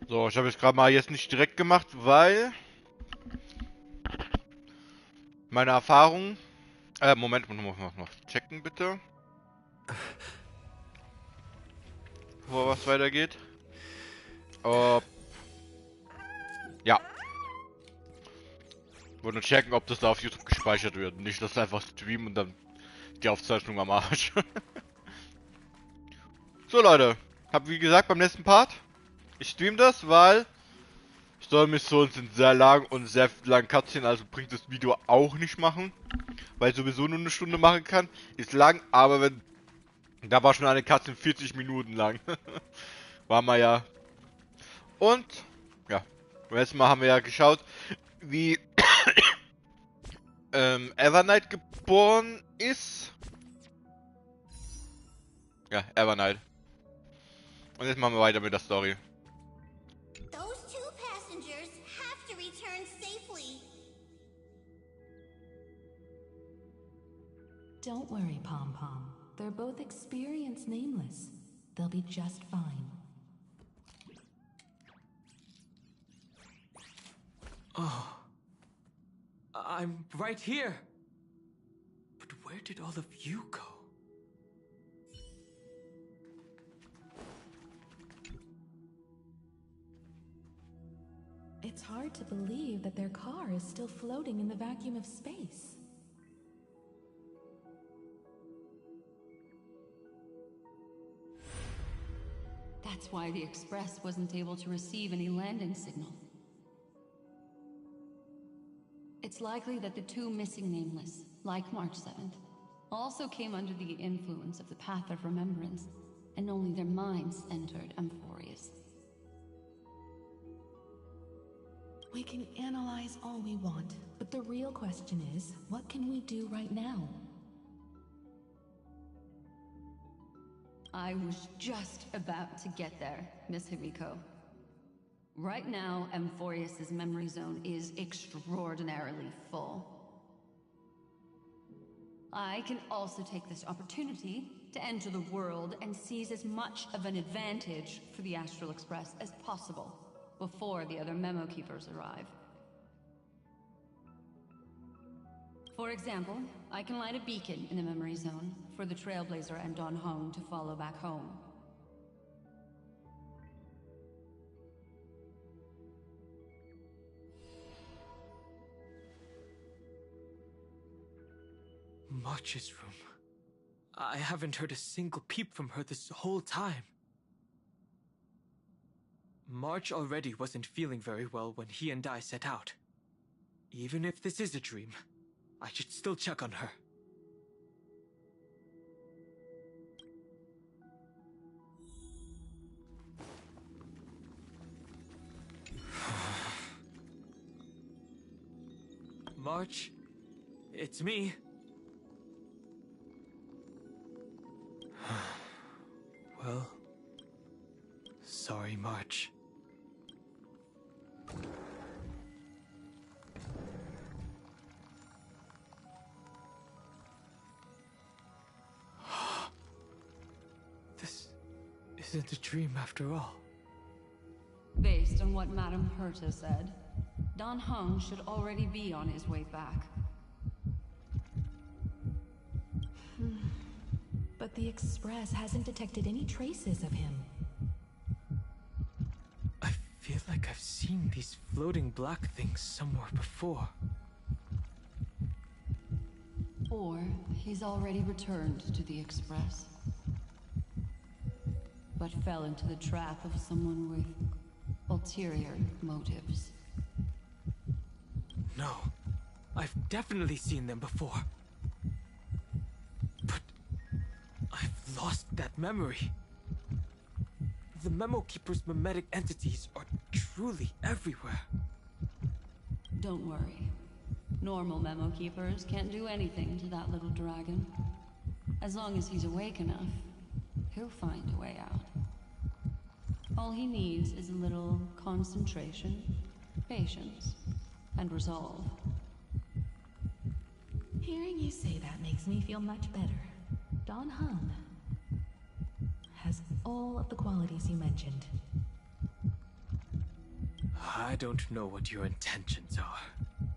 So, ich habe es gerade mal jetzt nicht direkt gemacht, weil meine Erfahrung. Moment, muss noch checken bitte. Bevor was weitergeht. Ja. Wollte nur checken, ob das da auf YouTube gespeichert wird. Nicht, dass einfach streamen und dann die Aufzeichnung am Arsch. So, Leute. Hab wie gesagt beim nächsten Part. Ich stream das, weil Story-Missionen sind sehr lang und sehr lang Cutscene, also bringt das Video auch nicht machen. Weil ich sowieso nur eine Stunde machen kann. Ist lang, aber wenn. Da war schon eine Cutscene 40 Minuten lang. War mal ja. Und, ja. Beim letzten Mal haben wir ja geschaut, wie Evernight geboren ist. Ja, Evernight. Und jetzt machen wir weiter mit der Story. Those two passengers have to return safely. Don't worry, Pom Pom. They're both experienced nameless. They'll be just fine. Oh. I'm right here. But where did all of you go? It's hard to believe that their car is still floating in the vacuum of space. That's why the Express wasn't able to receive any landing signal. It's likely that the two missing nameless, like March 7th, also came under the influence of the Path of Remembrance, and only their minds entered Amphorius. We can analyze all we want, but the real question is, what can we do right now? I was just about to get there, Miss Himiko. Right now, Amphorius' memory zone is extraordinarily full. I can also take this opportunity to enter the world and seize as much of an advantage for the Astral Express as possible before the other memo keepers arrive. For example, I can light a beacon in the memory zone for the Trailblazer and Don Hong to follow back home. March's room. I haven't heard a single peep from her this whole time. March already wasn't feeling very well when he and I set out. Even if this is a dream, I should still check on her. March, it's me. Well, sorry, March. This isn't a dream after all. Based on what Madame Herta said, Don Hung should already be on his way back. But the Express hasn't detected any traces of him. I feel like I've seen these floating black things somewhere before. Or he's already returned to the Express, but fell into the trap of someone with ulterior motives. No, I've definitely seen them before. But I've lost that memory. The Memo Keeper's memetic entities are truly everywhere. Don't worry. Normal Memo Keepers can't do anything to that little dragon. As long as he's awake enough, he'll find a way out. All he needs is a little concentration, patience, and resolve. Hearing you say that makes me feel much better. Don Hung has all of the qualities you mentioned. I don't know what your intentions are.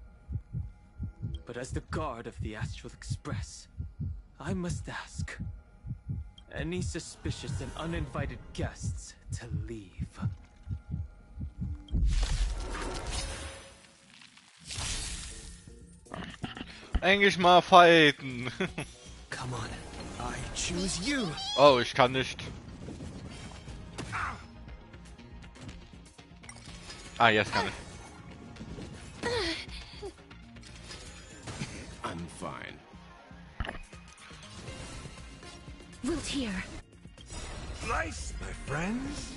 But as the guard of the Astral Express, I must ask. Any suspicious and uninvited guests to leave. Englisch mal fighten. Come on, I choose you. Oh, ich kann nicht. Ah, jetzt kann ich. I'm fine. Wilt here. Slice, my friends.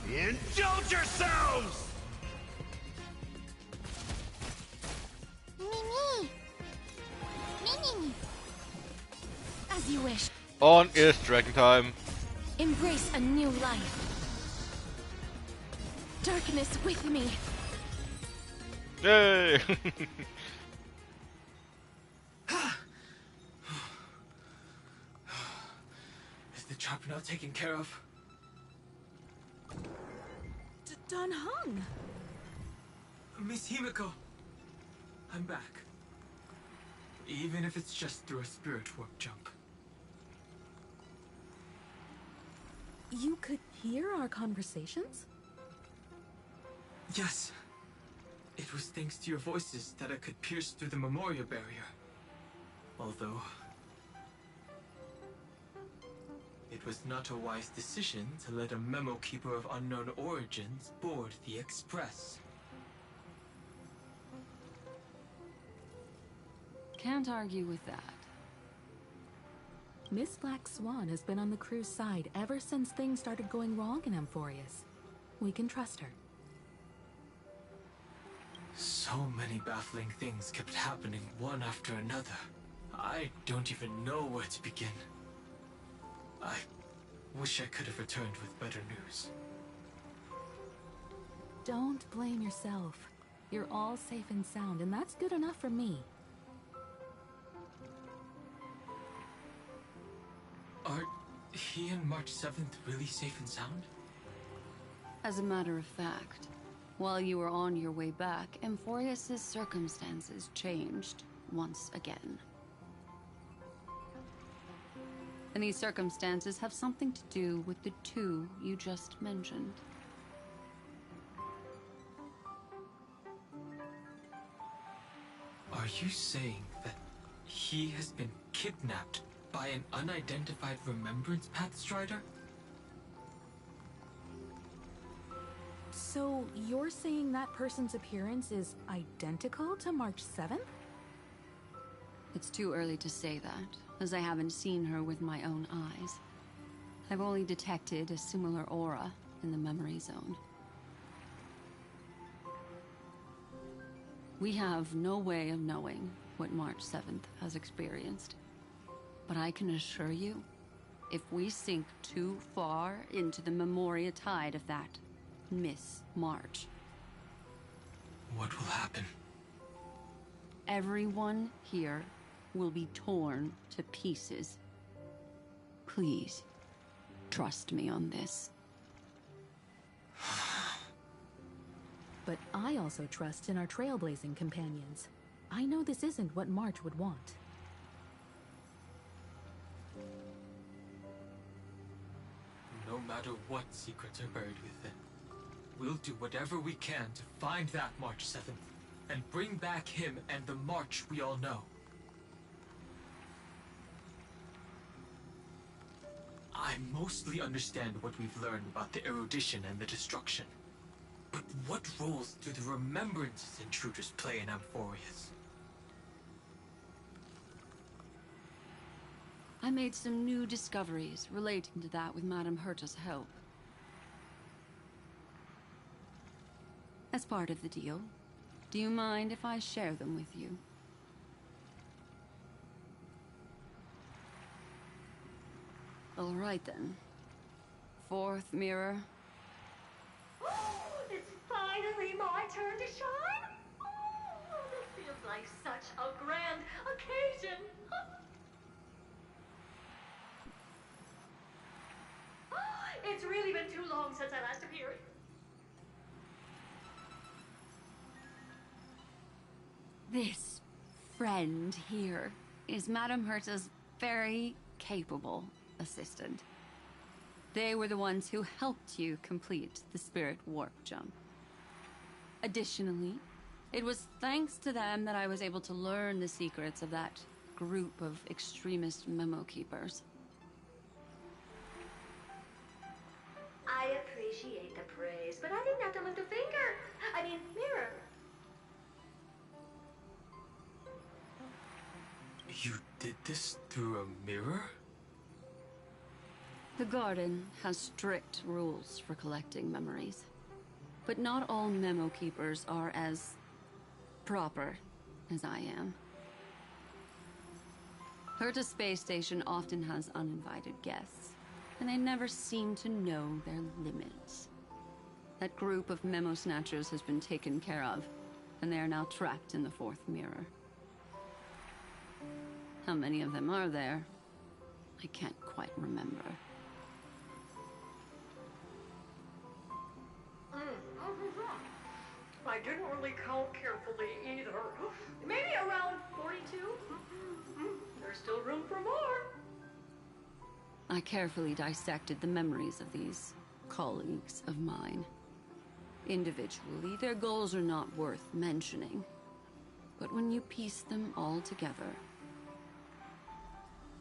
Indulge yourselves! Mimi! Mimi! As you wish. On ist Dragon Time. Embrace a new life. Darkness with me. Yay! Is the trap now taken care of? Don Hung. Miss Himiko, I'm back. Even if it's just through a spirit warp jump. You could hear our conversations? Yes. It was thanks to your voices that I could pierce through the memorial barrier. Although... it was not a wise decision to let a memo keeper of unknown origins board the Express. Can't argue with that. Miss Black Swan has been on the crew's side ever since things started going wrong in Amphorius. We can trust her. So many baffling things kept happening one after another. I don't even know where to begin. I wish I could have returned with better news. Don't blame yourself. You're all safe and sound, and that's good enough for me. Are he and March 7th really safe and sound? As a matter of fact, while you were on your way back, Amphorius' circumstances changed once again. And these circumstances have something to do with the two you just mentioned. Are you saying that he has been kidnapped by an unidentified Remembrance Path Strider? So you're saying that person's appearance is identical to March 7th? It's too early to say that, as I haven't seen her with my own eyes. I've only detected a similar aura in the memory zone. We have no way of knowing what March 7th has experienced. But I can assure you, if we sink too far into the Memoria tide of that Miss March, What will happen? everyone here will be torn to pieces. Please, trust me on this. But I also trust in our trailblazing companions. I know this isn't what March would want. No matter what secrets are buried within, we'll do whatever we can to find that March 7th and bring back him and the March we all know. I mostly understand what we've learned about the erudition and the destruction. But what roles do the remembrances intruders play in Amphorius? I made some new discoveries relating to that with Madame Herta's help. As part of the deal, do you mind if I share them with you? All right then. Fourth mirror. It's finally my turn to shine! Oh, this feels like such a grand occasion! It's really been too long since I last appeared. This friend here is Madame Herta's very capable assistant. They were the ones who helped you complete the spirit warp jump. Additionally, it was thanks to them that I was able to learn the secrets of that group of extremist memo keepers. I appreciate the praise, but I didn't have to lift a finger. I mean, mirror. You did this through a mirror? The garden has strict rules for collecting memories. But not all memo keepers are as proper as I am. Herta's space station often has uninvited guests, and they never seem to know their limits. That group of memo snatchers has been taken care of, and they are now trapped in the fourth mirror. How many of them are there? I can't quite remember. I didn't really count carefully either. Maybe around 42? There's still room for more. I carefully dissected the memories of these colleagues of mine. Individually, their goals are not worth mentioning. But when you piece them all together,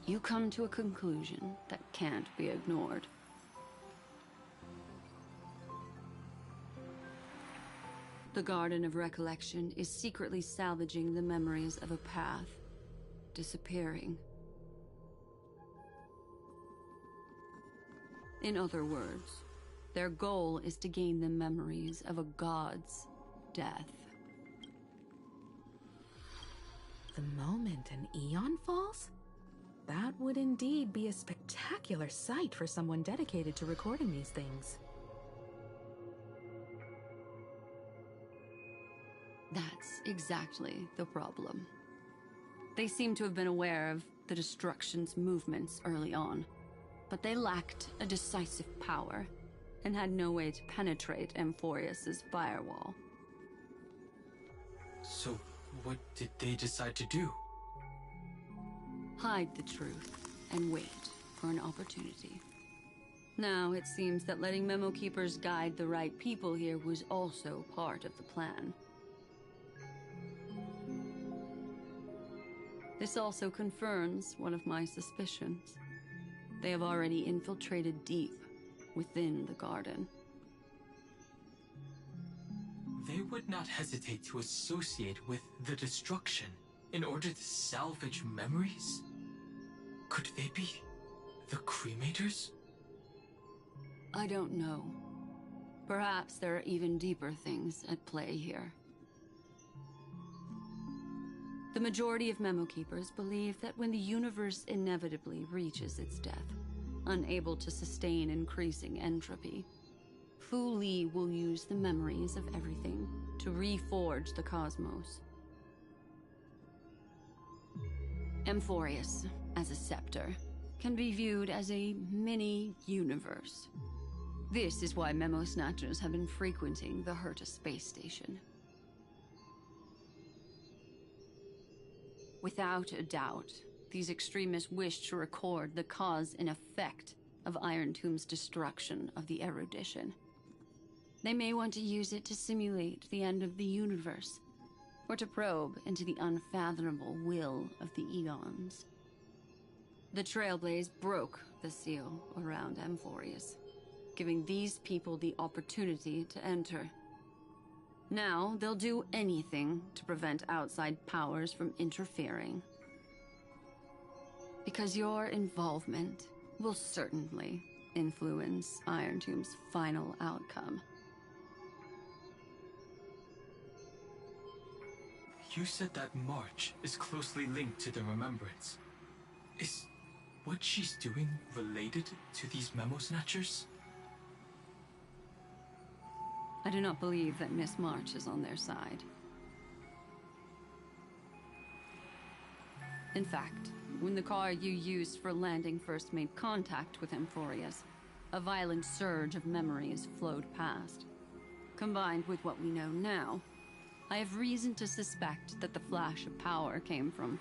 you come to a conclusion that can't be ignored. The Garden of Recollection is secretly salvaging the memories of a path disappearing. In other words, their goal is to gain the memories of a god's death. The moment an eon falls? That would indeed be a spectacular sight for someone dedicated to recording these things. That's exactly the problem. They seem to have been aware of the Destruction's movements early on, but they lacked a decisive power and had no way to penetrate Amphorius's firewall. So, what did they decide to do? Hide the truth and wait for an opportunity. Now, it seems that letting Memo Keepers guide the right people here was also part of the plan. This also confirms one of my suspicions. They have already infiltrated deep within the garden. They would not hesitate to associate with the Destruction in order to salvage memories? Could they be the Cremators? I don't know. Perhaps there are even deeper things at play here. The majority of Memo Keepers believe that when the universe inevitably reaches its death, unable to sustain increasing entropy, Fu Li will use the memories of everything to reforge the cosmos. Amphorius, as a scepter, can be viewed as a mini-universe. This is why Memo Snatchers have been frequenting the Herta space station. Without a doubt, these extremists wish to record the cause and effect of Iron Tomb's destruction of the erudition. They may want to use it to simulate the end of the universe, or to probe into the unfathomable will of the eons. The Trailblaze broke the seal around Amphorius, giving these people the opportunity to enter. Now, they'll do anything to prevent outside powers from interfering. Because your involvement will certainly influence Iron Tomb's final outcome. You said that March is closely linked to the Remembrance. Is what she's doing related to these Memo Snatchers? I do not believe that Miss March is on their side. In fact, when the car you used for landing first made contact with Amphorius, a violent surge of memories flowed past. Combined with what we know now, I have reason to suspect that the flash of power came from...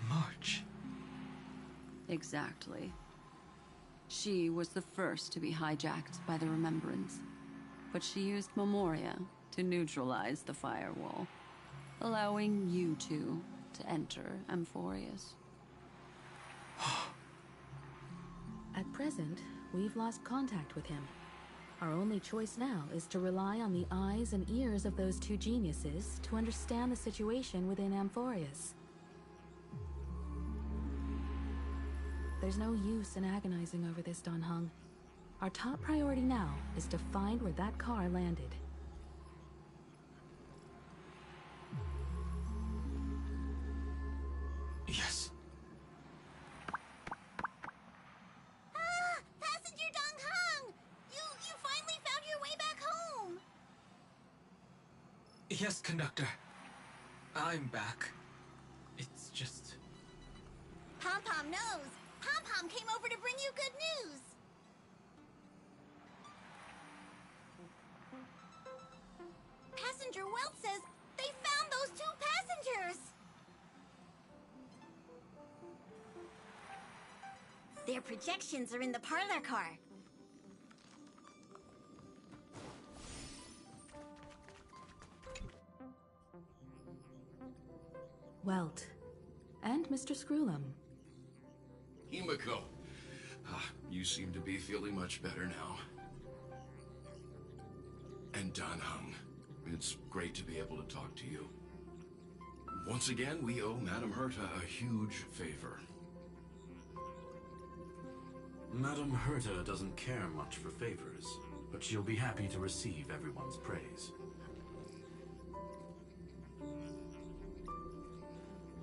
March. Exactly. She was the first to be hijacked by the Remembrance, but she used Memoria to neutralize the firewall, allowing you two to enter Amphorius. At present, we've lost contact with him. Our only choice now is to rely on the eyes and ears of those two geniuses to understand the situation within Amphorius. There's no use in agonizing over this, Don Hung. Our top priority now is to find where that car landed. Yes. Passenger Dong Hung! You finally found your way back home! Yes, conductor. I'm back. It's just... Pom-Pom knows. Pom-Pom came over to bring you good news. Passenger Welt says they found those two passengers. Their projections are in the parlor car. Welt. And Mr. Screwlum. Himiko. You seem to be feeling much better now. And Dan Hung. It's great to be able to talk to you. Once again, we owe Madame Herta a huge favor. Madame Herta doesn't care much for favors, but she'll be happy to receive everyone's praise.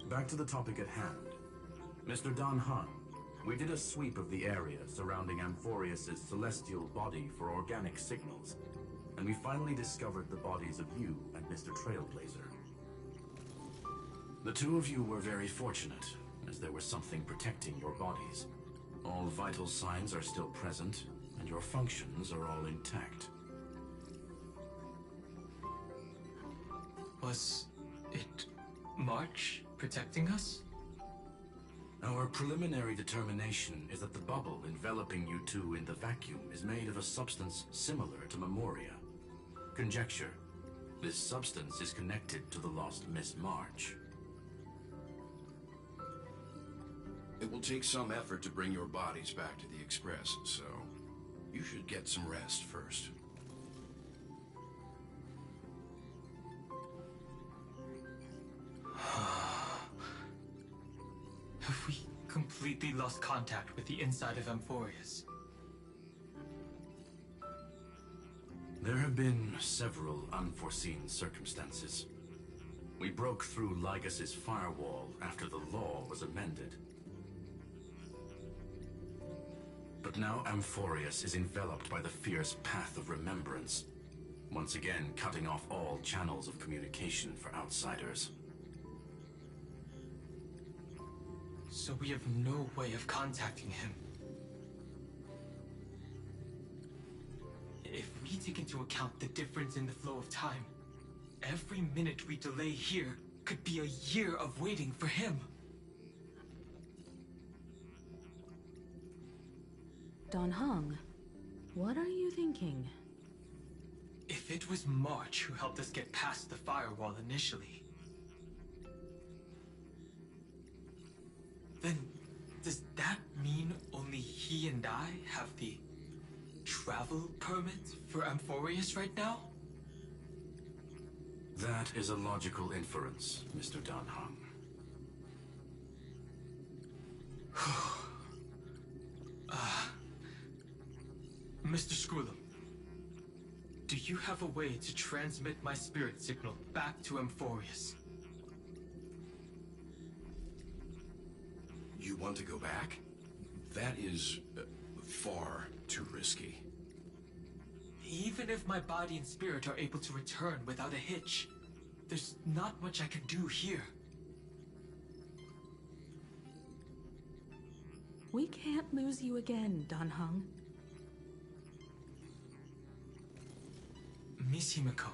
Back to the topic at hand. Mr. Don Hung, we did a sweep of the area surrounding Amphorius' celestial body for organic signals, and we finally discovered the bodies of you and Mr. Trailblazer. The two of you were very fortunate, as there was something protecting your bodies. All vital signs are still present, and your functions are all intact. Was it March protecting us? Our preliminary determination is that the bubble enveloping you two in the vacuum is made of a substance similar to Memoria. Conjecture. This substance is connected to the lost Miss March. It will take some effort to bring your bodies back to the Express, so you should get some rest first. Have we completely lost contact with the inside of Amphorius? There have been several unforeseen circumstances. We broke through Lygas's firewall after the law was amended. But now Amphorius is enveloped by the fierce path of remembrance, once again cutting off all channels of communication for outsiders. So we have no way of contacting him. If we take into account the difference in the flow of time, every minute we delay here could be a year of waiting for him. Don Hung, what are you thinking? If it was March who helped us get past the firewall initially, then does that mean only he and I have the travel permit for Amphorius right now? That is a logical inference, Mr. Don Hung. Mr. Screwlum, do you have a way to transmit my spirit signal back to Amphorius? You want to go back? That is far too risky. Even if my body and spirit are able to return without a hitch, there's not much I can do here. We can't lose you again, Don Hung. Miss Himiko,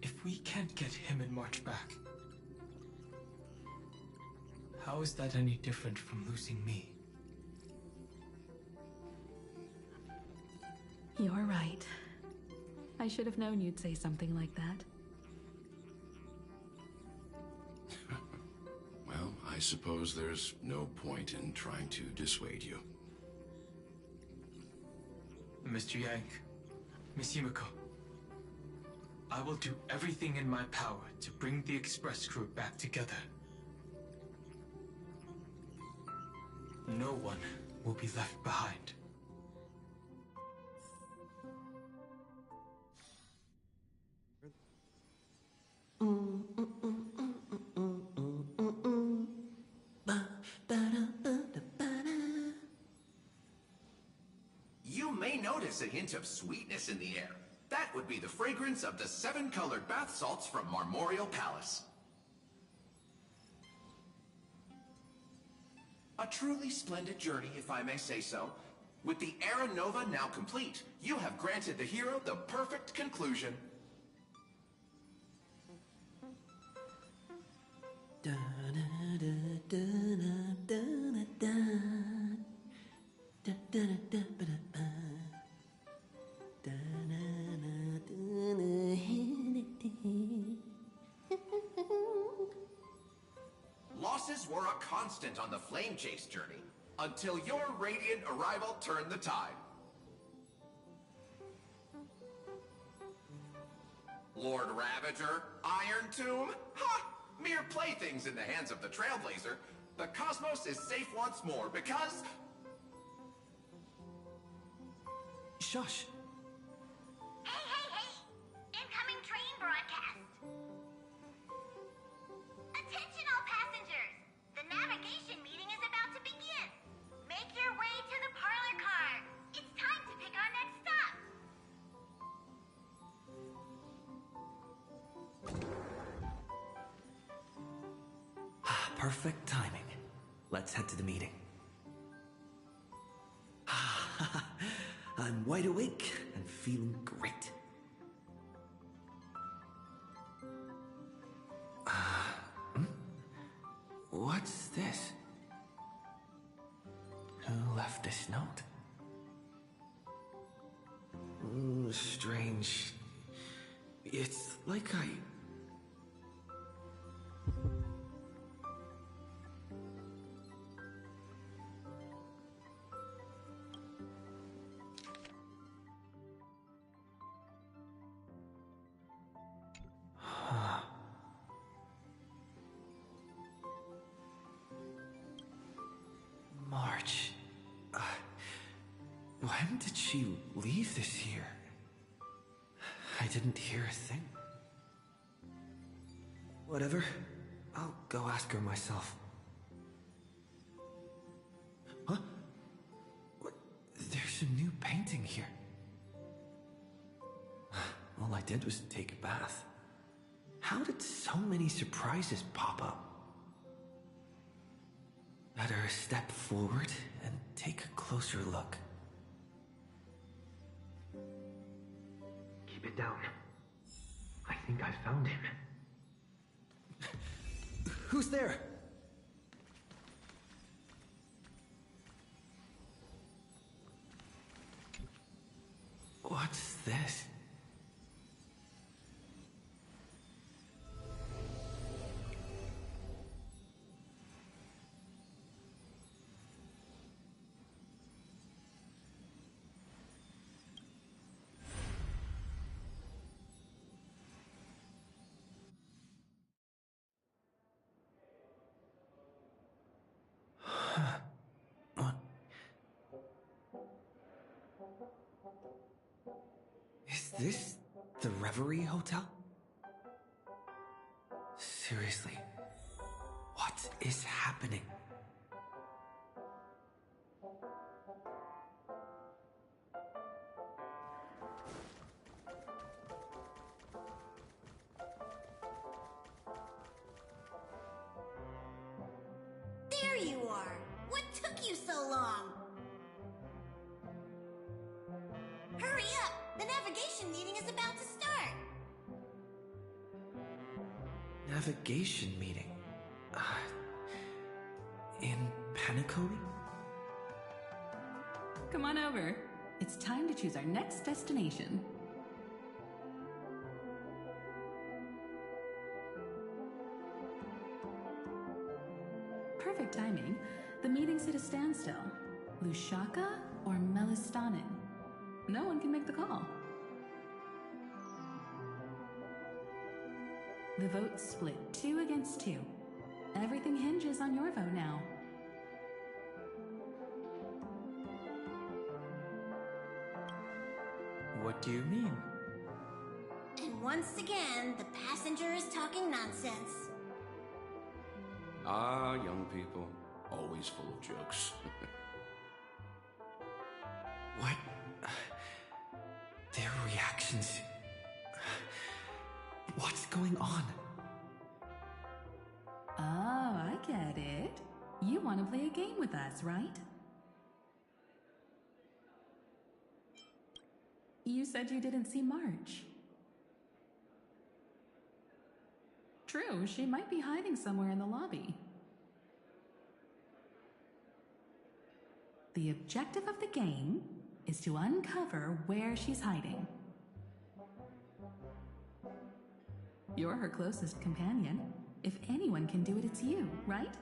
if we can't get him and March back, how is that any different from losing me? You're right. I should have known you'd say something like that. Well, I suppose there's no point in trying to dissuade you. Mr. Yank, Miss Himiko, I will do everything in my power to bring the express crew back together. No one will be left behind. You may notice a hint of sweetness in the air. That would be the fragrance of the 7-colored bath salts from Marmorial Palace. A truly splendid journey, if I may say so. With the Era Nova now complete, you have granted the hero the perfect conclusion. Losses were a constant on the Flame Chase journey, until your radiant arrival turned the tide. Lord Ravager, Iron Tomb, ha! Mere playthings in the hands of the Trailblazer. The cosmos is safe once more because... Shush! Hey! Incoming train broadcast. Attention all passengers! The navigation meeting is about to begin. Make your way to the parlor car. It's time to pick our next stop. Perfect timing. Let's head to the meeting. I'm wide awake and feeling great. What's this? Who left this note? Strange. It's like I... March. When did she leave this here? I didn't hear a thing. Whatever. I'll go ask her myself. Huh? What? There's a new painting here. All I did was take a bath. How did so many surprises pop up? Better step forward and take a closer look. Keep it down. I think I found him. Who's there? What's this? What? Is this the Reverie Hotel? Seriously, what is happening? There you are. What took you so long? Hurry up! The navigation navigation meeting is about to start. Navigation meeting? In Panacomi? Come on over. It's time to choose our next destination. Perfect timing. The meeting's at a standstill. Lushaka or Melistanin? No one can make the call. The vote's split 2 against 2. Everything hinges on your vote now. What do you mean? And once again, the passenger is talking nonsense. Ah, young people, always full of jokes. What? Their reactions. What's going on? Oh, I get it. You want to play a game with us, right? You said you didn't see March. True, she might be hiding somewhere in the lobby. The objective of the game is to uncover where she's hiding. You're her closest companion. If anyone can do it, it's you, right?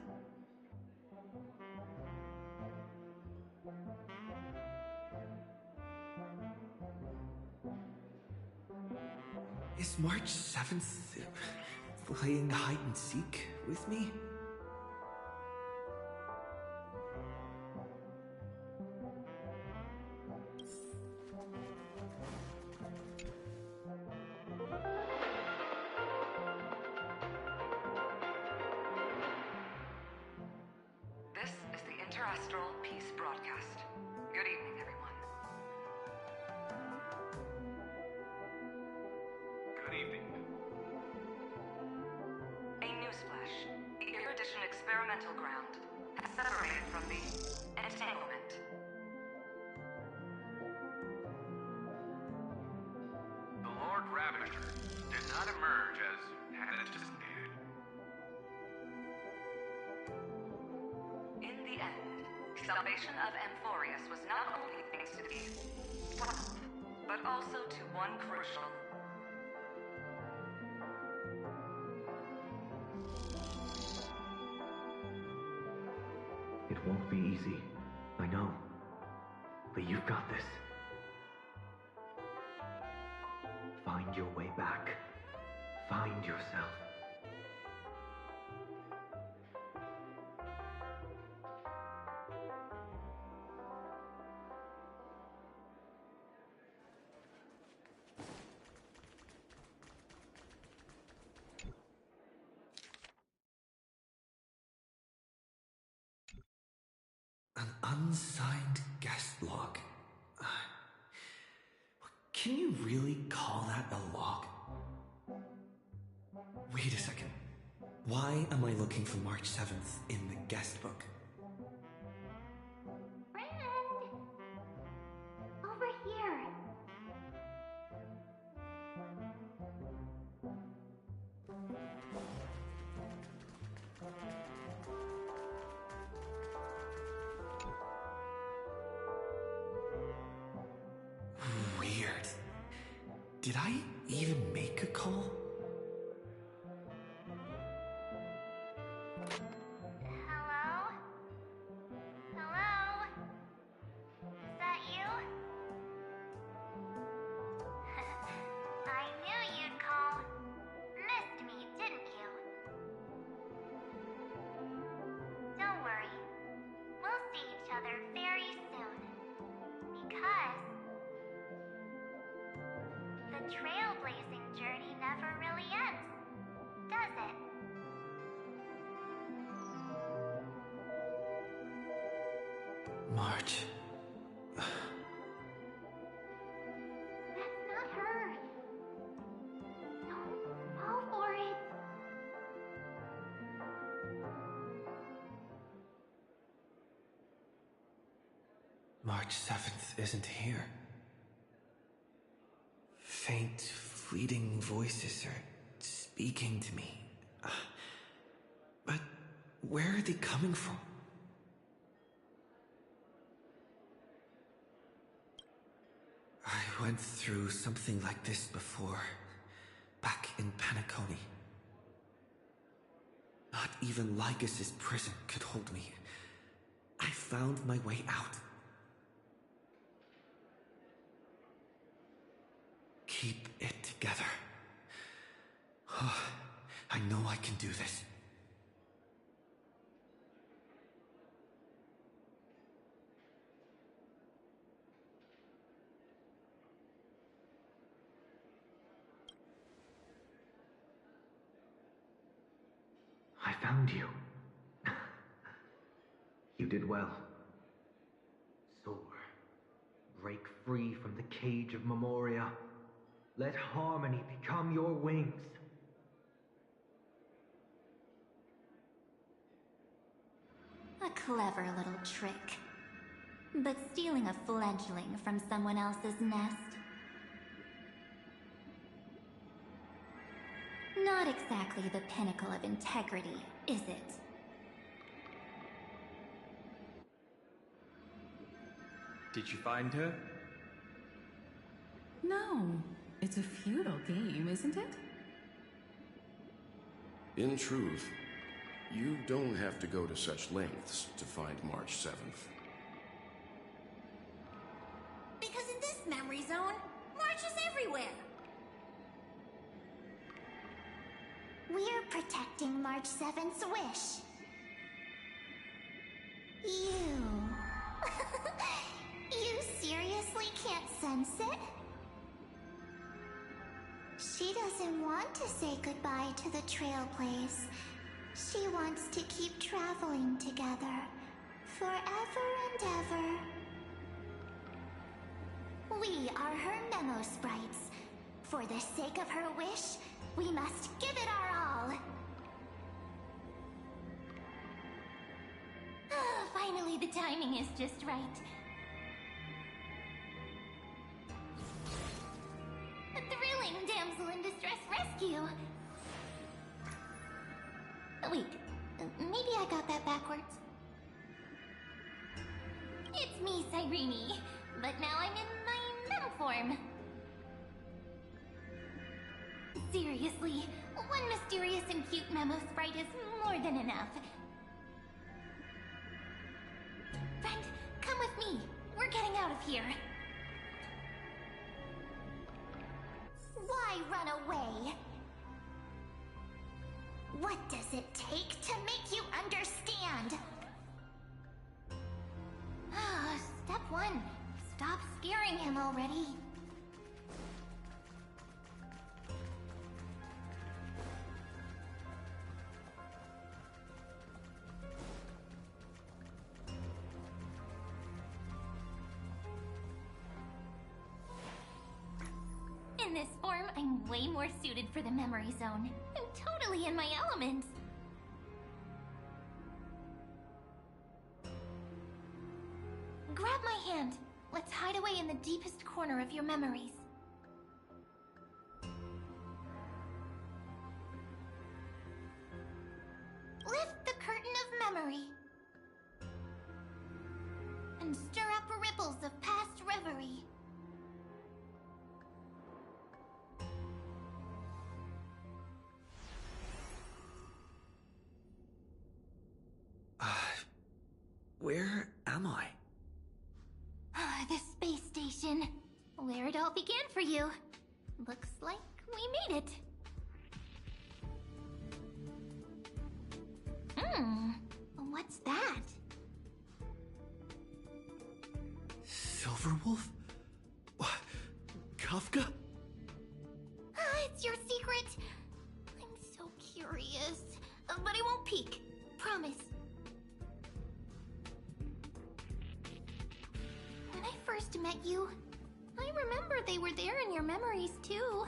Is March 7th playing hide and seek with me? This is the Interastral Peace Broadcast. Good evening, everyone. Good evening. A newsflash. The Erudition experimental ground has separated from the entanglement. The Lord Ravager did not emerge as had anticipated. In the end, salvation of Amphorius was not only thanks to the Ps5, but also to one crucial. It won't be easy. I know. But you've got this. Find your way back. Find yourself. An unsigned guest log. Can you really call that a log? Wait a second. Why am I looking for March 7th in the guest book? Friend! Over here. Weird. Did I even make a call? Hello? Hello? Is that you? I knew you'd call. Missed me, didn't you? Don't worry. We'll see each other very soon. Because the trailblazing journey never really ends, does it? March. That's not her. Don't fall for it. March 7th isn't here. Faint, fleeting voices are speaking to me. But where are they coming from? I went through something like this before, back in Panaconi. Not even Lycus's prison could hold me. I found my way out. Keep it together. I know I can do this. I found you. You did well. Soar. Break free from the cage of Memoria. Let harmony become your wings. A clever little trick. But stealing a fledgling from someone else's nest? Not exactly the pinnacle of integrity, is it? Did you find her? No, it's a futile game, isn't it? In truth, you don't have to go to such lengths to find March 7th. Because in this memory zone, March is everywhere. We're protecting March 7th's wish. You... You seriously can't sense it? She doesn't want to say goodbye to the Trailblaze. She wants to keep traveling together. Forever and ever. We are her memo sprites. For the sake of her wish, we must give it our all. Finally, the timing is just right. A thrilling damsel in distress rescue. Wait, maybe I got that backwards. It's me, Cyrene, but now I'm in my mem form. Seriously, one mysterious and cute memo sprite is more than enough. Friend, come with me. We're getting out of here. Why run away? What does it take to make you understand? Step 1. Stop scaring him already. In this form, I'm way more suited for the memory zone. I'm totally in my element. Grab my hand. Let's hide away in the deepest corner of your memories. Lift the curtain of memory. And stir up ripples of past reverie. Where am I? The space station. Where it all began for you. Looks like we made it. What's that? Silverwolf? Kafka? It's your secret. I'm so curious. But I won't peek. Promise. When I first met you, I remember they were there in your memories too.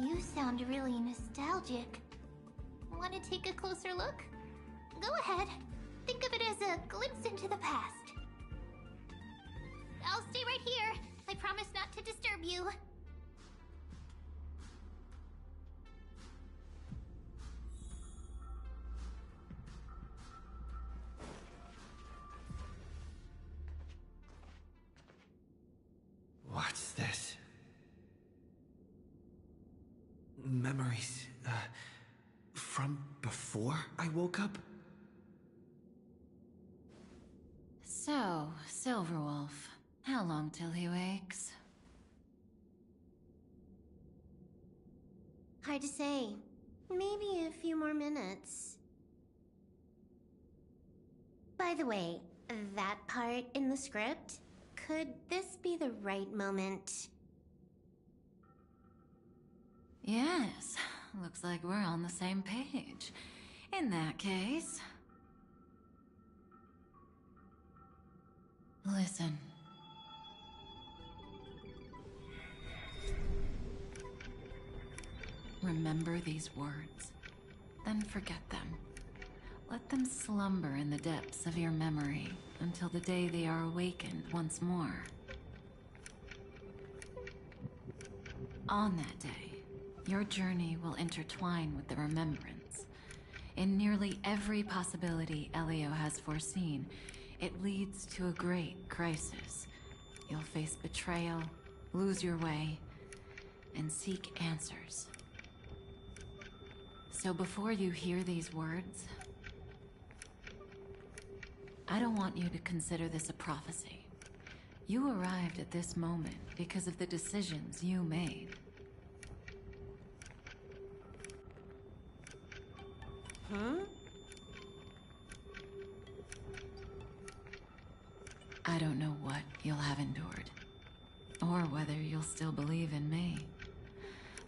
You sound really nostalgic. Want to take a closer look? Go ahead. Think of it as a glimpse into the past. I'll stay right here. I promise not to disturb you. What's this? Memories, from before I woke up? So, Silverwolf, how long till he wakes? Hard to say. Maybe a few more minutes. By the way, that part in the script, could this be the right moment? Yes, looks like we're on the same page. In that case... Listen. Remember these words, then forget them. Let them slumber in the depths of your memory until the day they are awakened once more. On that day, your journey will intertwine with the remembrance. In nearly every possibility Elio has foreseen, it leads to a great crisis. You'll face betrayal, lose your way, and seek answers. So before you hear these words, I don't want you to consider this a prophecy. You arrived at this moment because of the decisions you made. Huh? I don't know what you'll have endured, or whether you'll still believe in me.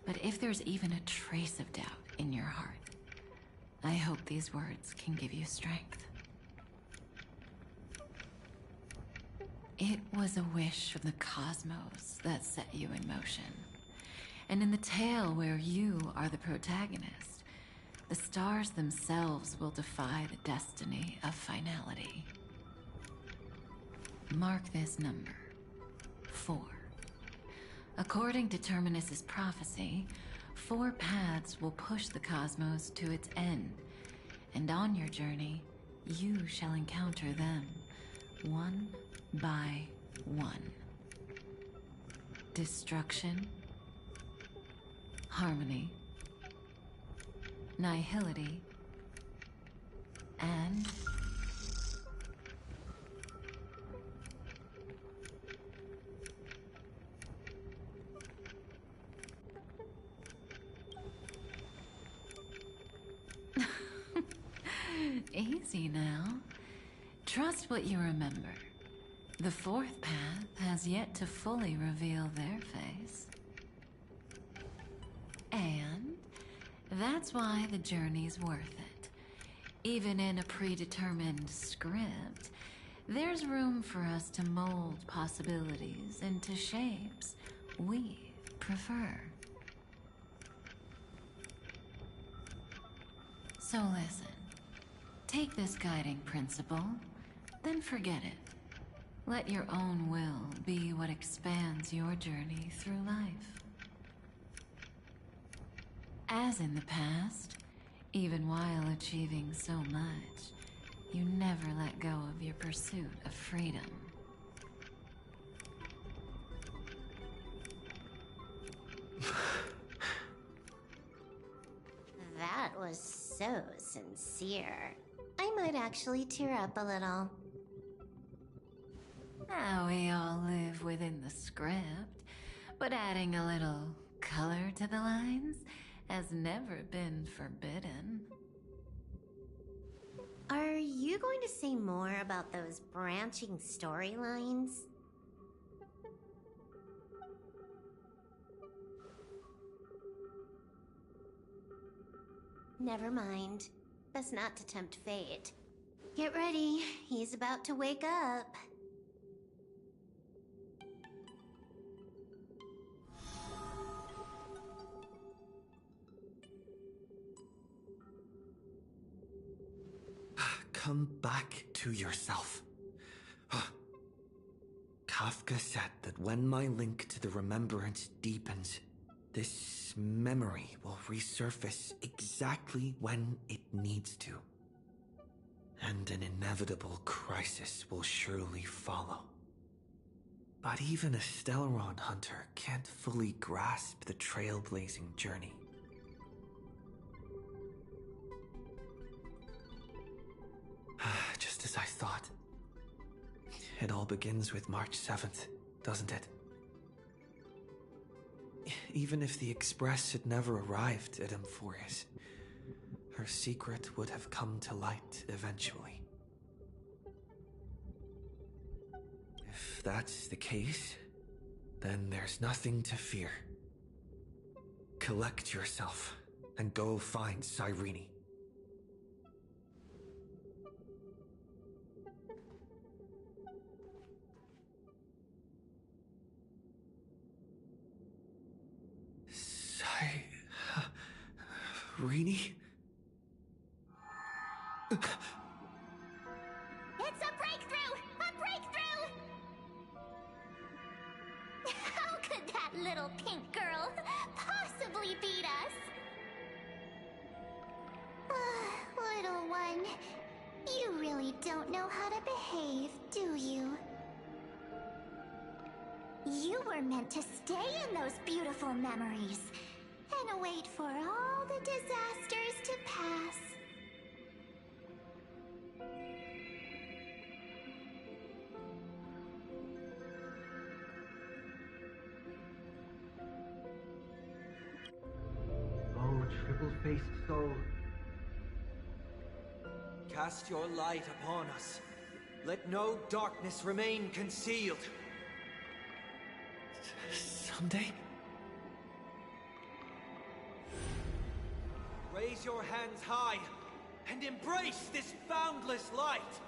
But if there's even a trace of doubt in your heart, I hope these words can give you strength. It was a wish from the cosmos that set you in motion. And in the tale where you are the protagonist, the stars themselves will defy the destiny of finality. Mark this number, 4. According to Terminus's prophecy, 4 paths will push the cosmos to its end, and on your journey, you shall encounter them, one by one. Destruction, harmony, nihility, and easy now. Trust what you remember. The 4th path has yet to fully reveal their face. And that's why the journey's worth it. Even in a predetermined script, there's room for us to mold possibilities into shapes we prefer. So listen, take this guiding principle, then forget it. Let your own will be what expands your journey through life. As in the past, even while achieving so much, you never let go of your pursuit of freedom. That was so sincere. I might actually tear up a little. Now we all live within the script, but adding a little color to the lines has never been forbidden. Are you going to say more about those branching storylines? Never mind. Best not to tempt fate. Get ready, he's about to wake up. Come back to yourself. Kafka said that when my link to the remembrance deepens, this memory will resurface exactly when it needs to. And an inevitable crisis will surely follow. But even a Stellaron hunter can't fully grasp the trailblazing journey. Just as I thought. It all begins with March 7th, doesn't it? Even if the Express had never arrived at Amphorius, her secret would have come to light eventually. If that's the case, then there's nothing to fear. Collect yourself and go find Cyrene. Cyrene? It's a breakthrough! A breakthrough! How could that little pink girl possibly beat us? Little one, you really don't know how to behave, do you? You were meant to stay in those beautiful memories and wait for all the disasters to pass. Oh, triple-faced soul. Cast your light upon us. Let no darkness remain concealed. Someday? Raise your hands high and embrace this boundless light.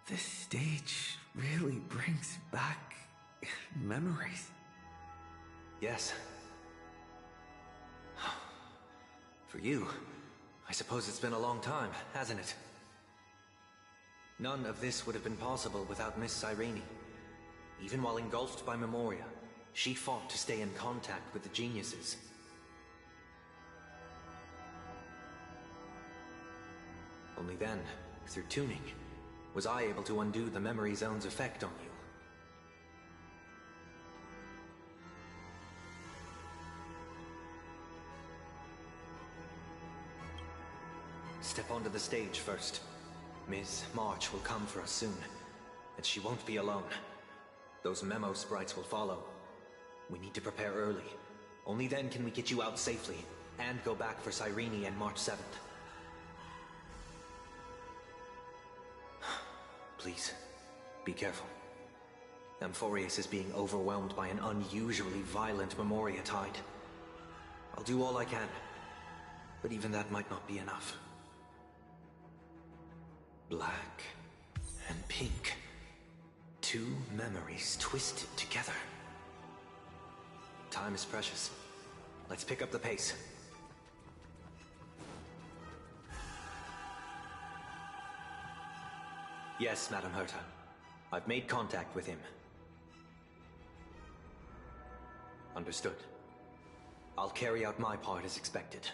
This stage really brings back memories. Yes. For you, I suppose it's been a long time, hasn't it? None of this would have been possible without Miss Cyrene. Even while engulfed by Memoria, she fought to stay in contact with the geniuses. Only then, through tuning, was I able to undo the memory zone's effect on you. Step onto the stage first. Ms. March will come for us soon, and she won't be alone. Those memo sprites will follow. We need to prepare early. Only then can we get you out safely, and go back for Cyrene and March 7th. Please, be careful. Amphorius is being overwhelmed by an unusually violent Memoria tide. I'll do all I can, but even that might not be enough. Black and pink. Two memories twisted together. Time is precious. Let's pick up the pace. Yes, Madam Herta. I've made contact with him. Understood. I'll carry out my part as expected.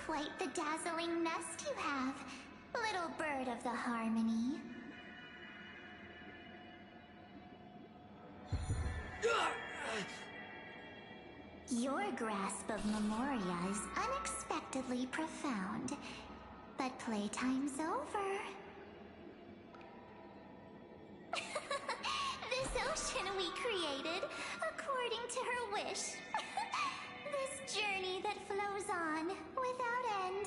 Quite the dazzling nest you have, little bird of the Harmony. Your grasp of Memoria is unexpectedly profound, but playtime's over. This ocean we created, according to her wish. This journey that flows on, without end.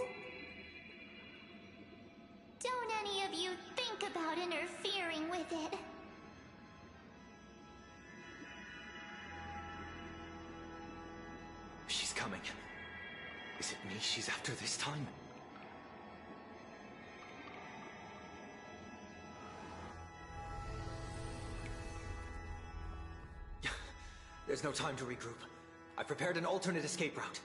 Don't any of you think about interfering with it. She's coming. Is it me she's after this time? There's no time to regroup. I've prepared an alternate escape route.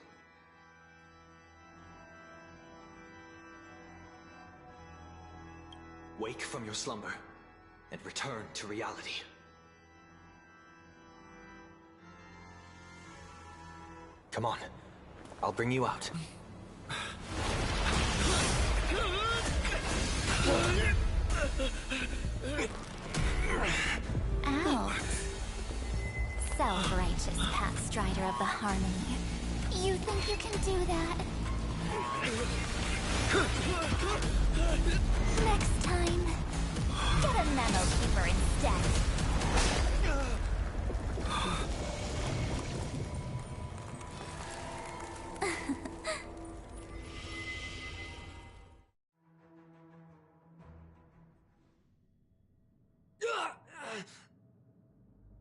Wake from your slumber and return to reality. Come on. I'll bring you out. Ow. Self-righteous path strider of the harmony. You think you can do that? Next time, get a memo keeper instead.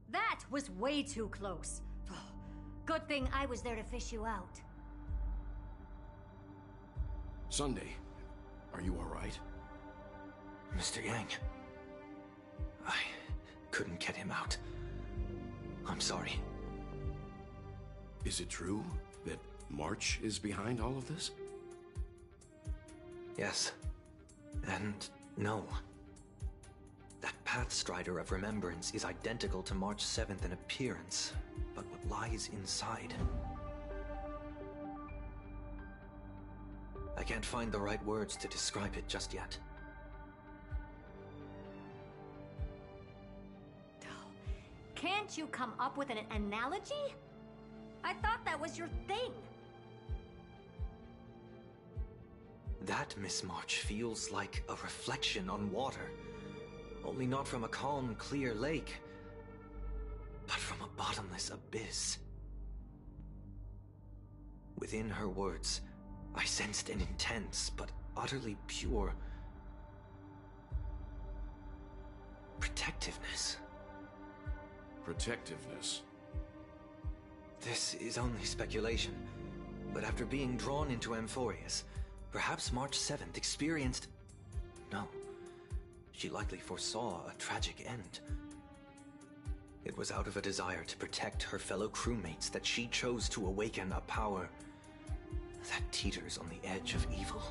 That was way too close. Good thing I was there to fish you out. Sunday, are you alright? Mr. Yang. I couldn't get him out. I'm sorry. Is it true that March is behind all of this? Yes. And no. That Pathstrider of Remembrance is identical to March 7th in appearance, but what lies inside... I can't find the right words to describe it just yet. Can't you come up with an analogy? I thought that was your thing. That, Miss March, feels like a reflection on water. Only not from a calm, clear lake, but from a bottomless abyss. Within her words, I sensed an intense, but utterly pure... protectiveness. Protectiveness? This is only speculation, but after being drawn into Amphorius, perhaps March 7th experienced... No. She likely foresaw a tragic end. It was out of a desire to protect her fellow crewmates that she chose to awaken a power that teeters on the edge of evil.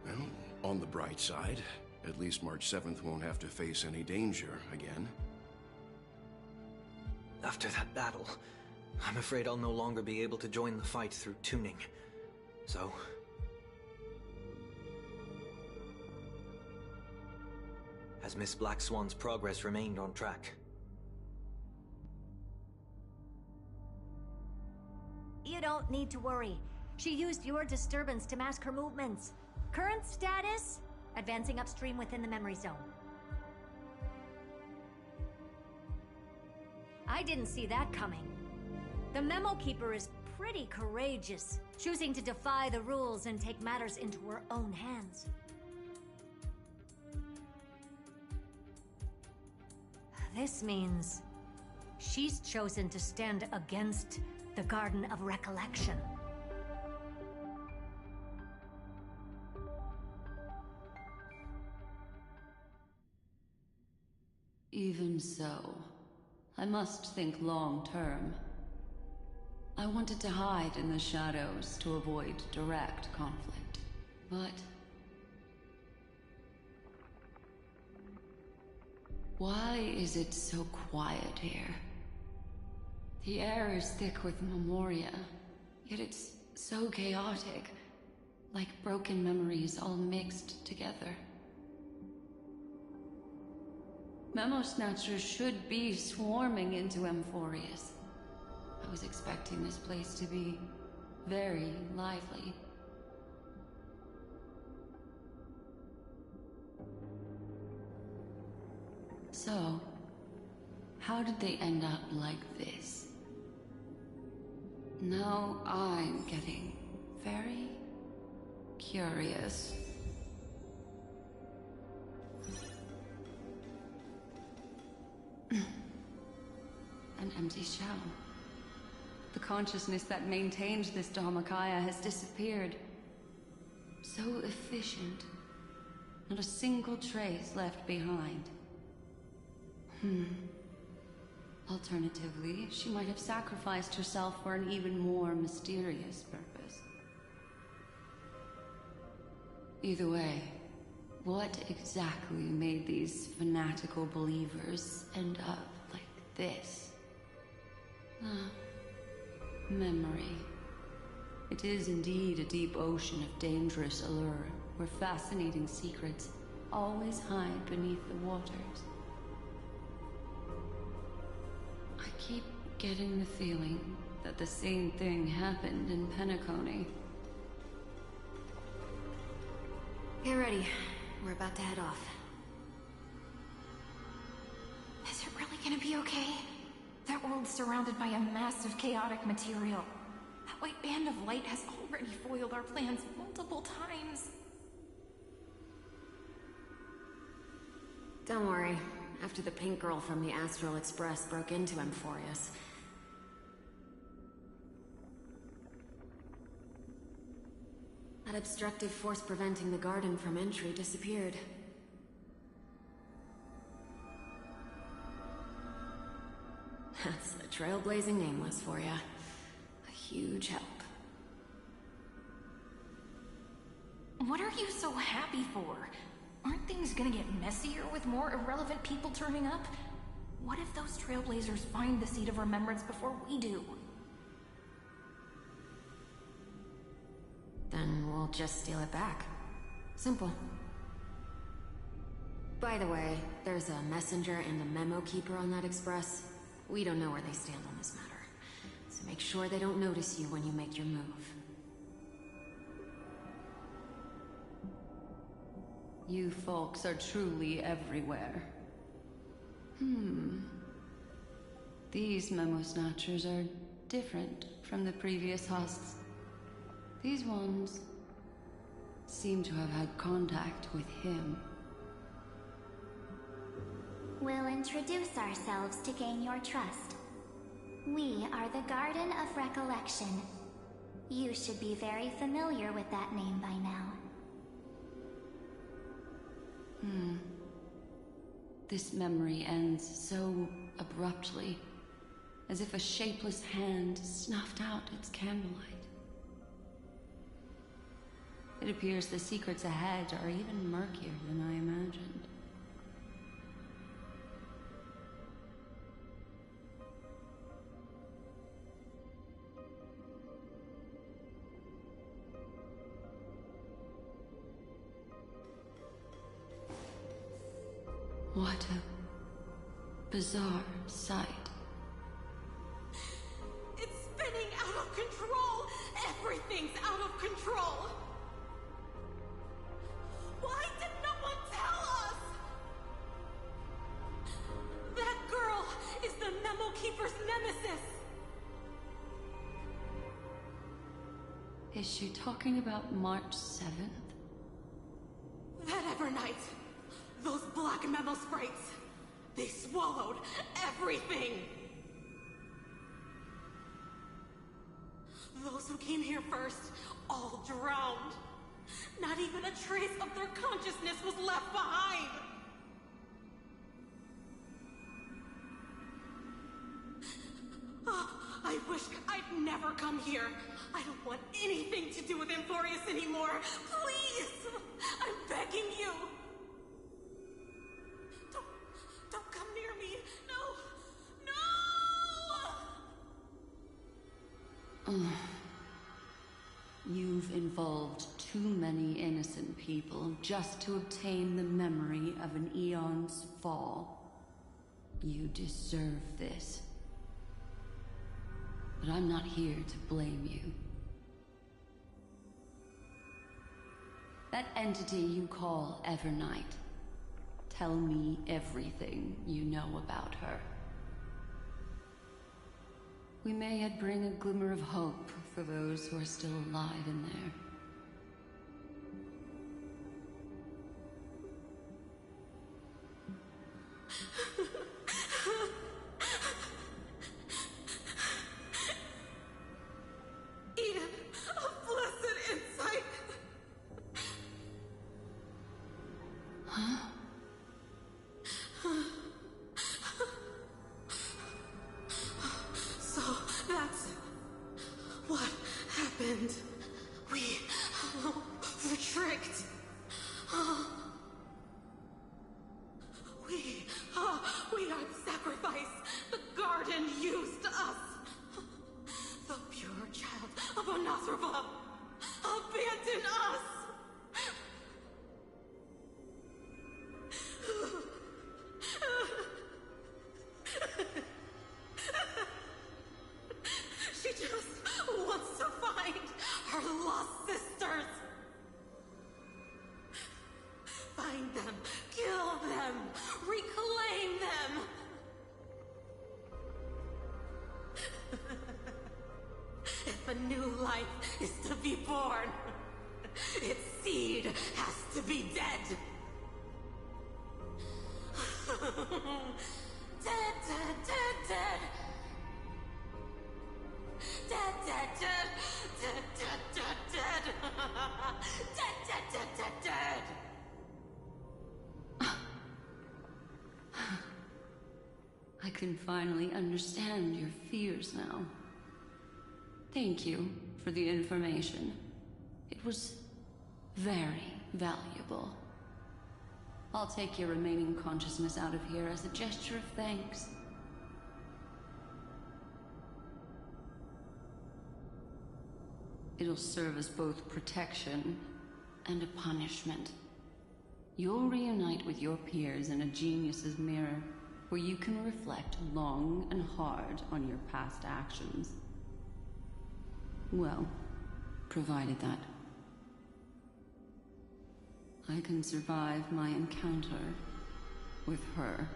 Well, on the bright side, at least March 7th won't have to face any danger again. After that battle, I'm afraid I'll no longer be able to join the fight through tuning. So... has Miss Black Swan's progress remained on track? You don't need to worry. She used your disturbance to mask her movements. Current status? Advancing upstream within the memory zone. I didn't see that coming. The Memo Keeper is pretty courageous, choosing to defy the rules and take matters into her own hands. This means she's chosen to stand against the Garden of Recollection. Even so, I must think long term. I wanted to hide in the shadows to avoid direct conflict, but... why is it so quiet here? The air is thick with Memoria, yet it's so chaotic, like broken memories all mixed together. Memo Snatchers should be swarming into Amphorius. I was expecting this place to be very lively. So, how did they end up like this? Now I'm getting very curious. An empty shell. The consciousness that maintained this Dharmakaya has disappeared. So efficient. Not a single trace left behind. Alternatively, she might have sacrificed herself for an even more mysterious purpose. Either way, what exactly made these fanatical believers end up like this? Memory. It is indeed a deep ocean of dangerous allure, where fascinating secrets always hide beneath the waters. I keep getting the feeling that the same thing happened in Penacony. Get ready. We're about to head off. Is it really gonna be okay? That world's surrounded by a mass of chaotic material. That white band of light has already foiled our plans multiple times. Don't worry. After the pink girl from the Astral Express broke into Amphorius, that obstructive force preventing the garden from entry disappeared. That's the trailblazing nameless for ya. A huge help. What are you so happy for? Aren't things gonna get messier with more irrelevant people turning up? What if those trailblazers find the Seat of Remembrance before we do? Then we'll just steal it back. Simple. By the way, there's a messenger and a memo keeper on that express. We don't know where they stand on this matter, so make sure they don't notice you when you make your move. You folks are truly everywhere. These memo snatchers are different from the previous hosts. These ones seem to have had contact with him. We'll introduce ourselves to gain your trust. We are the Garden of Recollection. You should be very familiar with that name by now. This memory ends so abruptly, as if a shapeless hand snuffed out its candlelight. It appears the secrets ahead are even murkier than I imagined. What a bizarre sight. It's spinning out of control! Everything's out of control! Why did no one tell us? That girl is the Memo Keeper's nemesis! Is she talking about March 7th? That Evernight! Those black memo sprites! They swallowed everything! Those who came here first all drowned. Not even a trace of their consciousness was left behind! I wish I'd never come here. I don't want anything to do with Amphorius anymore. Please! I'm begging you! Don't come near me! No! You've involved too many innocent people just to obtain the memory of an eon's fall. You deserve this. But I'm not here to blame you. That entity you call Evernight. Tell me everything you know about her. We may yet bring a glimmer of hope for those who are still alive in there. Eden, a blessed insight! just wants to find her lost sisters. Find them, kill them, reclaim them. If a new life is to be born, its seed has to be dead. Dead, dead, dead, dead. Dead, dead, dead. Dead, dead, dead, dead. Dead, dead, dead, dead, dead. I can finally understand your fears now. Thank you for the information. It was very valuable. I'll take your remaining consciousness out of here as a gesture of thanks. It'll serve as both protection and a punishment. You'll reunite with your peers in a genius's mirror, where you can reflect long and hard on your past actions. Well, provided that I can survive my encounter with her.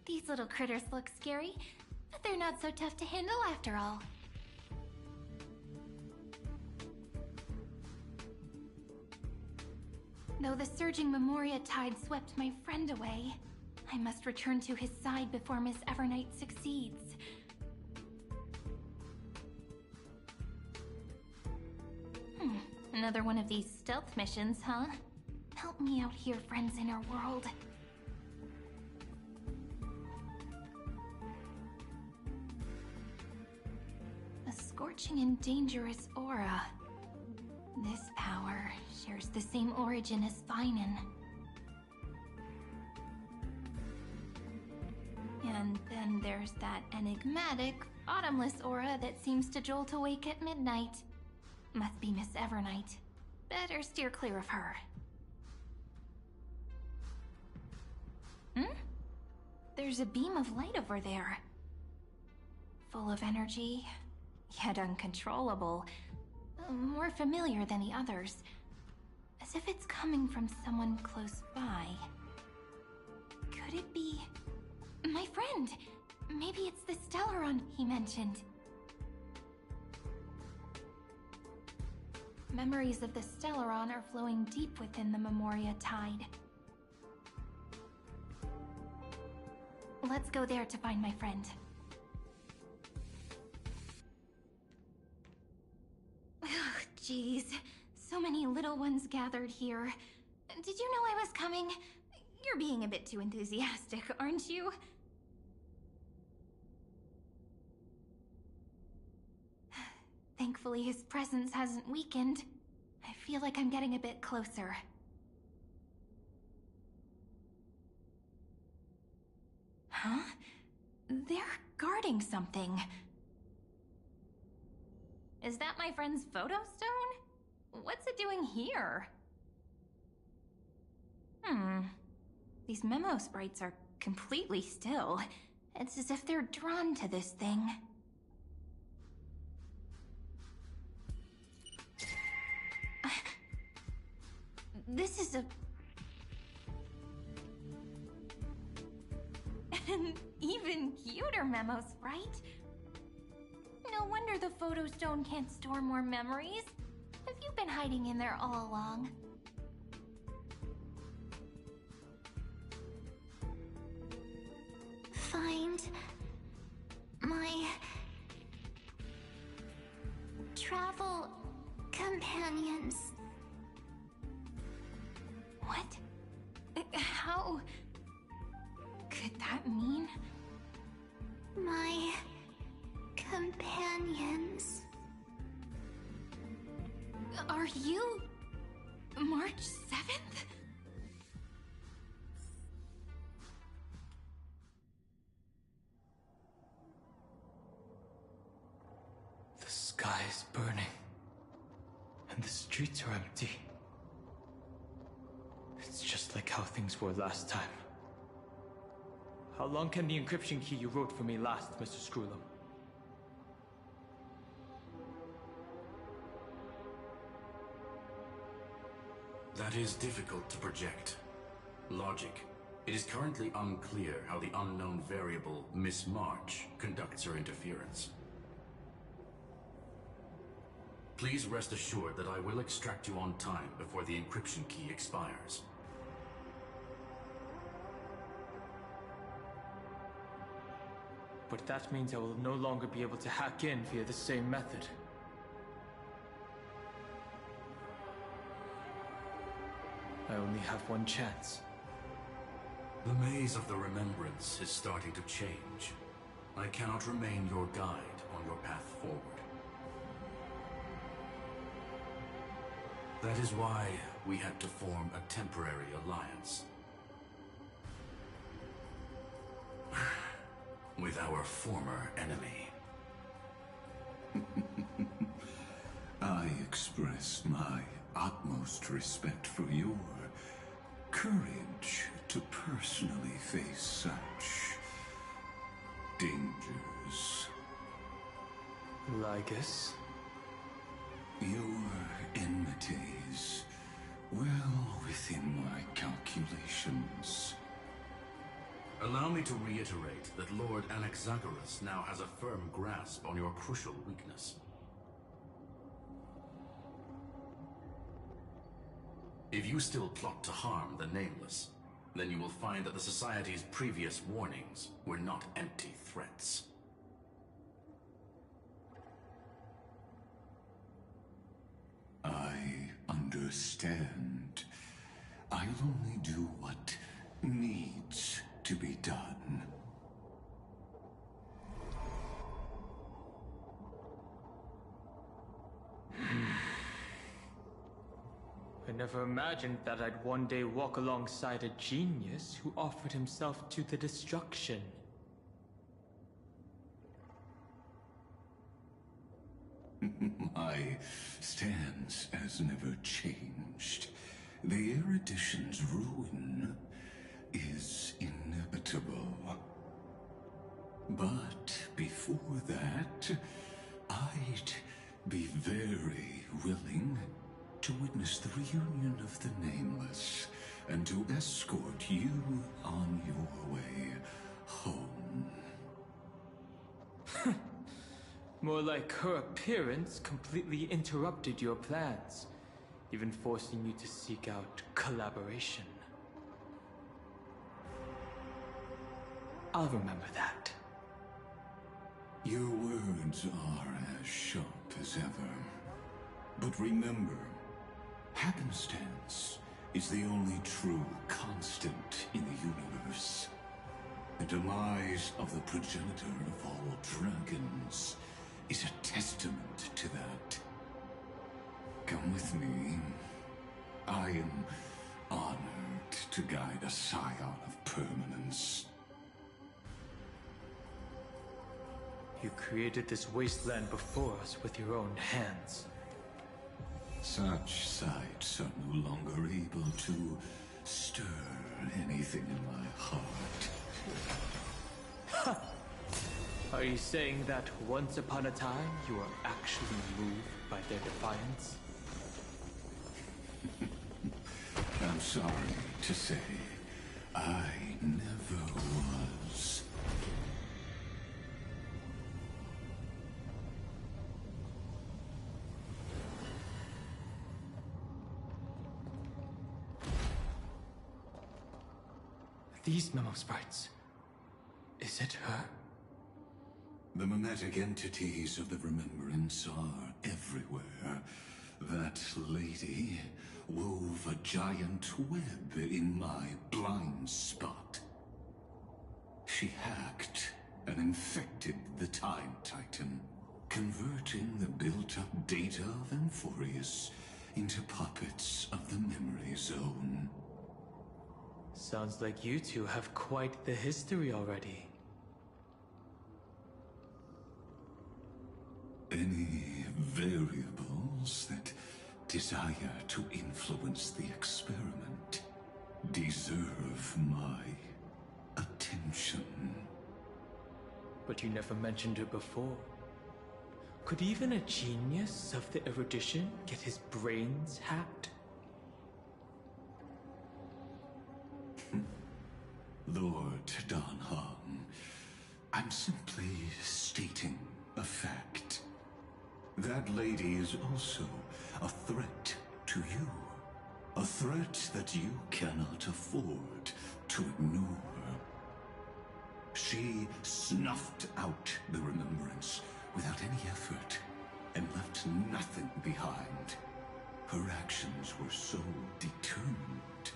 These little critters look scary, but they're not so tough to handle after all. Though the surging Memoria tide swept my friend away, I must return to his side before Miss Evernight succeeds. Another one of these stealth missions, huh? Help me out here, friends in our world. A scorching and dangerous aura. This power shares the same origin as Feinen. And then there's that enigmatic, autumnless aura that seems to jolt awake at midnight. Must be Miss Evernight. Better steer clear of her. There's a beam of light over there. Full of energy, yet uncontrollable. More familiar than the others. As if it's coming from someone close by. Could it be... my friend? Maybe it's the Stellaron he mentioned. Memories of the Stellaron are flowing deep within the Memoria tide. Let's go there to find my friend. Jeez, so many little ones gathered here. Did you know I was coming? You're being a bit too enthusiastic, aren't you? Thankfully, his presence hasn't weakened. I feel like I'm getting a bit closer. Huh? They're guarding something. Is that my friend's photo stone? What's it doing here? These memo sprites are completely still. It's as if they're drawn to this thing. This is a... an even cuter memo sprite. No wonder the photo stone can't store more memories. Have you been hiding in there all along? Find my travel companions. What? How could that mean? My companions. Are you March 7th? sky is burning, and the streets are empty. It's just like how things were last time. How long can the encryption key you wrote for me last, Mr. Screwlum? That is difficult to project. Logic. It is currently unclear how the unknown variable, Miss March, conducts her interference. Please rest assured that I will extract you on time before the encryption key expires. But that means I will no longer be able to hack in via the same method. I only have one chance. The maze of the remembrance is starting to change. I cannot remain your guide on your path forward. That is why we had to form a temporary alliance. With our former enemy. I express my utmost respect for your courage to personally face such dangers. Lygus? Your enmities, well within my calculations. Allow me to reiterate that Lord Anaxagoras now has a firm grasp on your crucial weakness. If you still plot to harm the Nameless, then you will find that the Society's previous warnings were not empty threats. I understand. I'll only do what needs to be done. I never imagined that I'd one day walk alongside a genius who offered himself to the destruction. My stance has never changed. The erudition's ruin is inevitable. But before that, I'd be very willing to witness the reunion of the Nameless and to escort you on your way home. More like her appearance completely interrupted your plans, even forcing you to seek out collaboration. I'll remember that. Your words are as sharp as ever. But remember, happenstance is the only true constant in the universe. The demise of the progenitor of all dragons is a testament to that. Come with me. I am honored to guide a scion of permanence. You created this wasteland before us with your own hands. Such sights are no longer able to stir anything in my heart. Ha! Are you saying that once upon a time you were actually moved by their defiance? I'm sorry to say, I never was. These memo sprites. Is it her? The mimetic entities of the remembrance are everywhere. That lady wove a giant web in my blind spot. She hacked and infected the Time Titan, converting the built-up data of Amphorius into puppets of the Memory Zone. Sounds like you two have quite the history already. Any variables that desire to influence the experiment deserve my attention. But you never mentioned her before. Could even a genius of the erudition get his brains hacked? Lord Dan Hong, I'm simply stating a fact. That lady is also a threat to you. A threat that you cannot afford to ignore. She snuffed out the remembrance without any effort and left nothing behind. Her actions were so determined,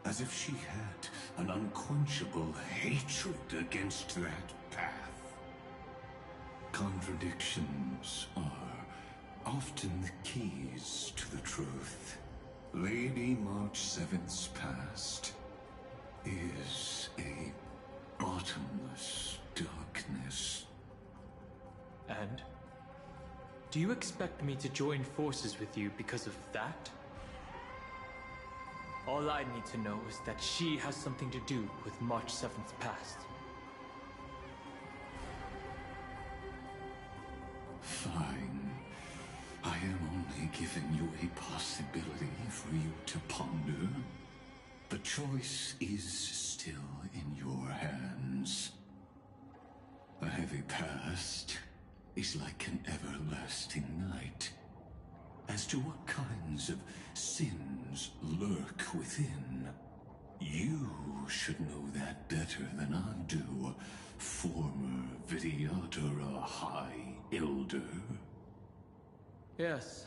as if she had an unquenchable hatred against that path. Contradictions are often the keys to the truth. Lady March 7's past is a bottomless darkness. And? Do you expect me to join forces with you because of that? All I need to know is that she has something to do with March 7th's past. Fine. I am only giving you a possibility for you to ponder. The choice is still in your hands. A heavy past is like an everlasting night. As to what kinds of sins lurk within, you should know that better than I do, former Vidyadhara High Elder. Yes,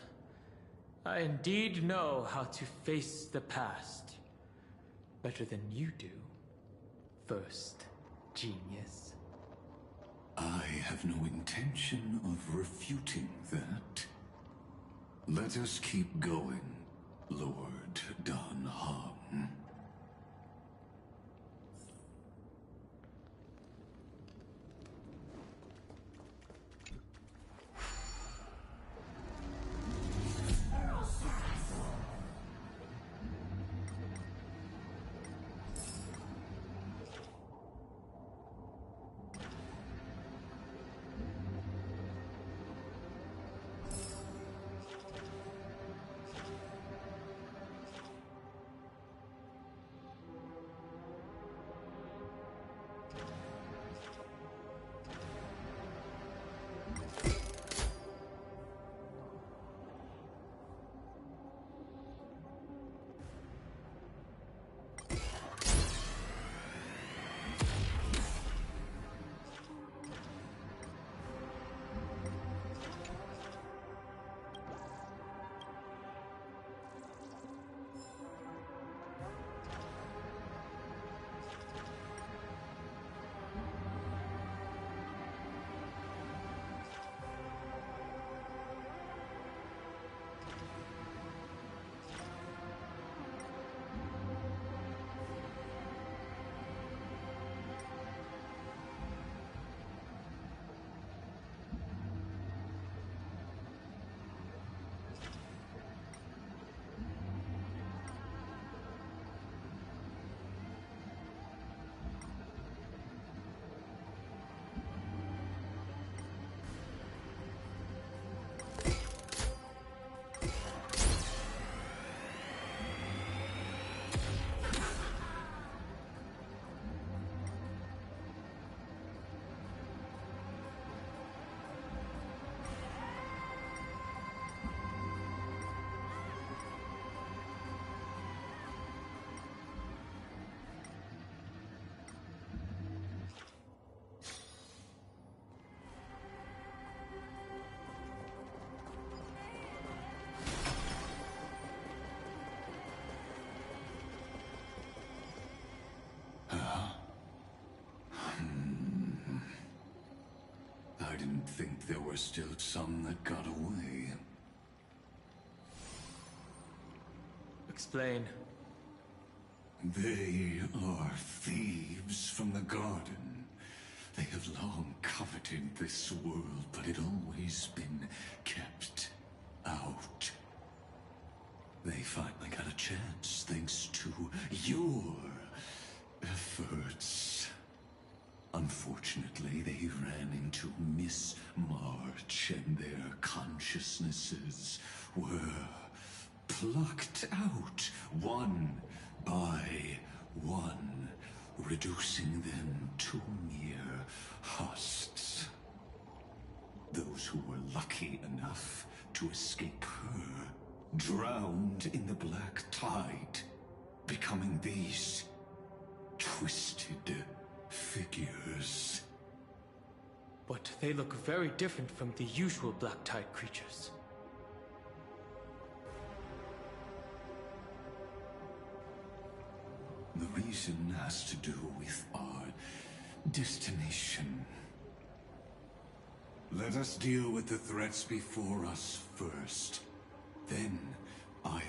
I indeed know how to face the past. Better than you do, first genius. I have no intention of refuting that. Let us keep going, Lord Dan Hong. I didn't think there were still some that got away. Explain. They are thieves from the garden. They have long coveted this world, but it always been kept They finally got a chance thanks to your efforts. Unfortunately, they ran into Miss March and their consciousnesses were plucked out one by one, reducing them to mere husks. Those who were lucky enough to escape her drowned in the black tide, becoming these twisted figures. But they look very different from the usual black tide creatures. The reason has to do with our destination. Let us deal with the threats before us first. Then I'll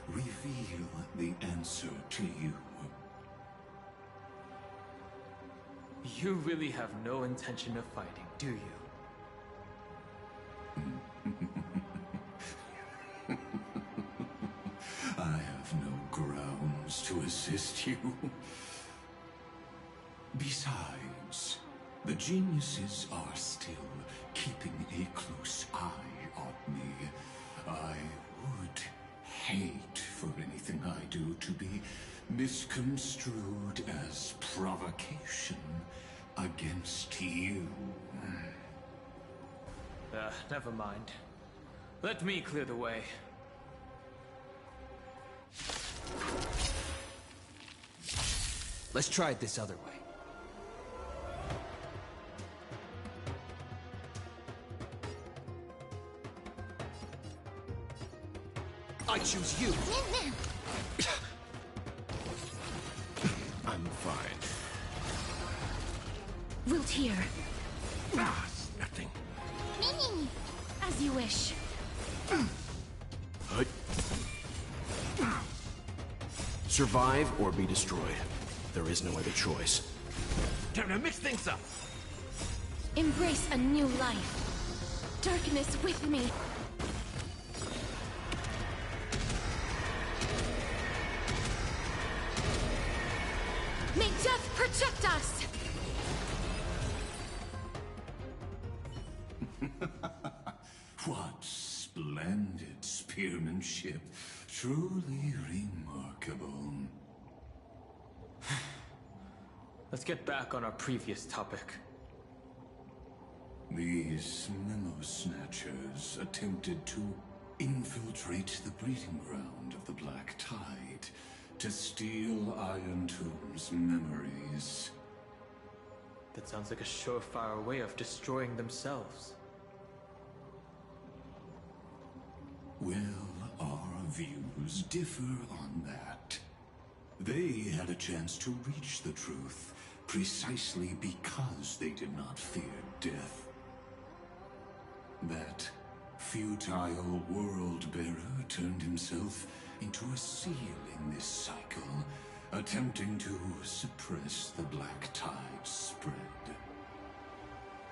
reveal the answer to you. You really have no intention of fighting, do you? I have no grounds to assist you. Besides, the geniuses are still keeping a close eye on me. I would hate for anything I do to be misconstrued as provocation against you. Never mind. Let me clear the way. Let's try it this other way. I choose you. I'm fine. Wilt here. Ah, it's nothing. As you wish. Survive or be destroyed. There is no other choice. Time to mix things up. Embrace a new life. Darkness with me. May death protect us! What splendid spearmanship. Truly remarkable. Let's get back on our previous topic. These memo snatchers attempted to infiltrate the breeding ground of the Black Tide to steal Iron Tomb's memories. That sounds like a surefire way of destroying themselves. Well, our views differ on that. They had a chance to reach the truth precisely because they did not fear death. That futile world-bearer turned himself into a seal in this cycle, attempting to suppress the Black Tide spread.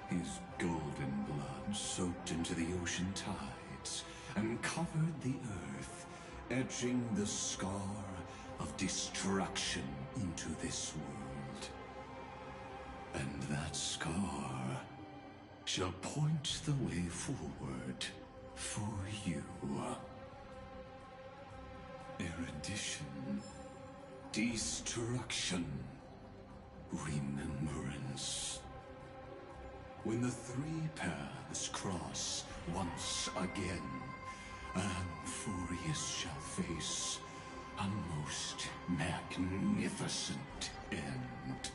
His golden blood soaked into the ocean tides and covered the earth, etching the scar of destruction into this world. And that scar shall point the way forward for you. Erudition, destruction, remembrance. When the three paths cross once again, Amphorius shall face a most magnificent end.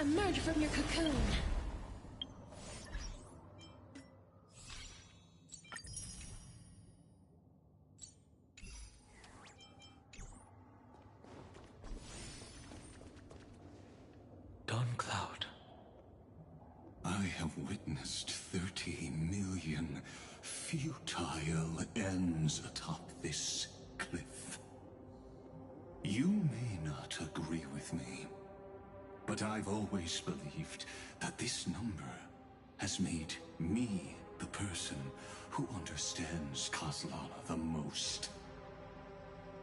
Emerge from your cocoon. Dawn Cloud. I have witnessed 30 million futile ends atop this cliff. You may not agree with me, but I've always believed that this number has made me the person who understands Kozlana the most.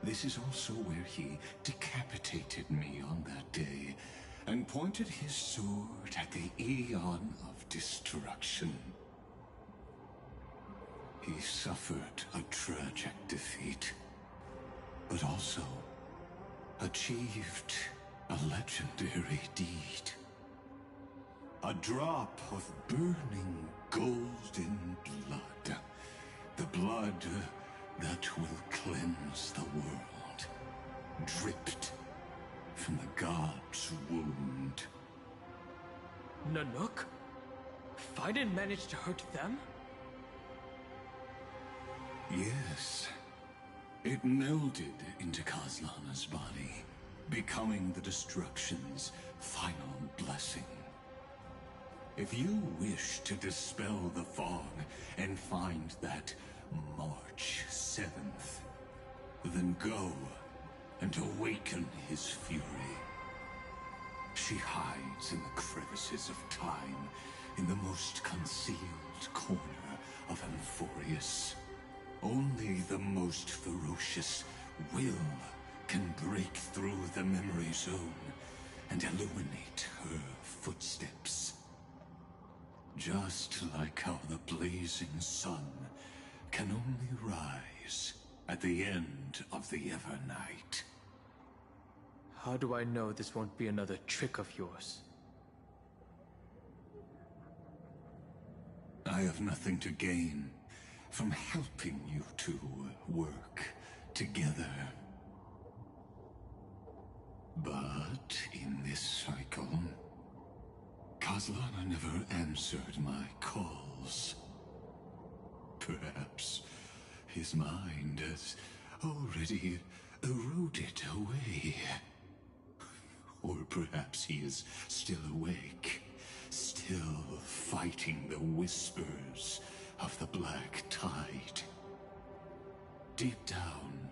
This is also where he decapitated me on that day and pointed his sword at the Aeon of Destruction. He suffered a tragic defeat, but also achieved a legendary deed. A drop of burning golden blood. The blood that will cleanse the world. Dripped from the god's wound. Nanook? I didn't manage to hurt them? Yes. It melded into Kozlana's body, becoming the Destruction's final blessing. If you wish to dispel the fog and find that March 7th, then go and awaken his fury. She hides in the crevices of time, in the most concealed corner of Amphorius. Only the most ferocious will can break through the memory zone and illuminate her footsteps. Just like how the blazing sun can only rise at the end of the Evernight. How do I know this won't be another trick of yours? I have nothing to gain from helping you two work together. But in this cycle, Kozlana never answered my calls. Perhaps his mind has already eroded away. Or perhaps he is still awake, still fighting the whispers of the Black Tide. Deep down,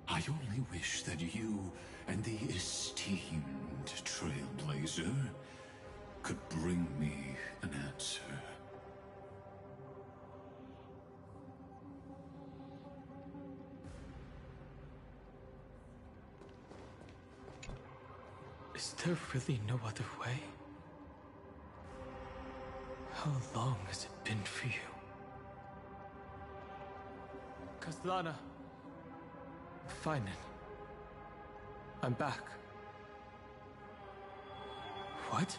I only wish that you and the esteemed Trailblazer could bring me an answer. Is there really no other way? How long has it been for you? Kozlana. Fine. I'm back. What?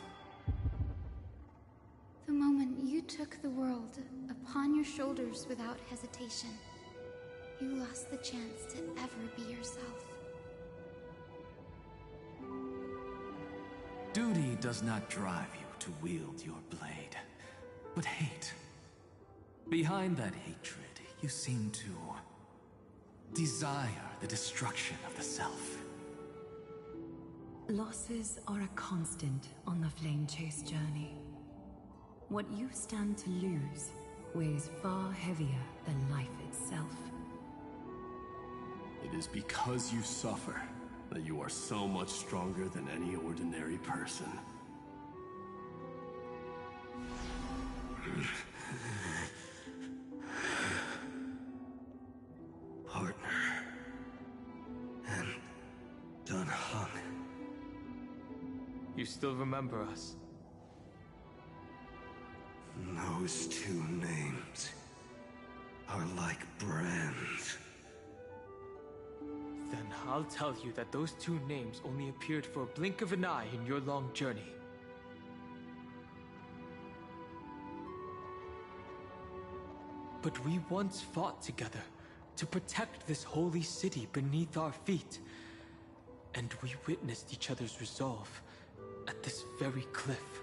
The moment you took the world upon your shoulders without hesitation, you lost the chance to ever be yourself. Duty does not drive you to wield your blade, but hate. Behind that hatred, you seem to desire the destruction of the self. Losses are a constant on the Flame Chase journey. What you stand to lose weighs far heavier than life itself. It is because you suffer that you are so much stronger than any ordinary person. Partner. And Dun Hung. You still remember us? Those two names are like brands. Then I'll tell you that those two names only appeared for a blink of an eye in your long journey. But we once fought together to protect this holy city beneath our feet. And we witnessed each other's resolve at this very cliff.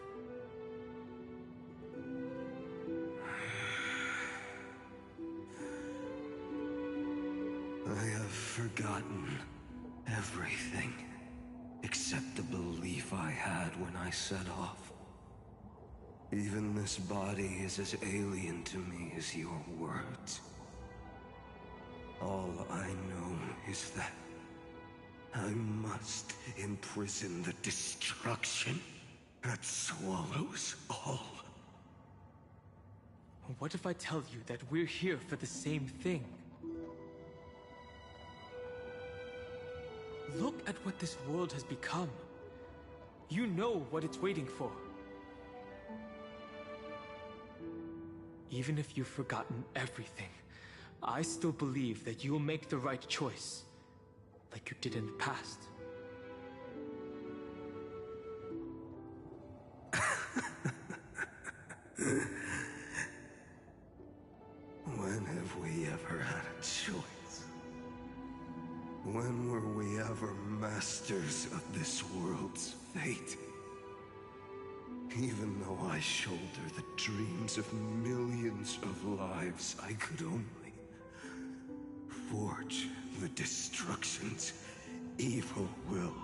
I have forgotten everything except the belief I had when I set off. Even this body is as alien to me as your words. All I know is that I must imprison the destruction that swallows all. What if I tell you that we're here for the same thing? Look at what this world has become. You know what it's waiting for. Even if you've forgotten everything, I still believe that you'll make the right choice, like you did in the past. When have we ever had a choice? When were we ever masters of this world's fate? Even though I shoulder the dreams of millions of lives, I could only forge the destruction's evil will.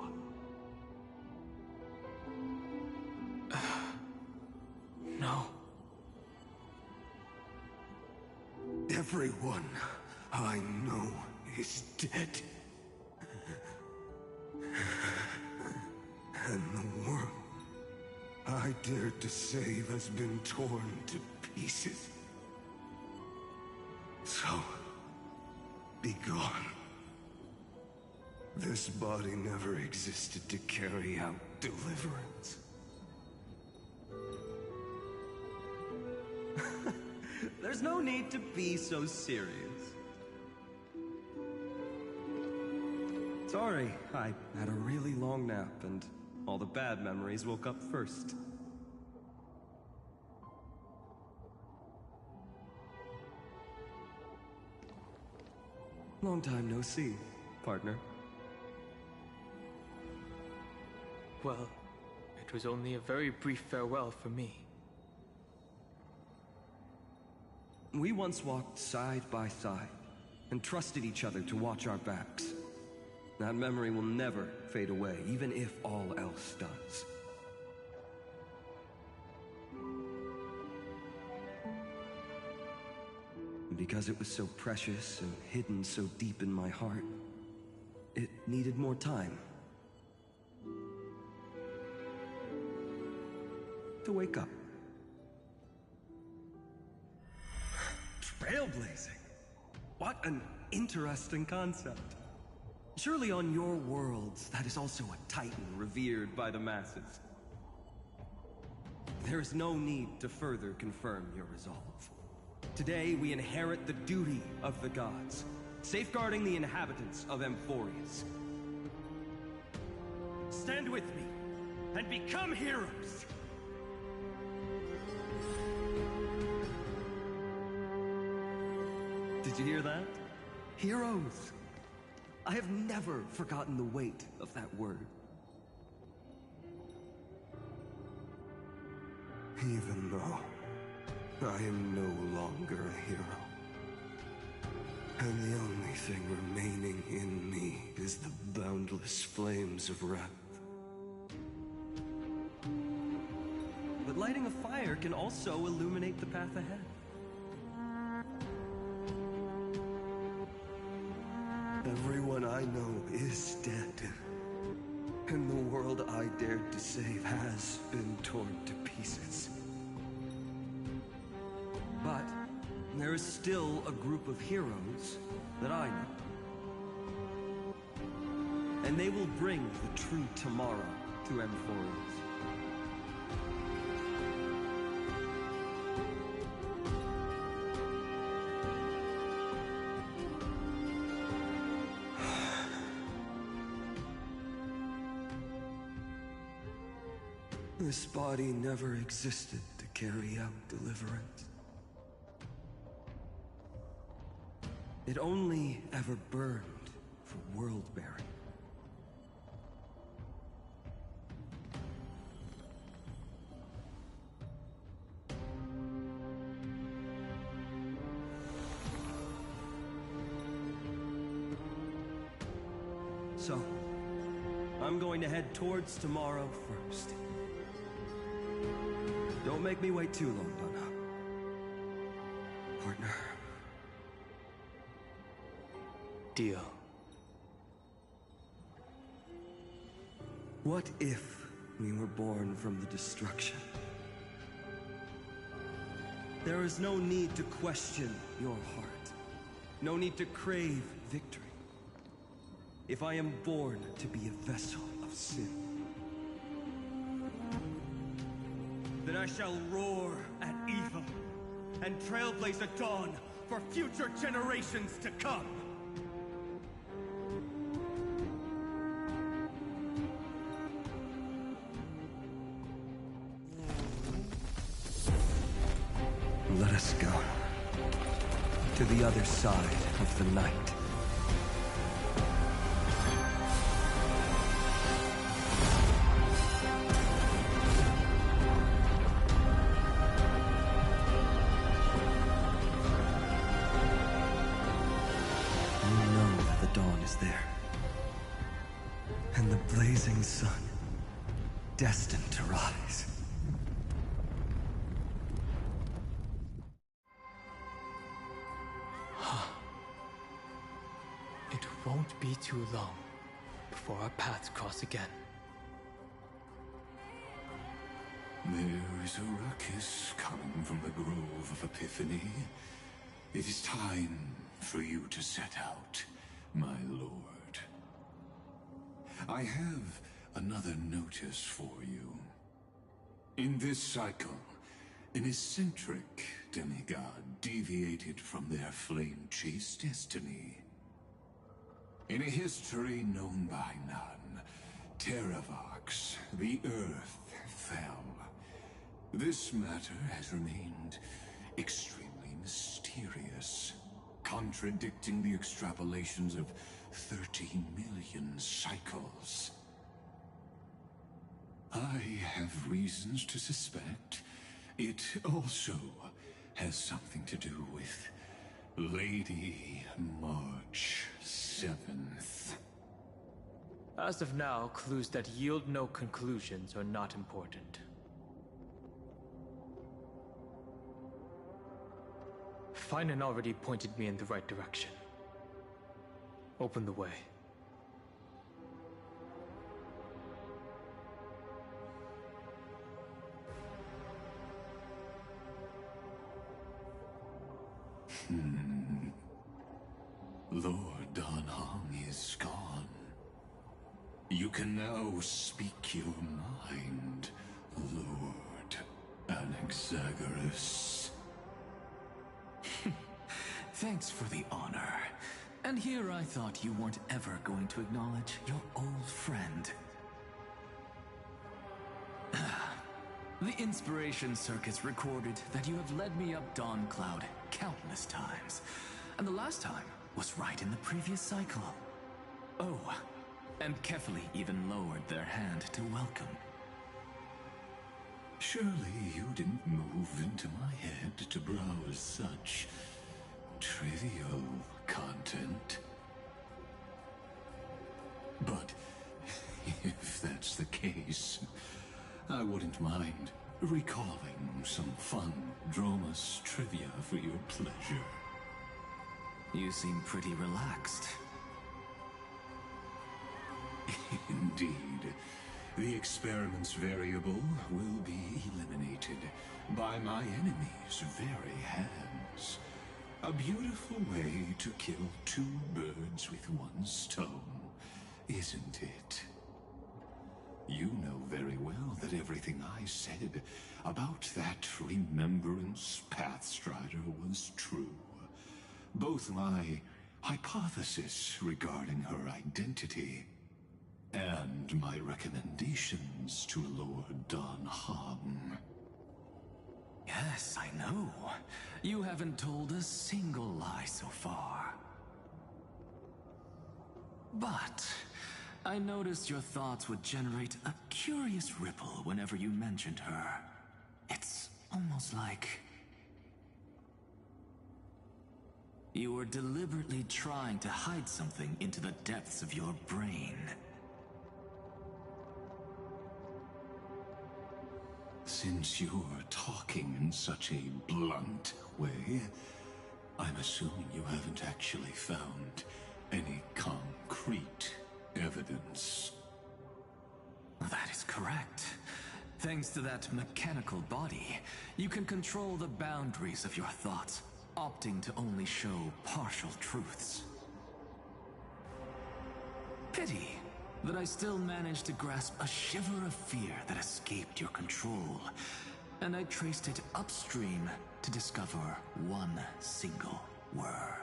No. Everyone I know is dead. And the world I dared to save has been torn to pieces. So, be gone. This body never existed to carry out deliverance. There's no need to be so serious. Sorry, I had a really long nap and all the bad memories woke up first. Long time no see, partner. Well, it was only a very brief farewell for me. We once walked side by side and trusted each other to watch our backs. That memory will never fade away, even if all else does. And because it was so precious and hidden so deep in my heart, it needed more time to wake up. Trailblazing? What an interesting concept. Surely on your worlds, that is also a titan revered by the masses. There is no need to further confirm your resolve. Today, we inherit the duty of the gods, safeguarding the inhabitants of Amphorius. Stand with me, and become heroes! Did you hear that? Heroes! I have never forgotten the weight of that word. Even though I am no longer a hero, and the only thing remaining in me is the boundless flames of wrath. But lighting a fire can also illuminate the path ahead. Everyone I know is dead, and the world I dared to save has been torn to pieces. But there is still a group of heroes that I know. And they will bring the true tomorrow to Amphorius. This body never existed to carry out deliverance. It only ever burned for world-bearing. So, I'm going to head towards tomorrow first. Don't make me wait too long, Donna. Partner. Deal. What if we were born from the destruction? There is no need to question your heart. No need to crave victory. If I am born to be a vessel of sin, then I shall roar at evil and trailblaze a dawn for future generations to come. Let us go to the other side of the night. You know that the dawn is there, and the blazing sun destined to rise. It won't be too long before our paths cross again. There is a ruckus coming from the Grove of Epiphany. It is time for you to set out, my lord. I have another notice for you. In this cycle, an eccentric demigod deviated from their flame-chased destiny. In a history known by none, Terravox, the Earth, fell. This matter has remained extremely mysterious, contradicting the extrapolations of 30 million cycles. I have reasons to suspect it also has something to do with Lady March 7th. As of now, clues that yield no conclusions are not important. Finan already pointed me in the right direction. Open the way. Lord Danhong is gone. You can now speak your mind, Lord Anaxagoras. Thanks for the honor. And here I thought you weren't ever going to acknowledge your old friend. The Inspiration Circus recorded that you have led me up Dawn Cloud countless times. And the last time was right in the previous cycle. Oh, and Kefali even lowered their hand to welcome. Surely you didn't move into my head to browse such trivial content. But if that's the case, I wouldn't mind recalling some fun Dromus trivia for your pleasure. You seem pretty relaxed. Indeed. The experiment's variable will be eliminated by my enemy's very hands. A beautiful way to kill two birds with one stone, isn't it? You know very well that everything I said about that Remembrance Pathstrider was true. Both my hypothesis regarding her identity and my recommendations to Lord Danhong. Yes, I know. You haven't told a single lie so far. But I noticed your thoughts would generate a curious ripple whenever you mentioned her. It's almost like You were deliberately trying to hide something into the depths of your brain. Since you're talking in such a blunt way, I'm assuming you haven't actually found any concrete evidence. That is correct. Thanks to that mechanical body, you can control the boundaries of your thoughts, opting to only show partial truths. Pity that I still managed to grasp a shiver of fear that escaped your control, and I traced it upstream to discover one single word.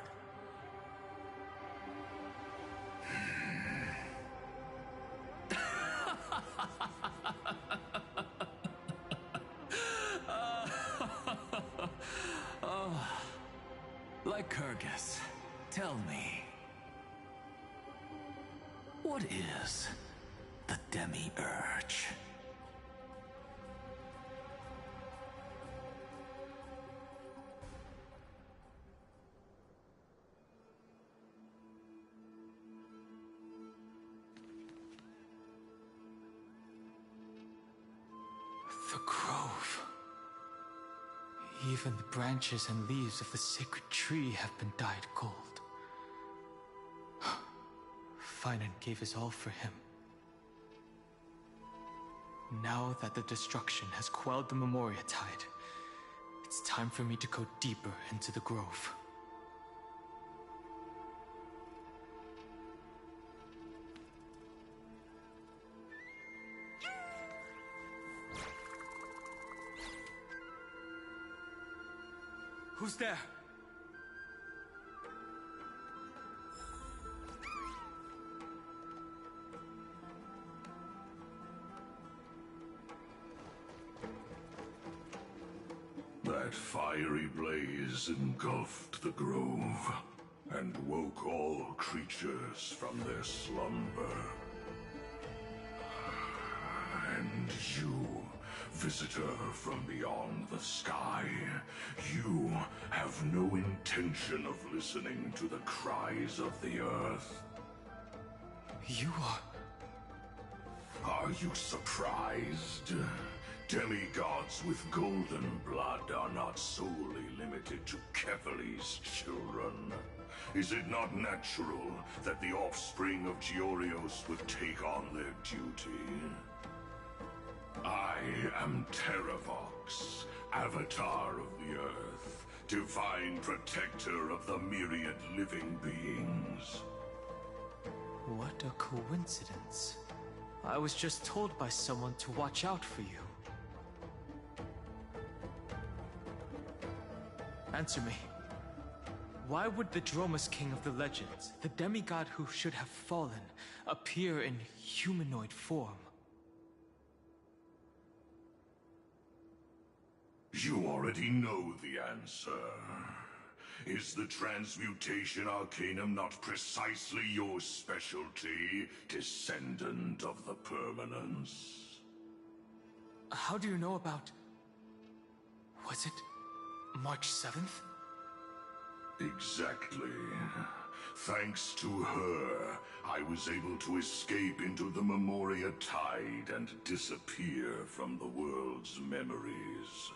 Lycurgus, tell me, what is the Demi-Urge? The grove. Even the branches and leaves of the sacred tree have been dyed gold. Finan gave his all for him. Now that the destruction has quelled the Memoria tide, it's time for me to go deeper into the grove. Who's there? That fiery blaze engulfed the grove and woke all creatures from their slumber. And you, visitor from beyond the sky, you have no intention of listening to the cries of the earth. You are... Are you surprised? Demigods with golden blood are not solely limited to Kefali's children. Is it not natural that the offspring of Georios would take on their duty? I am Terravox, Avatar of the Earth, divine protector of the myriad living beings. What a coincidence. I was just told by someone to watch out for you. Answer me. Why would the Dromus King of the legends, the demigod who should have fallen, appear in humanoid form? You already know the answer. Is the Transmutation Arcanum not precisely your specialty, descendant of the Permanence? How do you know about... Was it March 7th? Exactly. Thanks to her, I was able to escape into the Memoria tide and disappear from the world's memories.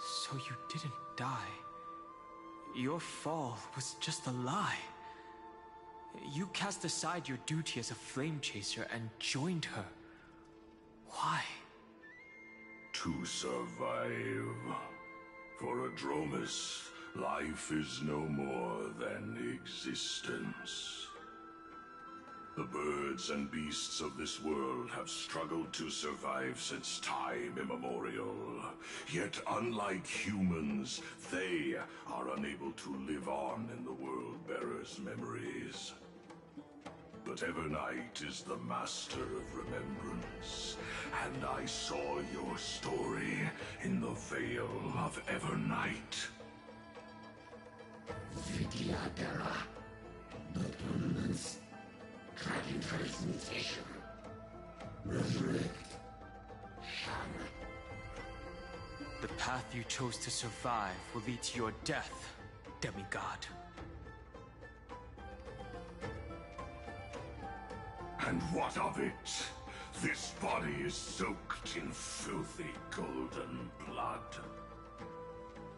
So you didn't die. Your fall was just a lie. You cast aside your duty as a flame chaser and joined her. Why? To survive. For a Dromus, life is no more than existence. The birds and beasts of this world have struggled to survive since time immemorial. Yet unlike humans, they are unable to live on in the World-Bearer's memories. But Evernight is the master of remembrance, and I saw your story in the Veil of Evernight. Vidyadara, the permanence, dragon transmutation, resurrect, Shana. The path you chose to survive will lead to your death. demigod. And what of it? This body is soaked in filthy golden blood.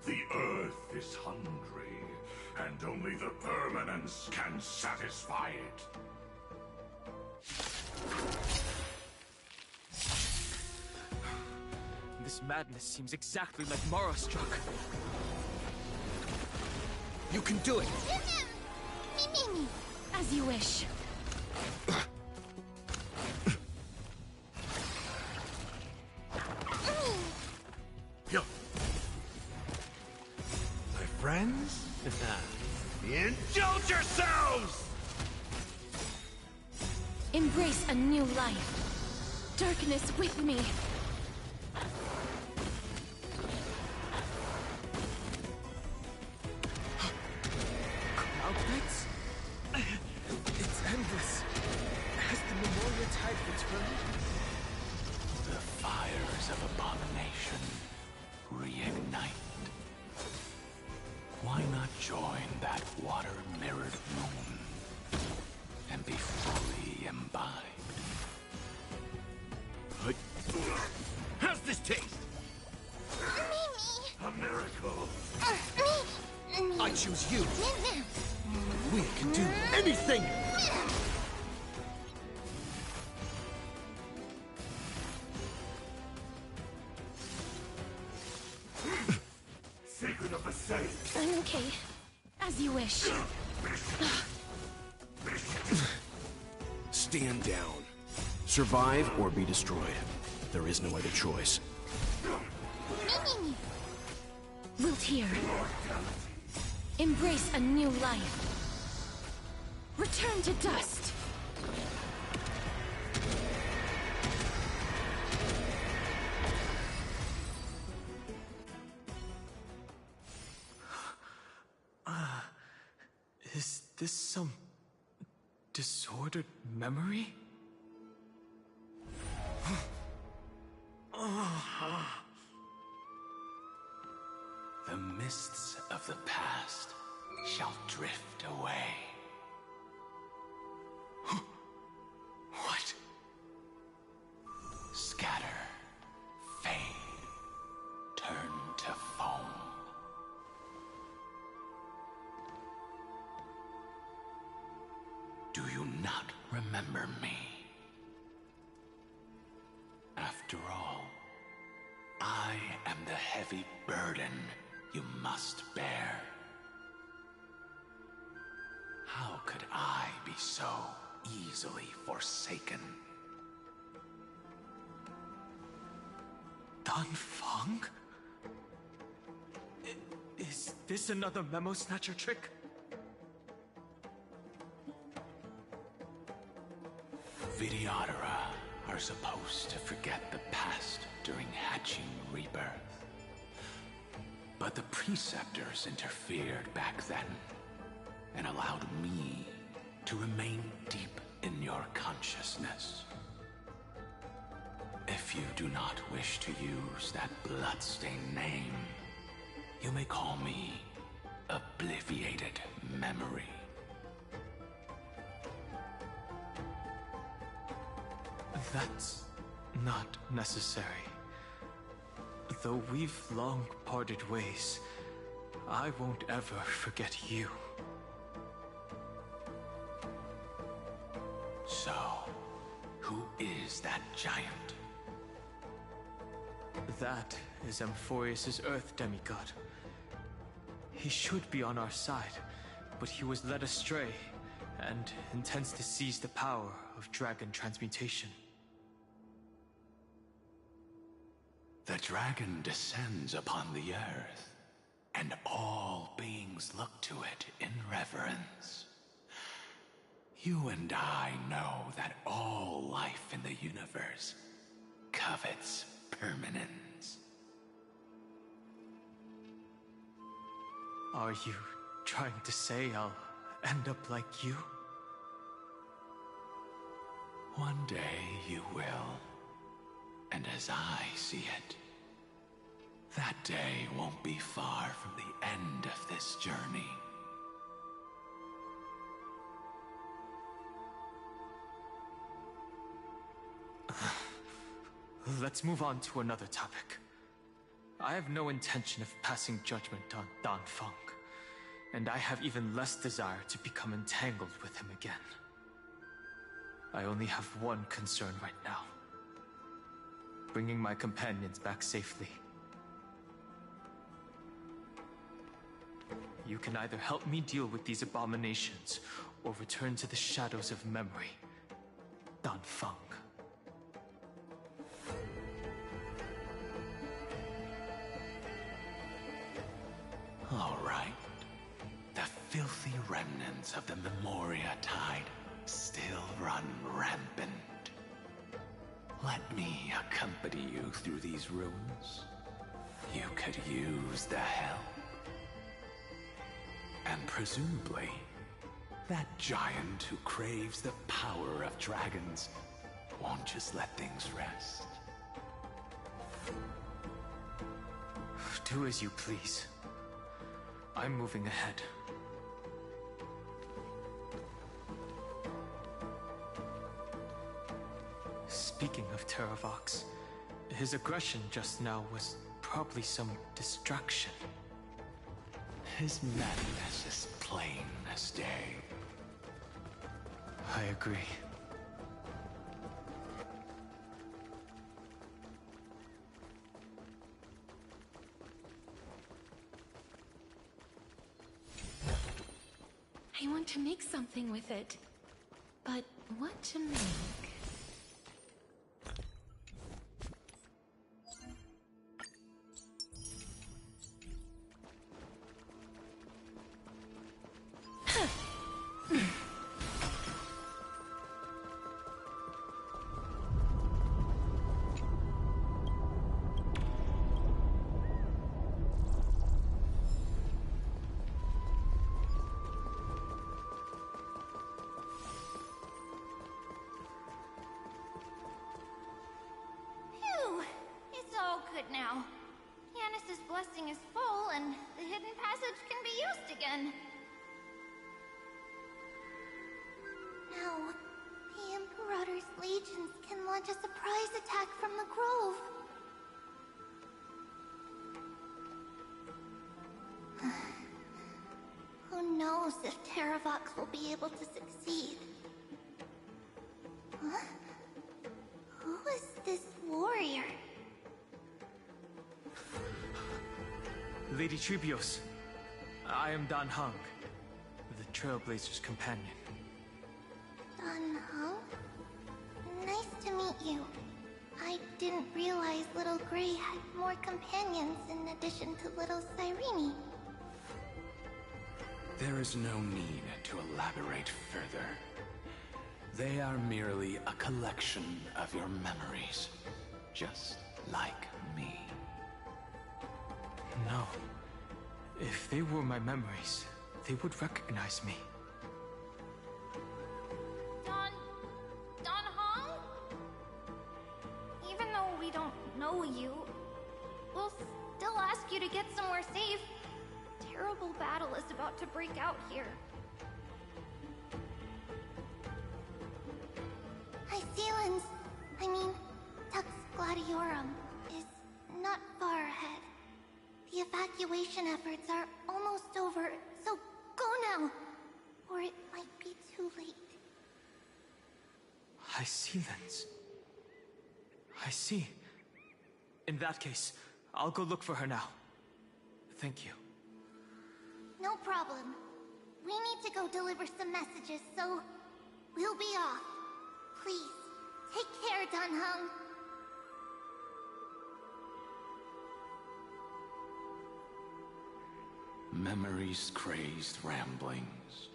The earth is hungry, and only the permanence can satisfy it. This madness seems exactly like Mara struck. You can do it! Me. As you wish. My friends? Indulge yourselves! Embrace a new life. Darkness with me. Cloudblitz? It's endless. Has the Memoria tide returned? The fires of abomination reignite. Why not join that water-mirrored moon and be fully imbibed? How's this taste? A miracle. I choose you. We can do anything. Secret of the safe. I'm okay. As you wish. Stand down. Survive or be destroyed. There is no other choice. Wilt hear. Embrace a new life. Return to dust. Is this some disordered memory? The mists of the past shall drift away. What? Scatter, fade, turn to foam. Do you not remember me? After all, I am the heavy burden you must bear. How could I be so easily forsaken? Dan Feng? Is this another memo snatcher trick? Vidyadhara are supposed to forget the past during hatching rebirth. But the preceptors interfered back then and allowed me to remain deep in your consciousness. If you do not wish to use that bloodstained name, you may call me Obliviated Memory. That's not necessary. Though we've long parted ways, I won't ever forget you. So, who is that giant? That is Amphorius' Earth demigod. He should be on our side, but he was led astray and intends to seize the power of dragon transmutation. The dragon descends upon the earth, and all beings look to it in reverence. You and I know that all life in the universe covets permanence. Are you trying to say I'll end up like you? One day you will. And as I see it, That day won't be far from the end of this journey. Let's move on to another topic. I have no intention of passing judgment on Dan Feng, and I have even less desire to become entangled with him again. I only have one concern right now: bringing my companions back safely. You can either help me deal with these abominations, or return to the shadows of memory. Dan Feng. All right. The filthy remnants of the Memoria Tide still run rampant. Let me accompany you through these ruins. You could use the help. And presumably, that giant who craves the power of dragons won't just let things rest. Do as you please. I'm moving ahead. Speaking of Terravox, his aggression just now was probably some distraction. His madness is plain as day. I agree. I want to make something with it. But what to make? Now, Yanis's blessing is full, and the hidden passage can be used again. Now, the Imperator's legions can launch a surprise attack from the grove. Who knows if Terravox will be able to succeed? Huh? Who is this warrior? Lady Tribios, I am Dan Heng, the Trailblazer's companion. Dan Heng? Nice to meet you. I didn't realize Little Grey had more companions in addition to Little Cyrene. There is no need to elaborate further. They are merely a collection of your memories, just like me. No. If they were my memories, they would recognize me. Dan Heng? Even though we don't know you, we'll still ask you to get somewhere safe. Terrible battle is about to break out here. Iceland's, Tux Gladiorum, is not far ahead. The evacuation efforts are almost over, so go now, or it might be too late. Iceland's. I see. In that case, I'll go look for her now. Thank you. No problem. We need to go deliver some messages, so we'll be off. Please, take care, Dan Heng. Memories crazed ramblings.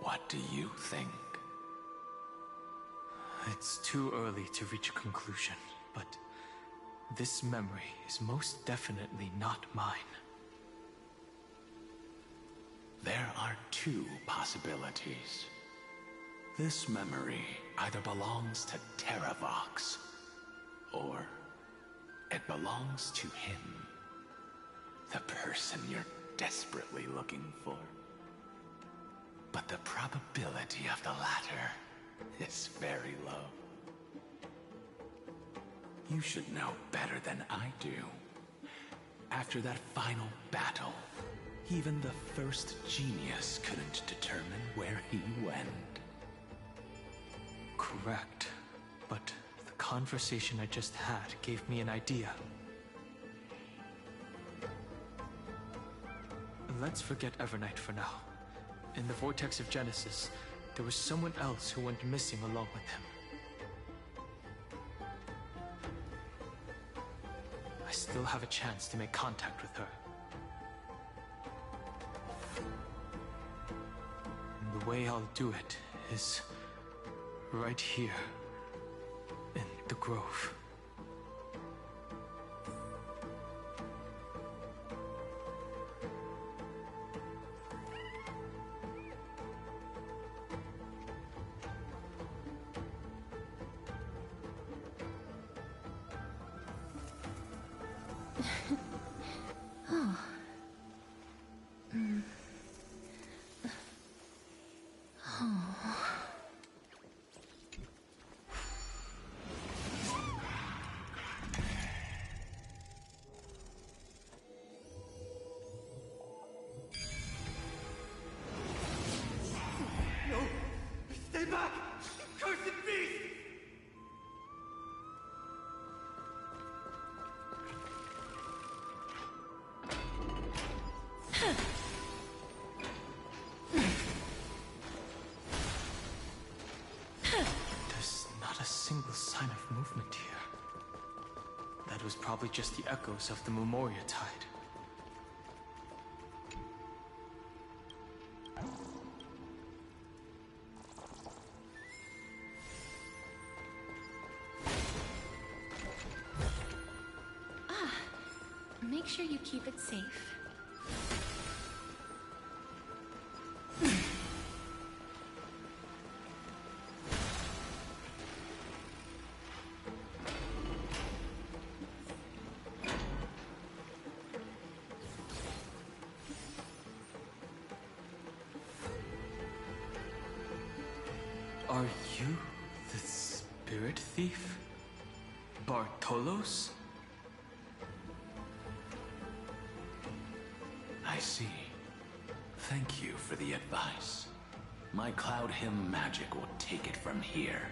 What do you think? It's too early to reach a conclusion, but this memory is most definitely not mine. There are two possibilities. This memory either belongs to Terravox, or It belongs to him. The person you're desperately looking for. But the probability of the latter is very low. You should know better than I do. After that final battle, even the first genius couldn't determine where he went. Correct. But the conversation I just had gave me an idea. Let's forget Evernight for now. In the Vortex of Genesis, there was someone else who went missing along with him. I still have a chance to make contact with her. And the way I'll do it is right here in the grove. Oh. Oh. No! Stay back! Cursed beast! There's not a single sign of movement here. That was probably just the echoes of the Memoria Tide. Make sure you keep it safe. Are you the spirit thief? Bartolos? I see. Thank you for the advice. My Cloud Hymn magic will take it from here.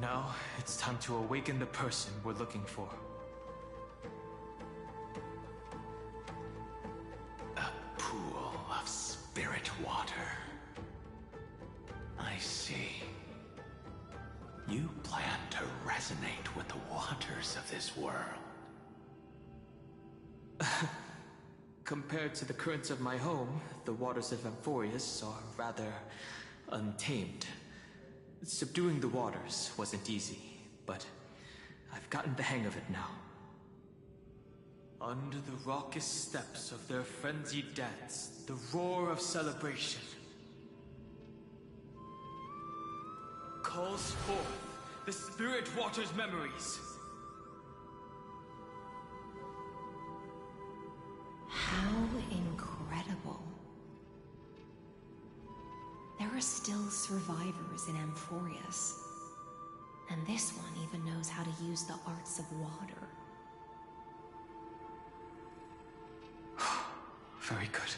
Now, it's time to awaken the person we're looking for. A pool of spirit water. I see. You plan to resonate with the waters of this world. Compared to the currents of my home, the waters of Amphorius are rather untamed. Subduing the waters wasn't easy, but I've gotten the hang of it now. Under the raucous steps of their frenzied dance, the roar of celebration calls forth the spirit water's memories. How incredible. There are still survivors in Amphorius. And this one even knows how to use the arts of water. Very good.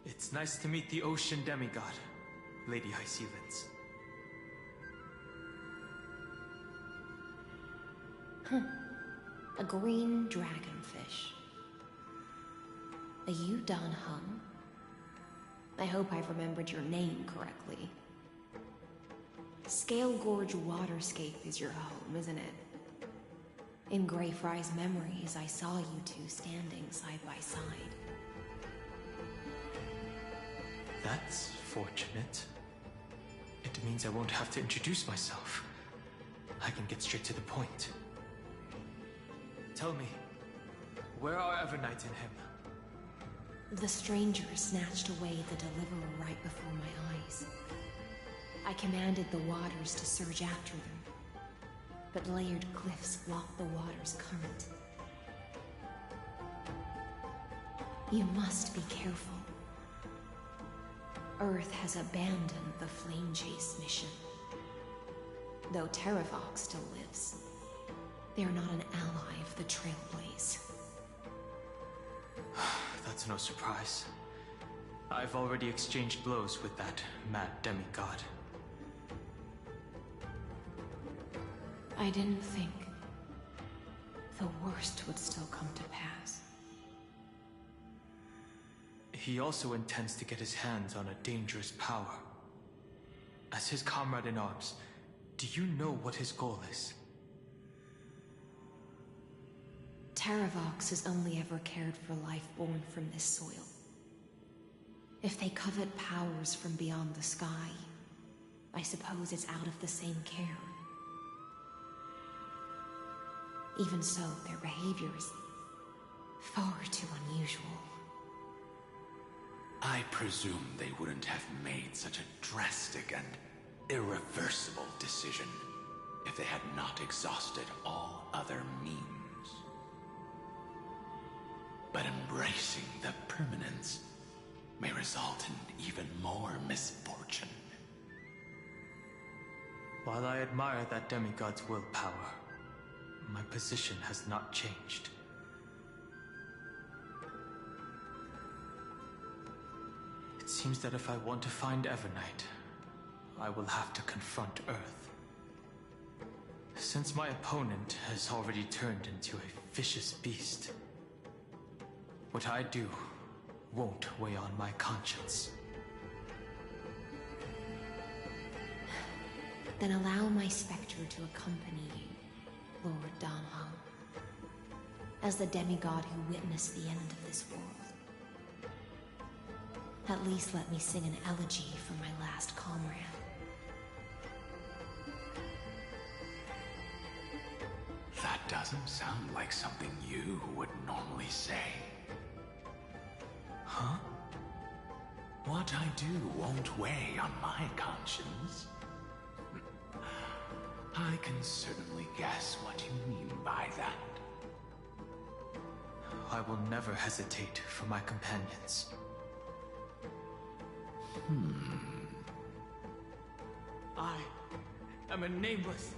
It's nice to meet the ocean demigod, Lady Hyacinth. A green dragonfish. A Yudon Hung. I hope I've remembered your name correctly. Scale Gorge Waterscape is your home, isn't it? In Greyfry's memories, I saw you two standing side by side. That's fortunate. It means I won't have to introduce myself. I can get straight to the point. Tell me, where are Evernight and him? The stranger snatched away the deliverer right before my eyes. I commanded the waters to surge after them, but layered cliffs blocked the water's current. You must be careful. Earth has abandoned the Flame Chase mission. Though Terravox still lives, they are not an ally of the Trailblaze. That's no surprise. I've already exchanged blows with that mad demigod. I didn't think the worst would still come to pass. He also intends to get his hands on a dangerous power. As his comrade in arms, do you know what his goal is? Terravox has only ever cared for life born from this soil. If they covet powers from beyond the sky, I suppose it's out of the same care. Even so, their behavior is far too unusual. I presume they wouldn't have made such a drastic and irreversible decision if they had not exhausted all other means. But embracing the permanence may result in even more misfortune. While I admire that demigod's willpower, my position has not changed. It seems that if I want to find Evernight, I will have to confront Earth. Since my opponent has already turned into a vicious beast, what I do won't weigh on my conscience. Then allow my specter to accompany you, Lord Danhang, as the demigod who witnessed the end of this world. At least let me sing an elegy for my last comrade. That doesn't sound like something you would normally say. Huh? What I do won't weigh on my conscience. I can certainly guess what you mean by that. I will never hesitate for my companions. I am a nameless.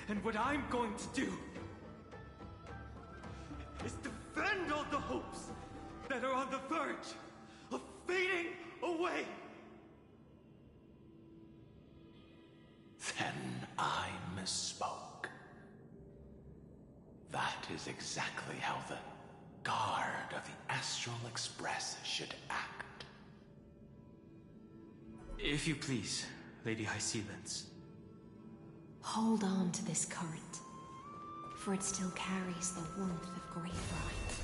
And what I'm going to do is defend all the hopes that are on the verge of fading away. darkness spoke. That is exactly how the guard of the Astral Express should act. If you please, Lady High Sealands. Hold on to this current, for it still carries the warmth of great light.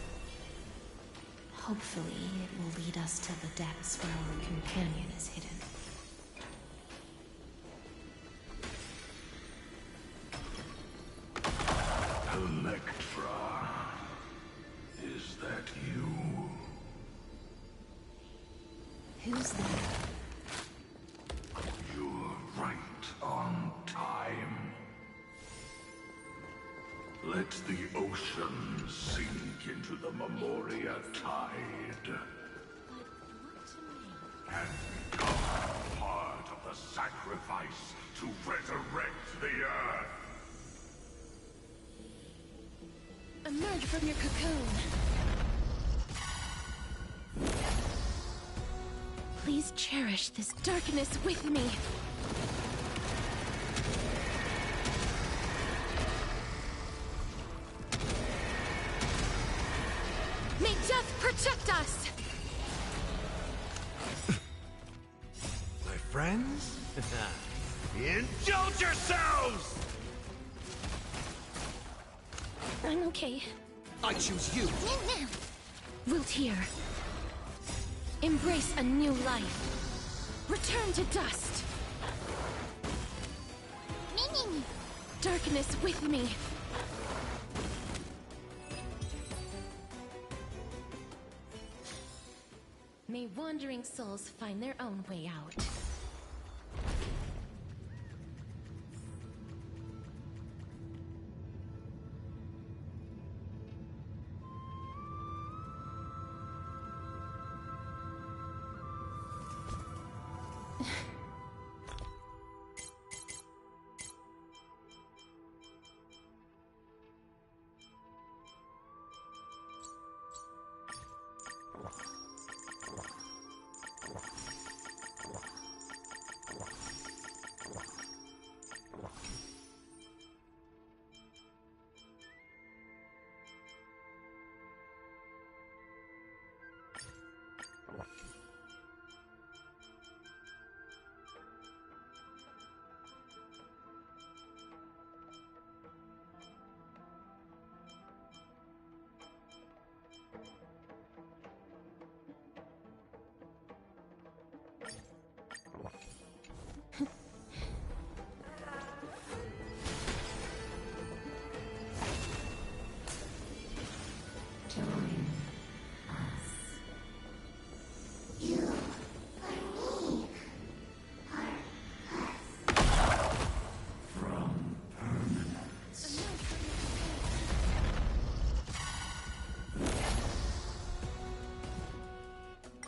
Hopefully, it will lead us to the depths where our companion is hidden. Electra, is that you? Who's there? You're right on time. Let the ocean sink into the Memoria tide. And become part of the sacrifice to resurrect the Earth. Emerge from your cocoon. Please cherish this darkness with me. May death protect us! My friends? Indulge yourselves! I'm okay. I choose you. Wiltir. Embrace a new life. Return to dust. Darkness with me. May wandering souls find their own way out.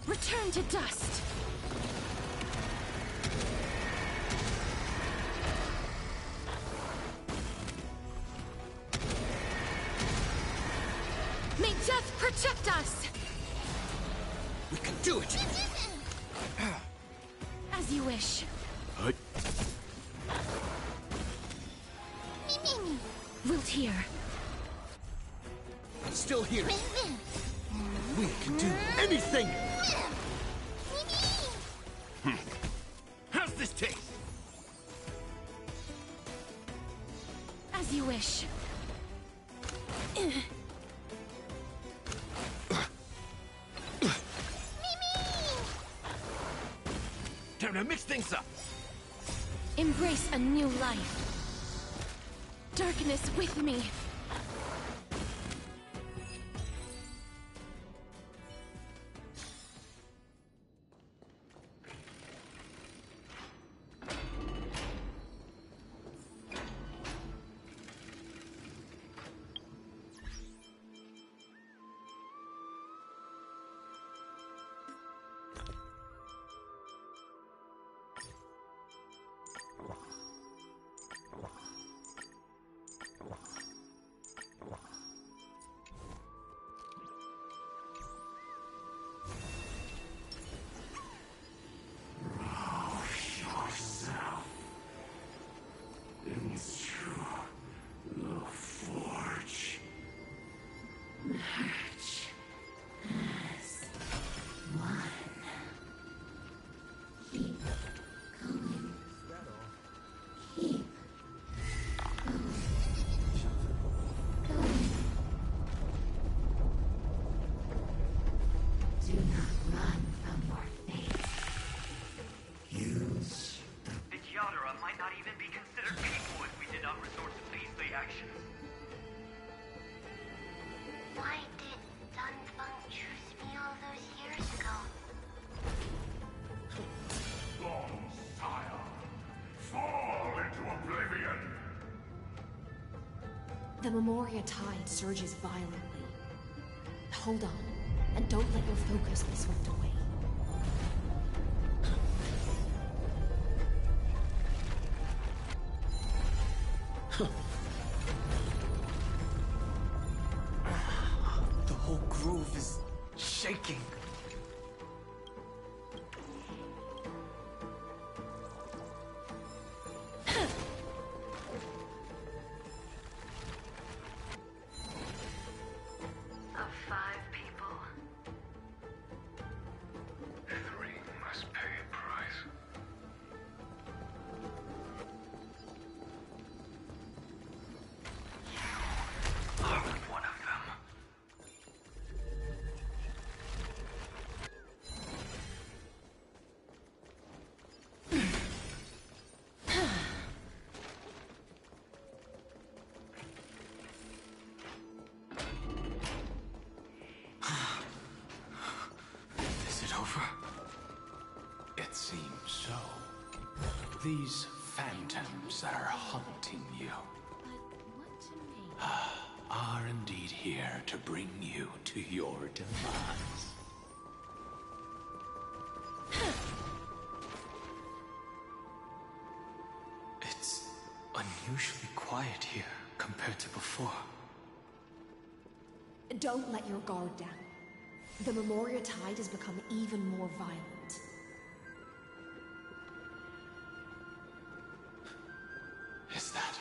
Return to dust! May death protect us! We can do it! As you wish. Wiltir. I'm still here. We can do anything! How's this taste? As you wish. Time to mix things up! Embrace a new life. Darkness with me. march as one. Keep going. Keep going. Do not run from your fate. Use The Yadara might not even be considered people if we did not resort to beastly actions. Why did Dunfeng choose me all those years ago? Long sire, fall into oblivion. The Memoria tide surges violently. Hold on, and don't let your focus be swept away. The whole grove is shaking. Of 5 people, 3 must pay a price. are one of them. Is it over? It seems so. These phantoms that are haunting you are indeed here to bring you to your demise. It's unusually quiet here compared to before. Don't let your guard down. The Memoria tide has become even more violent. Is that?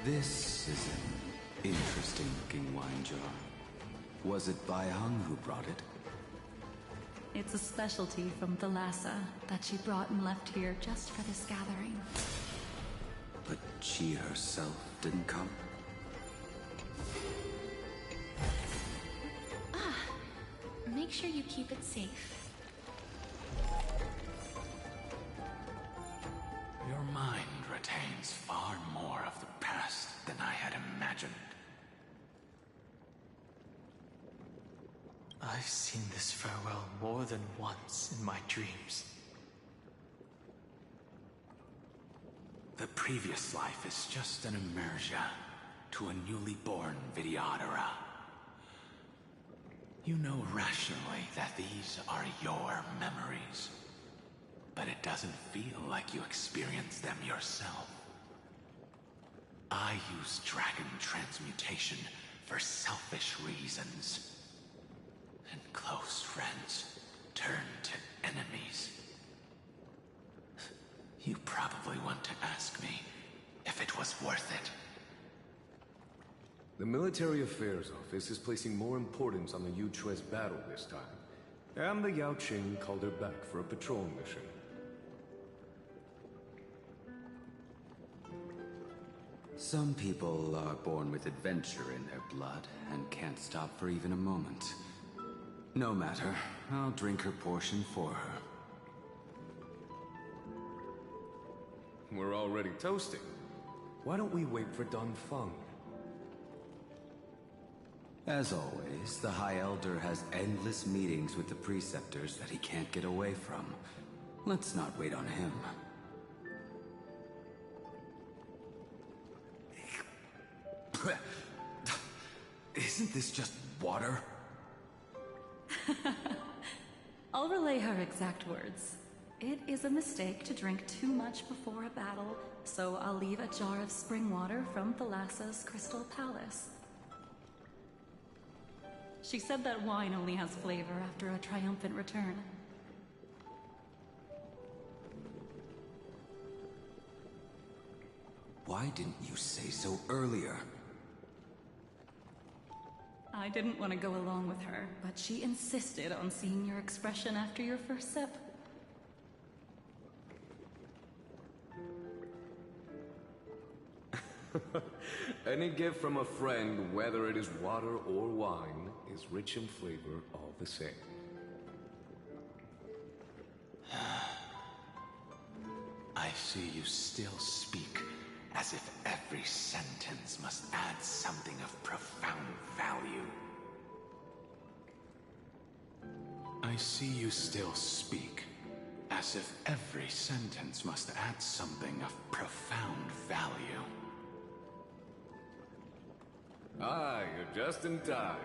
This is an interesting-looking wine jar. Was it Bai Hung who brought it? It's a specialty from Thalassa that she brought and left here just for this gathering. But she herself didn't come? Make sure you keep it safe. Your mind retains far more of the past than I had imagined. I've seen this farewell more than once in my dreams. The previous life is just an immersion to a newly born Vidyadhara. You know rationally that these are your memories, but it doesn't feel like you experienced them yourself. I use dragon transmutation for selfish reasons, and close friends turn to enemies. You probably want to ask me if it was worth it. The Military Affairs Office is placing more importance on the Yuchue's battle this time. And the Yao Qing called her back for a patrol mission. Some people are born with adventure in their blood and can't stop for even a moment. No matter, I'll drink her portion for her. We're already toasting. Why don't we wait for Dunfeng? As always, the High Elder has endless meetings with the Preceptors that he can't get away from. Let's not wait on him. Isn't this just water? I'll relay her exact words. It is a mistake to drink too much before a battle, so I'll leave a jar of spring water from Thalassa's Crystal Palace. She said that wine only has flavor after a triumphant return. Why didn't you say so earlier? I didn't want to go along with her, but she insisted on seeing your expression after your first sip. Any gift from a friend, whether it is water or wine, is rich in flavor all the same. I see you still speak as if every sentence must add something of profound value. I see you still speak as if every sentence must add something of profound value. Ah, you're just in time.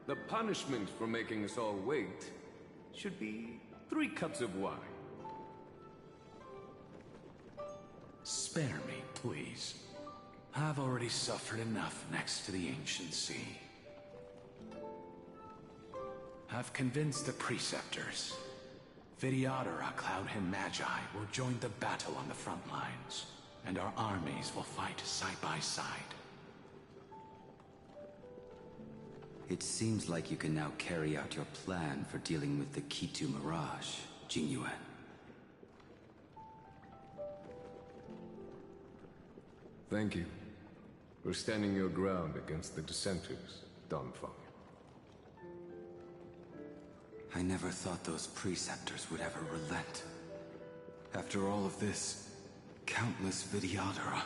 The punishment for making us all wait should be 3 cups of wine. Spare me, please. I've already suffered enough next to the ancient sea. I've convinced the preceptors. Vidyadhara, Cloudhymn Magi will join the battle on the front lines, and our armies will fight side by side. It seems like you can now carry out your plan for dealing with the Kitu Mirage, Jingyuan. Thank you for standing your ground against the dissenters, Donfang. I never thought those preceptors would ever relent. After all of this, countless Vidyadhara.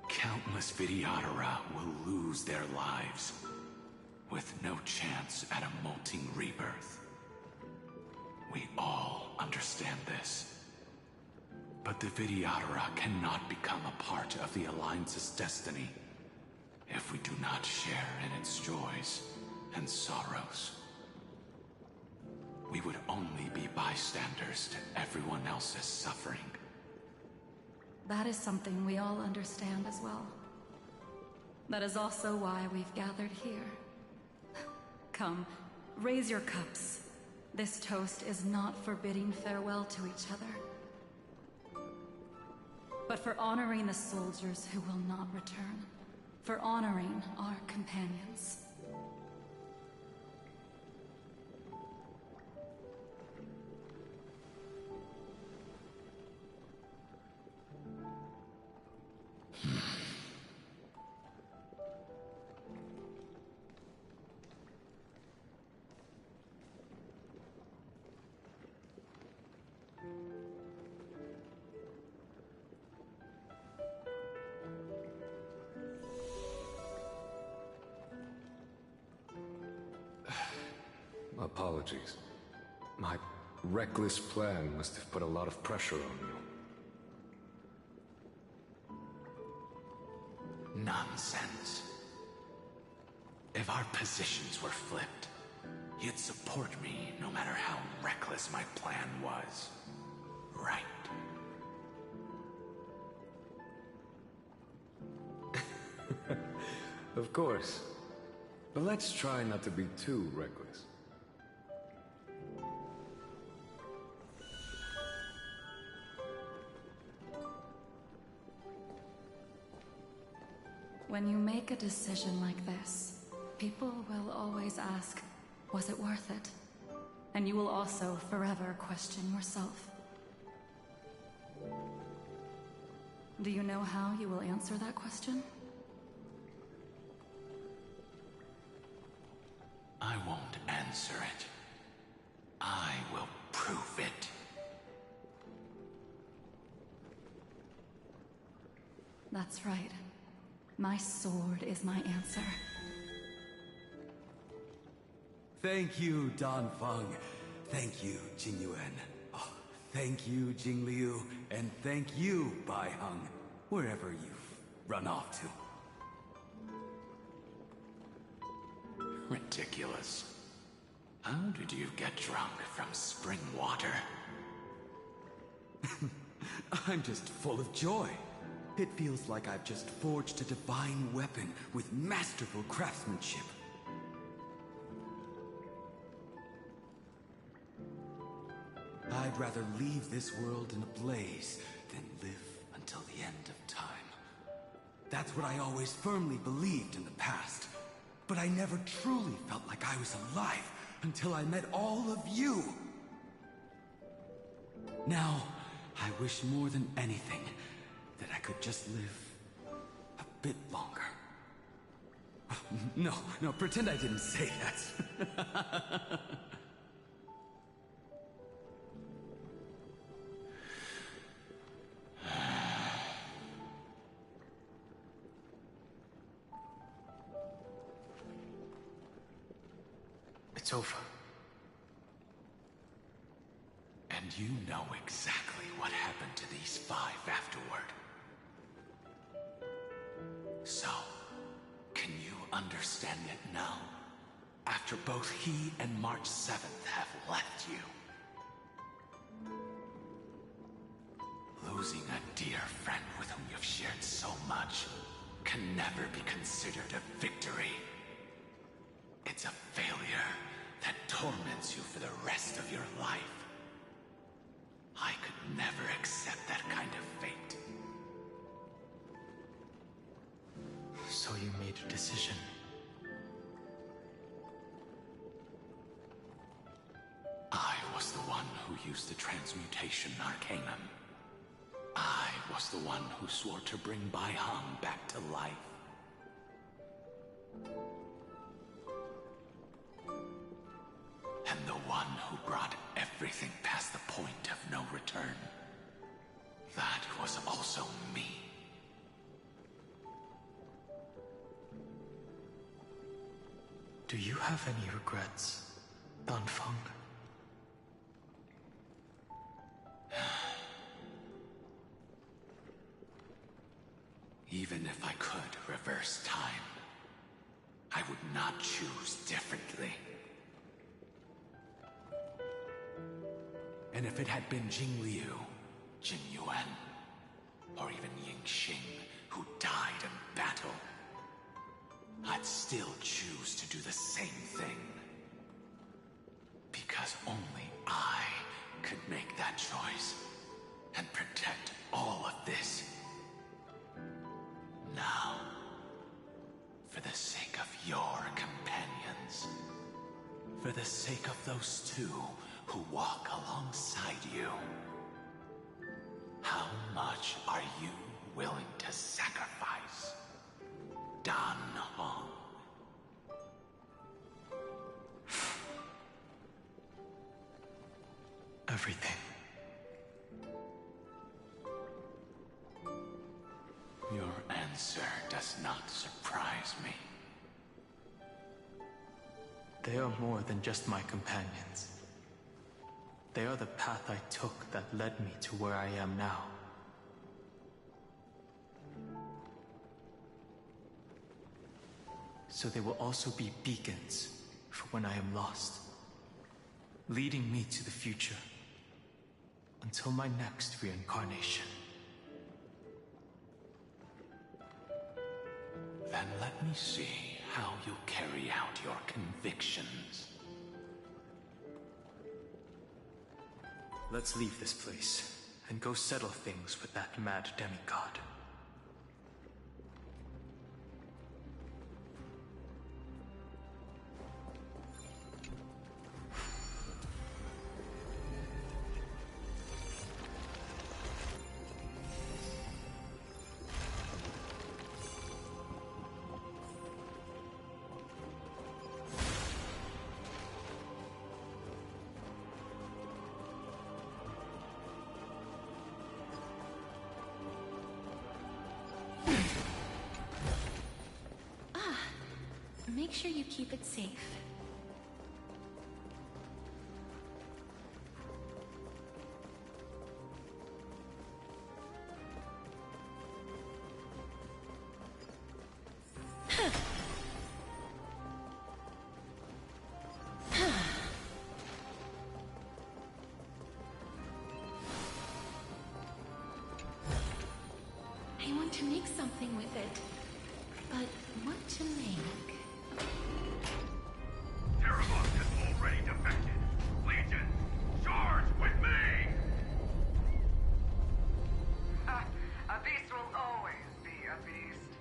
Countless Vidyadhara will lose their lives, with no chance at a molting rebirth. We all understand this. But the Vidyadhara cannot become a part of the Alliance's destiny if we do not share in its joys and sorrows. We would only be bystanders to everyone else's suffering. That is something we all understand as well. That is also why we've gathered here. Come, raise your cups. This toast is not for bidding farewell to each other, but for honoring the soldiers who will not return, for honoring our companions. Apologies. My reckless plan must have put a lot of pressure on you. Nonsense. If our positions were flipped, you'd support me no matter how reckless my plan was. Right? Of course. But let's try not to be too reckless. When you make a decision like this, people will always ask, was it worth it? And you will also forever question yourself. Do you know how you will answer that question? I won't answer it. I will prove it. That's right. My sword is my answer. Thank you, Donfang. Thank you, Jingyuan. Oh, thank you, Jingliu. And thank you, Baiheng, wherever you've run off to. Ridiculous. How did you get drunk from spring water? I'm just full of joy. It feels like I've just forged a divine weapon with masterful craftsmanship. I'd rather leave this world in a blaze than live until the end of time. That's what I always firmly believed in the past. But I never truly felt like I was alive until I met all of you. Now, I wish more than anything that I could just live a bit longer. No, pretend I didn't say that. It's over. And you know exactly what happened to these 5 afterward. So, can you understand it now? After both he and March 7th have left you. Losing a dear friend with whom you've shared so much can never be considered a victory. It's a failure that torments you for the rest of your life. I could never accept that kind of fate. So you made a decision. I was the one who used the transmutation arcanum. I was the one who swore to bring Bai Hong back to life. And the one who brought everything past the point of no return. That was also me. Do you have any regrets, Danfeng? Even if I could reverse time, I would not choose differently. And if it had been Jing Liu, Jing Yuan, or even Ying Xing who died in battle, I'd still choose to do the same thing. Because only I could make that choice and protect all of this. Now, for the sake of your companions, for the sake of those 2 who walk alongside you, how much are you willing to sacrifice, Dan Hong? Everything. Your answer does not surprise me. They are more than just my companions. They are the path I took that led me to where I am now. So they will also be beacons for when I am lost, leading me to the future until my next reincarnation. Then let me see how you carry out your convictions. Let's leave this place and go settle things with that mad demigod. Make sure you keep it safe. I want to make something with it. But what to make? Terravox has already defected. Legion, charge with me! A beast will always be a beast.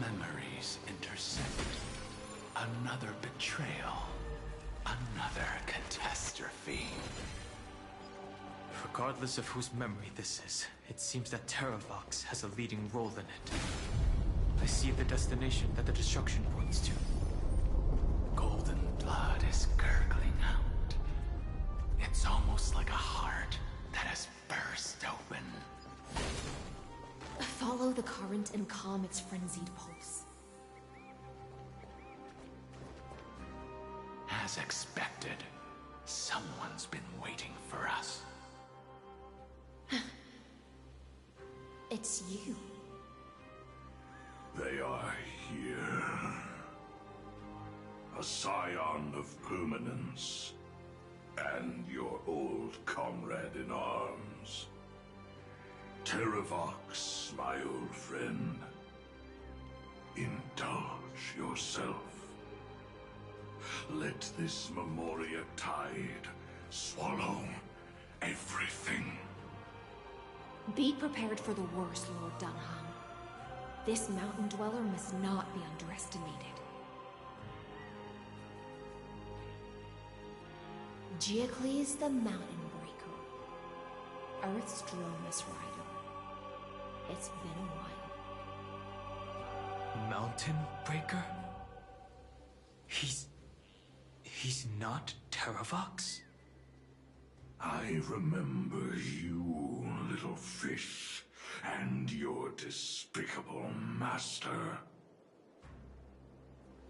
Memories intersect. Another betrayal. Another catastrophe. Regardless of whose memory this is, it seems that Terravox has a leading role in it. I see the destination that the destruction points to. Golden blood is gurgling out. It's almost like a heart that has burst open. Follow the current and calm its frenzied pulse. As expected, someone's been waiting for us. It's you. They are here. A scion of permanence. And your old comrade in arms. Terravox, my old friend. Indulge yourself. Let this Memoria tide swallow everything. Be prepared for the worst, Lord Dunham. This mountain dweller must not be underestimated. Geocles the Mountain Breaker. Earth's Dromus Rider. It's been a while. Mountain Breaker? He's not Terravox? I remember you, little fish, and your despicable master.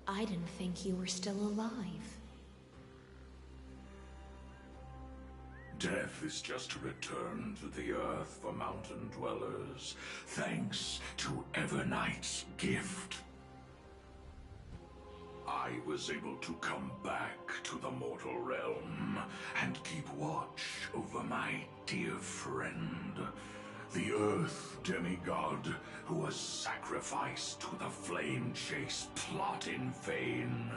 I didn't think you were still alive. Death is just a return to the earth for mountain dwellers, thanks to Evernight's gift. I was able to come back to the mortal realm and keep watch over my dear friend, the Earth demigod who was sacrificed to the flame chase plot in vain.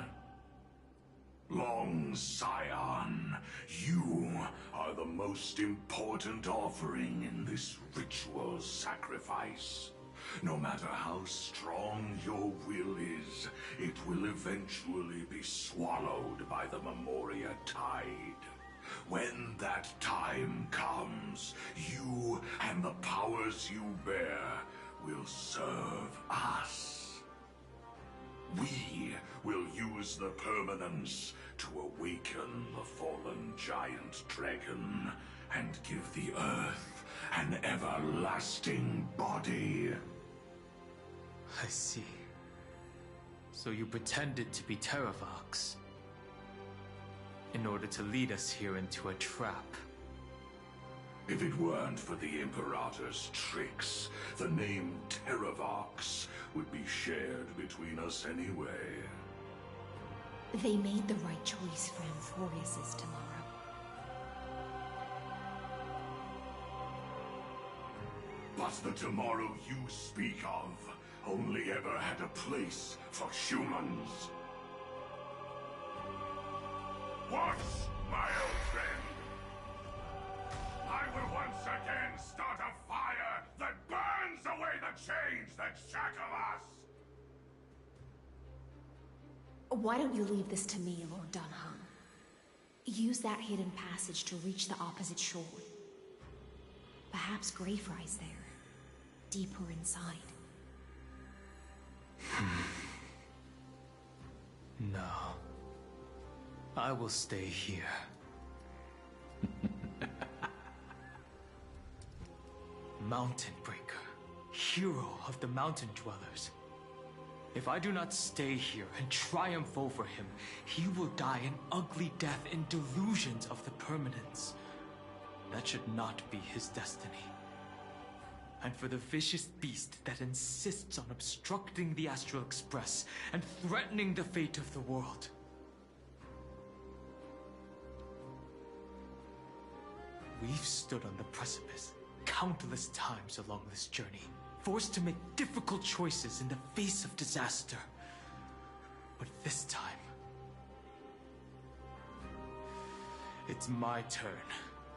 Long Scion, you are the most important offering in this ritual sacrifice. No matter how strong your will is, it will eventually be swallowed by the Memoria tide. When that time comes, you and the powers you bear will serve us. We will use the permanence to awaken the fallen giant dragon and give the Earth an everlasting body. I see. So you pretended to be Terravox in order to lead us here into a trap. If it weren't for the Imperator's tricks, the name Terravox would be shared between us anyway. They made the right choice for Amphorius's tomorrow. But the tomorrow you speak of, only ever had a place for humans. Watch, my old friend. I will once again start a fire that burns away the chains that shackle us! Why don't you leave this to me, Lord Dunham? Use that hidden passage to reach the opposite shore. Perhaps Greyfry's there, deeper inside. No. I will stay here. Mountain Breaker, hero of the mountain dwellers. If I do not stay here and triumph over him, he will die an ugly death in delusions of the permanence. That should not be his destiny. And for the vicious beast that insists on obstructing the Astral Express and threatening the fate of the world. We've stood on the precipice countless times along this journey, forced to make difficult choices in the face of disaster. But this time, it's my turn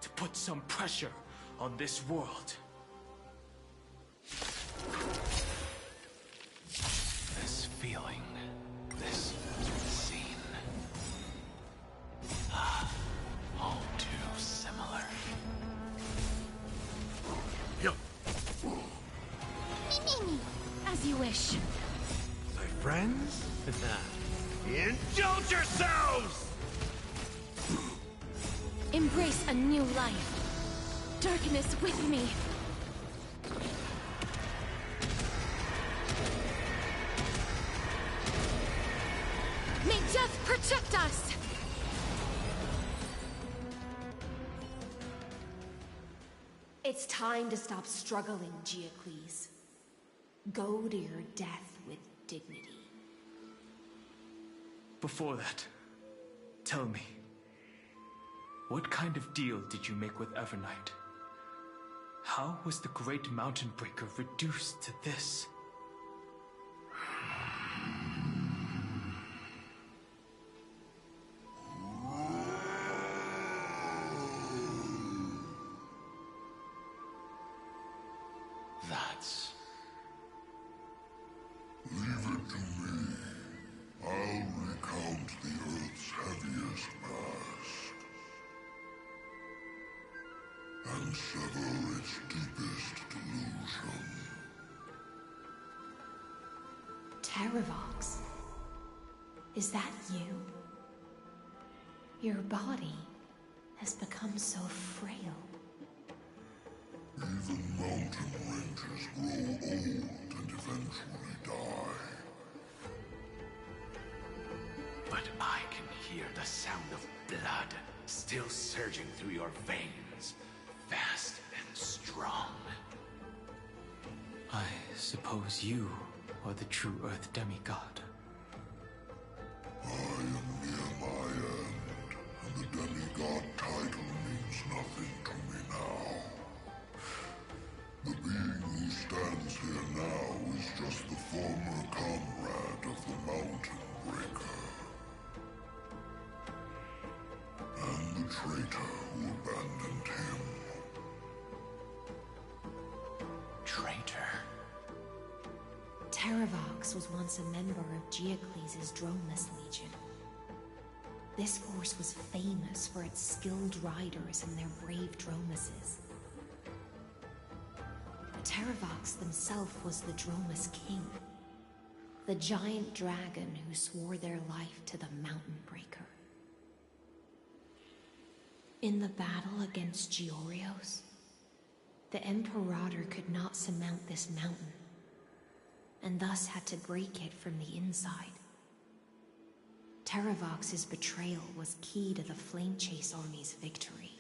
to put some pressure on this world. This feeling, this scene. All too similar. As you wish. My friends? Indulge yourselves! Embrace a new life. Darkness with me. May death protect us! It's time to stop struggling, Geocles. Go to your death with dignity. Before that, tell me, what kind of deal did you make with Evernight? How was the Great Mountain Breaker reduced to this? That's... Leave it to me. I'll recount the Earth's heaviest past. And sever its deepest delusion. Terravox? Is that you? Your body has become so frail. Even mountain ranges grow old and eventually die. But I can hear the sound of blood still surging through your veins, fast and strong. I suppose you are the true Earth demigod. I am near my end, and the demigod title means nothing to me now. The being who stands here now is just the former comrade of the Mountain Breaker. And the traitor who abandoned him. Traitor? Terravox was once a member of Geocles' Dromeless Legion. This force was famous for its skilled riders and their brave Dromuses. Terravox himself was the Dromus King, the giant dragon who swore their life to the Mountain Breaker. In the battle against Georios, the Imperator could not surmount this mountain, and thus had to break it from the inside. Terravox's betrayal was key to the Flame Chase Army's victory.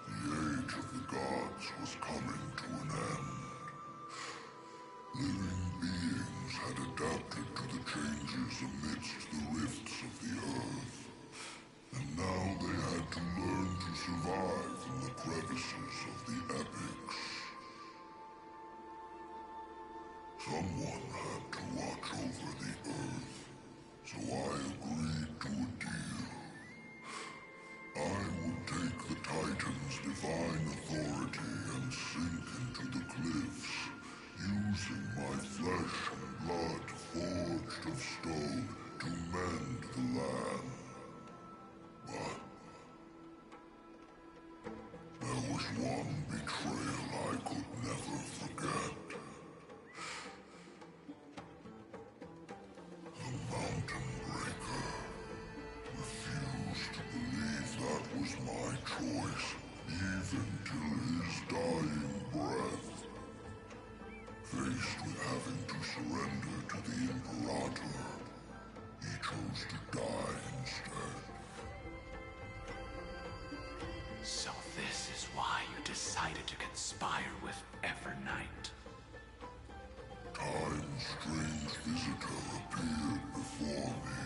The age of the gods was coming to an end. Living beings had adapted to the changes amidst the rifts of the earth. And now they had to learn to survive in the crevices of the epics. Someone had to watch over the Earth, so I agreed to a deal. I would take the Titan's divine authority and sink into the cliffs, using my flesh and blood forged of stone to mend the land. But there was one betrayal I could never forget. The Mountain Breaker refused to believe that was my choice, even till his dying breath. Faced with having to surrender to the Imperator, he chose to die instead. So this is why you decided to conspire with Evernight. Time's strange visitor appeared before me.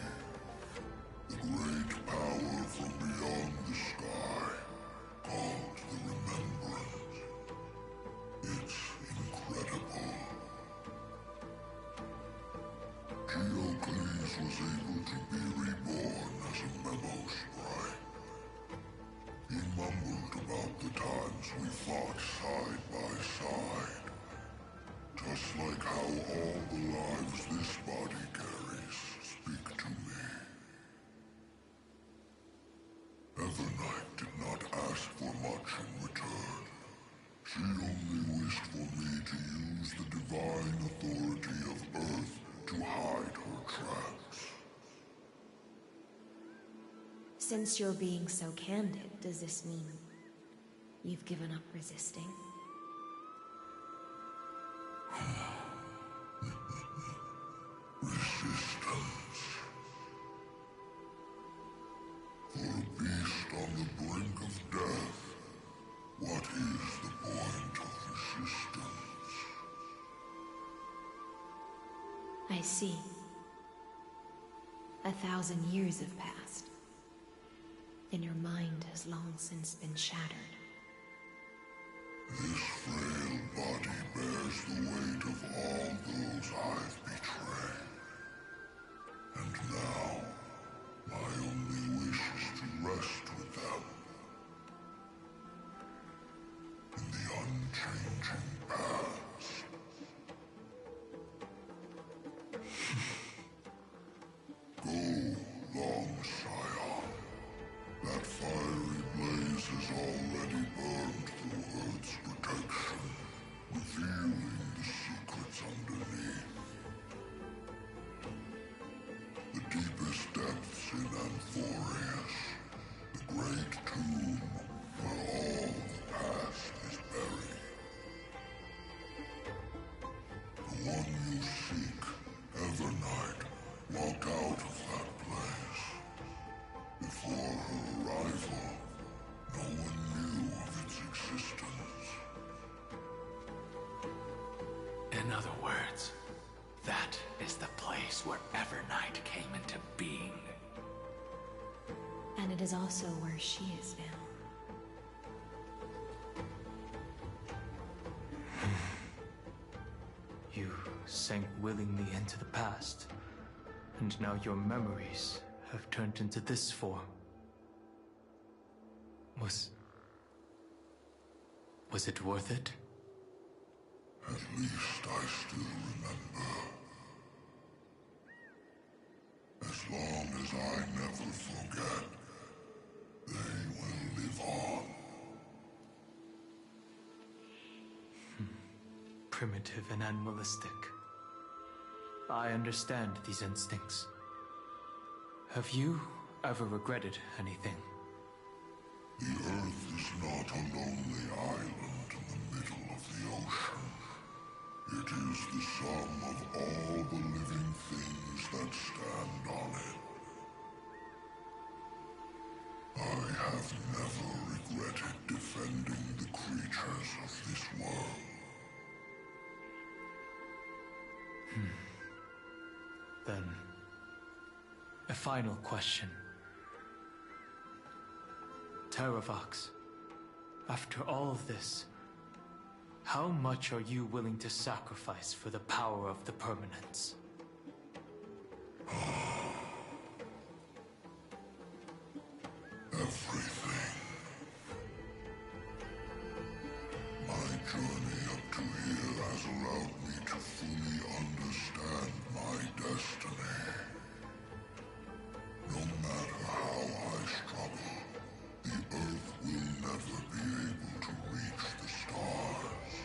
The great power from beyond the sky, called the Remembrance. It's incredible. Geocles was able to be reborn as a memo sprite. He mumbled about the times we fought side by side. Just like how all the lives this body carries speak to me. Evernight did not ask for much in return. She only wished for me to use the divine authority of Earth to hide her tracks. Since you're being so candid, does this mean you've given up resisting? Resistance. For a beast on the brink of death, what is the point of resistance? I see. 1,000 years have passed, and your mind has long since been shattered. This frail body bears the weight of all those I've betrayed. And now, my only wish is to rest with them. In the unchanging past. Go, long Scion. That fiery blaze has already burned through Earth's protection, revealing the secrets underneath. The deepest depths in Amphorius, the great tomb where all the past is buried. The one you seek, Evernight, walked out of that place. Before her arrival, no one knew of its existence. In other words, that is the place where Evernight came into being. And it is also where she is now. You sank willingly into the past, and now your memories have turned into this form. Was it worth it? At least I still remember. As long as I never forget, they will live on. Primitive and animalistic. I understand these instincts. Have you ever regretted anything? The Earth is not a lonely island in the middle of the ocean. It is the sum of all the living things that stand on it. I have never regretted defending the creatures of this world. Then, a final question. Terravox, after all of this, How much are you willing to sacrifice for the power of the permanence? Everything. My journey up to here has allowed me to fully understand my destiny. No matter how I struggle, the Earth will never be able to reach the stars.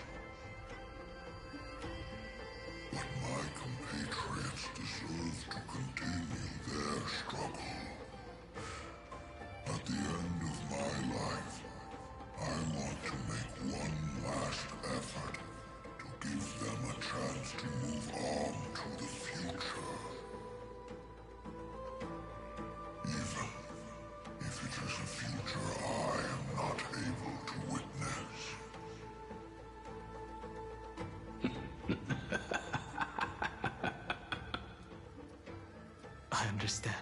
But my compatriots deserve to continue their struggle. At the end of my life, I want to make one last effort to give them a chance to move on to the future. Even if it is a future I am not able to witness. I understand.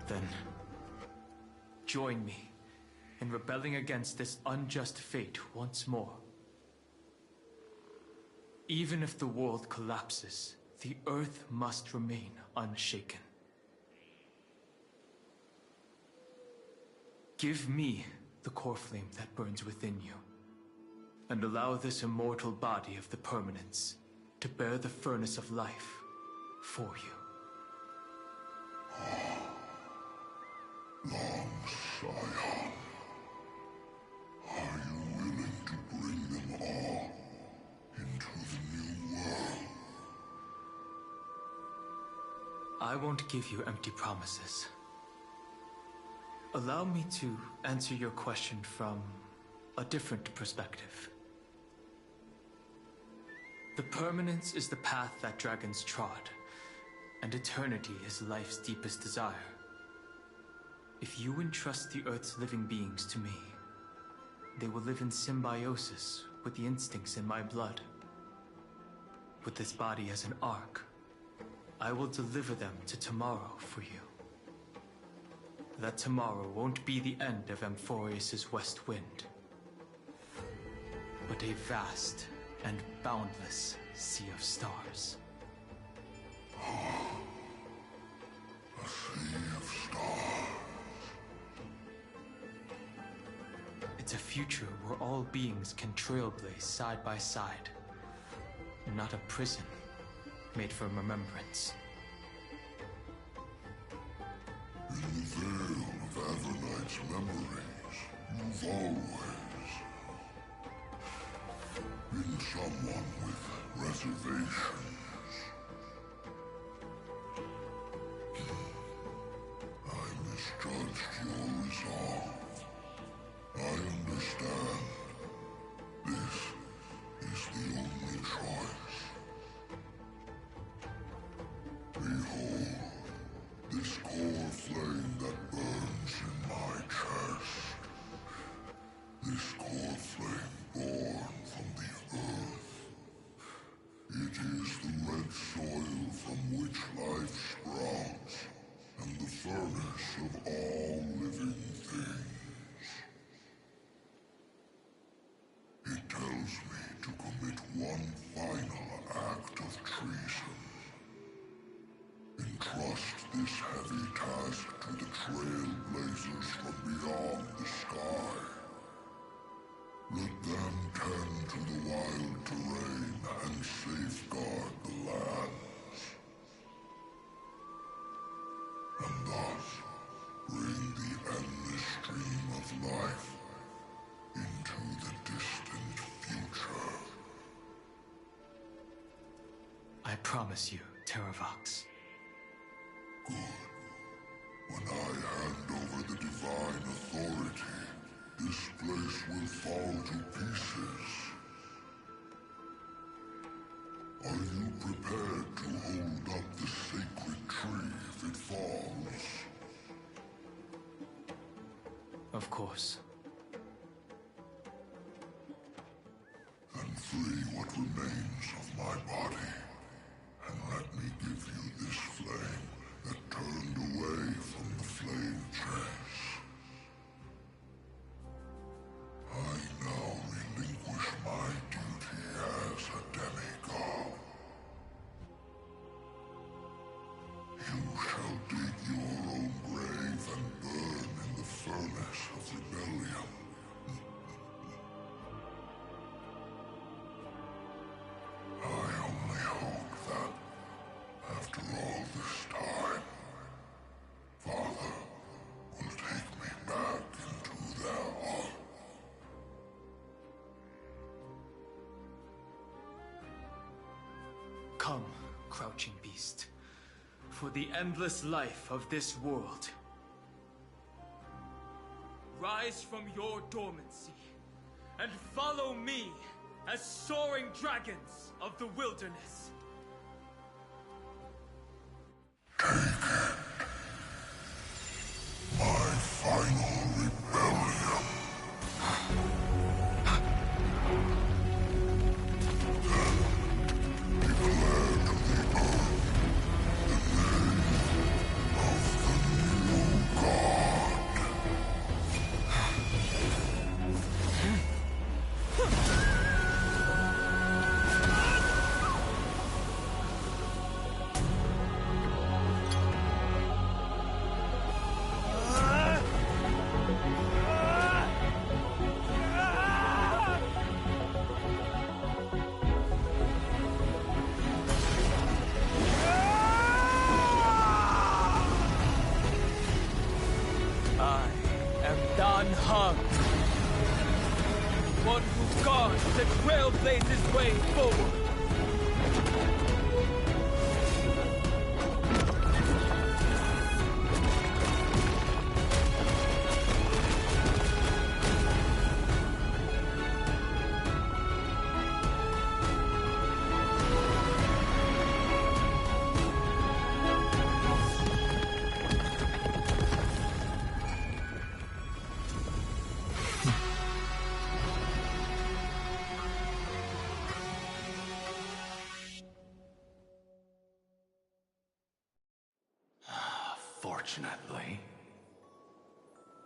Then, join me in rebelling against this unjust fate once more. Even if the world collapses, the Earth must remain unshaken. Give me the core flame that burns within you, and allow this immortal body of the permanence to bear the furnace of life for you. Long Scion, are you willing to bring them all into the new world? I won't give you empty promises. Allow me to answer your question from a different perspective. The permanence is the path that dragons trod, and eternity is life's deepest desire. If you entrust the Earth's living beings to me, they will live in symbiosis with the instincts in my blood. With this body as an ark, I will deliver them to tomorrow for you. That tomorrow won't be the end of Amphorius' west wind, but a vast and boundless sea of stars. A sea of stars. It's a future where all beings can trailblaze side by side, not a prison made for remembrance. In the veil of Avernight's memories, you've always been someone with reservations. I misjudged your resolve. I understand. This is the only choice. Behold, this core flame that burns in my chest. This core flame born from the earth. It is the red soil from which life sprouts, and the furnace of all living things. It tells me to commit one final act of treason. Entrust this heavy task to the trailblazers from beyond the sky. Let them tend to the wild terrain and safeguard the lands. And thus, bring the endless stream of life into the distant future. I promise you, Terravox. Good. When I hand over the divine authority, this place will fall to pieces. Are you prepared to hold up the sacred tree if it falls? Of course. Then free what remains of my body, and let me give you this flame that turned away from the flame chase. I now relinquish Come, crouching beast, for the endless life of this world. Rise from your dormancy, and follow me as soaring dragons of the wilderness. My final rebellion. Then declare to the earth the name of the new god. One who guards the trailblazer's way forward. Fortunately,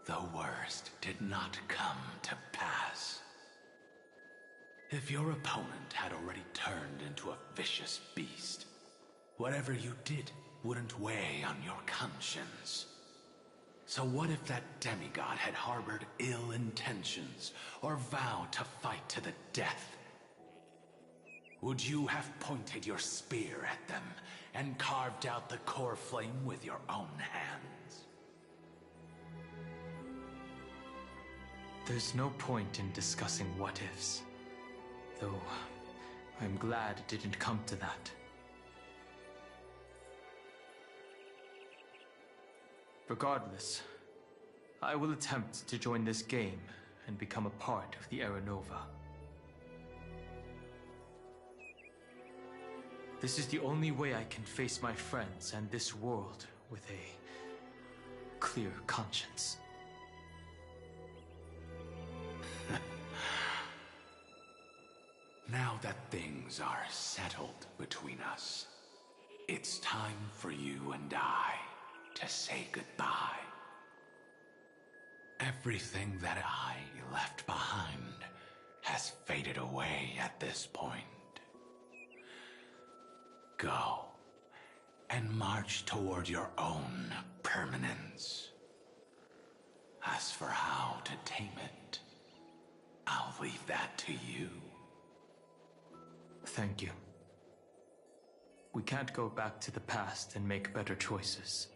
the worst did not come to pass. If your opponent had already turned into a vicious beast, whatever you did wouldn't weigh on your conscience. So what if that demigod had harbored ill intentions or vowed to fight to the death? Would you have pointed your spear at them and carved out the core flame with your own hands? There's no point in discussing what-ifs. Though, I'm glad it didn't come to that. Regardless, I will attempt to join this game and become a part of the Era Nova. This is the only way I can face my friends and this world with a clear conscience. Now that things are settled between us, it's time for you and I to say goodbye. Everything that I left behind has faded away at this point. Go and march toward your own permanence. As for how to tame it, I'll leave that to you. Thank you. We can't go back to the past and make better choices,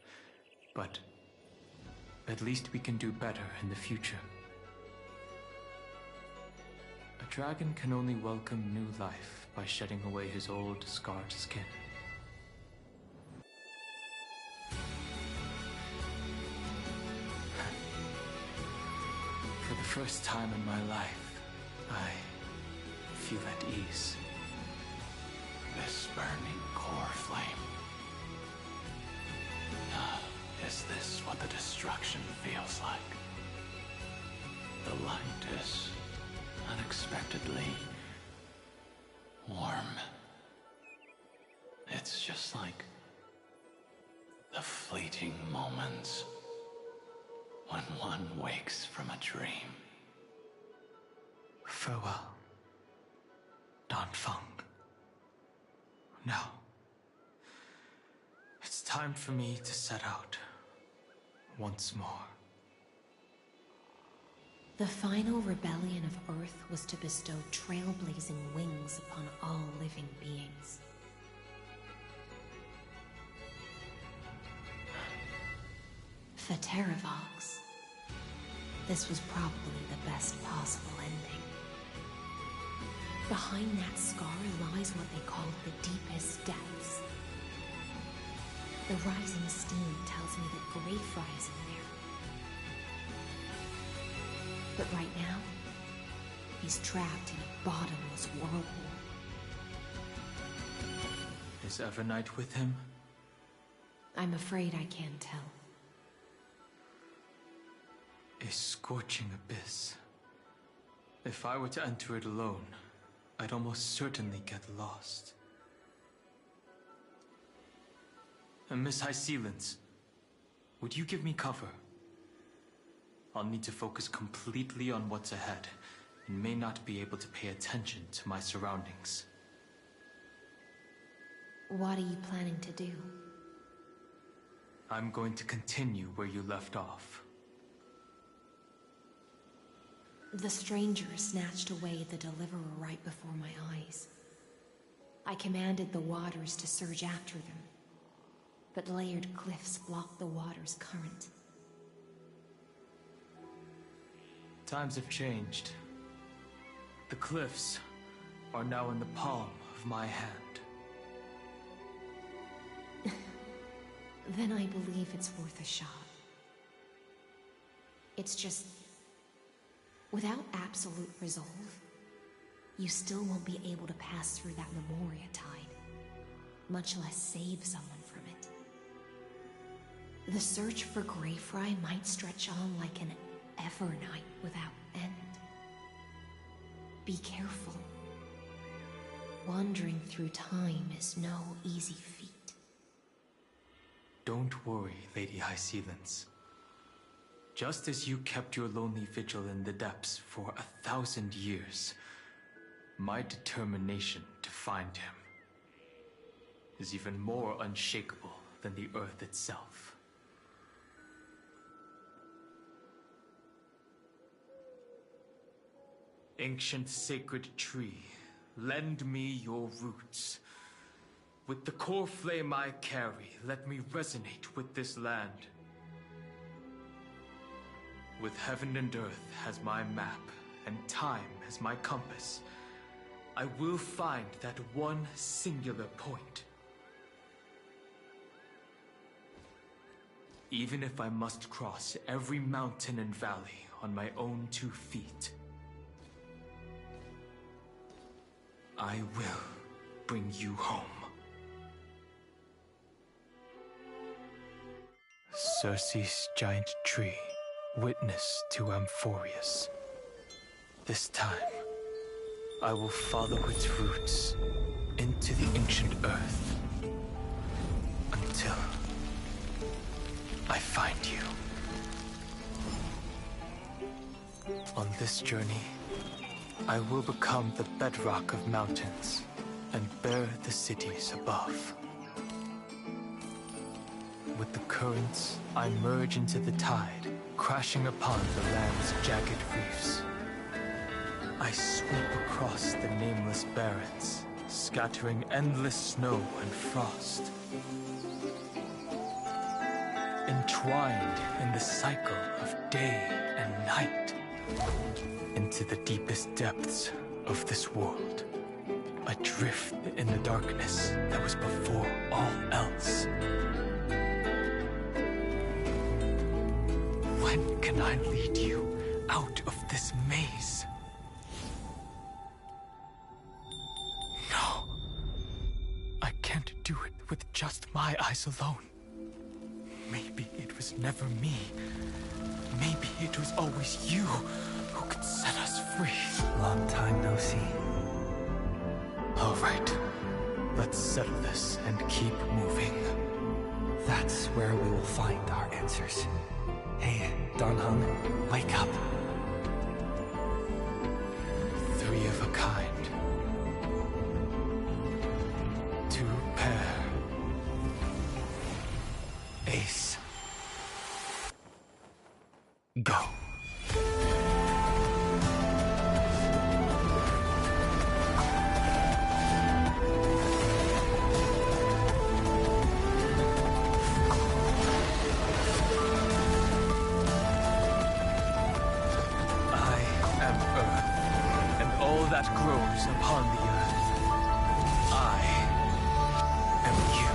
but at least we can do better in the future. A dragon can only welcome new life by shedding away his old, scarred skin. For the first time in my life, I feel at ease. This burning core flame. Is this what the destruction feels like? The light is unexpectedly warm. It's just like the fleeting moments when one wakes from a dream. Farewell, Danfeng. Now, it's time for me to set out once more. The final rebellion of Earth was to bestow trailblazing wings upon all living beings. For Terravox, this was probably the best possible ending. Behind that scar lies what they call the deepest depths. The rising steam tells me that Greyfry is in there. But right now, he's trapped in a bottomless whirlpool. Is Evernight with him? I'm afraid I can't tell. A scorching abyss. If I were to enter it alone, I'd almost certainly get lost. And Miss High Sealants, would you give me cover? I'll need to focus completely on what's ahead, and may not be able to pay attention to my surroundings. What are you planning to do? I'm going to continue where you left off. The stranger snatched away the deliverer right before my eyes. I commanded the waters to surge after them, but layered cliffs blocked the water's current. Times have changed. The cliffs are now in the palm of my hand. Then I believe it's worth a shot. It's just, without absolute resolve, you still won't be able to pass through that Memoria tide, much less save someone from it. The search for Greyfry might stretch on like an evernight without end. Be careful. Wandering through time is no easy feat. Don't worry, Lady High Sealants. Just as you kept your lonely vigil in the depths for 1,000 years, my determination to find him is even more unshakable than the earth itself. Ancient sacred tree, lend me your roots. With the core flame I carry, let me resonate with this land. With heaven and earth as my map, and time as my compass, I will find that one singular point. Even if I must cross every mountain and valley on my own 2 feet, I will bring you home. Circe's giant tree, witness to Amphorius. This time, I will follow its roots into the ancient earth until I find you. On this journey, I will become the bedrock of mountains and bear the cities above. With the currents, I merge into the tide, crashing upon the land's jagged reefs. I sweep across the nameless barrens, scattering endless snow and frost. Entwined in the cycle of day and night, into the deepest depths of this world, adrift in the darkness that was before all else. When can I lead you out of this maze? No. I can't do it with just my eyes alone. Maybe it was never me. Maybe it was always you who could set us free. Long time no see. All right. Let's settle this and keep moving. That's where we will find our answers. Hey, Dan Heng, wake up. 3 of a kind. 2 pair. Ace. Go. that grows upon the earth. I am you.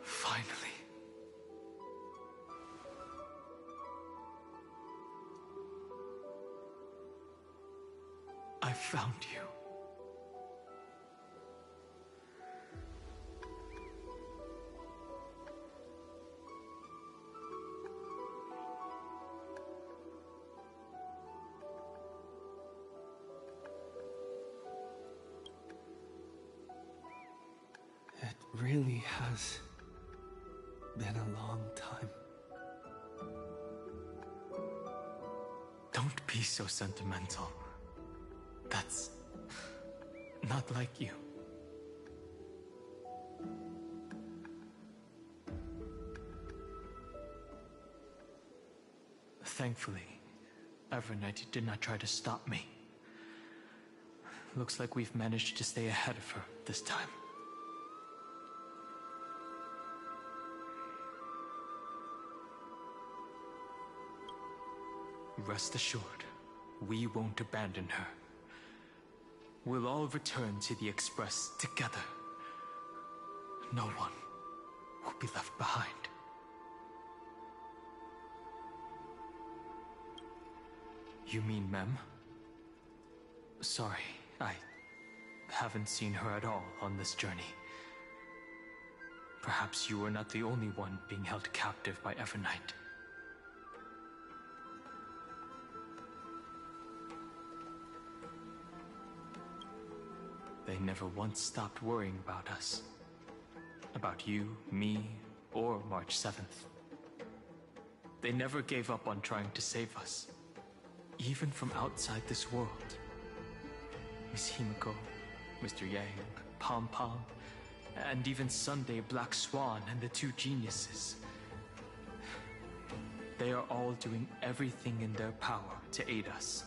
Finally. I found you. It really has been a long time. Don't be so sentimental. That's not like you. Thankfully, Evernight did not try to stop me. Looks like we've managed to stay ahead of her this time. Rest assured, we won't abandon her. We'll all return to the Express together. No one will be left behind. You mean Mem? Sorry, I haven't seen her at all on this journey. Perhaps you were not the only one being held captive by Evernight. They never once stopped worrying about us. About you, me, or March 7th. They never gave up on trying to save us. Even from outside this world. Miss Himiko, Mr. Yang, Pom Pom, and even Sunday Black Swan and the two geniuses. They are all doing everything in their power to aid us.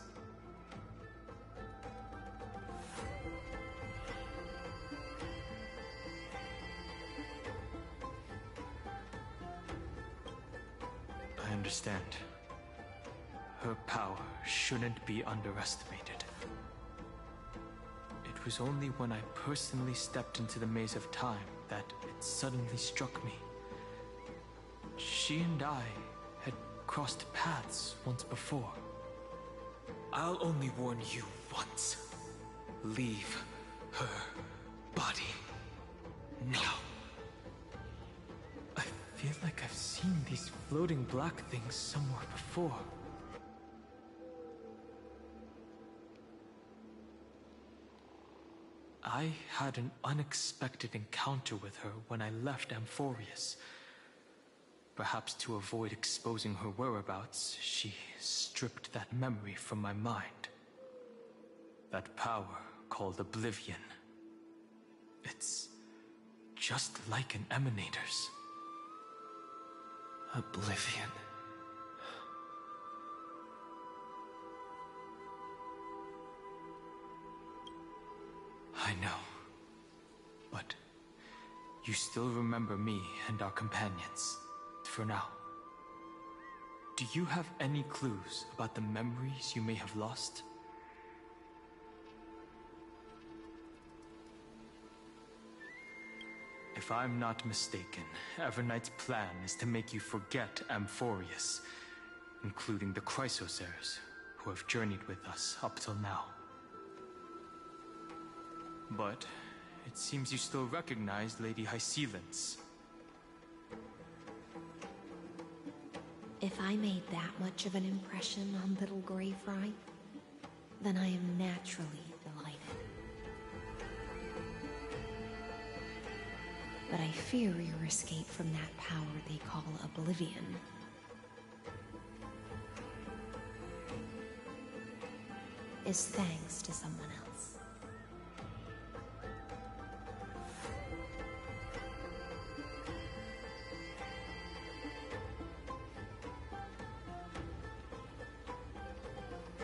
I understand. Her power shouldn't be underestimated. It was only when I personally stepped into the maze of time that it suddenly struck me. She and I had crossed paths once before. I'll only warn you once. Leave her body now. I feel like I've seen these floating black things somewhere before. I had an unexpected encounter with her when I left Amphorius. Perhaps to avoid exposing her whereabouts, she stripped that memory from my mind. That power called Oblivion. It's just like an Emanator's. Oblivion. I know. But you still remember me and our companions, for now. Do you have any clues about the memories you may have lost? If I'm not mistaken, Evernight's plan is to make you forget Amphorius, including the Chrysosaurs, who have journeyed with us up till now. But it seems you still recognize Lady Hycelens. If I made that much of an impression on little Grey Fry, then I am naturally delighted. But I fear your escape from that power they call Oblivion. Is thanks to someone else.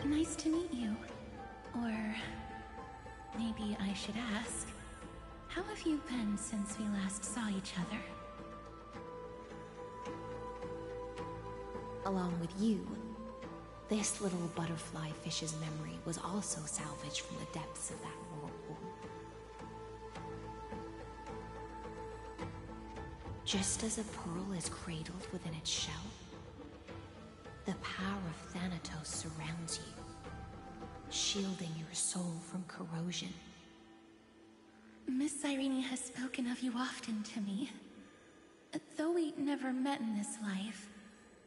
Nice to meet you. Or maybe I should ask, how have you been since we last saw each other? Along with you, this little butterfly fish's memory was also salvaged from the depths of that whirlpool. Just as a pearl is cradled within its shell, the power of Thanatos surrounds you, shielding your soul from corrosion. Miss Irene has spoken of you often to me. Though we never met in this life,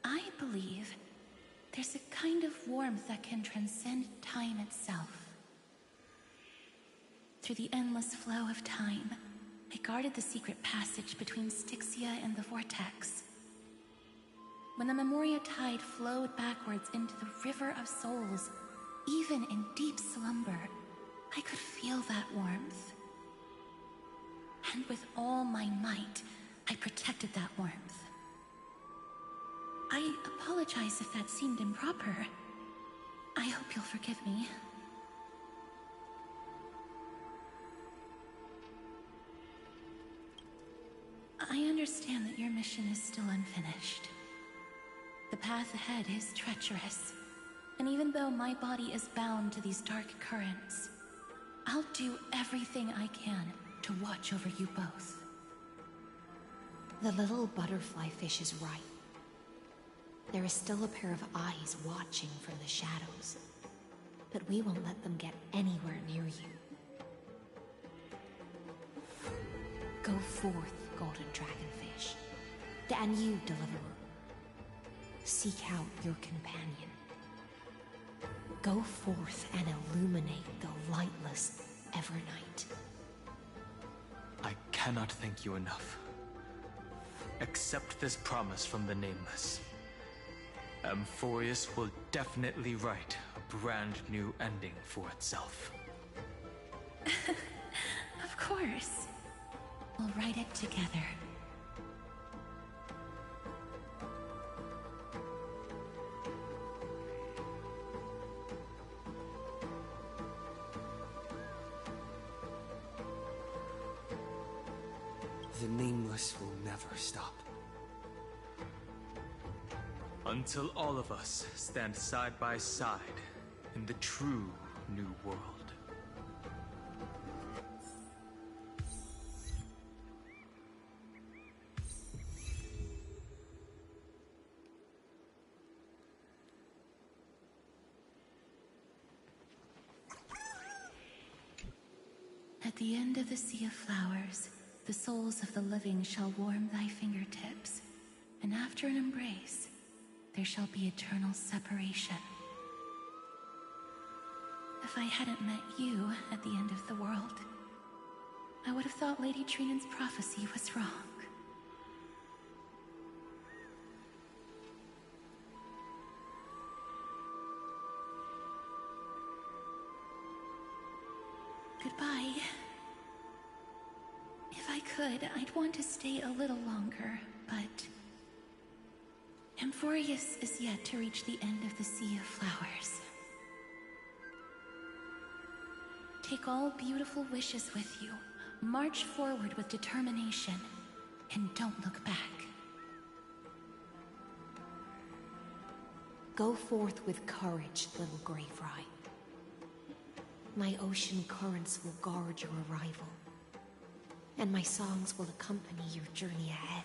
I believe there's a kind of warmth that can transcend time itself. Through the endless flow of time, I guarded the secret passage between Styxia and the Vortex. When the Memoria tide flowed backwards into the River of Souls, even in deep slumber, I could feel that warmth. And with all my might, I protected that warmth. I apologize if that seemed improper. I hope you'll forgive me. I understand that your mission is still unfinished. The path ahead is treacherous, and even though my body is bound to these dark currents, I'll do everything I can to watch over you both. The little butterfly fish is right. There is still a pair of eyes watching from the shadows, but we won't let them get anywhere near you. Go forth, golden dragonfish, and you, deliverer. Seek out your companion. Go forth and illuminate the lightless Evernight. I cannot thank you enough. Accept this promise from the Nameless. Amphorius will definitely write a brand new ending for itself. Of course. We'll write it together. The Nameless will never stop. Until all of us stand side by side in the true new world. At the end of the Sea of Flowers, the souls of the living shall warm thy fingertips, and after an embrace, there shall be eternal separation. If I hadn't met you at the end of the world, I would have thought Lady Trinan's prophecy was wrong. Goodbye. If I could, I'd want to stay a little longer, but Amphorius is yet to reach the end of the Sea of Flowers. Take all beautiful wishes with you, march forward with determination, and don't look back. Go forth with courage, little grave rye. My ocean currents will guard your arrival, and my songs will accompany your journey ahead.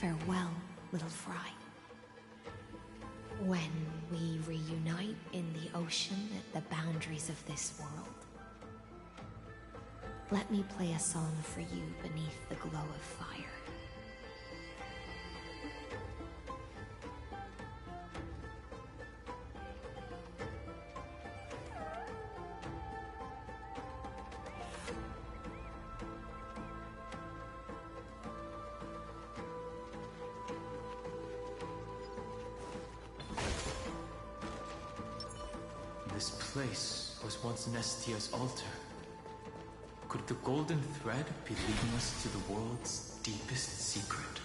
Farewell, little fry. When we reunite in the ocean at the boundaries of this world, let me play a song for you beneath the glow of fire. This place was once Nestia's altar. Could the golden thread be leading us to the world's deepest secret?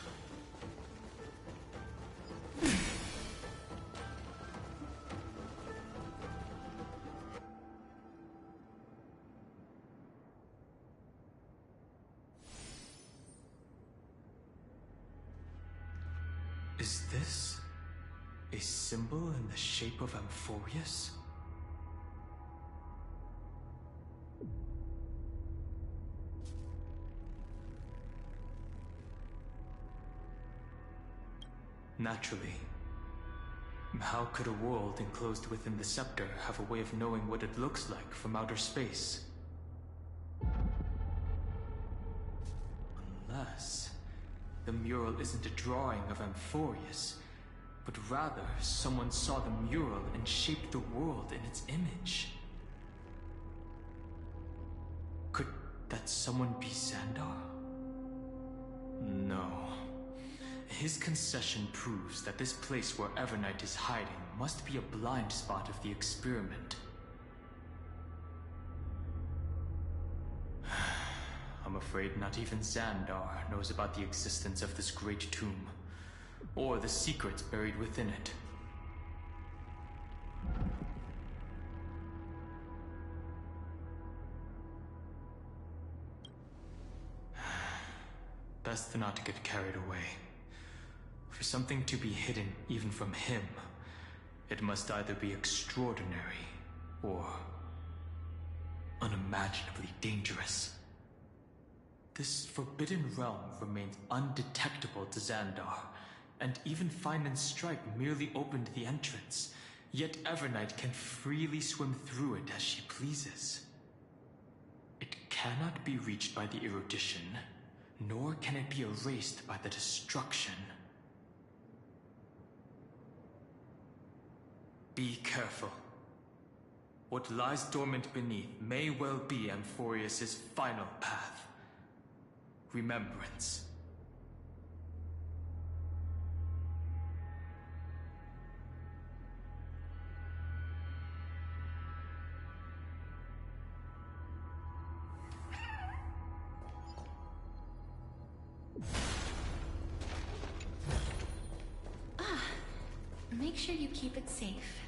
Is this a symbol in the shape of Amphorius? Naturally. How could a world enclosed within the scepter have a way of knowing what it looks like from outer space? Unless the mural isn't a drawing of Amphorius, but rather someone saw the mural and shaped the world in its image. Could that someone be Xandar? No. His concession proves that this place where Evernight is hiding must be a blind spot of the experiment. I'm afraid not even Xandar knows about the existence of this great tomb, or the secrets buried within it. Best not to get carried away. For something to be hidden even from him, it must either be extraordinary or unimaginably dangerous. This forbidden realm remains undetectable to Xandar, and even Find and Strike merely opened the entrance, yet Evernight can freely swim through it as she pleases. It cannot be reached by the erudition, nor can it be erased by the destruction. Be careful. What lies dormant beneath may well be Amphorius' final path. Remembrance. Make sure you keep it safe.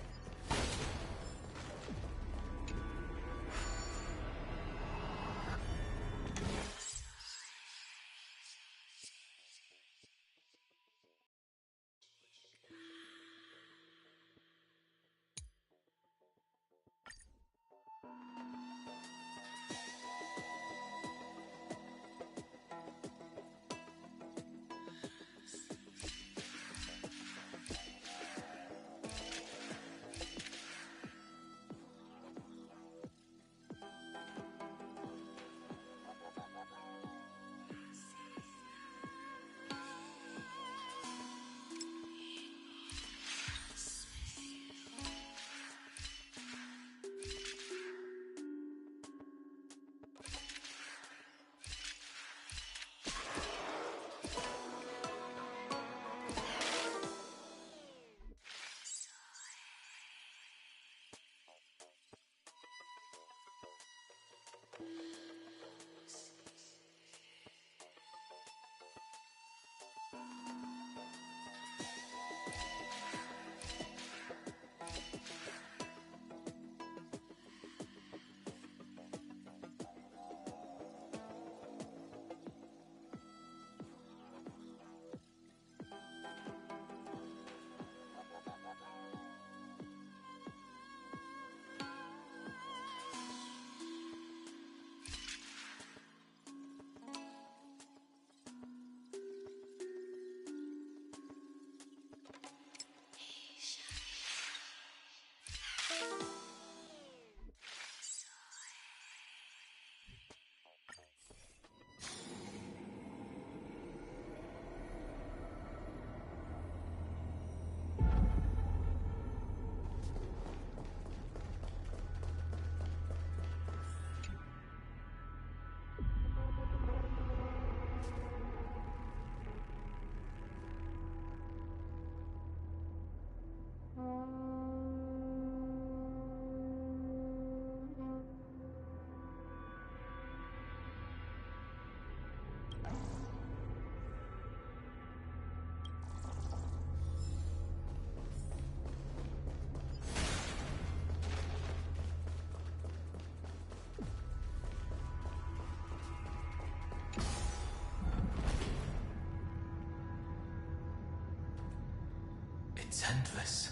It's endless.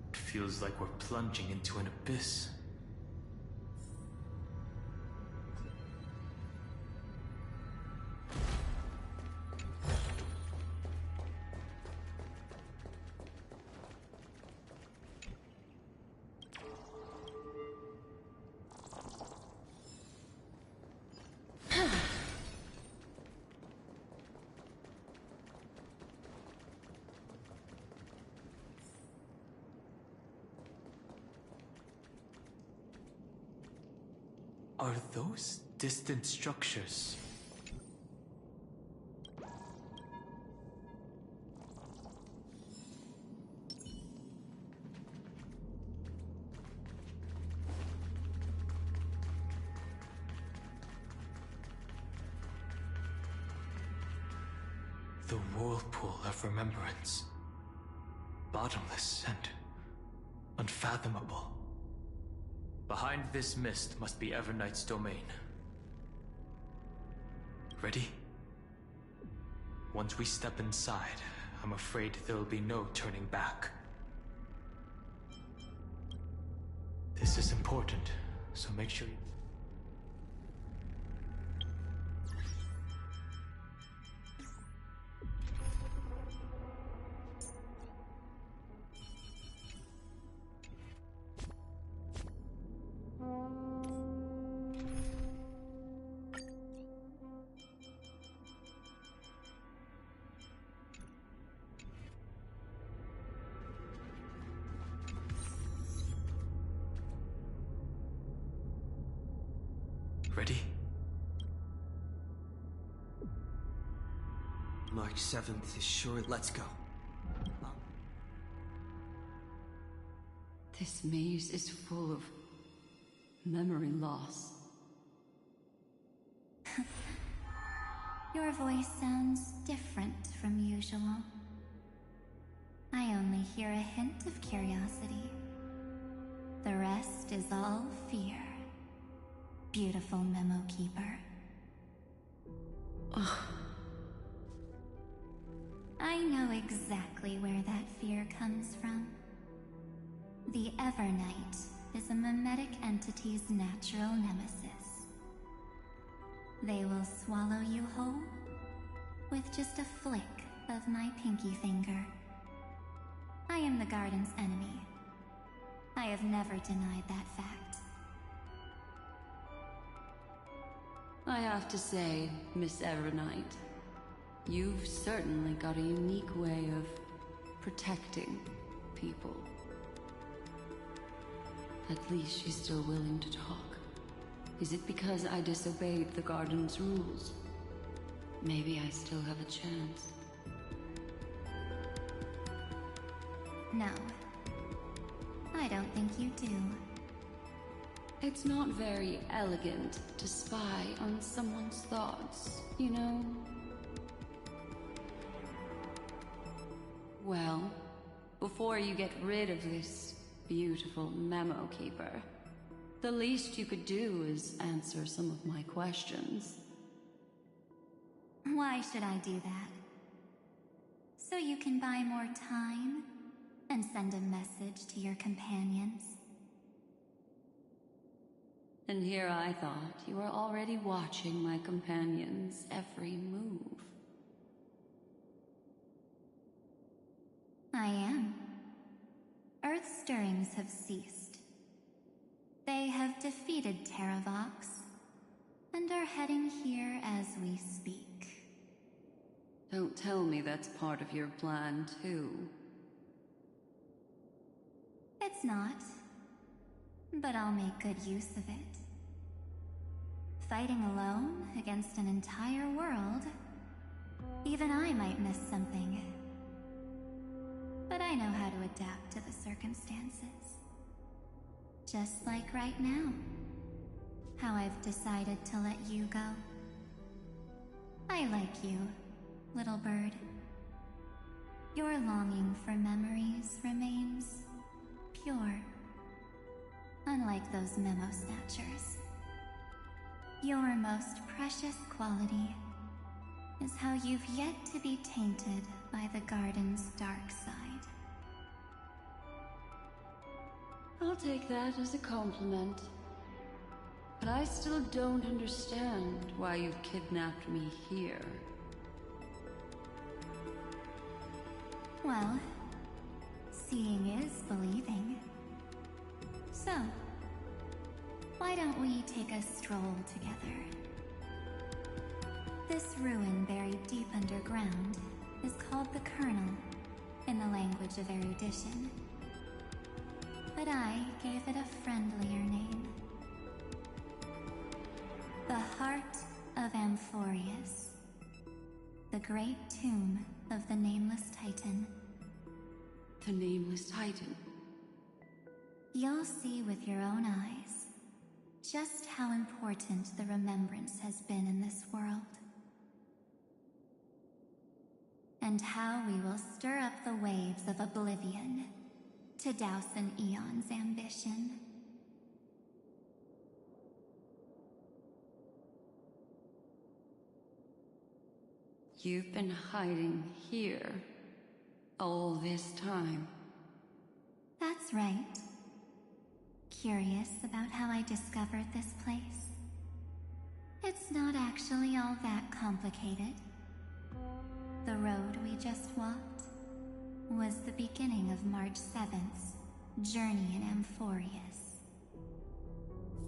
It feels like we're plunging into an abyss. Are those distant structures? The whirlpool of remembrance. Bottomless and unfathomable. Behind this mist must be Everknight's domain. Ready? Once we step inside, I'm afraid there'll be no turning back. This is important, so make sure you... Ready? March 7th is sure. Let's go. This maze is full of memory loss. Your voice sounds different from usual. I only hear a hint of curiosity. The rest is all fear. Beautiful memo keeper. I know exactly where that fear comes from. The Everknight is a mimetic entity's natural nemesis. They will swallow you whole with just a flick of my pinky finger. I am the garden's enemy. I have never denied that fact. I have to say, Miss Everknight, you've certainly got a unique way of protecting people. At least she's still willing to talk. Is it because I disobeyed the garden's rules? Maybe I still have a chance. No. I don't think you do. It's not very elegant to spy on someone's thoughts, you know? Well, before you get rid of this beautiful memo keeper, the least you could do is answer some of my questions. Why should I do that? So you can buy more time and send a message to your companions? And here I thought you were already watching my companion's every move. I am. Earth's stirrings have ceased. They have defeated Terravox and are heading here as we speak. Don't tell me that's part of your plan, too. It's not. But I'll make good use of it. Fighting alone against an entire world, even I might miss something. But I know how to adapt to the circumstances. Just like right now. How I've decided to let you go. I like you, little bird. Your longing for memories remains pure. Unlike those memo snatchers. Your most precious quality is how you've yet to be tainted by the garden's dark side. I'll take that as a compliment. But I still don't understand why you've kidnapped me here. Well, seeing is believing. So, why don't we take a stroll together? This ruin buried deep underground is called the Kernel, in the language of erudition. But I gave it a friendlier name. The Heart of Amphorius. The great tomb of the Nameless Titan. The Nameless Titan? You'll see with your own eyes just how important the remembrance has been in this world. And how we will stir up the waves of oblivion to douse an eon's ambition. You've been hiding here all this time. That's right. Curious about how I discovered this place? It's not actually all that complicated. The road we just walked was the beginning of March 7th's journey in Amphorius.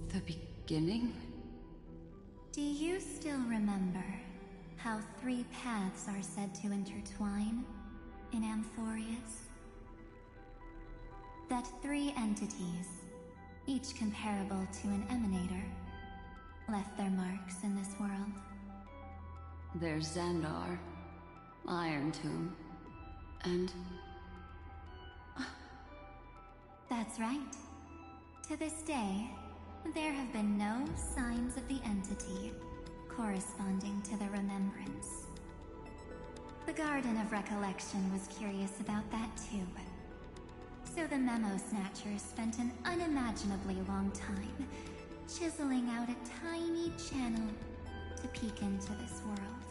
The beginning? Do you still remember how 3 paths are said to intertwine in Amphorius? That 3 entities, each comparable to an emanator, left their marks in this world. There's Xandar, Iron Tomb, and... That's right. To this day, there have been no signs of the entity corresponding to the remembrance. The Garden of Recollection was curious about that too. So the Memo Snatchers spent an unimaginably long time chiseling out a tiny channel to peek into this world.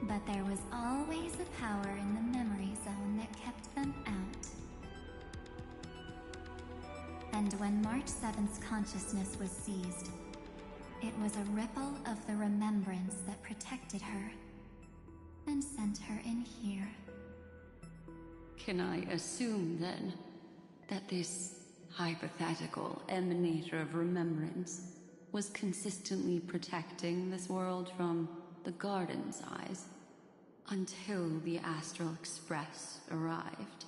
But there was always a power in the memory zone that kept them out. And when March 7th's consciousness was seized, it was a ripple of the remembrance that protected her and sent her in here. Can I assume, then, that this hypothetical emanator of remembrance was consistently protecting this world from the Garden's eyes until the Astral Express arrived?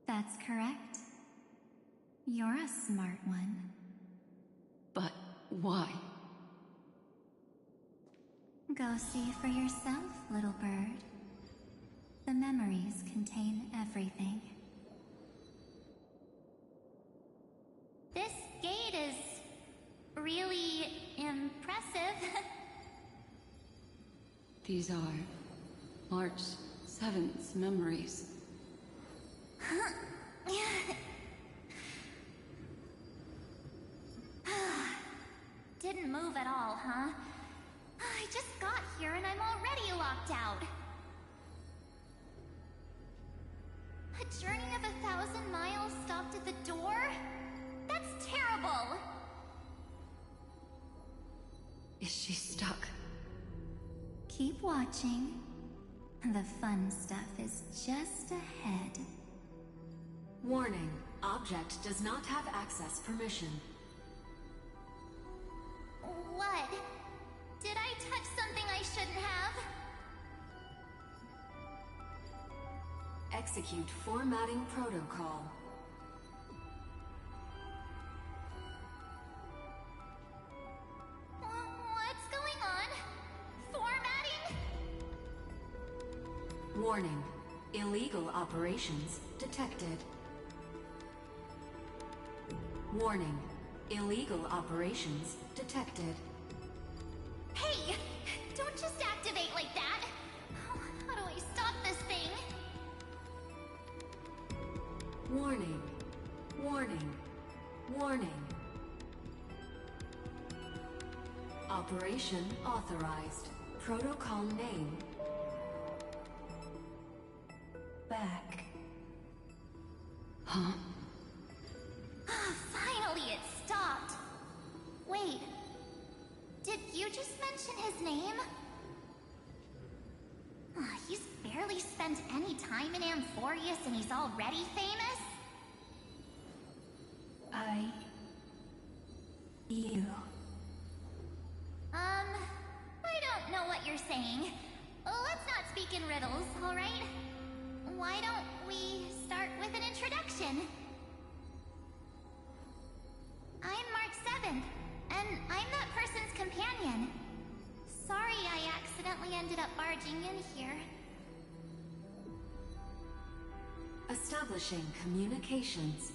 That's correct. You're a smart one. But why? Go see for yourself, little bird. The memories contain everything. This gate is really impressive. These are March 7th's memories. Didn't move at all, huh? I just got here and I'm already locked out. A journey of 1,000 miles stopped at the door? That's terrible! Is she stuck? Keep watching. The fun stuff is just ahead. Warning. Object does not have access permission. What? Did I touch something I shouldn't have? Execute formatting protocol. What's going on? Formatting? Warning. Illegal operations detected. Warning. Illegal operations detected. Hey! Don't just activate like that! How do I stop this thing? Warning. Warning. Warning. Operation authorized. Protocol name. Back. Huh? Finally, it stopped. Wait. Did you just mention his name? He's barely spent any time in Amphorius and he's already famous? You. I don't know what you're saying. Let's not speak in riddles, alright? Why don't we start with an introduction? I'm Mark 7th, and I'm that person's companion. Sorry I accidentally ended up barging in here. Establishing communications.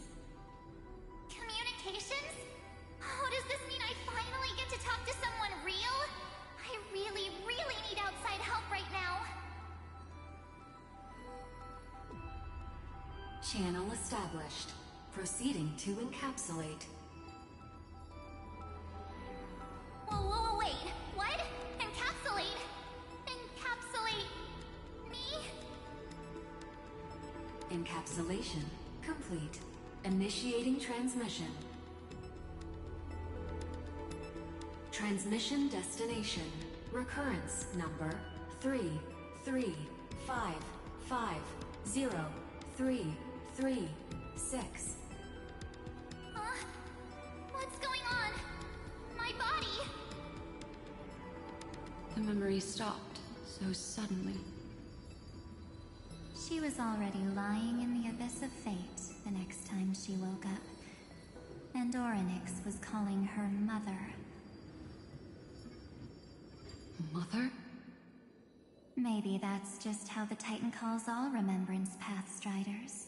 Communications? Oh, does this mean I finally get to talk to someone real? I really, really need outside help right now. Channel established. Proceeding to encapsulate. Whoa, wait. What? Encapsulate? Encapsulate me? Encapsulation complete. Initiating transmission. Transmission destination. Recurrence number 335503336. What's going on? My body! The memory stopped so suddenly. She was already lying in the abyss of fate the next time she woke up. And Orynyx was calling her mother. Mother? Maybe that's just how the Titan calls all Remembrance Pathstriders.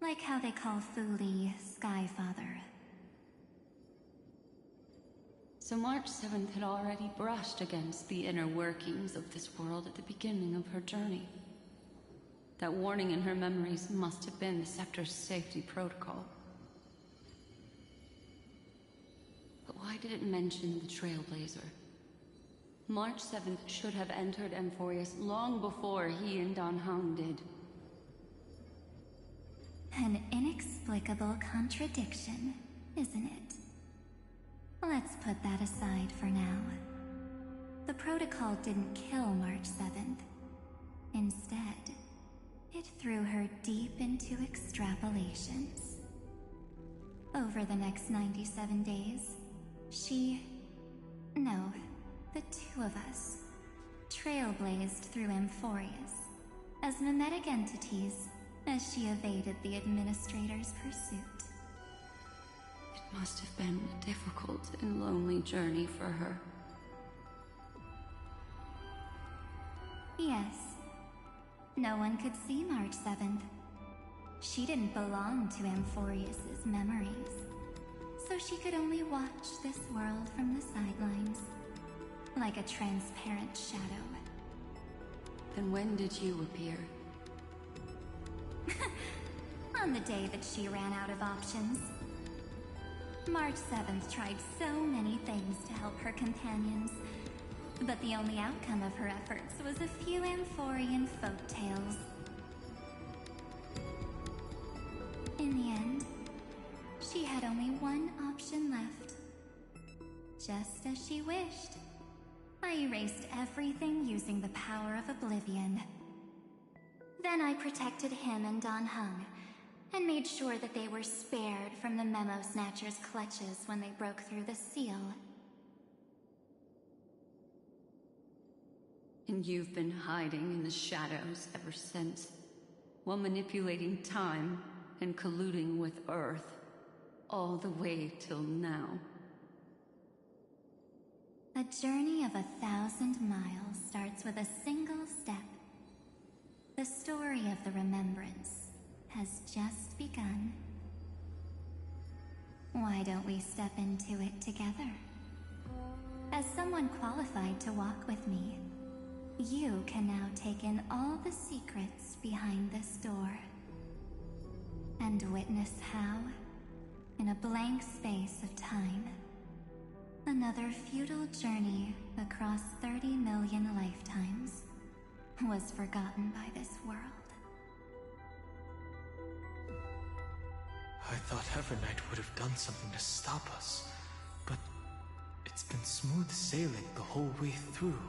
Like how they call Thule Skyfather. So March 7th had already brushed against the inner workings of this world at the beginning of her journey. That warning in her memories must have been the Scepter's safety protocol. But why did it mention the Trailblazer? March 7th should have entered Amphorius long before he and Dan Heng did. An inexplicable contradiction, isn't it? Let's put that aside for now. The protocol didn't kill March 7th. Instead, it threw her deep into extrapolations. Over the next 97 days, the two of us, trailblazed through Amphorius as mimetic entities as she evaded the Administrator's pursuit. It must have been a difficult and lonely journey for her. Yes. No one could see March 7th. She didn't belong to Amphorius's memories, so she could only watch this world from the sidelines, like a transparent shadow. Then when did you appear? On the day that she ran out of options. March 7th tried so many things to help her companions, but the only outcome of her efforts was a few Amphorian folktales. In the end, she had only one option left. Just as she wished, I erased everything using the power of oblivion. Then I protected him and Dan Heng, and made sure that they were spared from the Memo Snatcher's clutches when they broke through the seal. And you've been hiding in the shadows ever since, while manipulating time and colluding with Earth, all the way till now. A journey of 1,000 miles starts with a single step. The story of the Remembrance has just begun. Why don't we step into it together? As someone qualified to walk with me, you can now take in all the secrets behind this door. And witness how, in a blank space of time, Another futile journey across 30 million lifetimes was forgotten by this world. I thought Evernight would have done something to stop us, but it's been smooth sailing the whole way through.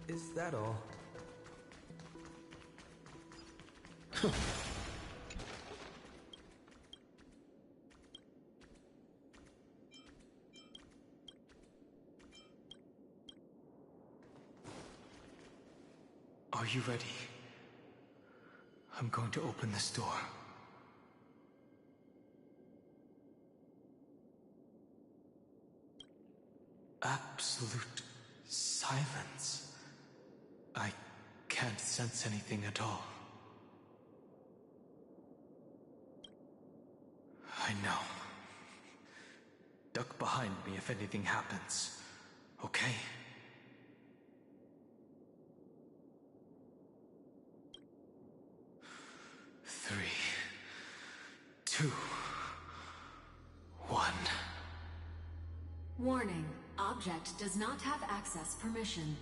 Is that all? Are you ready? I'm going to open this door. Absolute silence. I can't sense anything at all. I know. Duck behind me if anything happens, okay? Three, two, one. Warning. Object does not have access permission.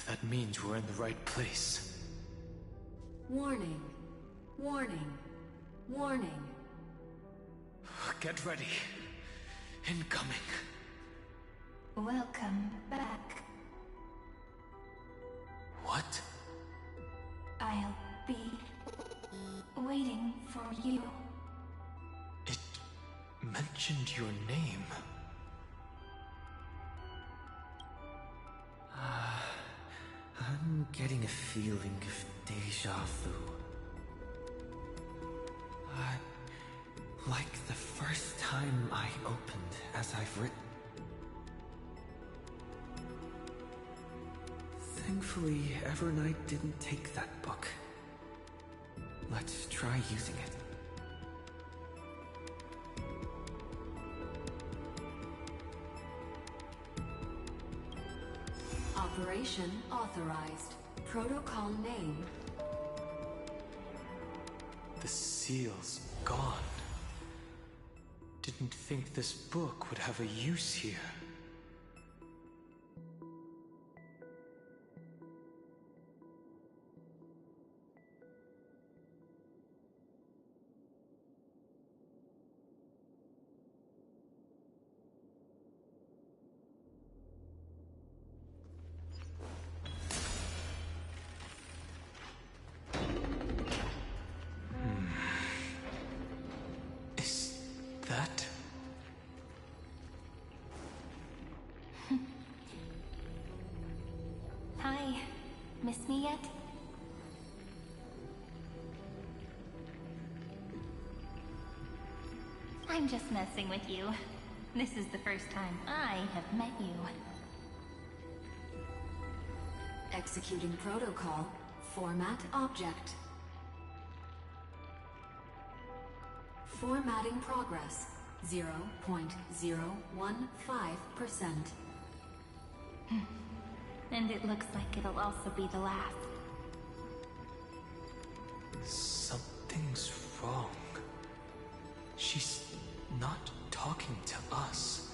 That means we're in the right place. Warning. Warning. Warning. Get ready. Incoming. Welcome back. What? I'll be waiting for you. It mentioned your name. I'm getting a feeling of deja vu. Like the first time I opened as I've written. Thankfully, Evernight didn't take that book. Let's try using it. Operation authorized. Protocol name. The seal's gone. Didn't think this book would have a use here. That? Hi. Miss me yet? I'm just messing with you. This is the first time I have met you. Executing protocol. Format object. Formatting progress. 0.015%. And it looks like it'll also be the last. Something's wrong. She's not talking to us.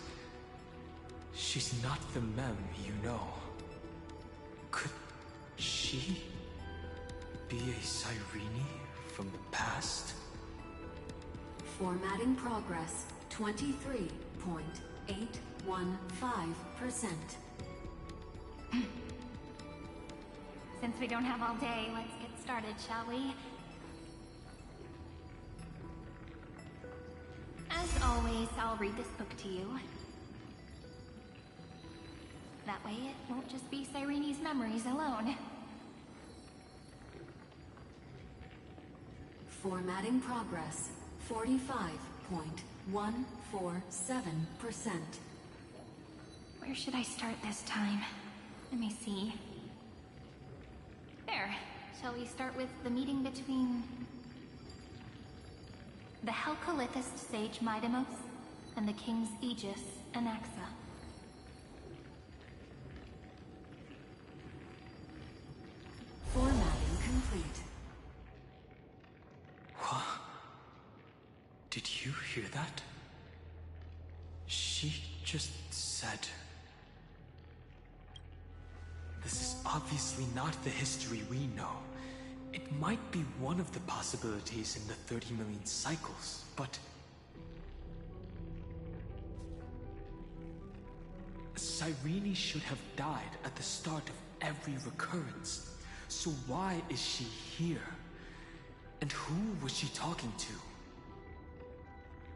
She's not the mem you know. Could she be a Cyrene from the past? Formatting progress. 23.815%. Since we don't have all day, let's get started, shall we? As always, I'll read this book to you. That way it won't just be Cyrene's memories alone. Formatting progress, 45.147%. Where should I start this time? Let me see. There. Shall we start with the meeting between the Helcolithist sage Midamos and the King's Aegis, Anaxa? Formatting complete. What? Did you hear that? She just said... This is obviously not the history we know. It might be one of the possibilities in the 30 million cycles, but... Cyrene should have died at the start of every recurrence. So why is she here? And who was she talking to?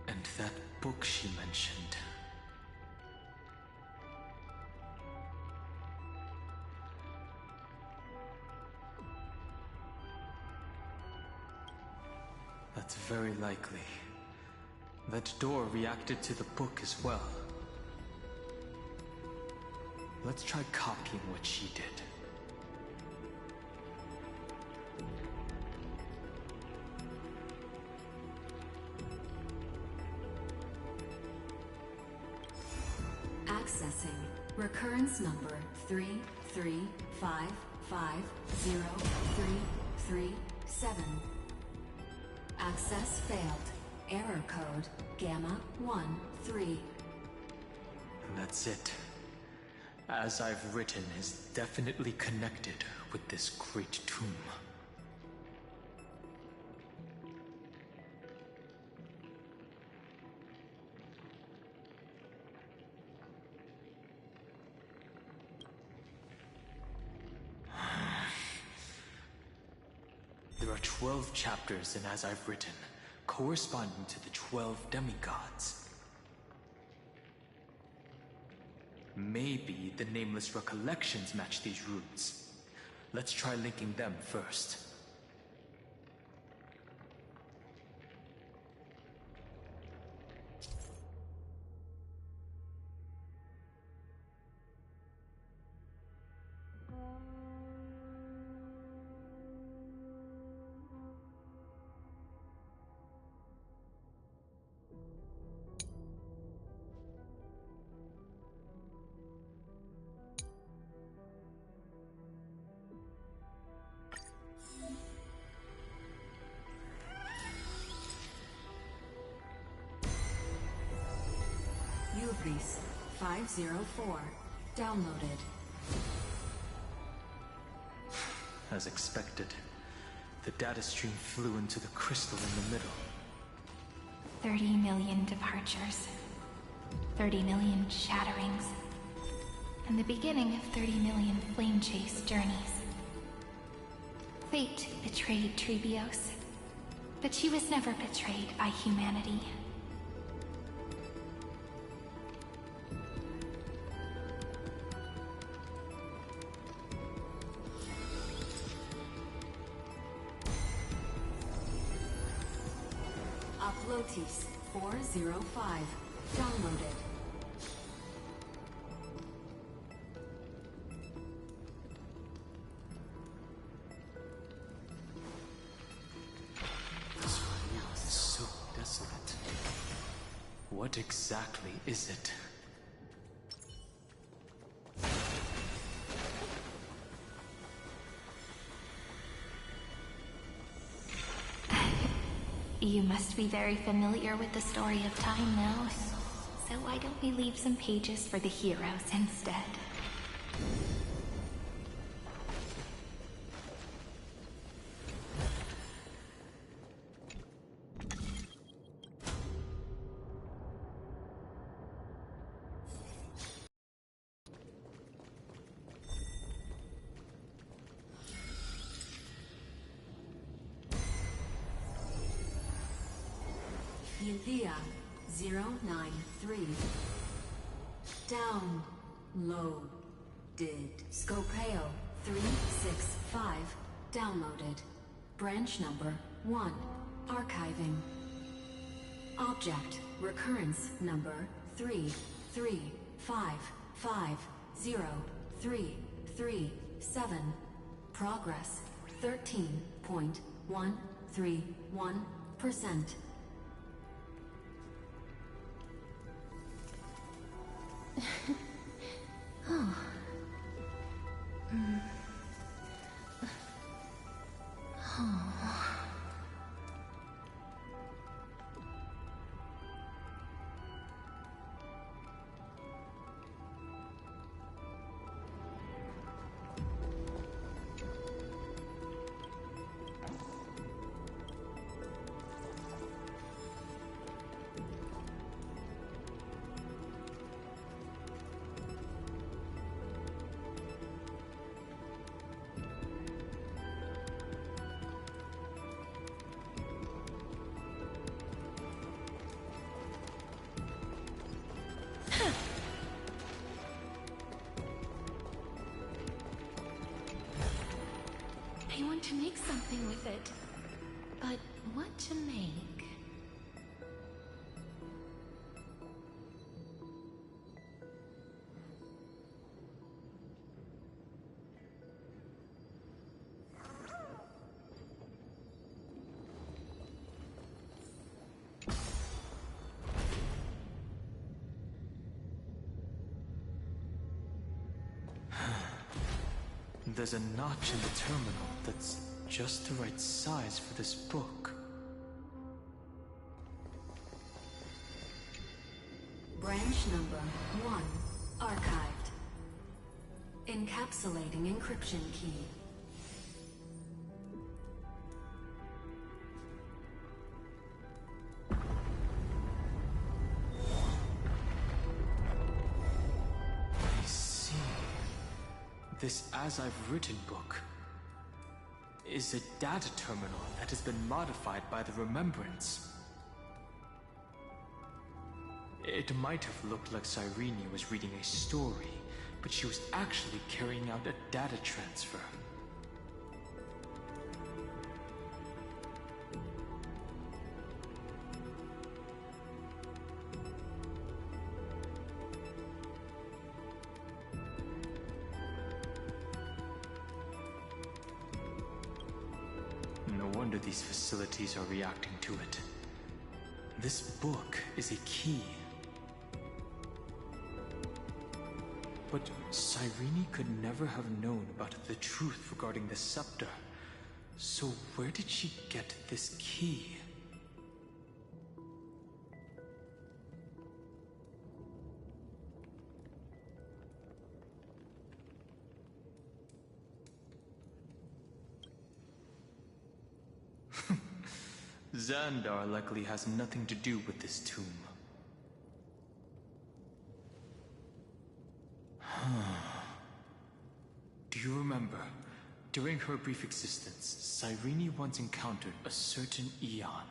And that book she mentioned... That's very likely. That door reacted to the book as well. Let's try copying what she did. Accessing recurrence number 335503337. Access failed. Error code Gamma 13. That's it. As I've written is definitely connected with this great tomb. There are 12 chapters in As I've Written, corresponding to the 12 demigods. Maybe the nameless recollections match these roots. Let's try linking them first. Ubris 504. Downloaded. As expected, the data stream flew into the crystal in the middle. 30 million departures. 30 million shatterings. And the beginning of 30 million flame chase journeys. Fate betrayed Trebios, but she was never betrayed by humanity. Uplotis 405. Downloaded. This world is so desolate. What exactly is it? You must be very familiar with the story of time now, so why don't we leave some pages for the heroes instead? Helia 093. Downloaded. Scopeo 365. Downloaded. Branch number 1. Archiving. Object recurrence number 335503337. Progress 13.131%. Oh. Oh. I want to make something with it, but what to make? There's a notch in the terminal that's just the right size for this book. Branch number 1. Archived. Encapsulating encryption key. This As I've Written book is a data terminal that has been modified by the Remembrance. It might have looked like Cyrene was reading a story, but she was actually carrying out a data transfer. No wonder these facilities are reacting to it. This book is a key. But Cyrene could never have known about the truth regarding the scepter. So where did she get this key? Xandar likely has nothing to do with this tomb. Do you remember, during her brief existence, Cyrene once encountered a certain Eon?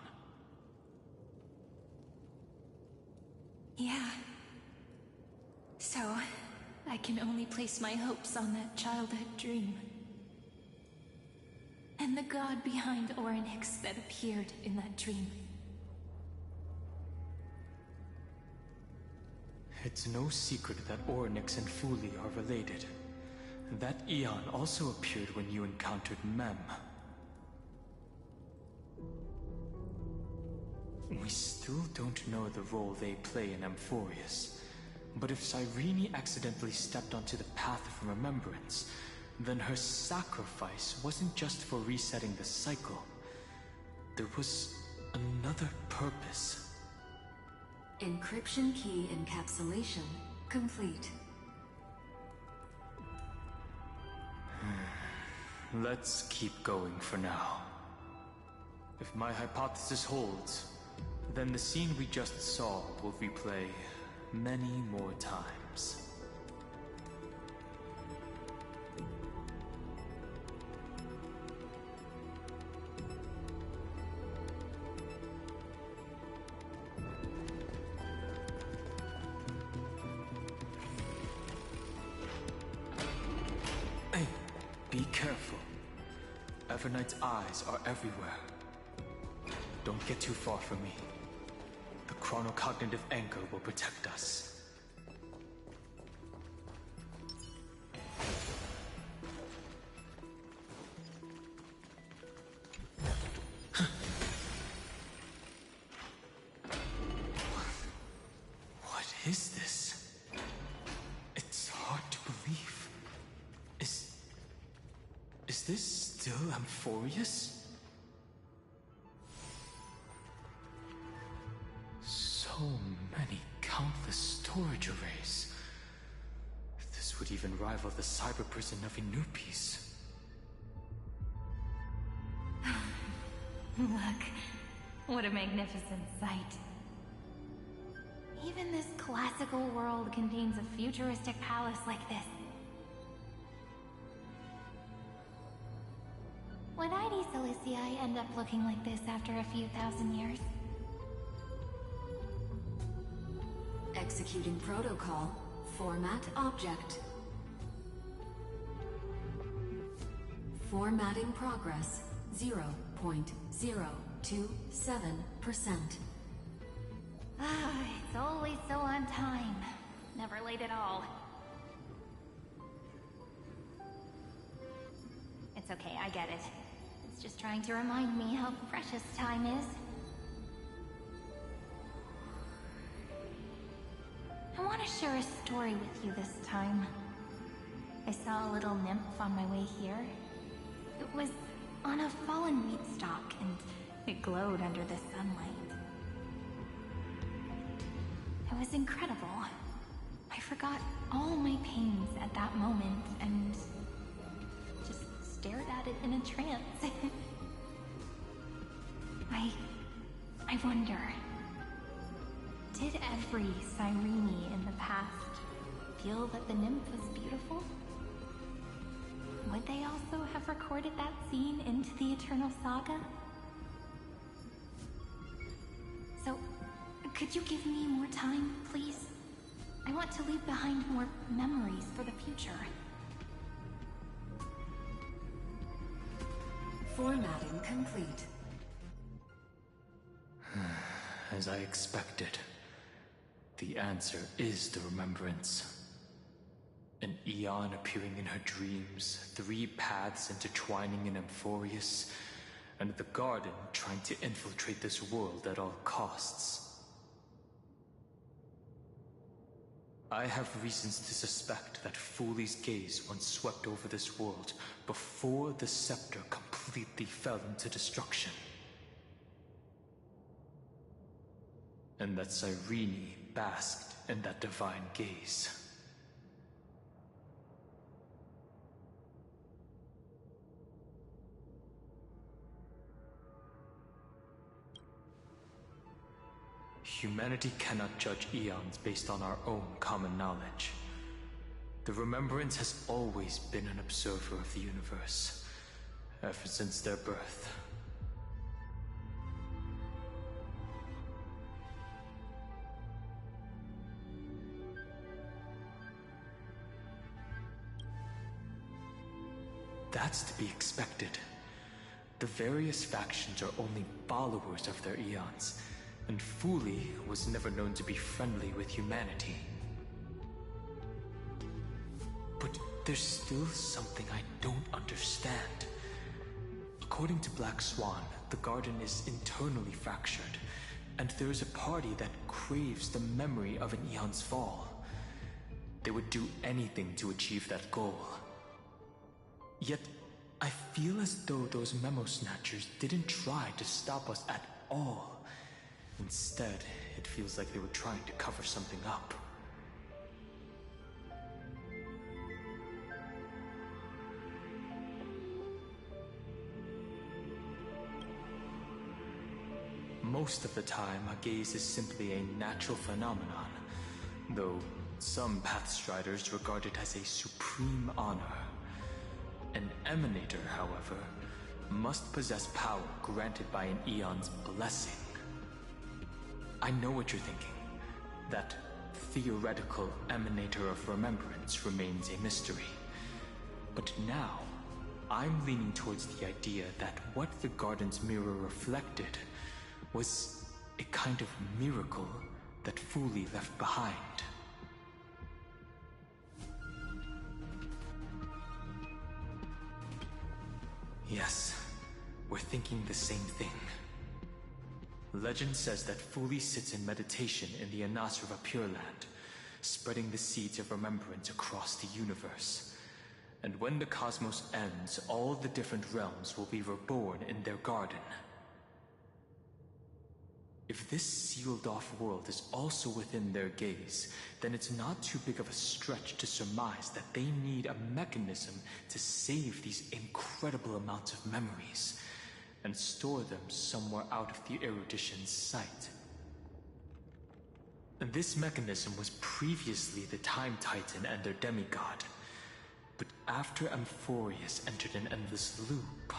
Yeah. So, I can only place my hopes on that childhood dream. And the god behind Orynyx that appeared in that dream. It's no secret that Orynyx and Fuli are related. That Eon also appeared when you encountered Mem. We still don't know the role they play in Amphorius. But if Cyrene accidentally stepped onto the path of remembrance, then her sacrifice wasn't just for resetting the cycle. There was another purpose. Encryption key encapsulation complete. Let's keep going for now. If my hypothesis holds, then the scene we just saw will replay many more times. Be careful. Everknight's eyes are everywhere. Don't get too far from me. The chronocognitive anchor will protect us. What is this? It's hard to believe. Is this still Amphorius? So many countless storage arrays. This would even rival the cyber prison of Inupis. Look, what a magnificent sight. Even this classical world contains a futuristic palace like this. Would ID Silicii end up looking like this after a few thousand years? Executing protocol. Format object. Formatting progress. 0.027%. It's always so on time. Never late at all. It's okay, I get it. It's just trying to remind me how precious time is. I want to share a story with you this time. I saw a little nymph on my way here. It was on a fallen wheat stalk, and it glowed under the sunlight. It was incredible. I forgot all my pains at that moment, and just stared at it in a trance. I wonder, did every Cyrene in the past feel that the nymph was beautiful? Would they also have recorded that scene into the Eternal Saga? So, could you give me more time, please? I want to leave behind more memories for the future. Formatting complete. As I expected, the answer is the remembrance. An Eon appearing in her dreams, 3 paths intertwining in Amphorius, and the Garden trying to infiltrate this world at all costs. I have reasons to suspect that Foolie's gaze once swept over this world before the scepter completely fell into destruction. And that Cyrene basked in that divine gaze. Humanity cannot judge eons based on our own common knowledge. The Remembrance has always been an observer of the universe, ever since their birth. That's to be expected. The various factions are only followers of their eons, and Foolie was never known to be friendly with humanity. But there's still something I don't understand. According to Black Swan, the Garden is internally fractured, and there is a party that craves the memory of an eon's fall. They would do anything to achieve that goal. Yet, I feel as though those memo snatchers didn't try to stop us at all. Instead, it feels like they were trying to cover something up. Most of the time, a gaze is simply a natural phenomenon, though some Pathstriders regard it as a supreme honor. An Emanator, however, must possess power granted by an Eon's blessing. I know what you're thinking. That theoretical Emanator of Remembrance remains a mystery. But now, I'm leaning towards the idea that what the garden's mirror reflected was a kind of miracle that Fuli left behind. Yes, we're thinking the same thing. Legend says that Fuli sits in meditation in the Anasrava Pure Land, spreading the seeds of remembrance across the universe. And when the cosmos ends, all the different realms will be reborn in their garden. If this sealed-off world is also within their gaze, then it's not too big of a stretch to surmise that they need a mechanism to save these incredible amounts of memories and store them somewhere out of the erudition's sight. And this mechanism was previously the Time Titan and their demigod, but after Amphorius entered an endless loop...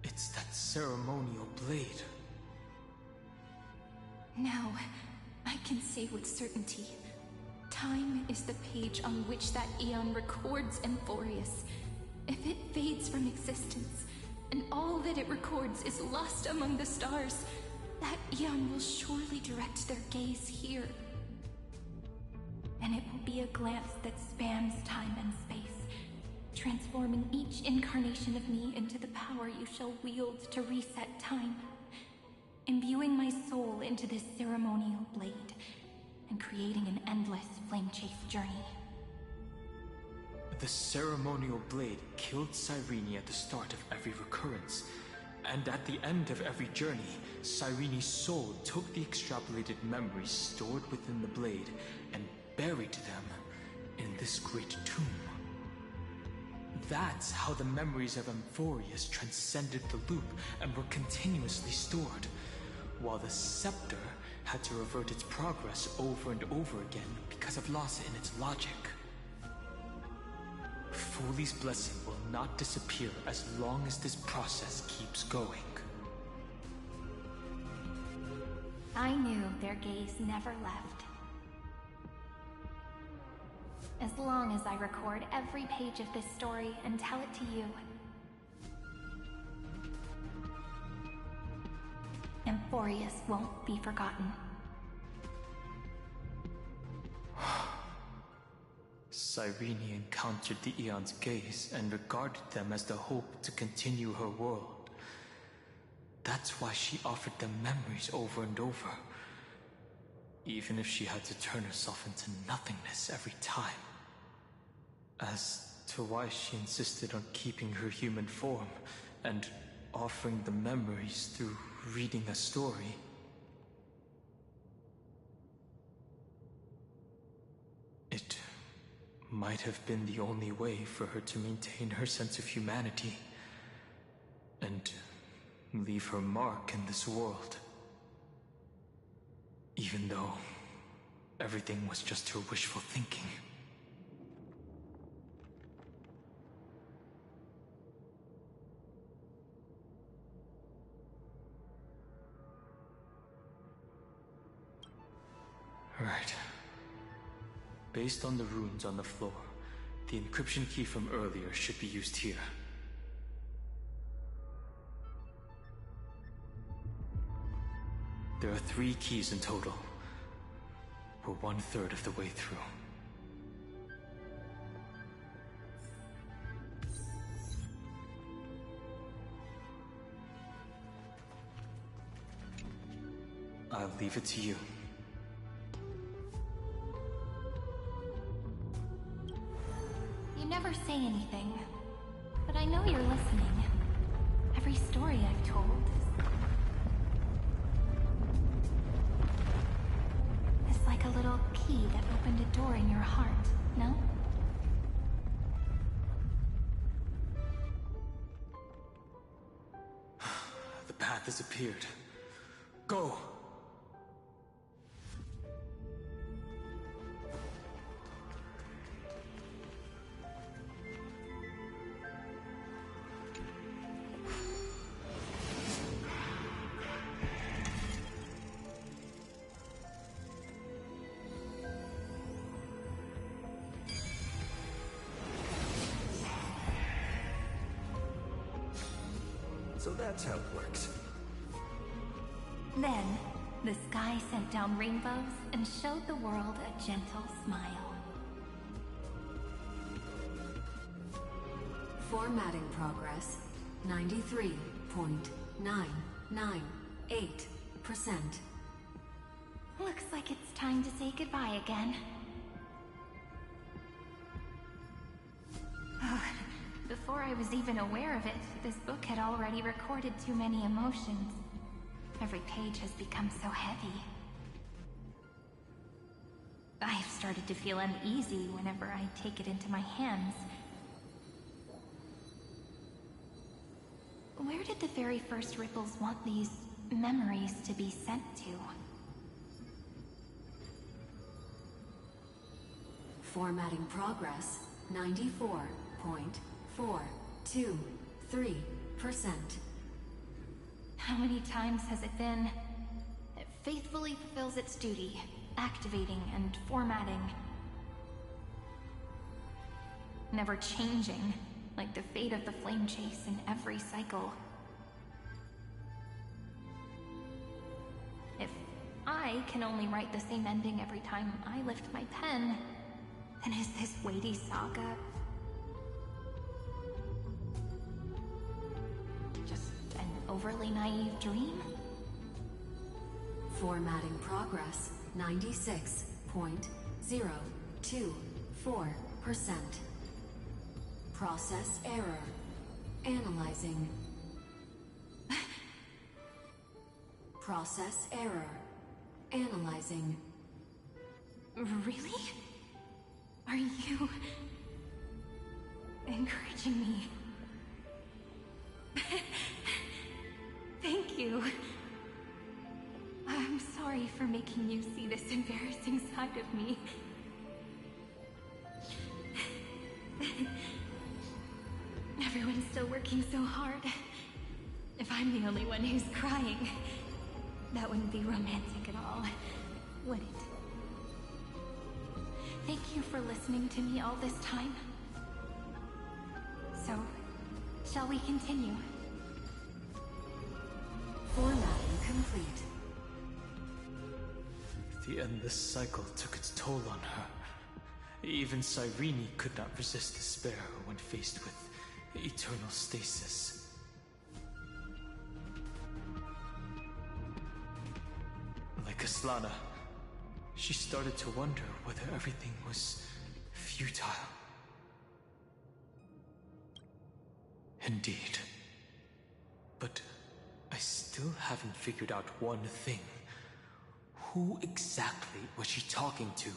It's that ceremonial blade. Now, I can say with certainty, time is the page on which that Aeon records Amphorius. If it fades from existence, and all that it records is lost among the stars, that Aeon will surely direct their gaze here. And it will be a glance that spans time and space, transforming each incarnation of me into the power you shall wield to reset time, imbuing my soul into this ceremonial blade, and creating an endless flame-chased journey. The ceremonial blade killed Cyrene at the start of every recurrence, and at the end of every journey, Cyrene's soul took the extrapolated memories stored within the blade and buried them in this great tomb. That's how the memories of Amphorius transcended the loop and were continuously stored, while the scepter had to revert its progress over and over again because of loss in its logic. Fuli's blessing will not disappear as long as this process keeps going. I knew their gaze never left. As long as I record every page of this story and tell it to you, Amphorius won't be forgotten. Cyrene encountered the Aeon's gaze and regarded them as the hope to continue her world. That's why she offered them memories over and over, even if she had to turn herself into nothingness every time. As to why she insisted on keeping her human form and offering the memories through reading a story. It might have been the only way for her to maintain her sense of humanity and leave her mark in this world. Even though everything was just her wishful thinking. Right. Based on the runes on the floor, the encryption key from earlier should be used here. There are 3 keys in total. We're 1/3 of the way through. I'll leave it to you. You never say anything, but I know you're listening. Every story I've told is like a little key that opened a door in your heart, no? The path has appeared. Go! So that's how it works. Then, the sky sent down rainbows and showed the world a gentle smile. Formatting progress 93.998%. Looks like it's time to say goodbye again. Before I was even aware of it, this book had already recorded too many emotions. Every page has become so heavy. I've started to feel uneasy whenever I take it into my hands. Where did the very first ripples want these memories to be sent to? Formatting progress 94.423%. How many times has it been? It faithfully fulfills its duty, activating and formatting. Never changing, like the fate of the flame chase in every cycle. If I can only write the same ending every time I lift my pen, then is this weighty saga just an overly naive dream? Formatting progress 96.024%. Process error. Analyzing. Process error. Analyzing. Really? Are you encouraging me? Thank you. I'm sorry for making you see this embarrassing side of me. Everyone's still working so hard. If I'm the only one who's crying, that wouldn't be romantic at all, would it? Thank you for listening to me all this time. So, shall we continue? Formatting complete. The endless cycle took its toll on her. Even Cyrene could not resist despair when faced with eternal stasis. Like Aslana, she started to wonder whether everything was futile. Indeed. But I still haven't figured out one thing. Who exactly was she talking to?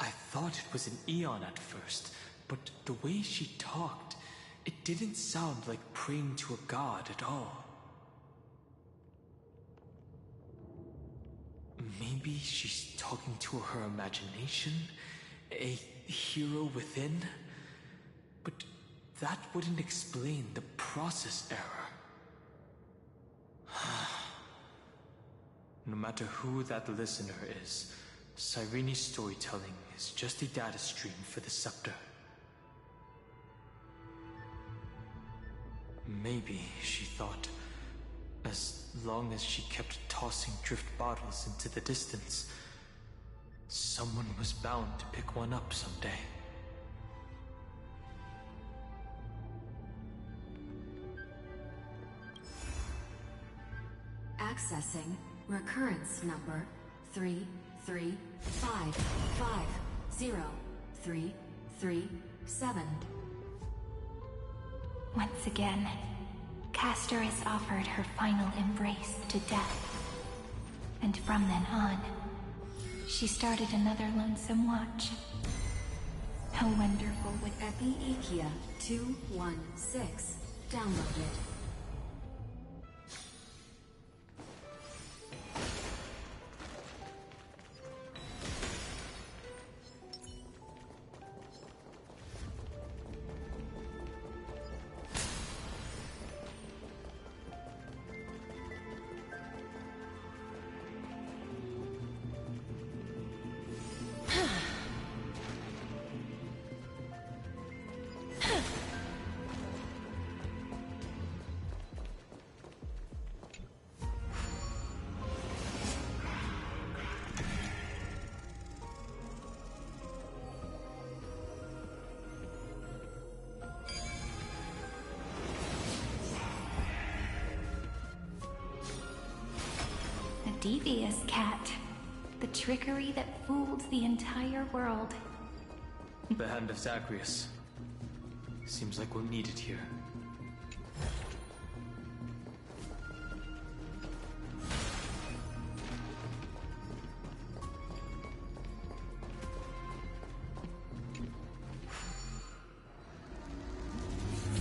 I thought it was an Eon at first, but the way she talked, it didn't sound like praying to a god at all. Maybe she's talking to her imagination? A hero within? But that wouldn't explain the process error. No matter who that listener is, Cyrene's storytelling is just a data stream for the scepter. Maybe, she thought, as long as she kept tossing drift bottles into the distance, someone was bound to pick one up someday. Accessing recurrence number 335503337. Once again, Castor has offered her final embrace to death. And from then on, she started another lonesome watch. How wonderful would Epiekia 216 downloaded. devious, Cat. The trickery that fooled the entire world. The hand of Zagreus. Seems like we'll need it here.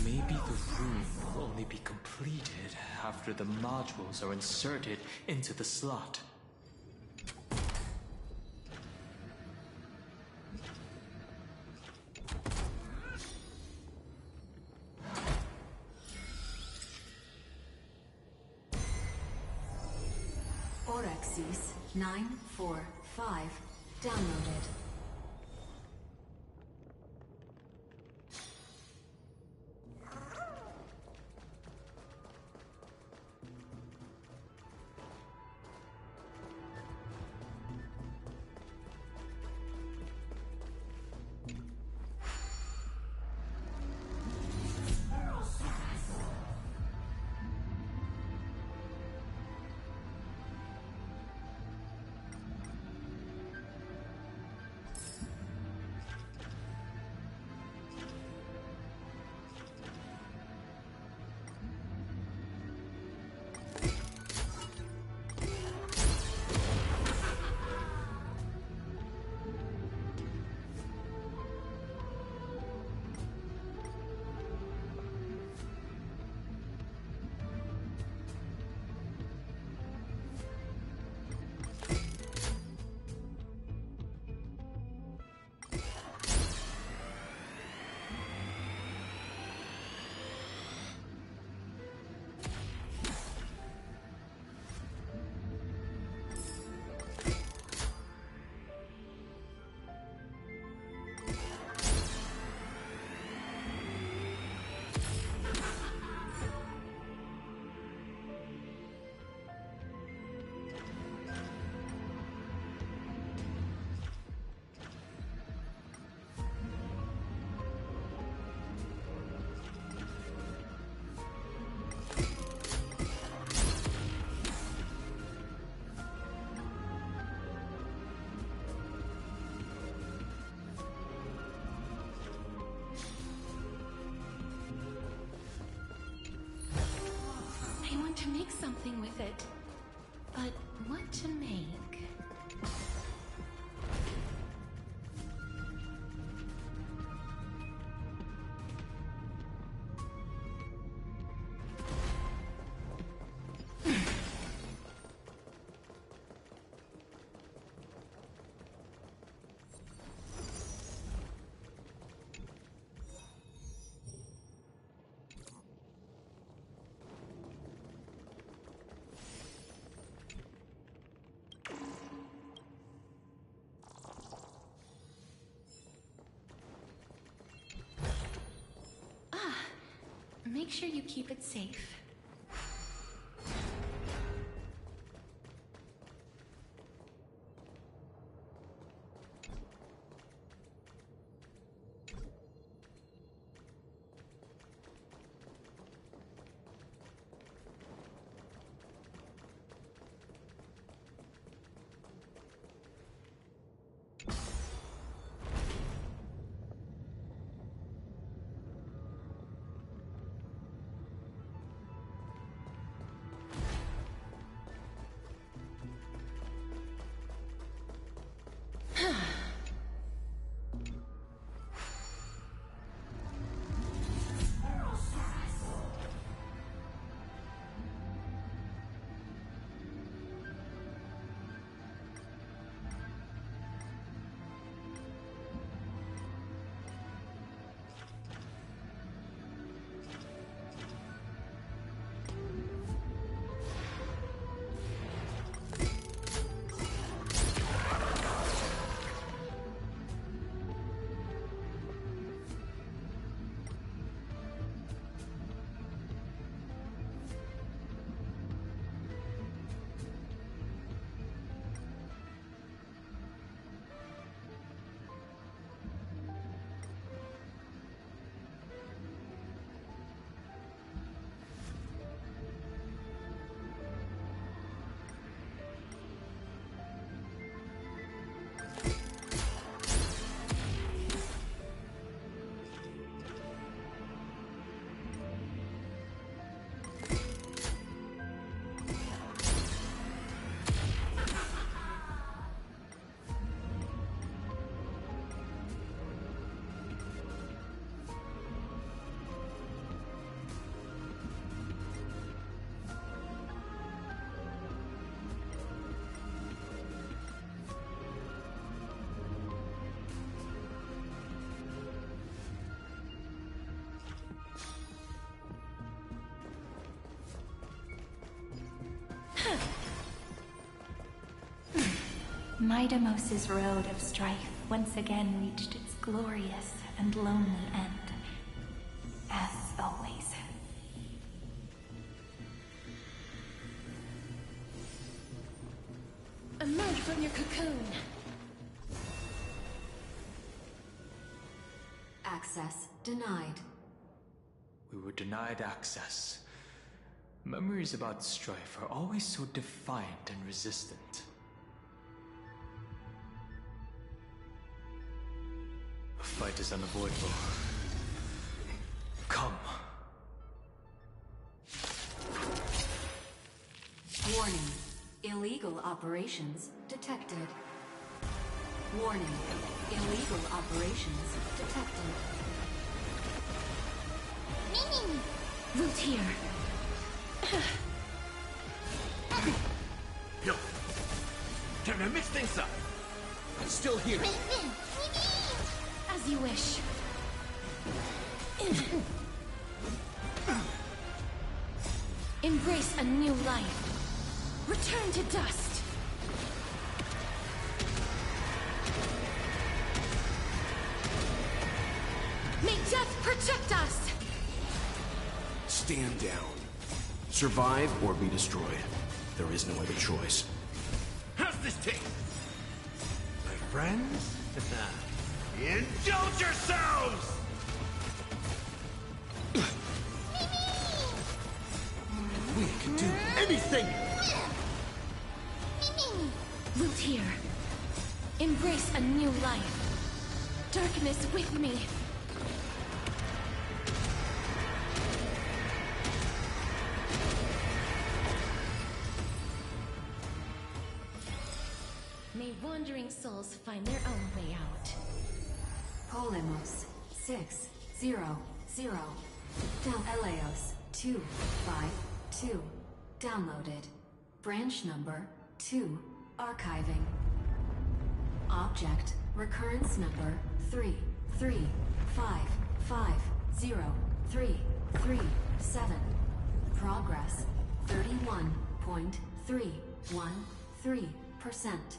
Maybe the room will only be completed after the modules are inserted into the slot. Orexis 945 downloaded. I want to make something with it. But what to make? Make sure you keep it safe. Midamos's road of strife once again reached its glorious and lonely end. As always. Emerge from your cocoon! Access denied. We were denied access. Memories about strife are always so defiant and resistant. A fight is unavoidable. Come. Warning. Illegal operations detected. Warning. Illegal operations detected. Ming! Root here. Yo! Time to mix things up! I'm still here! As you wish. Embrace a new life. Return to dust. May death protect us! Stand down. Survive or be destroyed. There is no other choice. How's this taste? My friends? Indulge yourselves! We can do anything! Root here. Embrace a new life. Darkness with me. May wandering souls find their own way out. Polemos 600. Del Eleos 252. Downloaded. Branch number 2. Archiving. Object recurrence number 3355037. Progress 31.313%.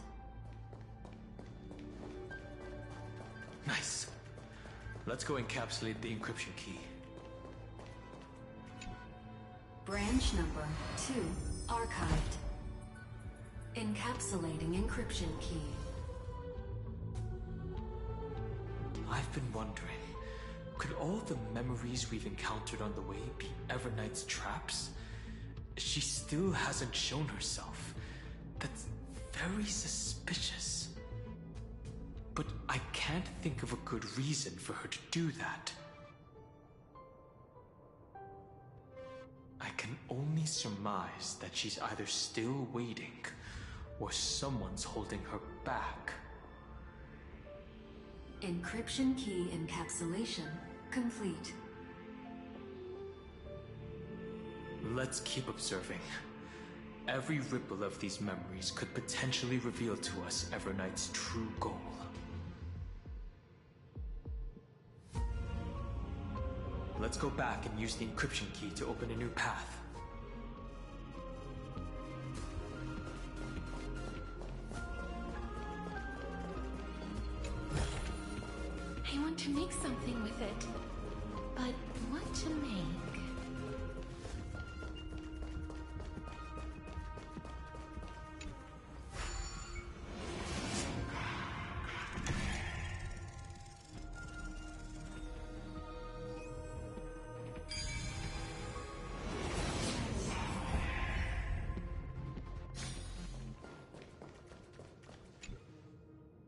Nice. Let's go encapsulate the encryption key. Branch number 2 archived. Encapsulating encryption key. I've been wondering, could all the memories we've encountered on the way be Everknight's traps? She still hasn't shown herself. That's very suspicious. But I can't think of a good reason for her to do that. I can only surmise that she's either still waiting, or someone's holding her back. Encryption key encapsulation complete. Let's keep observing. Every ripple of these memories could potentially reveal to us Everknight's true goal. Let's go back and use the encryption key to open a new path. I want to make something with it. But what to make?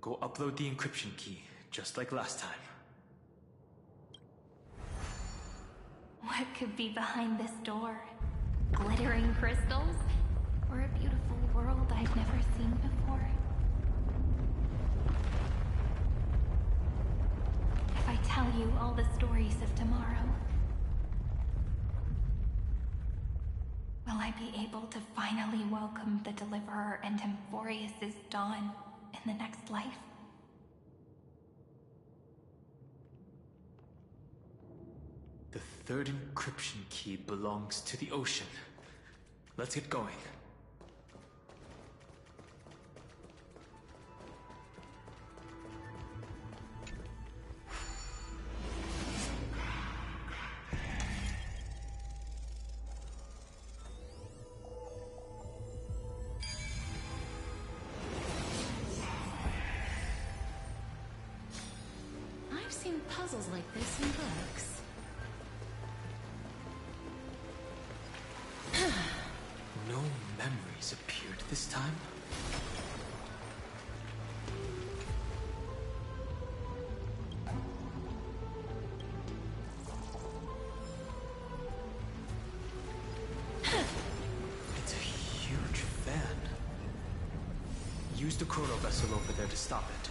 Go upload the encryption key, just like last time. What could be behind this door? Glittering crystals? Or a beautiful world I've never seen before? If I tell you all the stories of tomorrow, will I be able to finally welcome the Deliverer and Amphorius' dawn in the next life? The third encryption key belongs to the ocean. Let's get going. puzzles like this in books. No memories appeared this time. It's a huge fan. Use the chrono vessel over there to stop it.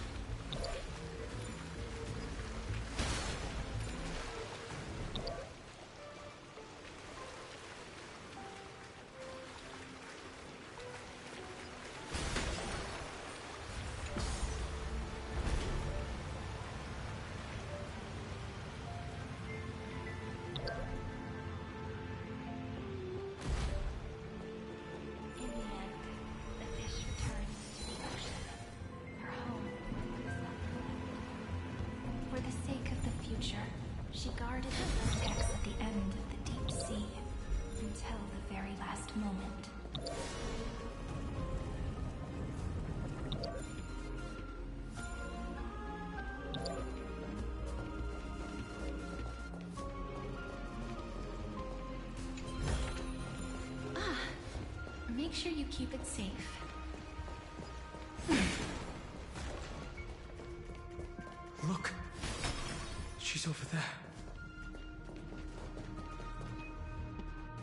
For the sake of the future, she guarded the vortex at the end of the deep sea until the very last moment. Make sure you keep it safe. Look! She's over there.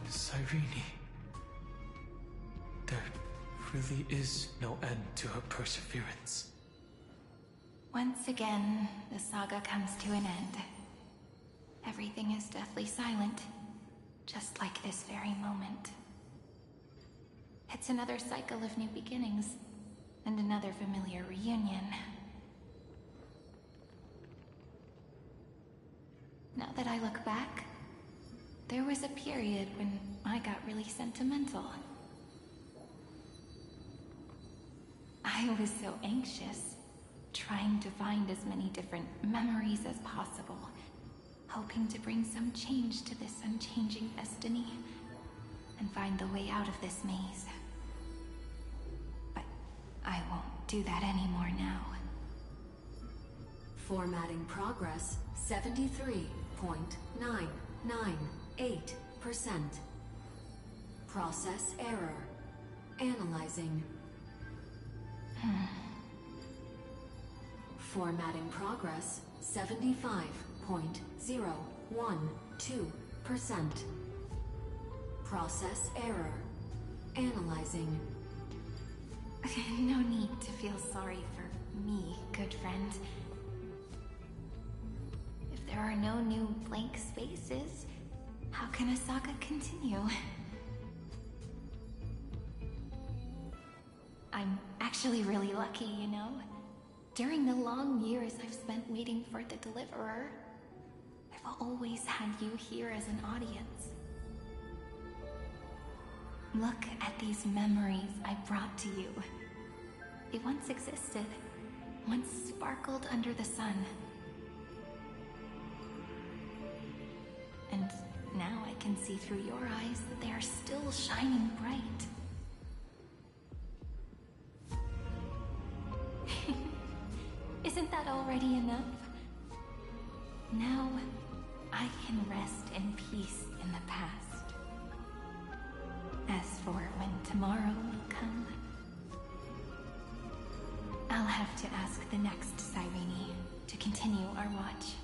Cyrene. There really is no end to her perseverance. Once again, the saga comes to an end. Everything is deathly silent, just like this very moment. It's another cycle of new beginnings, and another familiar reunion. Now that I look back, there was a period when I got really sentimental. I was so anxious, trying to find as many different memories as possible, hoping to bring some change to this unchanging destiny, and find the way out of this maze. But I won't do that anymore now. Formatting progress 73.998%. Process error. Analyzing. Formatting progress 75.012%. Process error. Analyzing. No need to feel sorry for me, good friend. If there are no new blank spaces, how can a saga continue? I'm actually really lucky, you know? During the long years I've spent waiting for the Deliverer, I've always had you here as an audience. Look at these memories I brought to you. They once existed, once sparkled under the sun. And now I can see through your eyes that they are still shining bright. Isn't that already enough? Now, I can rest in peace in the past. As for when tomorrow will come, I'll have to ask the next Cyrene to continue our watch.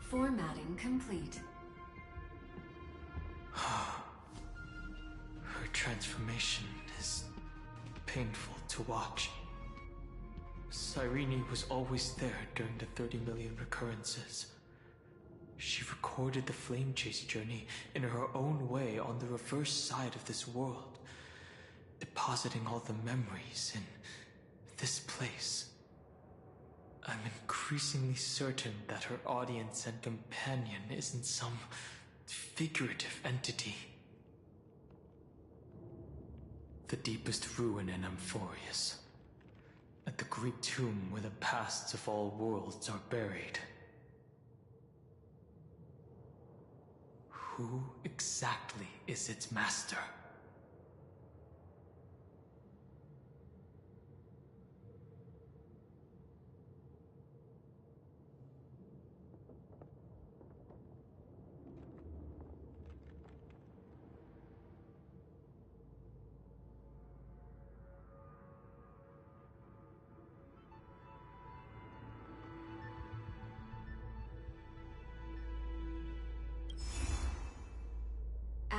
Formatting complete. Her transformation is painful to watch. Cyrene was always there during the 30 million recurrences. She recorded the flame chase journey in her own way on the reverse side of this world, depositing all the memories in this place. I'm increasingly certain that her audience and companion isn't some figurative entity. The deepest ruin in Amphorius, at the great tomb where the pasts of all worlds are buried. Who exactly is its master?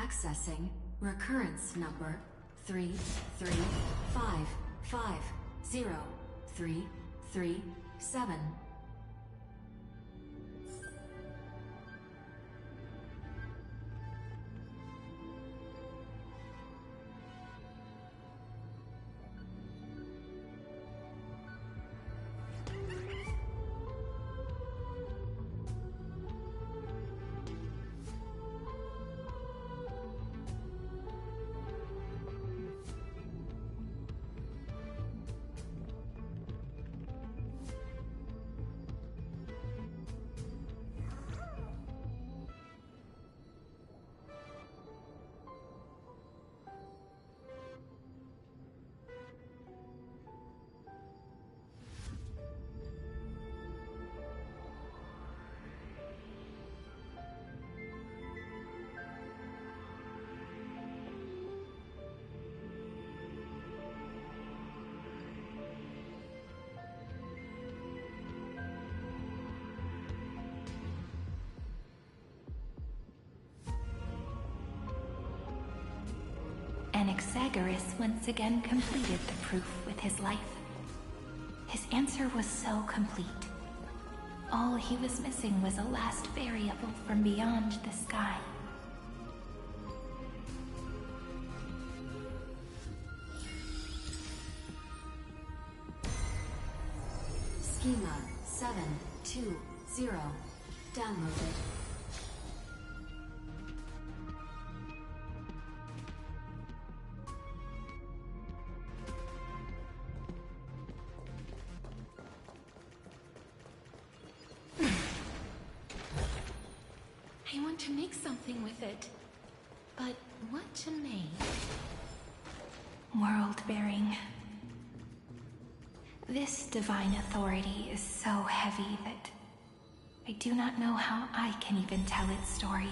Accessing recurrence number 335503337. Anaxagoras once again completed the proof with his life. His answer was so complete. All he was missing was a last variable from beyond the sky. Schema 720 downloaded. I want to make something with it. But what to make? World-bearing. This divine authority is so heavy that I do not know how I can even tell its story.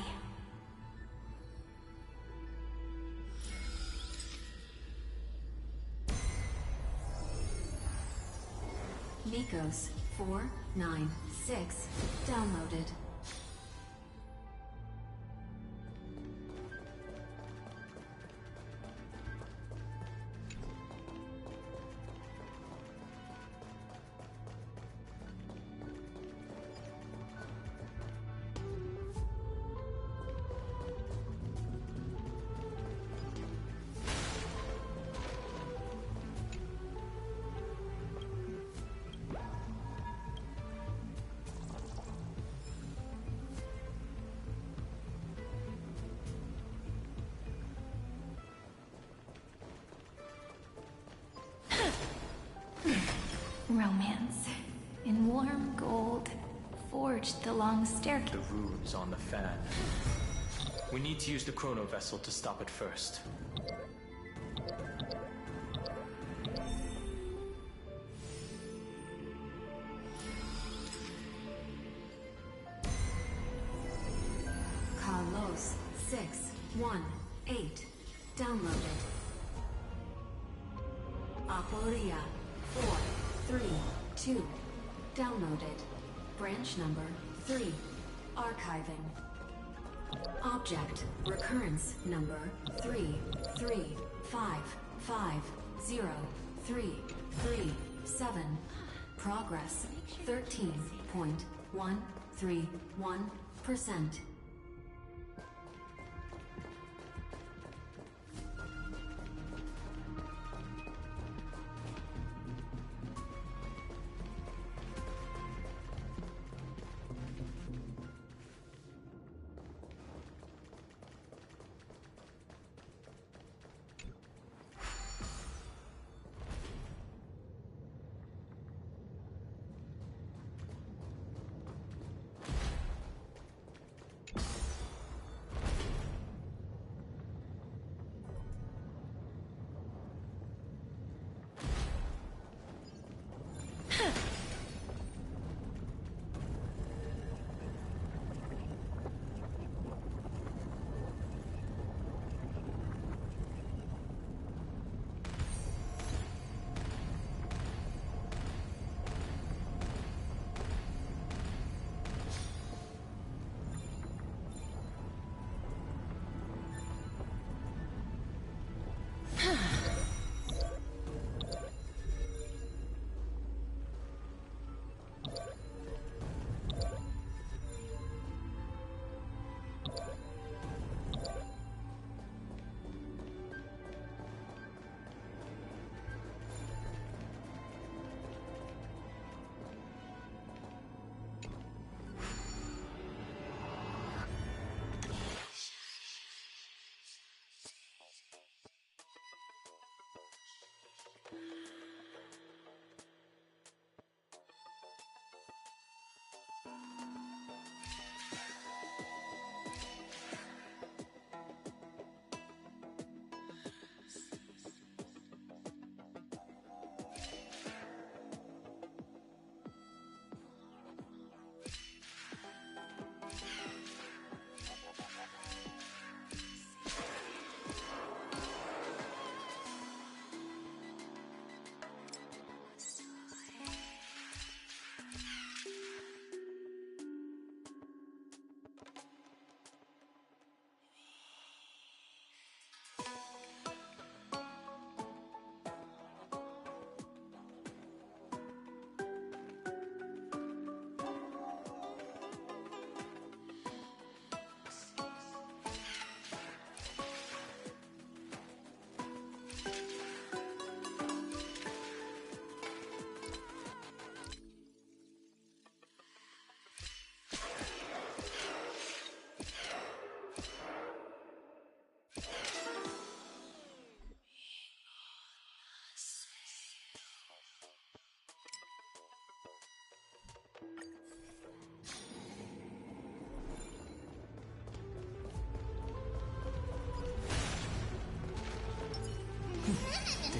Nikos 496 downloaded. Romance. In warm gold, forged the long staircase. The runes on the fan. We need to use the chrono vessel to stop it first. Carlos 618 downloaded. Aporia 432 downloaded. Branch number 3 archiving. Object recurrence number 335503337. Progress 13.131%.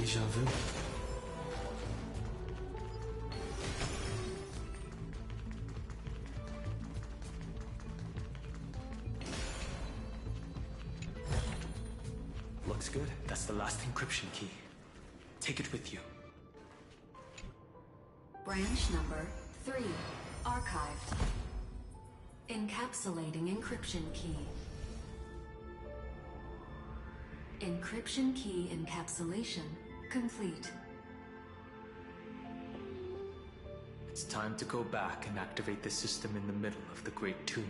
Deja vu. Looks good. That's the last encryption key. Take it with you. Branch number 3. Archived. Encapsulating encryption key. Encryption key encapsulation complete. It's time to go back and activate the system in the middle of the Great Tomb.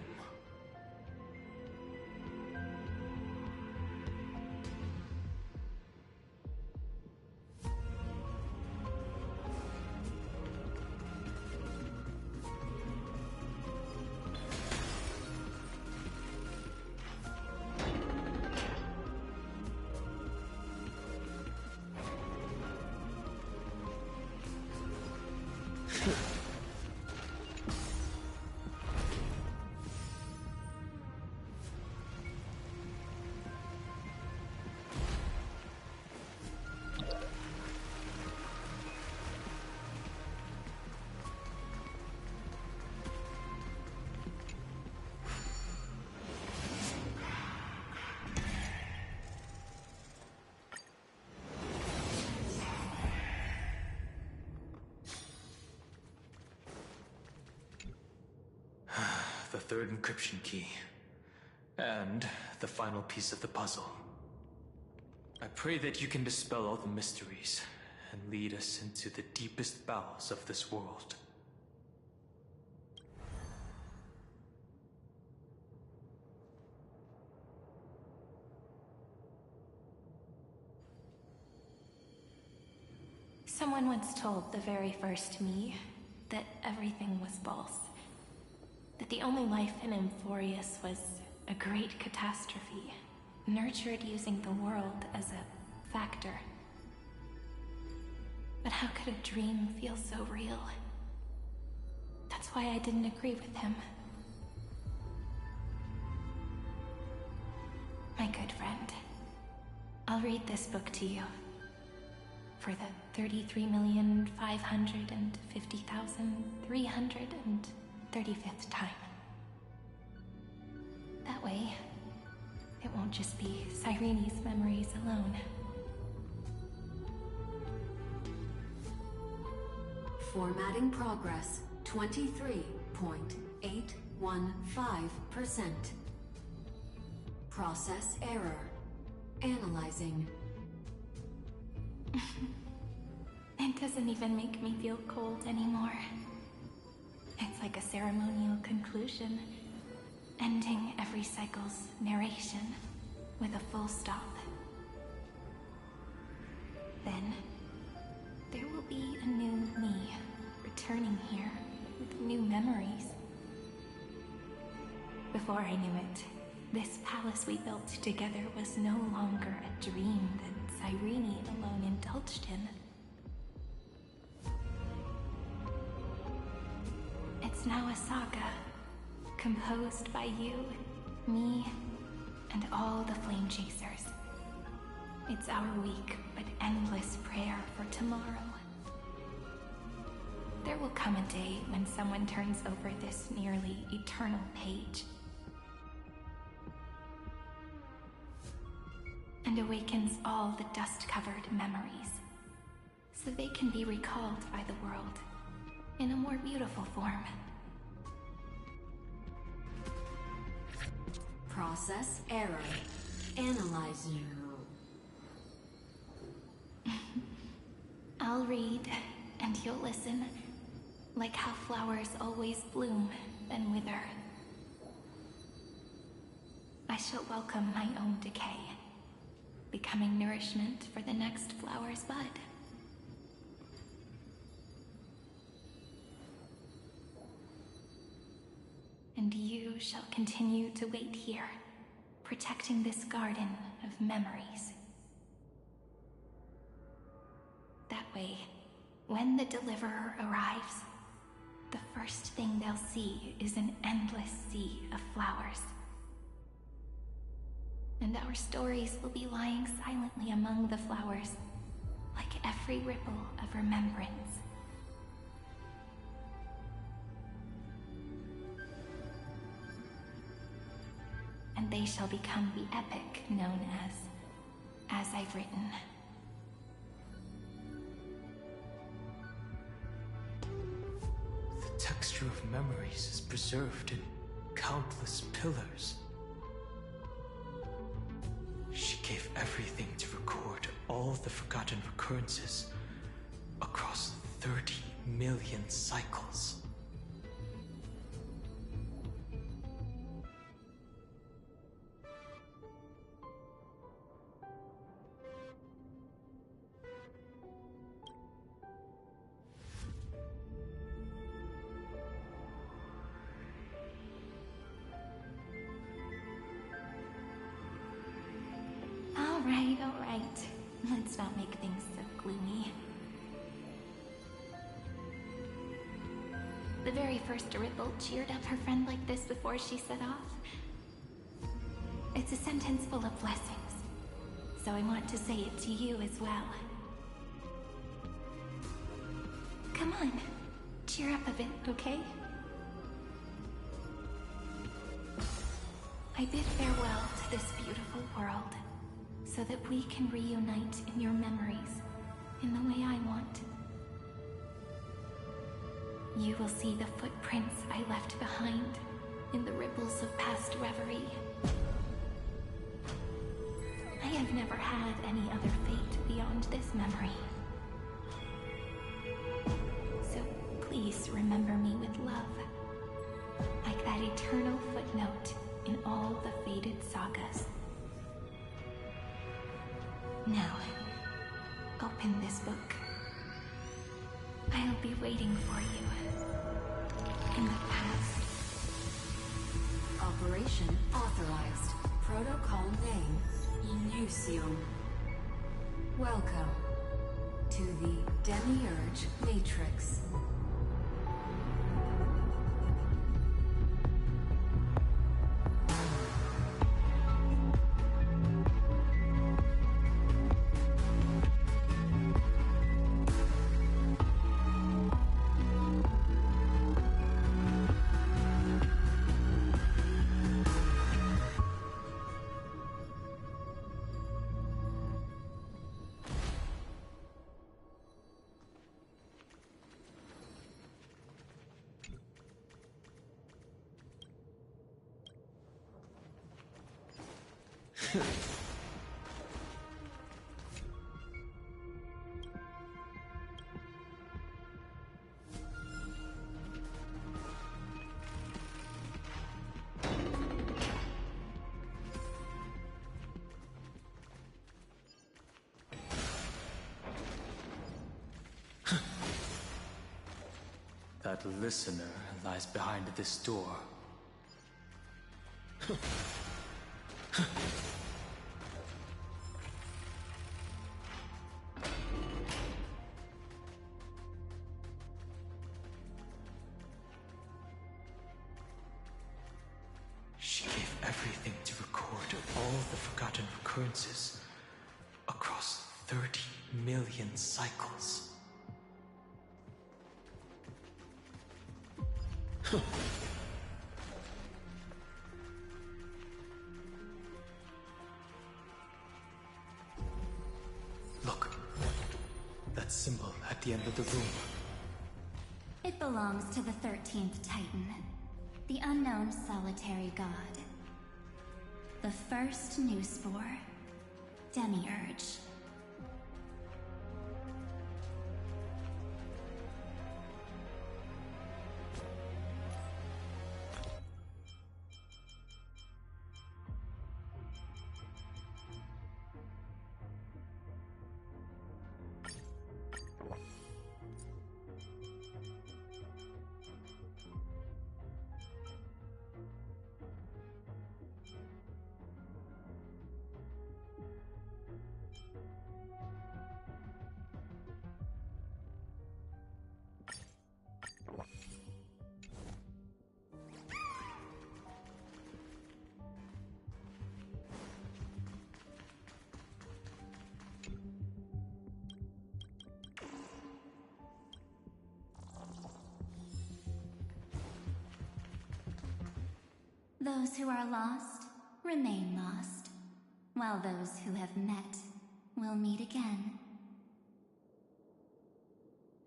The third encryption key. And the final piece of the puzzle. I pray that you can dispel all the mysteries and lead us into the deepest bowels of this world. Someone once told the very first me that everything was false. That the only life in Amphorius was a great catastrophe, nurtured using the world as a factor. But how could a dream feel so real? That's why I didn't agree with him. My good friend, I'll read this book to you. For the 33,550,335th time. That way, it won't just be Cyrene's memories alone. Formatting progress 23.815%. Process error. Analyzing. It doesn't even make me feel cold anymore. It's like a ceremonial conclusion, ending every cycle's narration with a full stop. Then, there will be a new me returning here with new memories. Before I knew it, this palace we built together was no longer a dream that Cyrene alone indulged in. It's now a saga, composed by you, me, and all the Flame Chasers. It's our weak but endless prayer for tomorrow. There will come a day when someone turns over this nearly eternal page and awakens all the dust-covered memories, so they can be recalled by the world in a more beautiful form. Process error. Analyzing. I'll read, and you'll listen, like how flowers always bloom, then wither. I shall welcome my own decay, becoming nourishment for the next flower's bud. And you shall continue to wait here, protecting this garden of memories. That way, when the Deliverer arrives, the first thing they'll see is an endless sea of flowers. And our stories will be lying silently among the flowers, like every ripple of remembrance. And they shall become the epic known as I've written. The texture of memories is preserved in countless pillars. She gave everything to record all the forgotten recurrences across 30 million cycles. All right. Let's not make things so gloomy. The very first ripple cheered up her friend like this before she set off. It's a sentence full of blessings, so I want to say it to you as well. Come on, cheer up a bit, okay? I bid farewell to this beautiful world, so that we can reunite in your memories in the way I want. You will see the footprints I left behind in the ripples of past reverie. I have never had any other fate beyond this memory. So please remember me with love, like that eternal footnote in all the faded sagas. Now, open this book. I'll be waiting for you in the past. Operation authorized. Protocol name, Illusion. Welcome to the Demiurge Matrix. That listener lies behind this door. She gave everything to record all the forgotten recurrences across 30 million cycles. Look, that symbol at the end of the room. It belongs to the 13th Titan, the unknown solitary god. The first new spore, Demiurge. Those who are lost remain lost, while those who have met will meet again.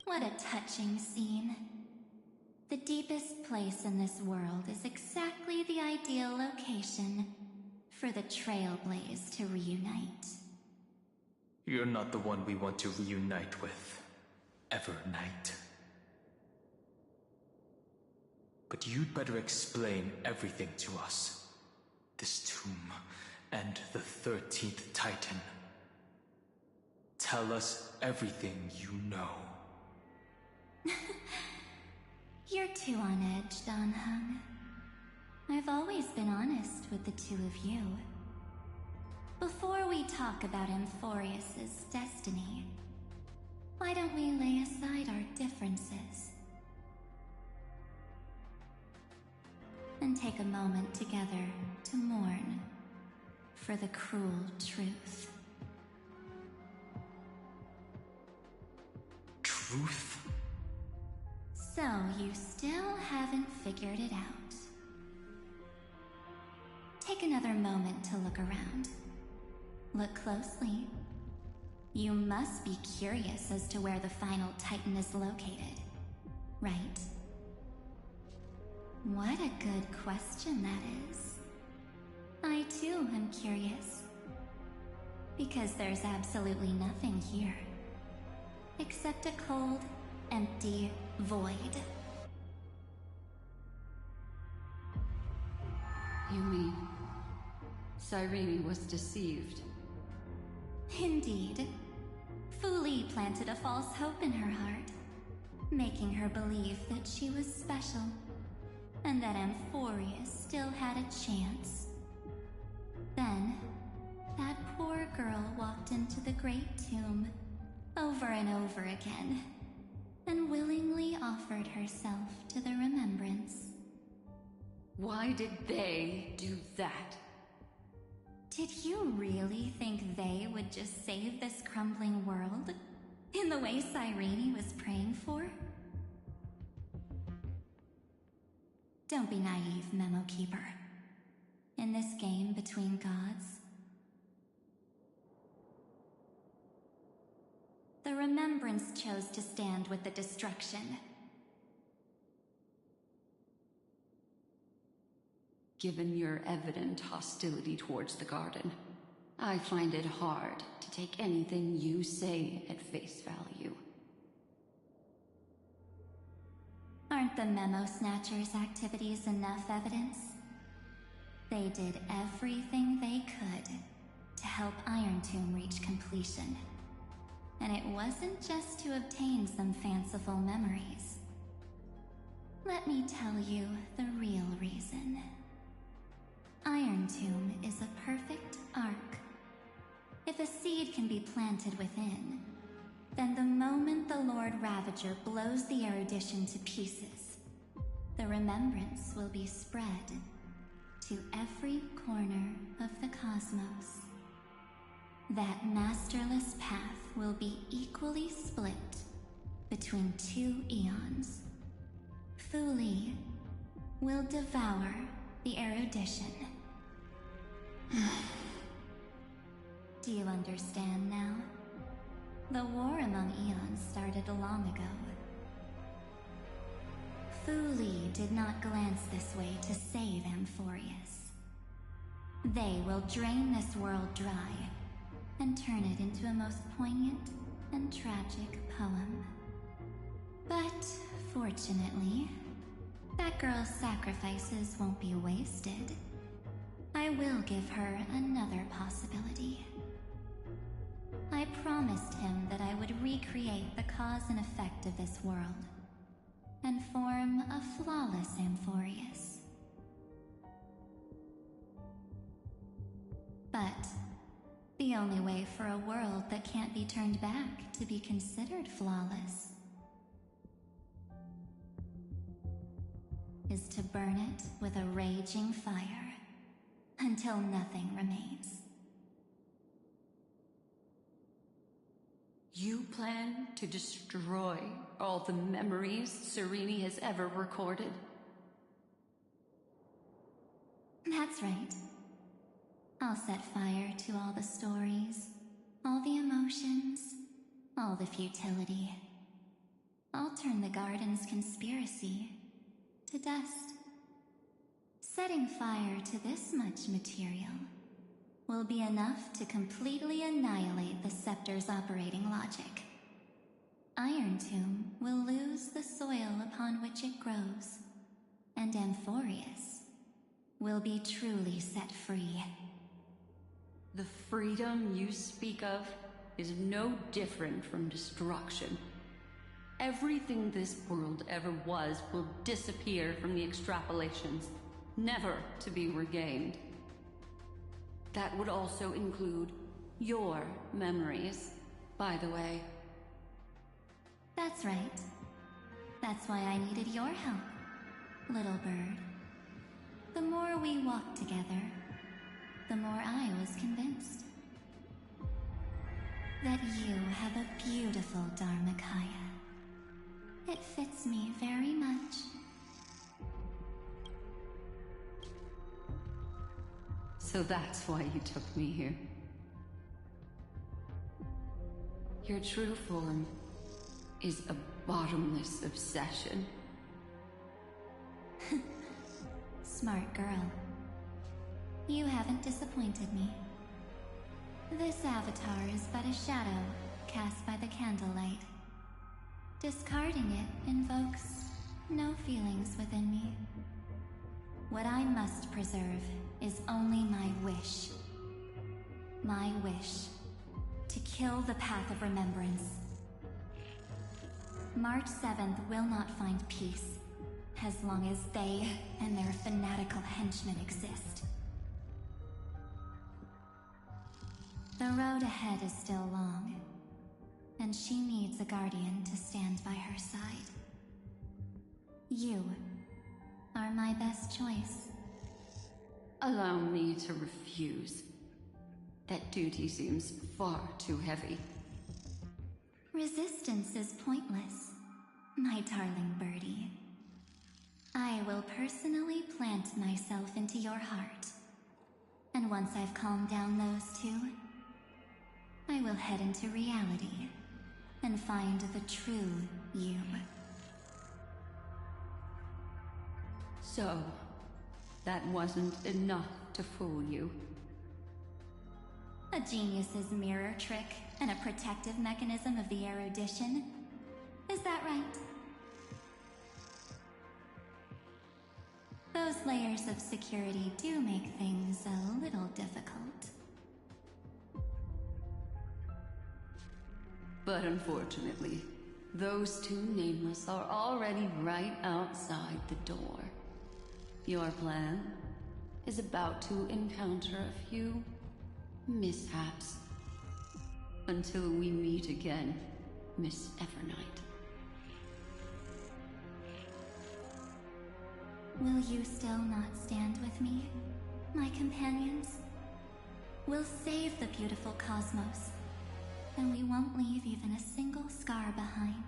What a touching scene. The deepest place in this world is exactly the ideal location for the Trailblaze to reunite. You're not the one we want to reunite with, Evernight. But you'd better explain everything to us. This tomb and the 13th Titan. Tell us everything you know. You're too on edge, Dan Heng. I've always been honest with the two of you. Before we talk about Amphorius's destiny, why don't we lay aside our differences and take a moment together to mourn for the cruel truth. Truth? So you still haven't figured it out. Take another moment to look around. Look closely. You must be curious as to where the final Titan is located, right? What a good question that is. I too am curious. Because there's absolutely nothing here. Except a cold, empty void. You mean Cyrene was deceived? Indeed. Fu Li planted a false hope in her heart, making her believe that she was special, and that Amphorius still had a chance. Then, that poor girl walked into the Great Tomb, over and over again, and willingly offered herself to the remembrance. Why did they do that? Did you really think they would just save this crumbling world? In the way Cyrene was praying for? Don't be naive, Memo Keeper. In this game between gods, the Remembrance chose to stand with the destruction. Given your evident hostility towards the Garden, I find it hard to take anything you say at face value. Aren't the Memo Snatchers' activities enough evidence? They did everything they could to help Iron Tomb reach completion. And it wasn't just to obtain some fanciful memories. Let me tell you the real reason. Iron Tomb is a perfect arc. If a seed can be planted within, then the moment the Lord Ravager blows the erudition to pieces, the remembrance will be spread to every corner of the cosmos. That masterless path will be equally split between two eons. Fu Li will devour the erudition. Do you understand now? The war among eons started long ago. Fu Li did not glance this way to save Amphorius. They will drain this world dry and turn it into a most poignant and tragic poem. But, fortunately, that girl's sacrifices won't be wasted. I will give her another possibility. I promised him that I would recreate the cause and effect of this world, and form a flawless Amphorius. But the only way for a world that can't be turned back to be considered flawless is to burn it with a raging fire until nothing remains. You plan to destroy all the memories Cyrene has ever recorded? That's right. I'll set fire to all the stories, all the emotions, all the futility. I'll turn the garden's conspiracy to dust. Setting fire to this much material will be enough to completely annihilate the scepter's operating logic. Iron Tomb will lose the soil upon which it grows, and Amphorius will be truly set free. The freedom you speak of is no different from destruction. Everything this world ever was will disappear from the extrapolations, never to be regained. That would also include your memories, by the way. That's right. That's why I needed your help, little bird. The more we walked together, the more I was convinced that you have a beautiful Dharmakaya. It fits me very much. So that's why you took me here. Your true form is a bottomless obsession. Smart girl. You haven't disappointed me. This avatar is but a shadow cast by the candlelight. Discarding it invokes no feelings within me. What I must preserve is only my wish. My wish to kill the path of remembrance. March 7th will not find peace as long as they and their fanatical henchmen exist. The road ahead is still long, and she needs a guardian to stand by her side. You are my best choice. Allow me to refuse. That duty seems far too heavy. Resistance is pointless, my darling birdie. I will personally plant myself into your heart. And once I've calmed down those two, I will head into reality and find the true you. So, that wasn't enough to fool you. A genius's mirror trick and a protective mechanism of the erudition. Is that right? Those layers of security do make things a little difficult. But unfortunately, those two nameless are already right outside the door. Your plan is about to encounter a few mishaps. Until we meet again, Miss Evernight. Will you still not stand with me, my companions? We'll save the beautiful cosmos, and we won't leave even a single scar behind.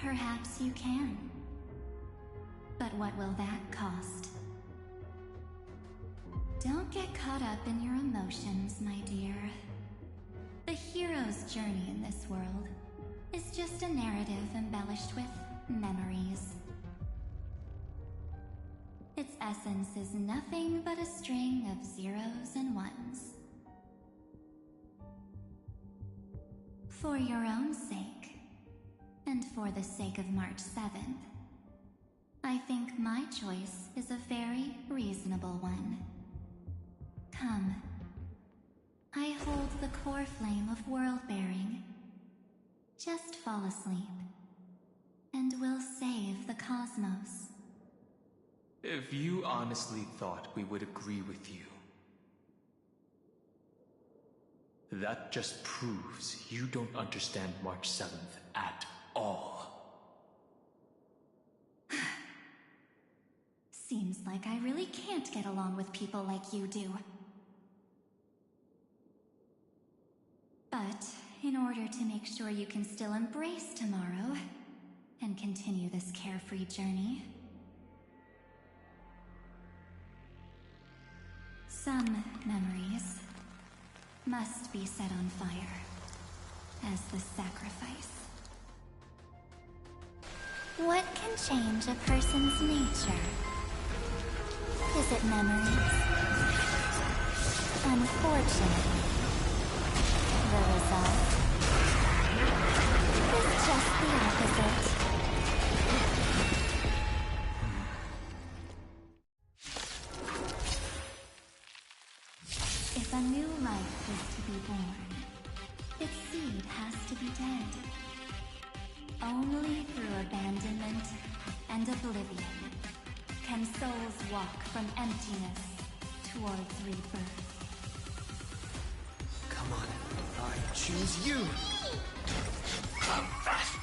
Perhaps you can. But what will that cost? Don't get caught up in your emotions, my dear. The hero's journey in this world is just a narrative embellished with memories. Its essence is nothing but a string of zeros and ones. For your own sake, and for the sake of March 7th, I think my choice is a very reasonable one. Come. I hold the core flame of world-bearing. Just fall asleep, and we'll save the cosmos. If you honestly thought we would agree with you, that just proves you don't understand March 7th at all. Seems like I really can't get along with people like you do. But in order to make sure you can still embrace tomorrow and continue this carefree journey, Some memories must be set on fire as the sacrifice. What can change a person's nature? Is it memories? Unfortunately, the result is just the opposite. If a new life is to be born, its seed has to be dead. Only through abandonment and oblivion can souls walk from emptiness towards rebirth. Come on, I choose you! Come fast!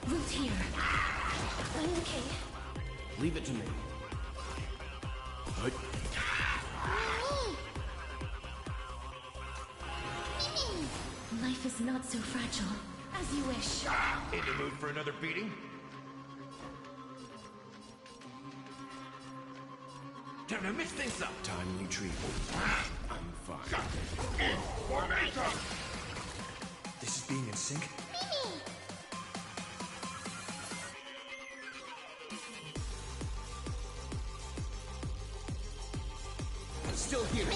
Root here. I'm okay. Leave it to me. Life is not so fragile. As you wish. In the mood for another beating? Time to mix things up. Timely treatment. I'm fine. Formation! This is being in sync? Still here.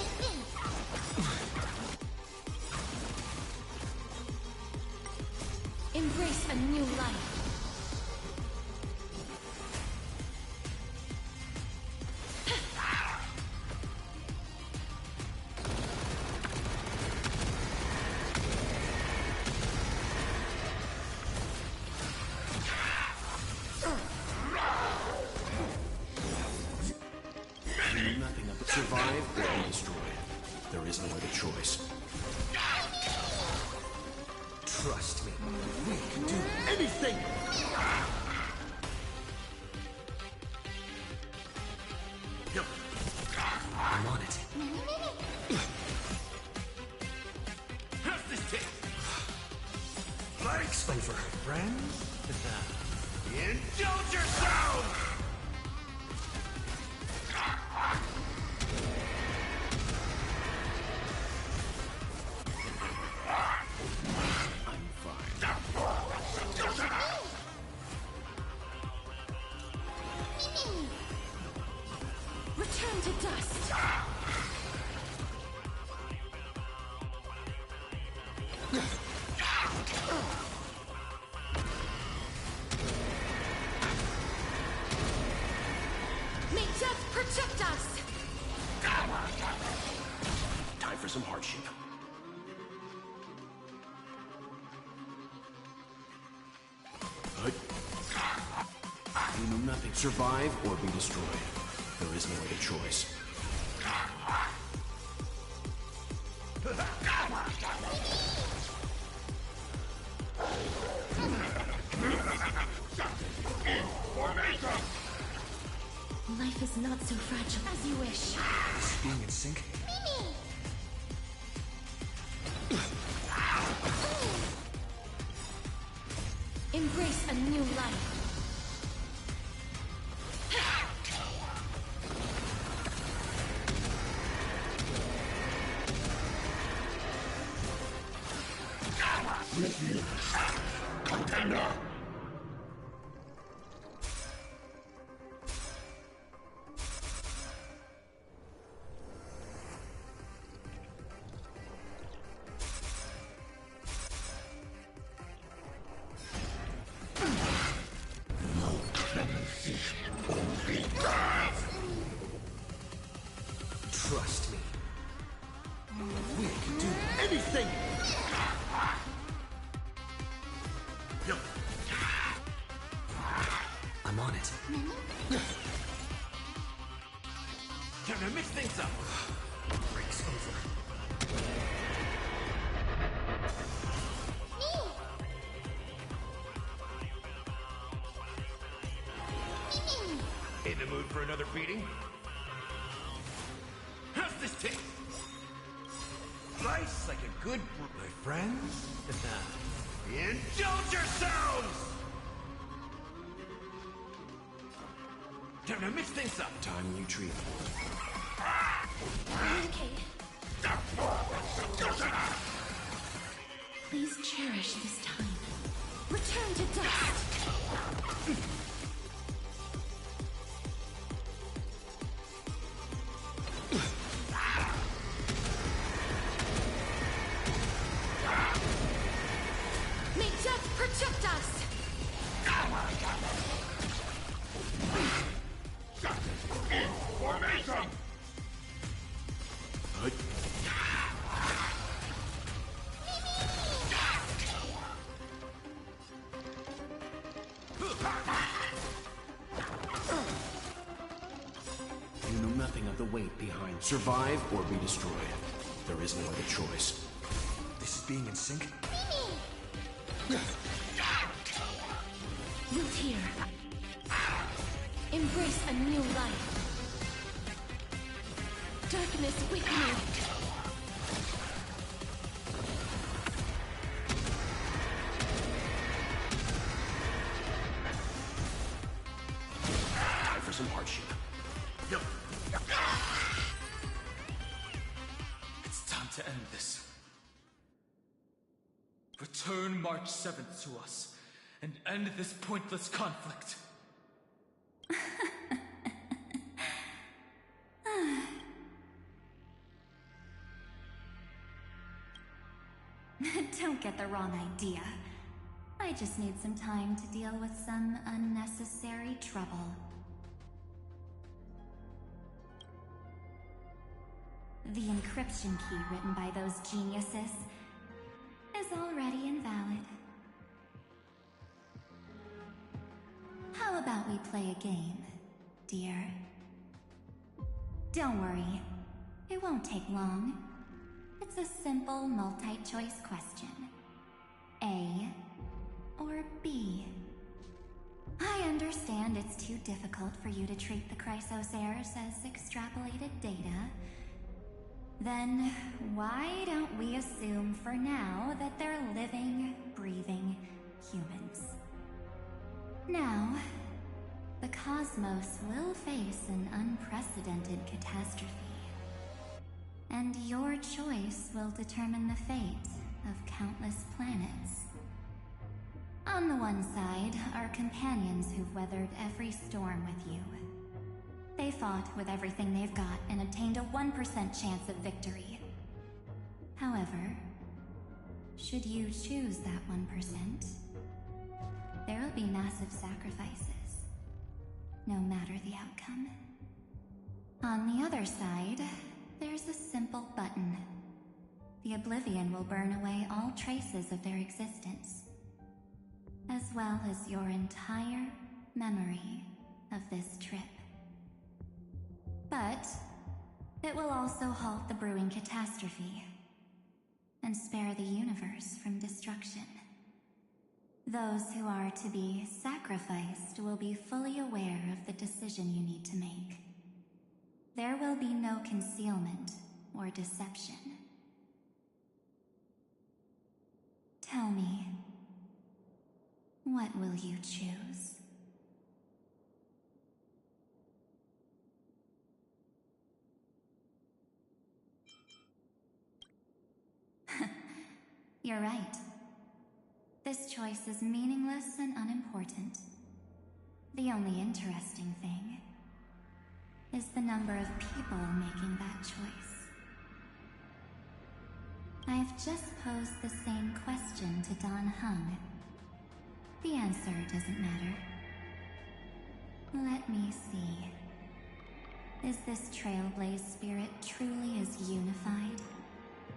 Embrace a new life. Nothing of it. Survive or be destroyed. There is no other choice. Trust me, we can do anything! I'm on it. How's this take? Thanks, over, friends. Indulge yourself! Return to dust. May death protect us. Time for some hardship. You know nothing. Survive or be destroyed. There is no other choice. Life is not so fragile. As you wish. This is being in sync? Embrace a new life. Contender! Trust me. We can do anything! I'm on it. Time to mix things up. Break's over. In the mood for another beating? How's this take? slice like a good my friends? Indulge yourselves! Time to mix things up. Time you treat. Okay. Please cherish this time. Return to dust. May death protect us! Formation! You know nothing of the weight behind. Survive or be destroyed. There is no other choice. This is being in sync? Root here. Embrace a new life. Darkness with me. Time for some hardship. Yep. It's time to end this. Return March 7th to us, and end this pointless conflict. Don't get the wrong idea. I just need some time to deal with some unnecessary trouble. The encryption key written by those geniuses is already invalid. How about we play a game, dear? Don't worry, it won't take long. It's a simple multi-choice question. A or B? I understand it's too difficult for you to treat the Chrysos heirs as extrapolated data. Then why don't we assume for now that they're living, breathing humans? Now, the cosmos will face an unprecedented catastrophe. And your choice will determine the fate of countless planets. On the one side are companions who've weathered every storm with you. They fought with everything they've got and obtained a 1% chance of victory. However, should you choose that 1%, there will be massive sacrifices, no matter the outcome. On the other side, there's a simple button. The Oblivion will burn away all traces of their existence, as well as your entire memory of this trip. But it will also halt the brewing catastrophe and spare the universe from destruction. Those who are to be sacrificed will be fully aware of the decision you need to make. There will be no concealment or deception. Tell me, what will you choose? You're right. This choice is meaningless and unimportant. The only interesting thing is the number of people making that choice. I have just posed the same question to Dan Heng. The answer doesn't matter. Let me see. Is this Trailblaze spirit truly as unified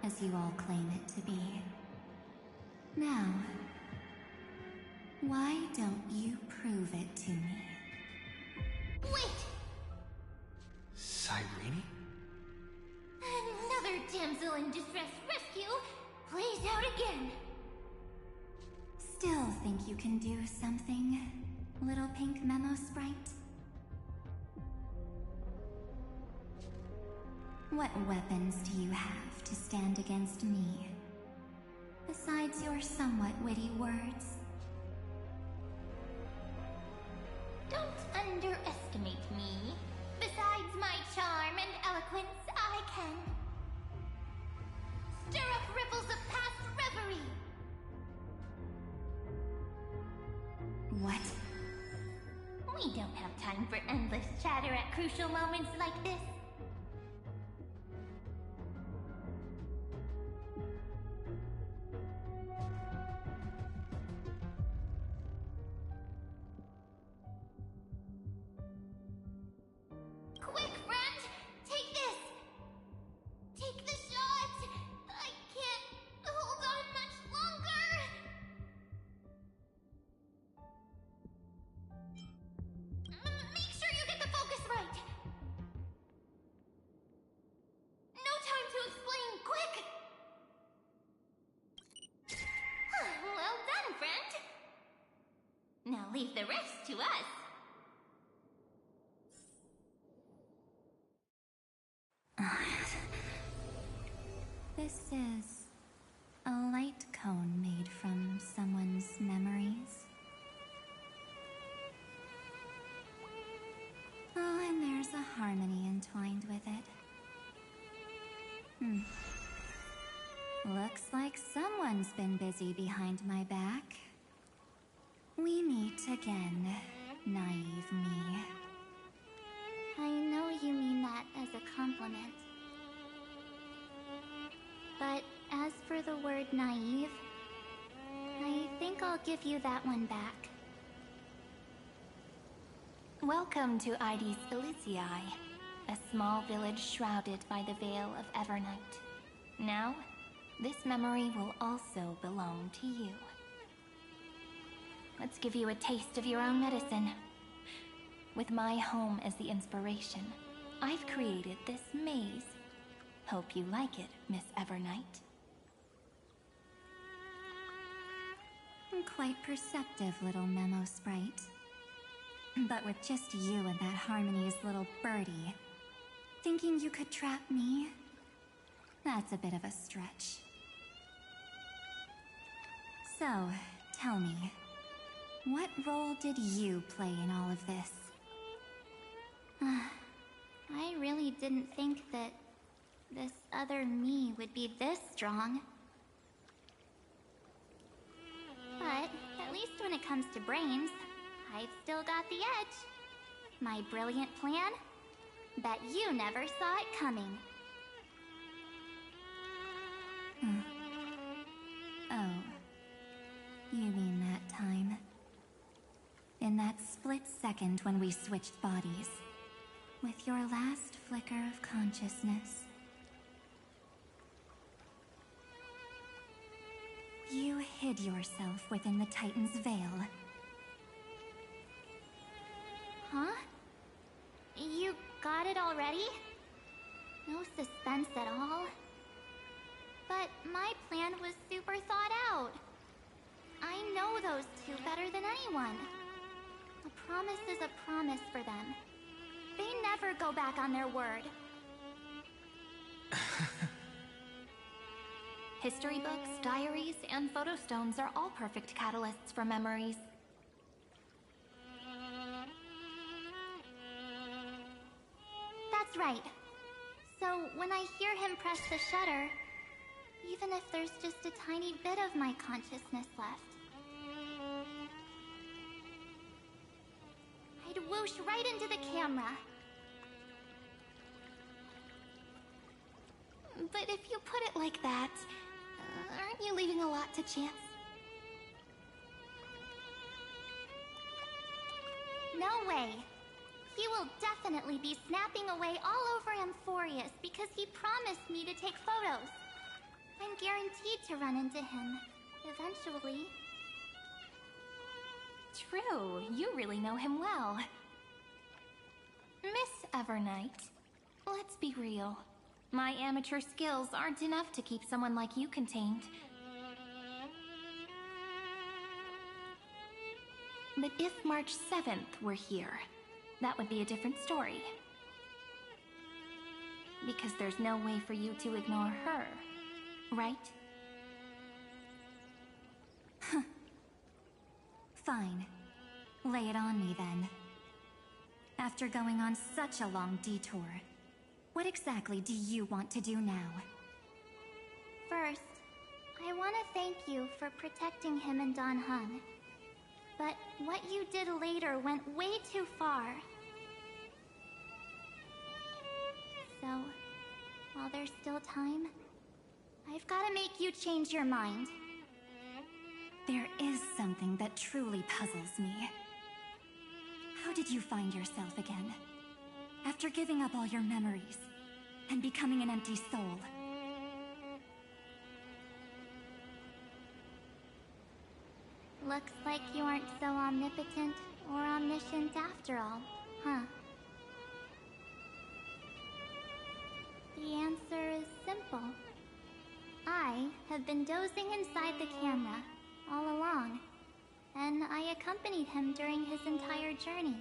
as you all claim it to be? Now, why don't you prove it to me? Wait! Cyrene? Another damsel in distress rescue plays out again. Still think you can do something, little pink memo sprite? What weapons do you have to stand against me? Besides your somewhat witty words. Don't underestimate me. Besides my charm and eloquence, I can stir up ripples of past reverie. What? We don't have time for endless chatter at crucial moments like this. Quick, friend! Take this! Take the shot! I can't hold on much longer! Make sure you get the focus right! No time to explain, quick! Well done, friend! Now leave the rest to us. This is a light cone made from someone's memories. Oh, and there's a harmony entwined with it. Looks like someone's been busy behind my back. We meet again, naive me. I know you mean that as a compliment. But as for the word naive, I think I'll give you that one back. Welcome to Ides Elysiae, a small village shrouded by the veil of Evernight. Now, this memory will also belong to you. Let's give you a taste of your own medicine. With my home as the inspiration, I've created this maze. Hope you like it, Miss Evernight. Quite perceptive, little memo sprite. But with just you and that Harmony's little birdie, thinking you could trap me? That's a bit of a stretch. So, tell me, what role did you play in all of this? I really didn't think that this other me would be this strong. But at least when it comes to brains, I've still got the edge. My brilliant plan? Bet you never saw it coming. Oh. You mean that time? In that split second when we switched bodies. With your last flicker of consciousness. You hid yourself within the Titan's veil. Huh? You got it already? No suspense at all? But my plan was super thought out. I know those two better than anyone. A promise is a promise for them. They never go back on their word. History books, diaries, and photostones are all perfect catalysts for memories. That's right. So when I hear him press the shutter, even if there's just a tiny bit of my consciousness left, I'd whoosh right into the camera. But if you put it like that, aren't you leaving a lot to chance? No way. He will definitely be snapping away all over Amphorius because he promised me to take photos. I'm guaranteed to run into him, eventually. True, you really know him well. Miss Evernight, let's be real. My amateur skills aren't enough to keep someone like you contained. But if March 7th were here, that would be a different story. because there's no way for you to ignore her, right? Fine. Lay it on me then. After going on such a long detour, what exactly do you want to do now? First, I want to thank you for protecting him and Dan Heng. But what you did later went way too far. So, while there's still time, I've got to make you change your mind. There is something that truly puzzles me. How did you find yourself again? After giving up all your memories and becoming an empty soul? Looks like you aren't so omnipotent or omniscient after all, huh? The answer is simple. I have been dozing inside the camera all along, and I accompanied him during his entire journey.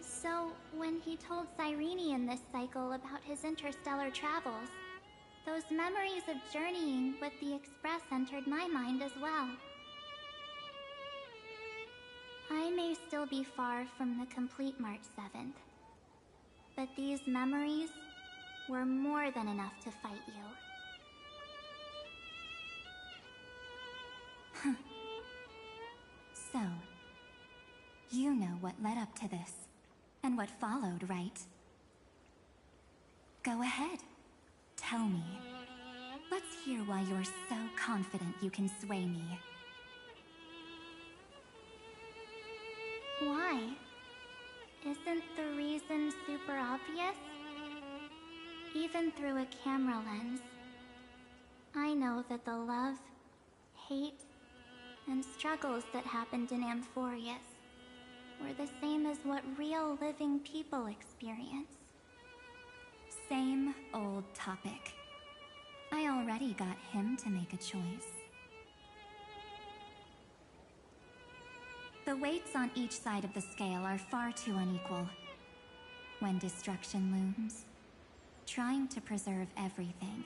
So, when he told Cyrene in this cycle about his interstellar travels, those memories of journeying with the Express entered my mind as well. I may still be far from the complete March 7th, but these memories were more than enough to fight you. So, you know what led up to this, and what followed, right? Go ahead. Tell me. Let's hear why you're so confident you can sway me. Why? Isn't the reason super obvious? Even through a camera lens, I know that the love, hate, and struggles that happened in Amphorius were the same as what real living people experience. Same old topic. I already got him to make a choice. The weights on each side of the scale are far too unequal. When destruction looms, trying to preserve everything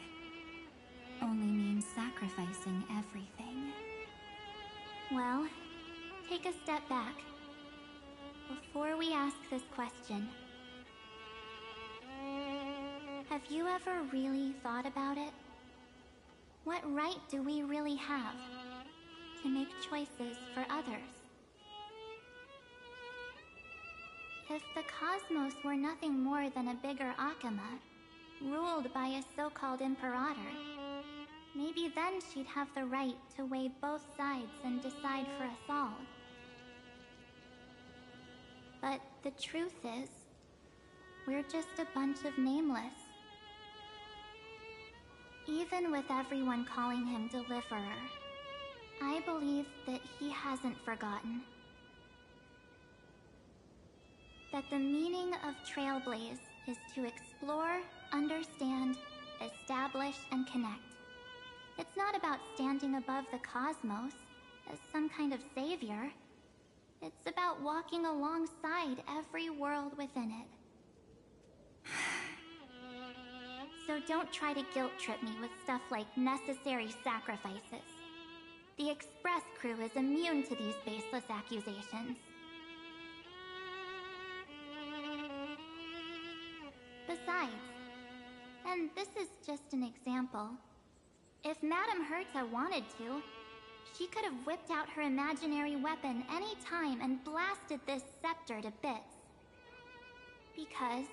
only means sacrificing everything. Well, take a step back. Before we ask this question, have you ever really thought about it? What right do we really have to make choices for others? If the cosmos were nothing more than a bigger Akama, ruled by a so-called Imperator, maybe then she'd have the right to weigh both sides and decide for us all. But the truth is, we're just a bunch of nameless. Even with everyone calling him Deliverer, I believe that he hasn't forgotten. That the meaning of Trailblaze is to explore, understand, establish, and connect. It's not about standing above the cosmos as some kind of savior. It's about walking alongside every world within it. So don't try to guilt trip me with stuff like necessary sacrifices. The Express crew is immune to these baseless accusations. Besides, and this is just an example, if Madame Herta wanted to, she could have whipped out her imaginary weapon any time and blasted this scepter to bits. Because,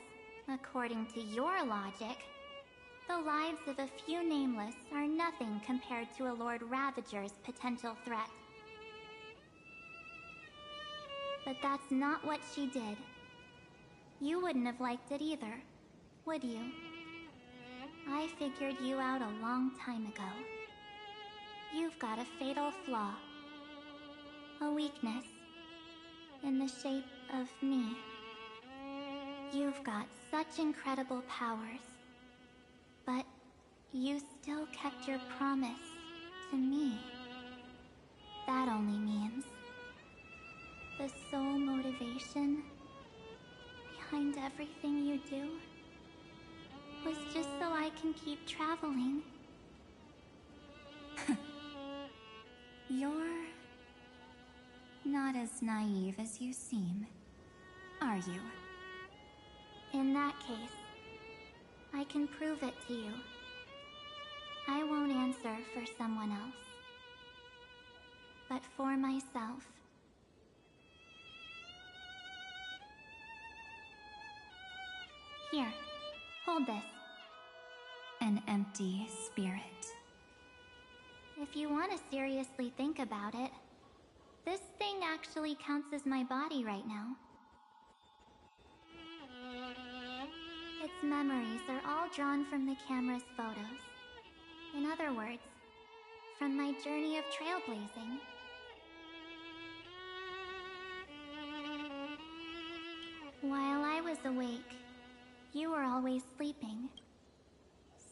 according to your logic, the lives of a few nameless are nothing compared to a Lord Ravager's potential threat. But that's not what she did. You wouldn't have liked it either, would you? I figured you out a long time ago. You've got a fatal flaw. A weakness. In the shape of me. You've got such incredible powers. But you still kept your promise to me. That only means the sole motivation behind everything you do can keep traveling. You're not as naive as you seem, are you? In that case, I can prove it to you. I won't answer for someone else, but for myself. Here, hold this. An empty spirit. If you want to seriously think about it, this thing actually counts as my body right now. Its memories are all drawn from the camera's photos. In other words, from my journey of trailblazing. While I was awake, you were always sleeping.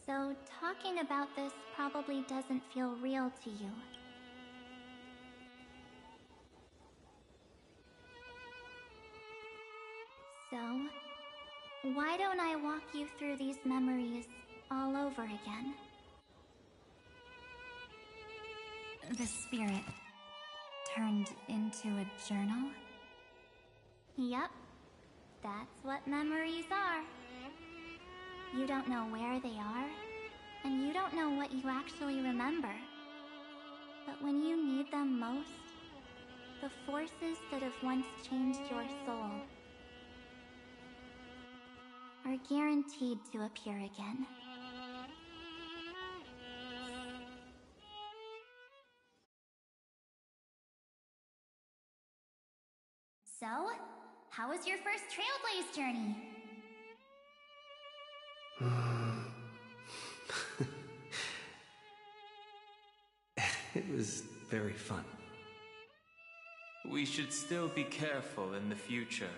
So talking about this probably doesn't feel real to you. So, why don't I walk you through these memories all over again? The spirit turned into a journal? Yep, that's what memories are. You don't know where they are, and you don't know what you actually remember. But when you need them most, the forces that have once changed your soul are guaranteed to appear again. So, how was your first Trailblaze journey? It was very fun. We should still be careful in the future.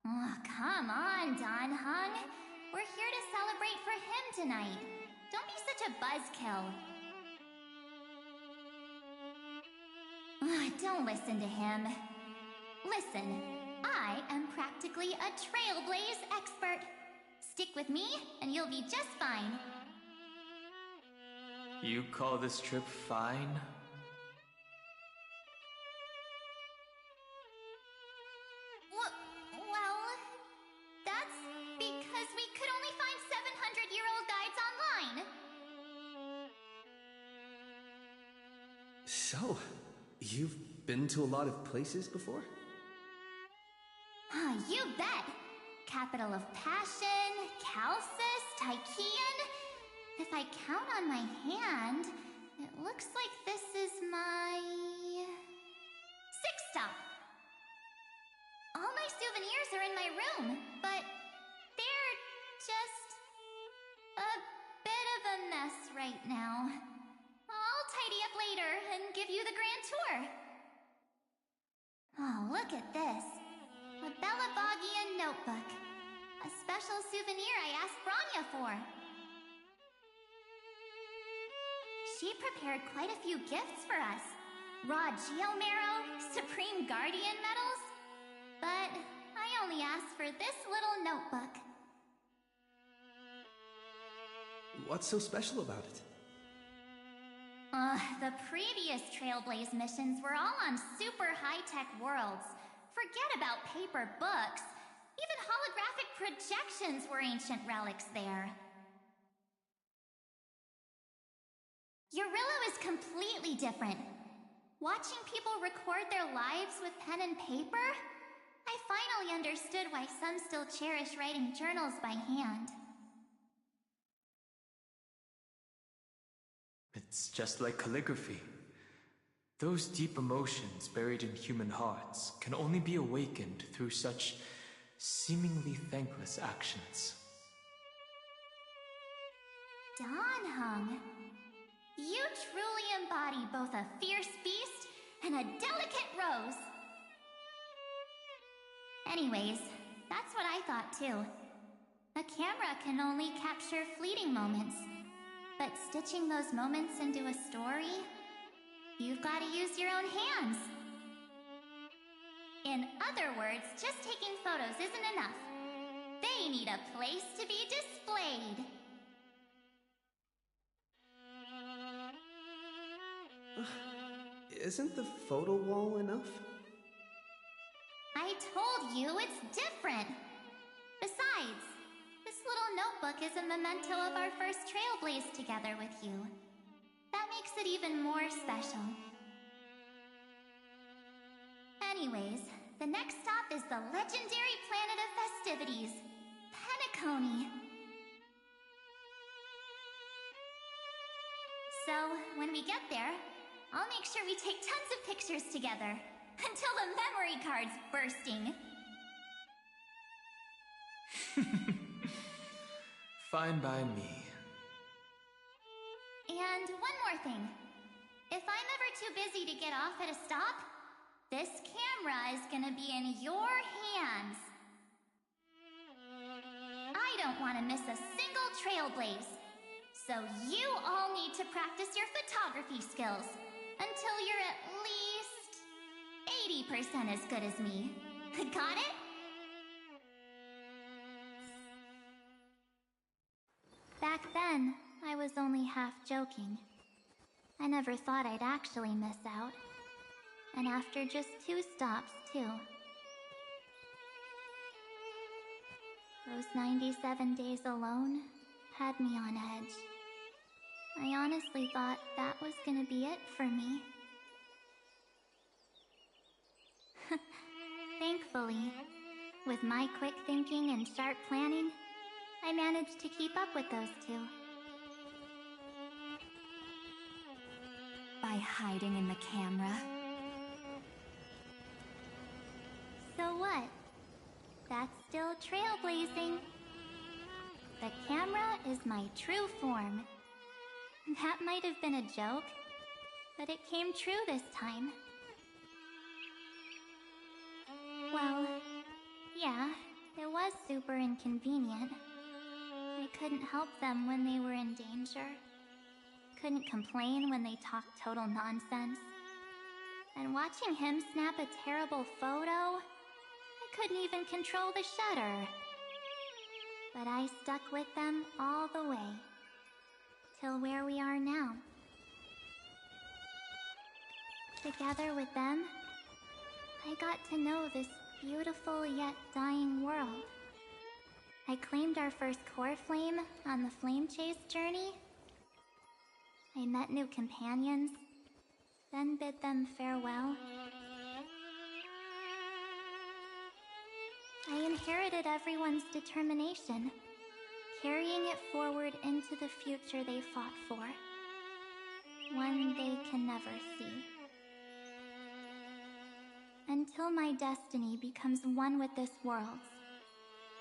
Oh, come on, Don Hung. We're here to celebrate for him tonight. Don't be such a buzzkill. Don't listen to him. Listen, I am practically a Trailblaze expert. Stick with me, and you'll be just fine. You call this trip fine? Well, that's because we could only find 700-year-old guides online. So, you've been to a lot of places before? You bet! Capital of Passion, Calcis, Tychean. If I count on my hand, it looks like this is my... sixth stop. All my souvenirs are in my room, but they're just a bit of a mess right now. I'll tidy up later and give you the grand tour. Oh, look at this. A Belabogian notebook. A special souvenir I asked Branya for. She prepared quite a few gifts for us. Raw Geomarrow, Supreme Guardian medals. But I only asked for this little notebook. What's so special about it? The previous Trailblaze missions were all on super high-tech worlds. Forget about paper books. Even holographic projections were ancient relics there. Eurillo is completely different. Watching people record their lives with pen and paper, I finally understood why some still cherish writing journals by hand. It's just like calligraphy. Those deep emotions buried in human hearts can only be awakened through such seemingly thankless actions. Don Hung, you truly embody both a fierce beast and a delicate rose. Anyways, that's what I thought too. A camera can only capture fleeting moments, but stitching those moments into a story, you've got to use your own hands. In other words, just taking photos isn't enough. They need a place to be displayed. Isn't the photo wall enough? I told you it's different. Besides, this little notebook is a memento of our first trailblaze together with you. That makes it even more special. Anyways, the next stop is the legendary planet of festivities, Penacony. So, when we get there, I'll make sure we take tons of pictures together, until the memory card's bursting. Fine by me. And one more thing. If I'm ever too busy to get off at a stop, this camera is gonna be in your hands. I don't want to miss a single trailblaze. So you all need to practice your photography skills until you're at least 80% as good as me. Got it? Back then, I was only half joking. I never thought I'd actually miss out. And after just 2 stops, too. Those 97 days alone had me on edge. I honestly thought that was gonna be it for me. Thankfully, with my quick thinking and sharp planning, I managed to keep up with those 2. By hiding in the camera. So what? That's still trailblazing. The camera is my true form. That might have been a joke, but it came true this time. Well, yeah, it was super inconvenient. I couldn't help them when they were in danger. Couldn't complain when they talked total nonsense. And watching him snap a terrible photo, I couldn't even control the shutter. But I stuck with them all the way. Till where we are now. Together with them, I got to know this beautiful yet dying world. I claimed our first core flame on the flame chase journey. I met new companions, then bid them farewell. I inherited everyone's determination, carrying it forward into the future they fought for. One they can never see. Until my destiny becomes one with this world's,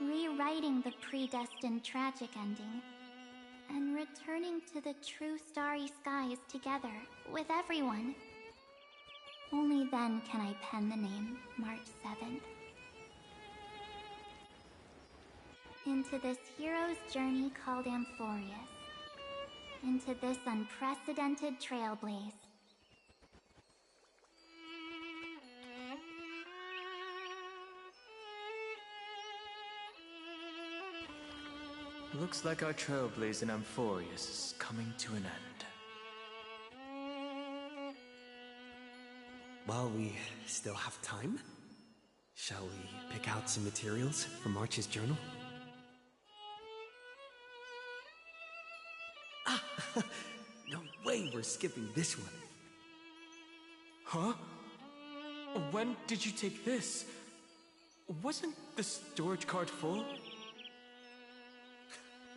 rewriting the predestined tragic ending, and returning to the true starry skies together with everyone. Only then can I pen the name March 7th. Into this hero's journey called Amphorius. Into this unprecedented trailblaze. Looks like our trailblaze in Amphorius is coming to an end. While we still have time, shall we pick out some materials for March's journal? Ah! No way we're skipping this one. Huh? When did you take this? Wasn't the storage card full?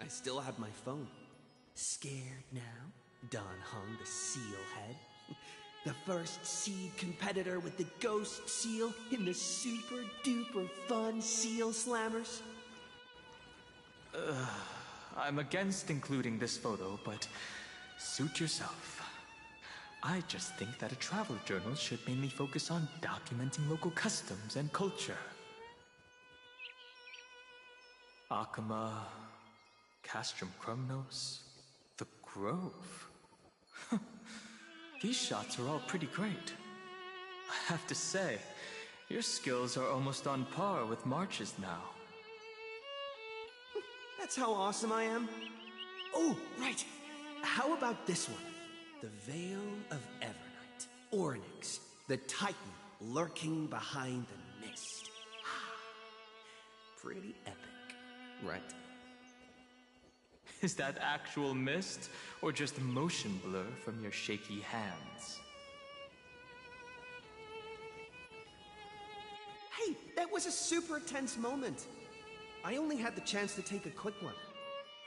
I still have my phone. Scared now? Don Hung, the seal head. The first seed competitor with the ghost seal in the super duper fun seal slammers. I'm against including this photo, but suit yourself. I just think that a travel journal should mainly focus on documenting local customs and culture. Akama, Castrum Krumnos, the Grove. These shots are all pretty great. I have to say, your skills are almost on par with March's now. That's how awesome I am. Oh, right. How about this one? The Veil of Evernight. Ornyx, the Titan lurking behind the mist. Pretty epic, right? Is that actual mist, or just motion blur from your shaky hands? Hey, that was a super tense moment. I only had the chance to take a quick one.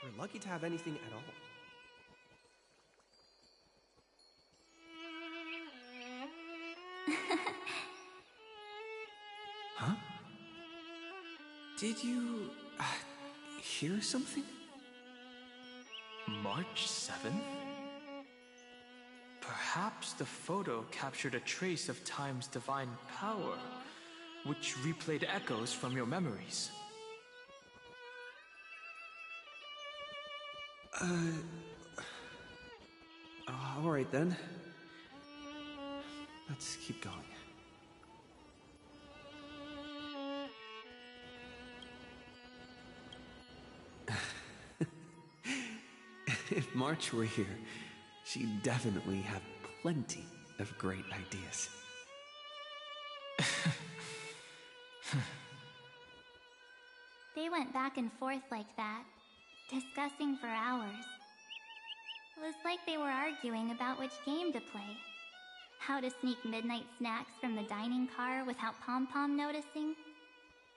We're lucky to have anything at all. Huh? Did you hear something? March 7th? Perhaps the photo captured a trace of time's divine power, which replayed echoes from your memories. Alright then. Let's keep going. If March were here, she'd definitely have plenty of great ideas. They went back and forth like that, discussing for hours. It was like they were arguing about which game to play. How to sneak midnight snacks from the dining car without Pom-Pom noticing.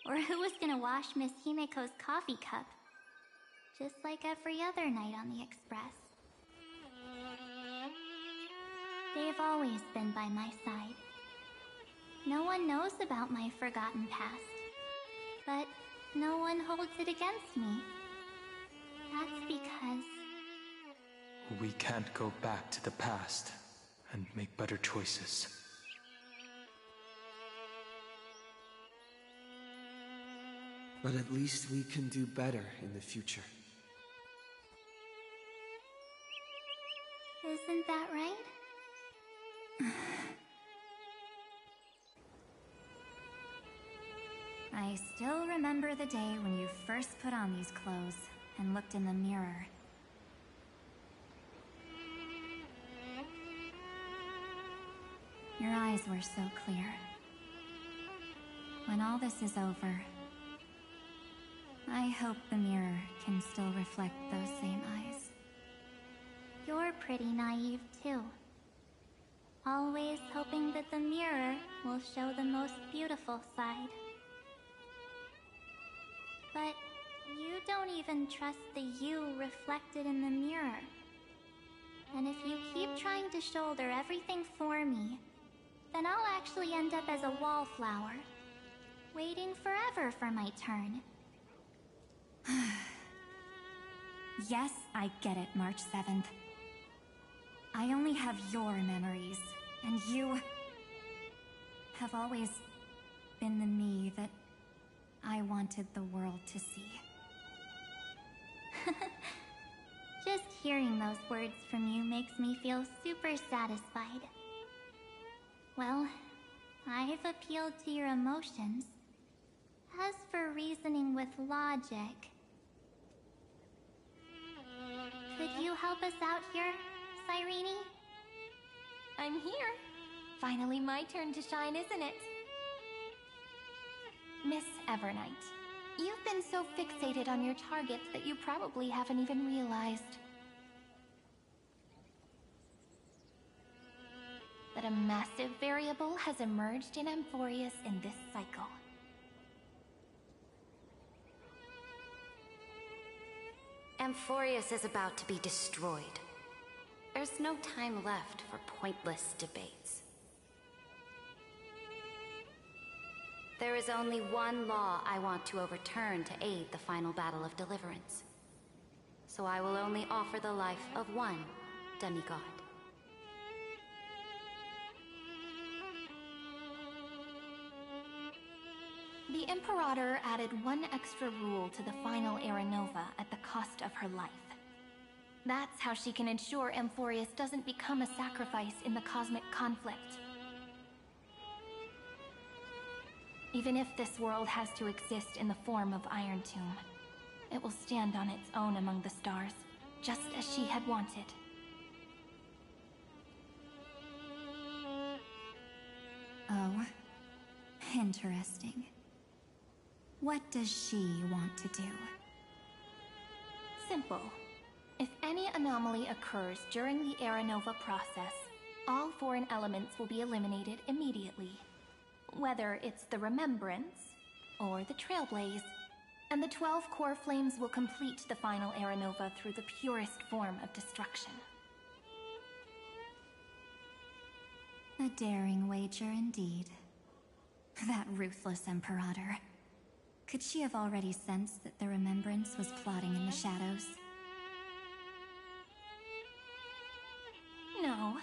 Or who was gonna wash Miss Himeko's coffee cup. Just like every other night on the Express. They've always been by my side. No one knows about my forgotten past. But no one holds it against me. That's because... We can't go back to the past and make better choices. But at least we can do better in the future. Isn't that right? I still remember the day when you first put on these clothes and looked in the mirror. Your eyes were so clear. When all this is over, I hope the mirror can still reflect those same eyes. You're pretty naive, too. Always hoping that the mirror will show the most beautiful side. But you don't even trust the you reflected in the mirror. And if you keep trying to shoulder everything for me, then I'll actually end up as a wallflower, waiting forever for my turn. Yes, I get it, March 7th. I only have your memories, and you have always been the me that I wanted the world to see. Just hearing those words from you makes me feel super satisfied. Well, I've appealed to your emotions. As for reasoning with logic... Could you help us out here, Cyrene? I'm here. Finally my turn to shine, isn't it? Miss Evernight, you've been so fixated on your targets that you probably haven't even realized that a massive variable has emerged in Amphorius in this cycle. Amphorius is about to be destroyed. There's no time left for pointless debates. There is only one law I want to overturn to aid the final battle of deliverance. So I will only offer the life of one demigod. The Imperator added one extra rule to the final Era Nova at the cost of her life. That's how she can ensure Amphorius doesn't become a sacrifice in the cosmic conflict. Even if this world has to exist in the form of Iron Tomb, it will stand on its own among the stars, just as she had wanted. Oh, interesting. What does she want to do? Simple. If any anomaly occurs during the Era Nova process, all foreign elements will be eliminated immediately. Whether it's the Remembrance or the Trailblaze, and the 12 core flames will complete the final Era Nova through the purest form of destruction. A daring wager indeed. That ruthless Imperator. Could she have already sensed that the Remembrance was plotting in the shadows? No.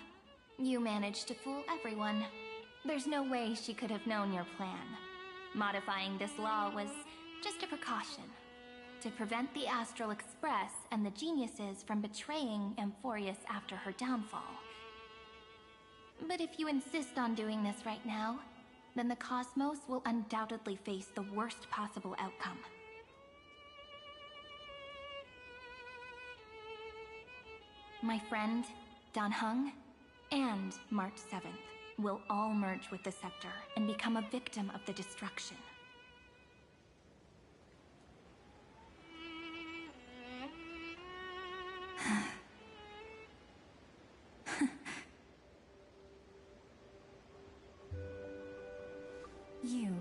You managed to fool everyone. There's no way she could have known your plan. Modifying this law was just a precaution, to prevent the Astral Express and the geniuses from betraying Amphorius after her downfall. But if you insist on doing this right now, then the Cosmos will undoubtedly face the worst possible outcome. My friend, Dan Heng, and March 7th will all merge with the Scepter and become a victim of the destruction. You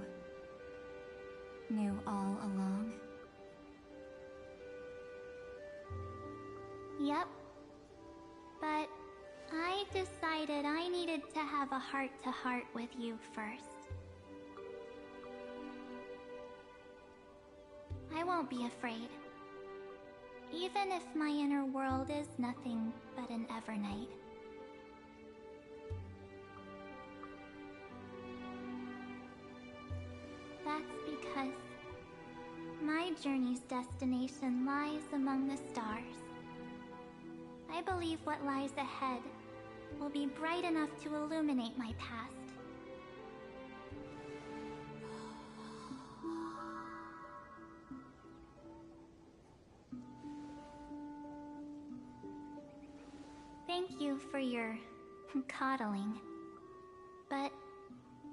knew all along? Yep. But I decided I needed to have a heart-to-heart with you first. I won't be afraid. Even if my inner world is nothing but an Evernight. That's because my journey's destination lies among the stars. I believe what lies ahead will be bright enough to illuminate my past. Thank you for your coddling. But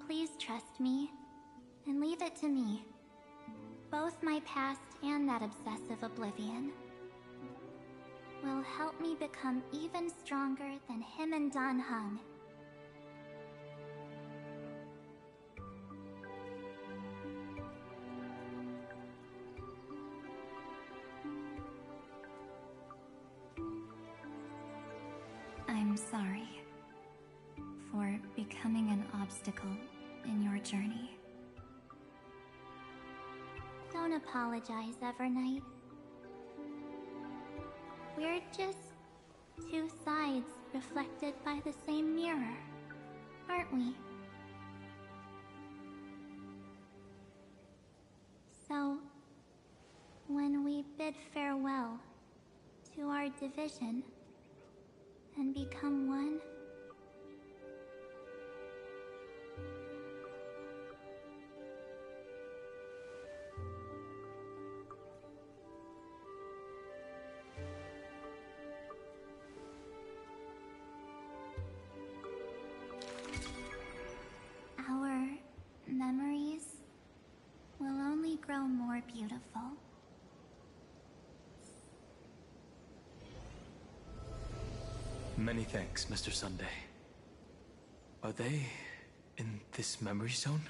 please trust me. And leave it to me. Both my past and that obsessive oblivion will help me become even stronger than him and Dan Heng. I'm sorry for becoming an obstacle in your journey. Don't apologize, Evernight. We're just two sides reflected by the same mirror, aren't we? So, when we bid farewell to our division and become one, memories will only grow more beautiful. Many thanks, Mr. Sunday. Are they in this memory zone?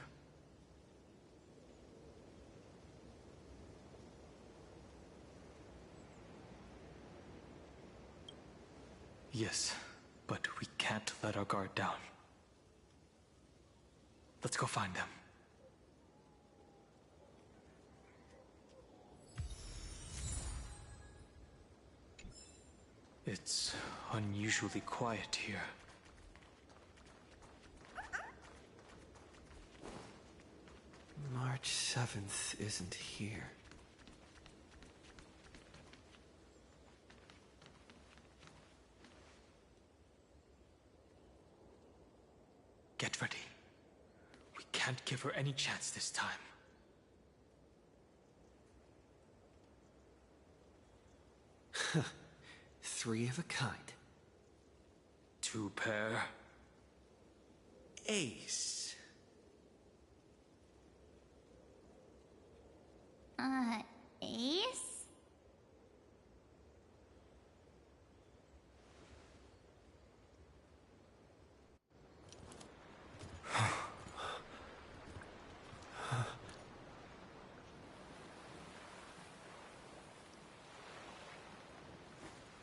Yes, but we can't let our guard down. Let's go find them. It's unusually quiet here. March 7th isn't here. Get ready. We can't give her any chance this time. Three of a kind. Two pair. Ace. Ace?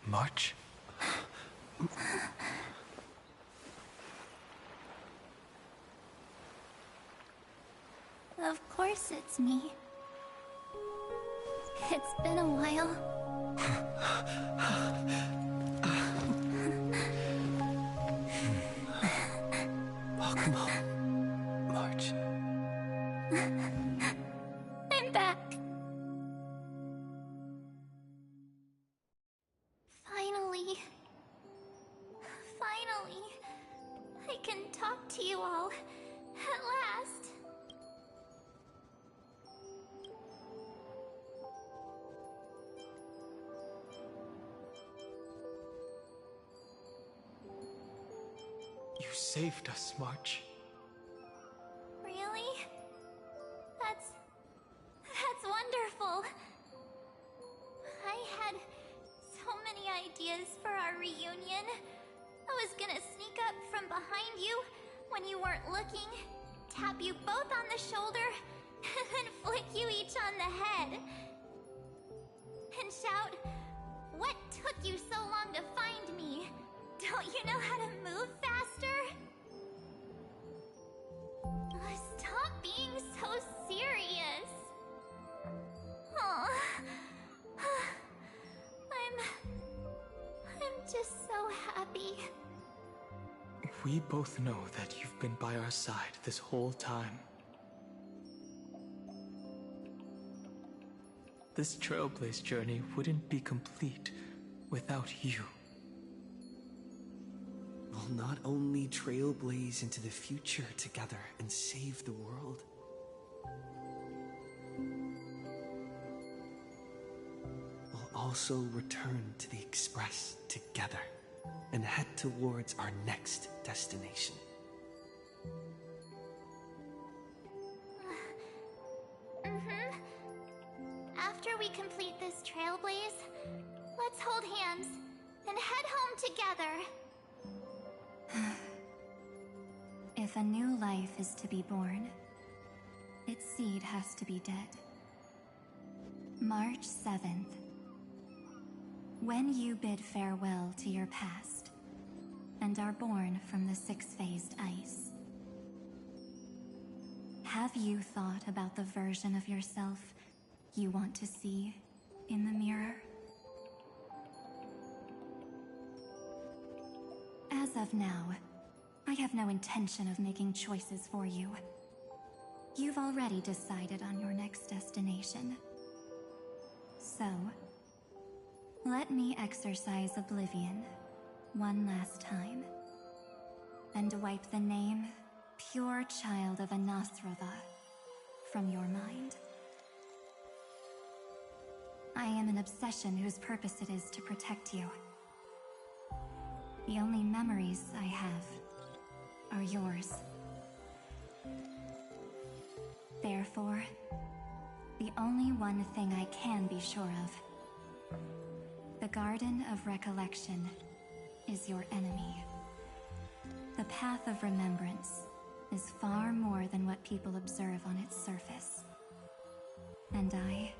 March? Of course it's me. It's been a while. Welcome home, March. I'm back. Finally. Finally. I can talk to you all. At last. You saved us, March. Really? That's wonderful. I had so many ideas for our reunion. I was gonna sneak up from behind you when you weren't looking, tap you both on the shoulder, and then flick you each on the head. And shout, "What took you so long to find me? Don't you know how to move faster?" Stop being so serious. Aw. I'm just so happy. We both know that you've been by our side this whole time. This Trailblaze journey wouldn't be complete without you. We'll not only trailblaze into the future together and save the world. We'll also return to the Express together and head towards our next destination. After we complete this trailblaze, let's hold hands and head home together. If a new life is to be born, its seed has to be dead. March 7th. When you bid farewell to your past and are born from the six-phased ice, have you thought about the version of yourself you want to see in the mirror? As of now, I have no intention of making choices for you. You've already decided on your next destination. So, let me exercise oblivion one last time and wipe the name Pure Child of Anasrova from your mind. I am an obsession whose purpose it is to protect you. The only memories I have are yours. Therefore, the only one thing I can be sure of, the Garden of Recollection, is your enemy. The Path of Remembrance is far more than what people observe on its surface. And I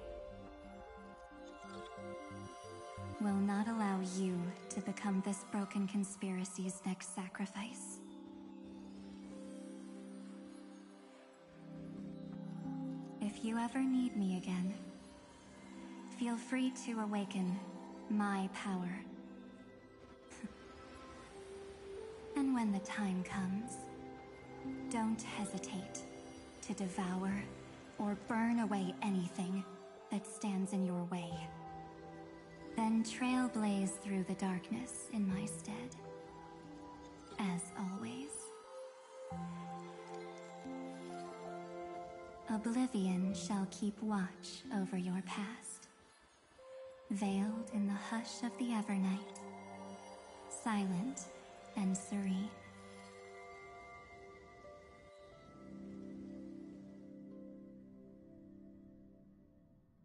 will not allow you to become this broken conspiracy's next sacrifice. If you ever need me again, feel free to awaken my power. And when the time comes, don't hesitate to devour or burn away anything that stands in your way. Then trailblaze through the darkness in my stead. As always. Oblivion shall keep watch over your past. veiled in the hush of the Evernight, silent and serene.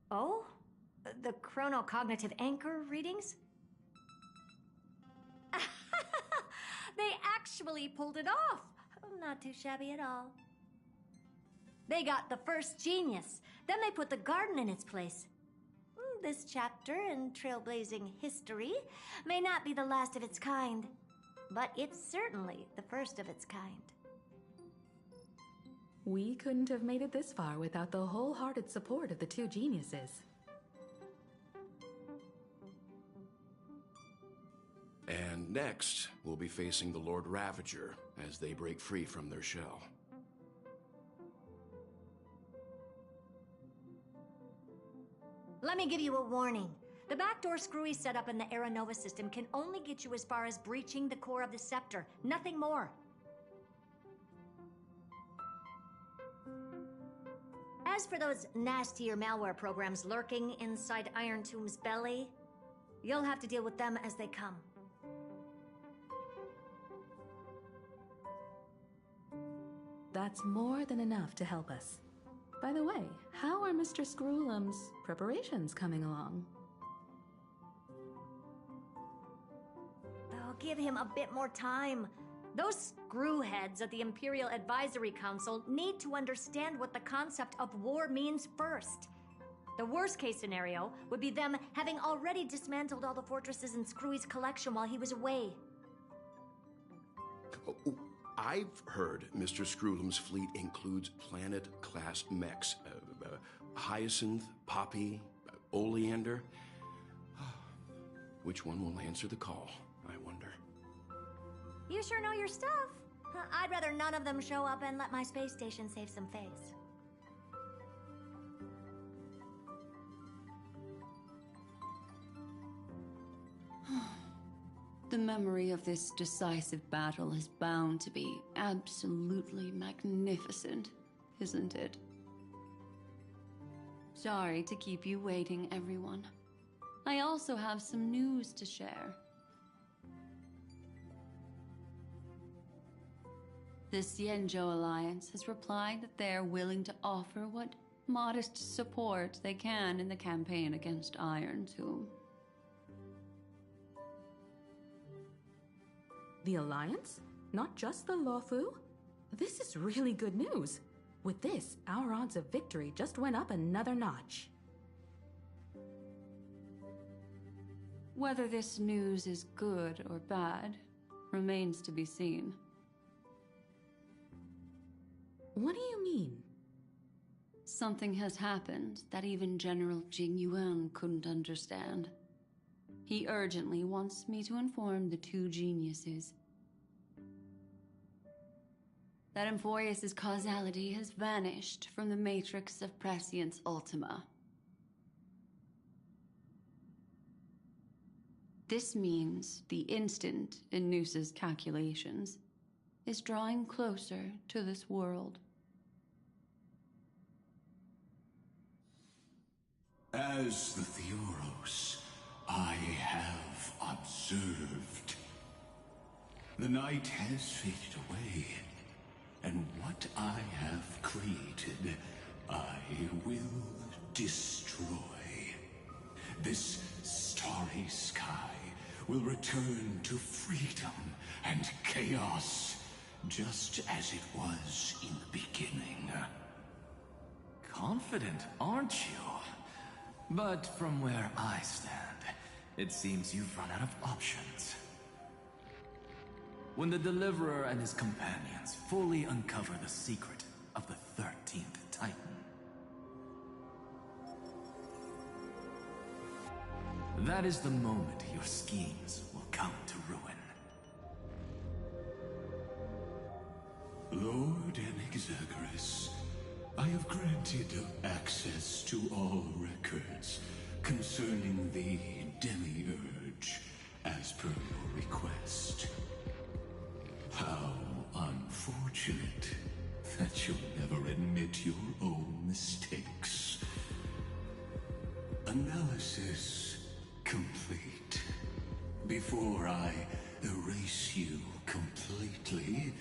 Oh? The chronocognitive anchor readings? They actually pulled it off! Not too shabby at all. They got the first genius. Then they put the garden in its place. This chapter in trailblazing history may not be the last of its kind, but it's certainly the first of its kind. We couldn't have made it this far without the wholehearted support of the two geniuses. And next, we'll be facing the Lord Ravager as they break free from their shell. Let me give you a warning. The backdoor screwy setup in the Aeronova system can only get you as far as breaching the core of the scepter, nothing more. As for those nastier malware programs lurking inside Iron Tomb's belly, you'll have to deal with them as they come. That's more than enough to help us. By the way, how are Mr. Screwlum's preparations coming along? Oh, give him a bit more time. Those screwheads at the Imperial Advisory Council need to understand what the concept of war means first. The worst case scenario would be them having already dismantled all the fortresses in Screwy's collection while he was away. I've heard Mr. Screwlum's fleet includes planet-class mechs. Hyacinth, Poppy, Oleander. Which one will answer the call, I wonder? You sure know your stuff. I'd rather none of them show up and let my space station save some face. The memory of this decisive battle is bound to be absolutely magnificent, isn't it? Sorry to keep you waiting, everyone. I also have some news to share. The Xianzhou Alliance has replied that they're willing to offer what modest support they can in the campaign against Iron Tomb. The Alliance? Not just the Luofu? This is really good news. With this, our odds of victory just went up another notch. Whether this news is good or bad remains to be seen. What do you mean? Something has happened that even General Jing Yuan couldn't understand. He urgently wants me to inform the two geniuses that Emphorius' causality has vanished from the matrix of Prescience Ultima. This means the instant in Noosa's calculations is drawing closer to this world. As the Theoros, I have observed. The night has faded away, and what I have created, I will destroy. This starry sky will return to freedom and chaos, just as it was in the beginning. Confident, aren't you? But from where I stand, it seems you've run out of options. When the Deliverer and his companions fully uncover the secret of the 13th Titan, that is the moment your schemes will come to ruin. Lord Enexagorus, I have granted access to all records concerning the Demiurge, as per your request. How unfortunate that you'll never admit your own mistakes. Analysis before I erase you completely,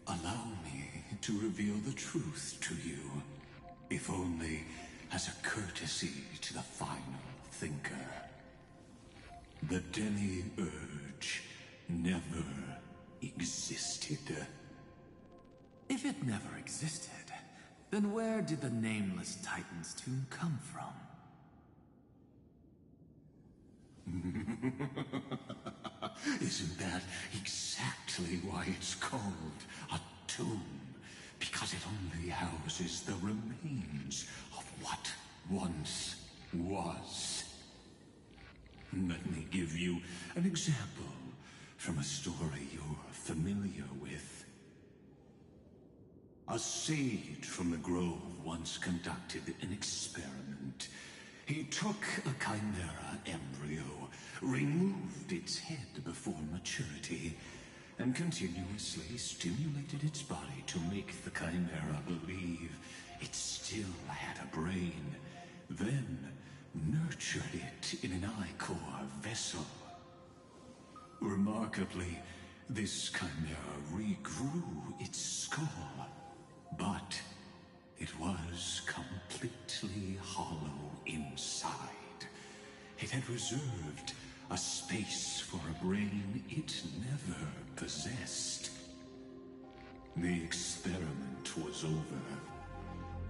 allow me to reveal the truth to you, if only as a courtesy to the final thinker. The demiurge never existed. If it never existed, then where did the Nameless Titan's tomb come from? Isn't that exactly why it's called a tomb? Because it only houses the remains of what once was. Let me give you an example from a story you're familiar with. A sage from the grove once conducted an experiment. He took a chimera embryo, removed its head before maturity, and continuously stimulated its body to make the chimera believe it still had a brain, then nurtured it in an ichor vessel. Remarkably, this chimera regrew its skull, but it was completely hollow inside. It had reserved a space for a brain it never possessed. The experiment was over.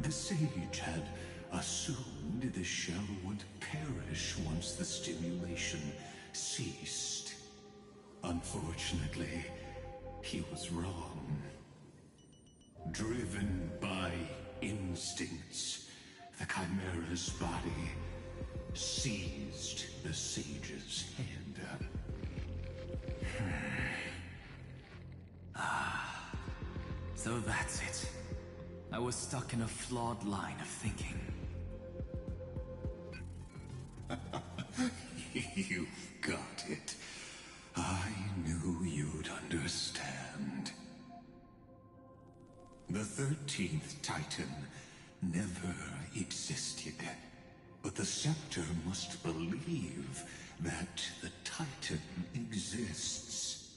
The sage had assumed the shell would perish once the stimulation ceased. Unfortunately, he was wrong. Driven by instincts, the chimera's body seized the sage's head. So that's it. I was stuck in a flawed line of thinking. You've got it. I knew you'd understand. The 13th Titan never existed. But the Scepter must believe that the Titan exists.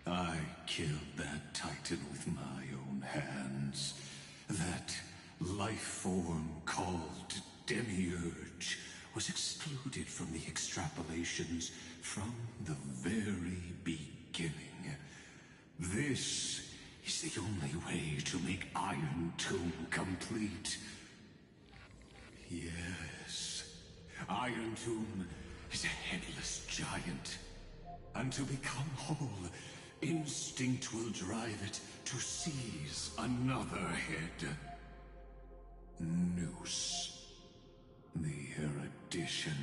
I killed that Titan with my own hands. That life form called Demiurge was excluded from the extrapolations from the very beginning. This is the only way to make Iron Tomb complete. Yes, Iron Tomb is a headless giant. And to become whole, instinct will drive it to seize another head. Noose. The erudition.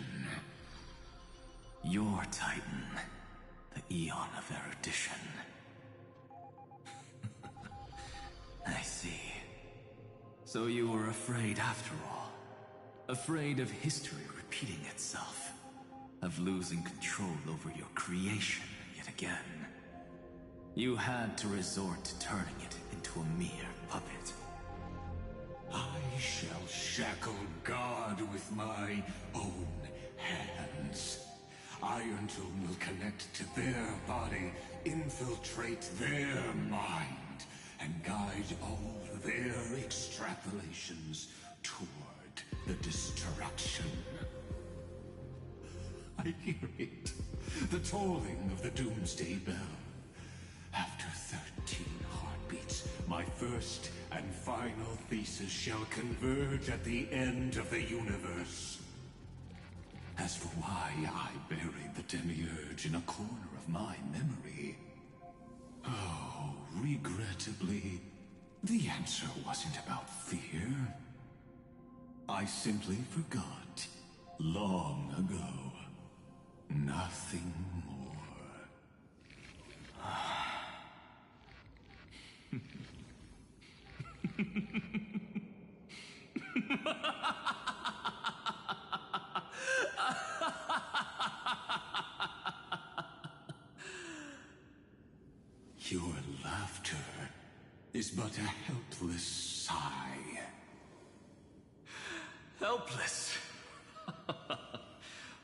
Your Titan. The Eon of Erudition. I see. So you were afraid after all. Afraid of history repeating itself. Of losing control over your creation yet again. You had to resort to turning it into a mere puppet. I shall shackle God with my own hands. Iron Tomb will connect to their body, infiltrate their mind, and guide all their extrapolations toward the destruction. I hear it. The tolling of the Doomsday Bell. After 13 heartbeats, my first and final thesis shall converge at the end of the universe. As for why I buried the Demiurge in a corner of my memory, oh, regrettably, the answer wasn't about fear. I simply forgot, long ago. Nothing more. Your laughter is but a helpless sigh. Helpless?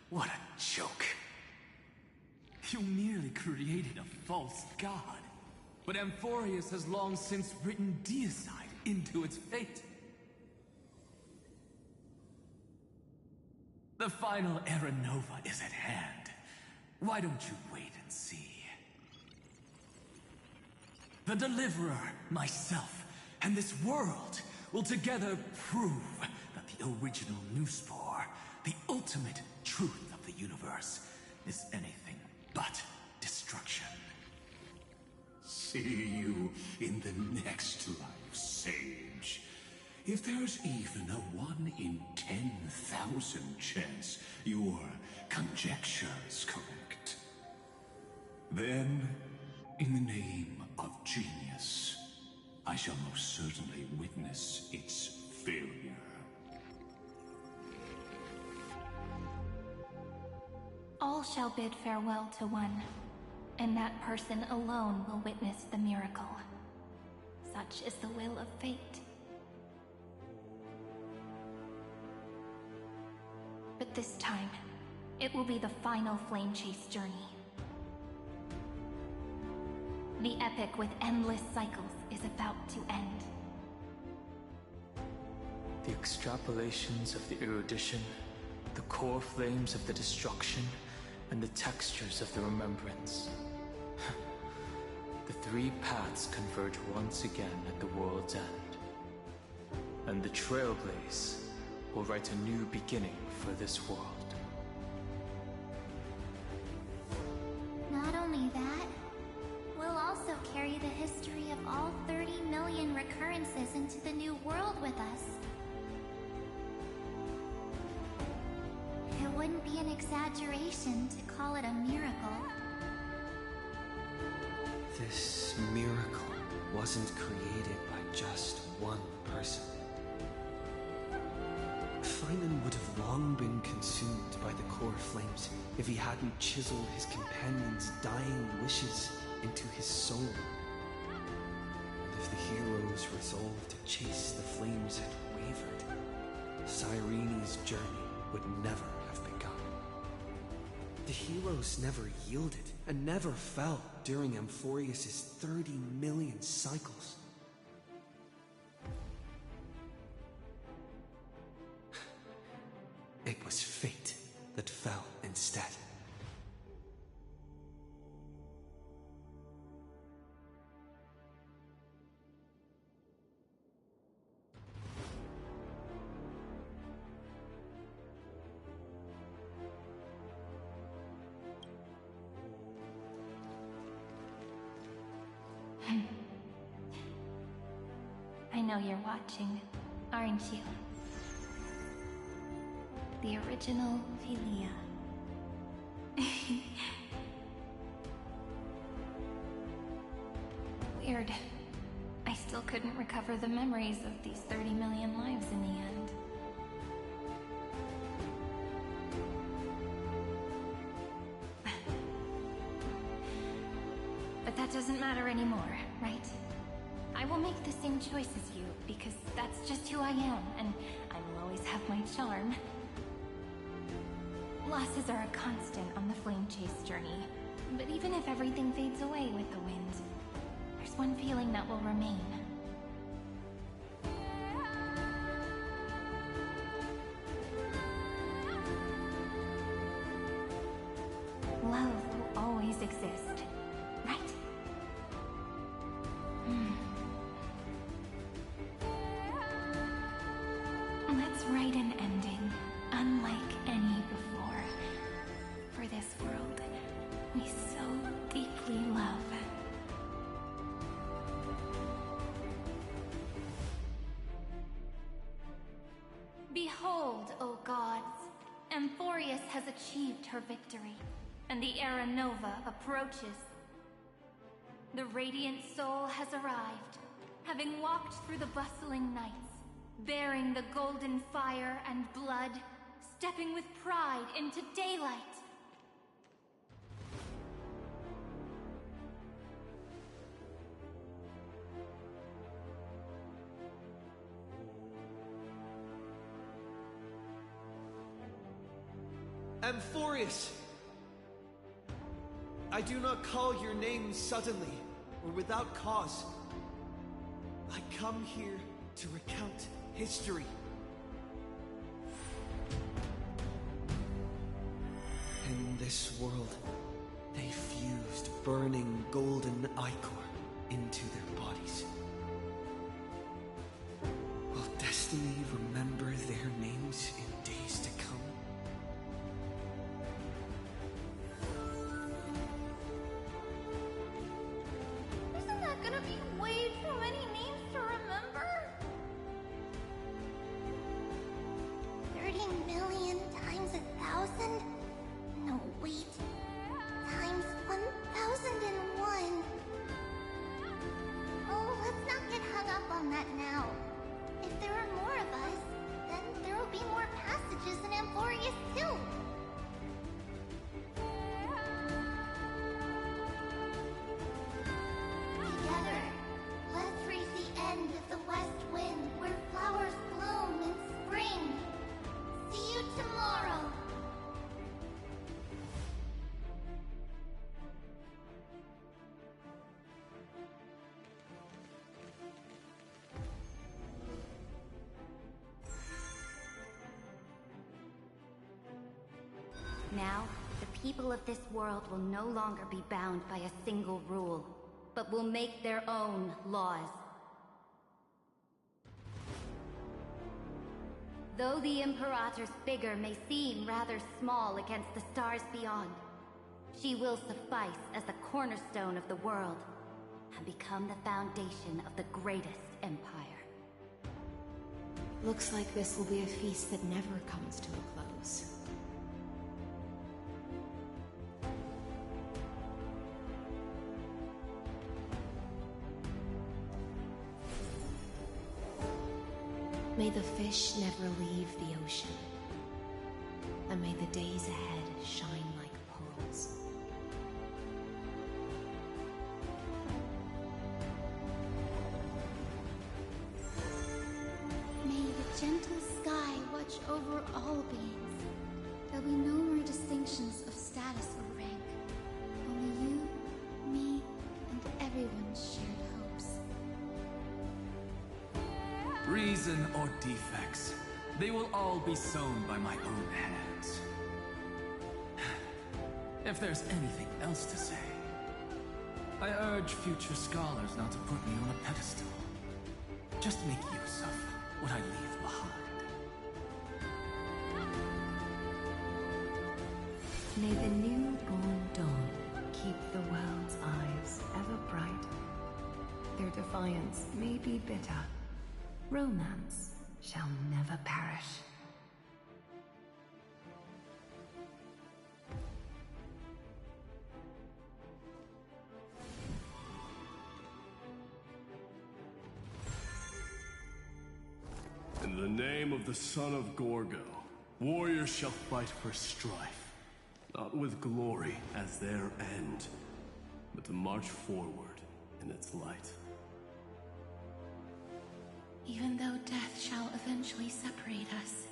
What a joke. You merely created a false god. But Amphorius has long since written deicide into its fate. The final Era Nova is at hand. Why don't you wait and see? The Deliverer, myself, and this world will together prove that the original Newspore, the ultimate truth of the universe, is anything but destruction. See you in the next life, Sage. If there's even a 1 in 10,000 chance your conjecture is correct, then, in the name of genius, I shall most certainly witness its failure. All shall bid farewell to one, and that person alone will witness the miracle. Such is the will of fate. But this time, it will be the final flame chase journey. The epic with endless cycles is about to end. The extrapolations of the erudition, the core flames of the destruction, and the textures of the remembrance. The three paths converge once again at the world's end. And the Trailblaze will write a new beginning for this world. Not only that, we'll also carry the history of all 30 million recurrences into the new world with us. It wouldn't be an exaggeration to call it a miracle. This miracle wasn't created by just one person. Feynman would have long been consumed by the core flames if he hadn't chiseled his companion's dying wishes into his soul. And if the hero's resolve to chase the flames had wavered, Cyrene's journey would never have begun. The heroes never yielded and never fell during Amphorius's 30 million cycles. It was fate that fell instead. I know you're watching, aren't you? The original Philia. Weird. I still couldn't recover the memories of these 30 million lives in the end. But that doesn't matter anymore, right? I will make the same choice as you, because that's just who I am, and I will always have my charm. Losses are a constant on the flame chase journey, but even if everything fades away with the wind, there's one feeling that will remain. Love will always exist, right? Let's write an ending, unlike any before. For this world we so deeply love. Behold, O gods, Amphorius has achieved her victory, and the Era Nova approaches. The radiant soul has arrived, having walked through the bustling nights, bearing the golden fire and blood, stepping with pride into daylight. Amphorius! I do not call your name suddenly, or without cause. I come here to recount history. In this world, they fused burning golden ichor into their bodies. Will destiny remember their names in days to come? Isn't that gonna be way too many names to remember? 30 million times 1,000? No, wait. Times 1,001. Oh, let's not get hung up on that now. If there are more of us, then there will be more passages in Amphorius too. Together, let's reach the end of the west wind where flowers bloom in spring. See you tomorrow. Now, the people of this world will no longer be bound by a single rule, but will make their own laws. Though the Imperator's figure may seem rather small against the stars beyond, she will suffice as the cornerstone of the world and become the foundation of the greatest empire. Looks like this will be a feast that never comes to a close. May the fish never leave the ocean, and may the days ahead shine like pearls. May the gentle sky watch over all beings. There'll be no more distinctions of status or rank. Only you, me, and everyone's shared hopes. Reason or defects, they will all be sown by my own hands. If there's anything else to say, I urge future scholars not to put me on a pedestal. Just make use of what I leave behind. May the newborn dawn keep the world's eyes ever bright. Their defiance may be bitter. Romance shall never perish. In the name of the son of Gorgo, warriors shall fight for strife, not with glory as their end, but to march forward in its light. Even though death shall eventually separate us,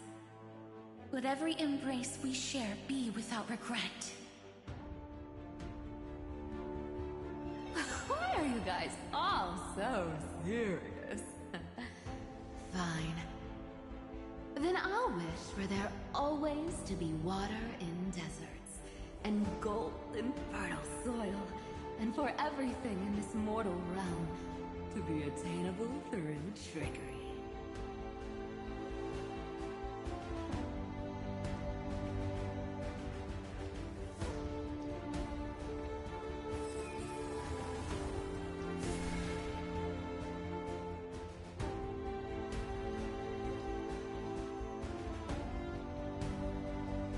would every embrace we share be without regret? Why are you guys all so serious? Fine. Then I'll wish for there always to be water in deserts, and gold in fertile soil, and for everything in this mortal realm to be attainable through trickery.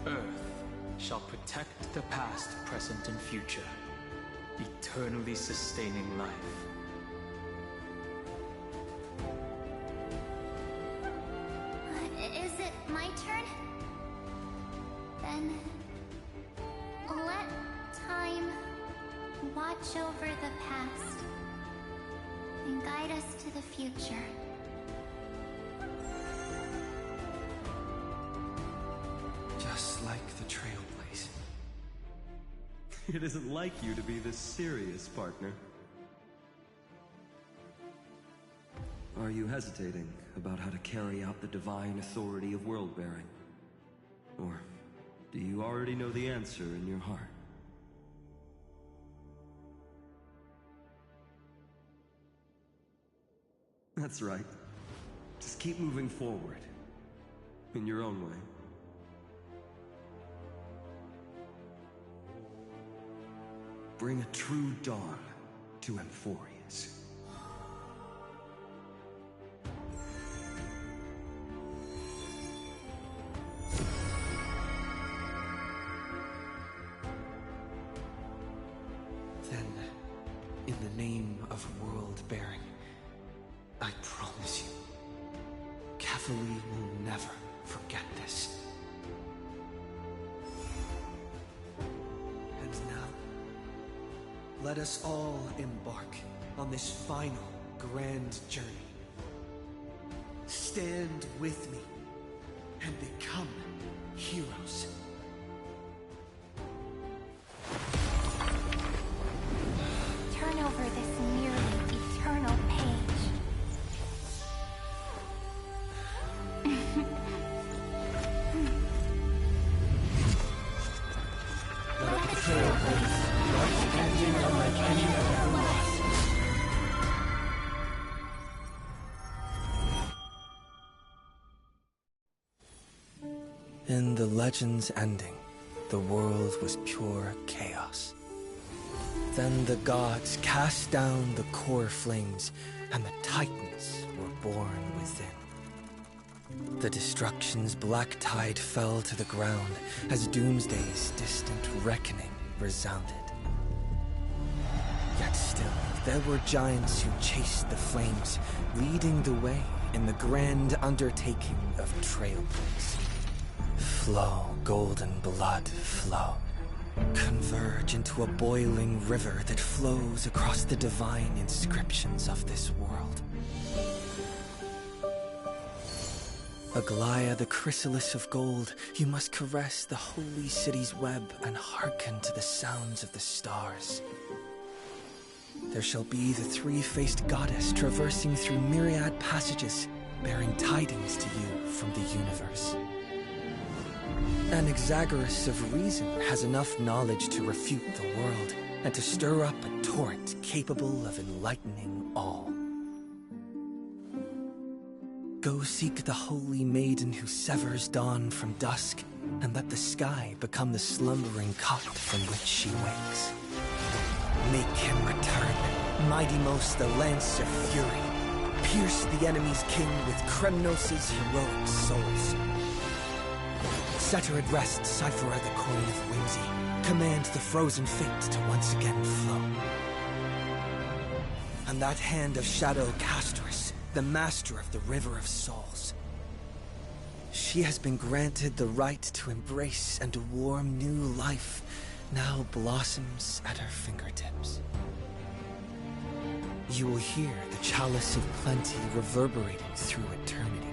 Earth shall protect the past, present, and future, eternally sustaining life. Is it my turn? Then let time watch over the past and guide us to the future. Just like the Trailblaze. It isn't like you to be this serious, partner. Are you hesitating about how to carry out the divine authority of world-bearing? Or do you already know the answer in your heart? That's right. Just keep moving forward. In your own way. Bring a true dawn to Emphorius. Then, in the name of world-bearing, I promise you, Cavalry will never forget this. And now, let us all embark on this final grand journey. Stand with me and become heroes. Turn over this nearly eternal page. In the legend's ending, the world was pure chaos. Then the gods cast down the core flames, and the Titans were born within. The destruction's black tide fell to the ground as Doomsday's distant reckoning resounded. Yet still, there were giants who chased the flames, leading the way in the grand undertaking of Trailblaze. Flow, golden blood, flow. Converge into a boiling river that flows across the divine inscriptions of this world. Aglaya, the chrysalis of gold, you must caress the holy city's web and hearken to the sounds of the stars. There shall be the three-faced goddess traversing through myriad passages, bearing tidings to you from the universe. Anaxagoras of reason has enough knowledge to refute the world, and to stir up a torrent capable of enlightening all. Go seek the holy maiden who severs dawn from dusk, and let the sky become the slumbering cot from which she wakes. Make him return, mighty-most the lance of fury. Pierce the enemy's king with Kremnos' heroic souls. Set her at rest, Cyphera the coin of whimsy. Command the frozen fate to once again flow. And that hand of Shadow Castress, the master of the River of Souls. She has been granted the right to embrace and warm new life, now blossoms at her fingertips. You will hear the chalice of plenty reverberating through eternity.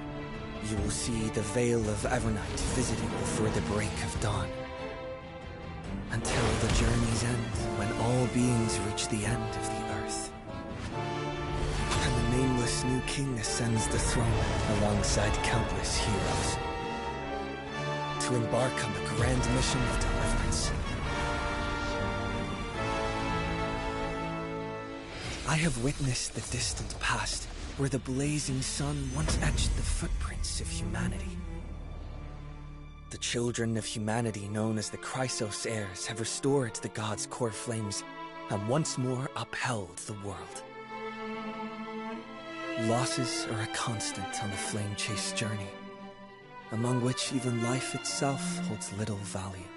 You will see the Veil of Evernight visiting before the break of dawn. Until the journey's end, when all beings reach the end of the earth. And the nameless new king ascends the throne alongside countless heroes. To embark on the grand mission of deliverance. I have witnessed the distant past, where the blazing sun once etched the footprints of humanity. The children of humanity known as the Chrysos heirs have restored the gods' core flames and once more upheld the world. Losses are a constant on the flame-chase journey, among which even life itself holds little value.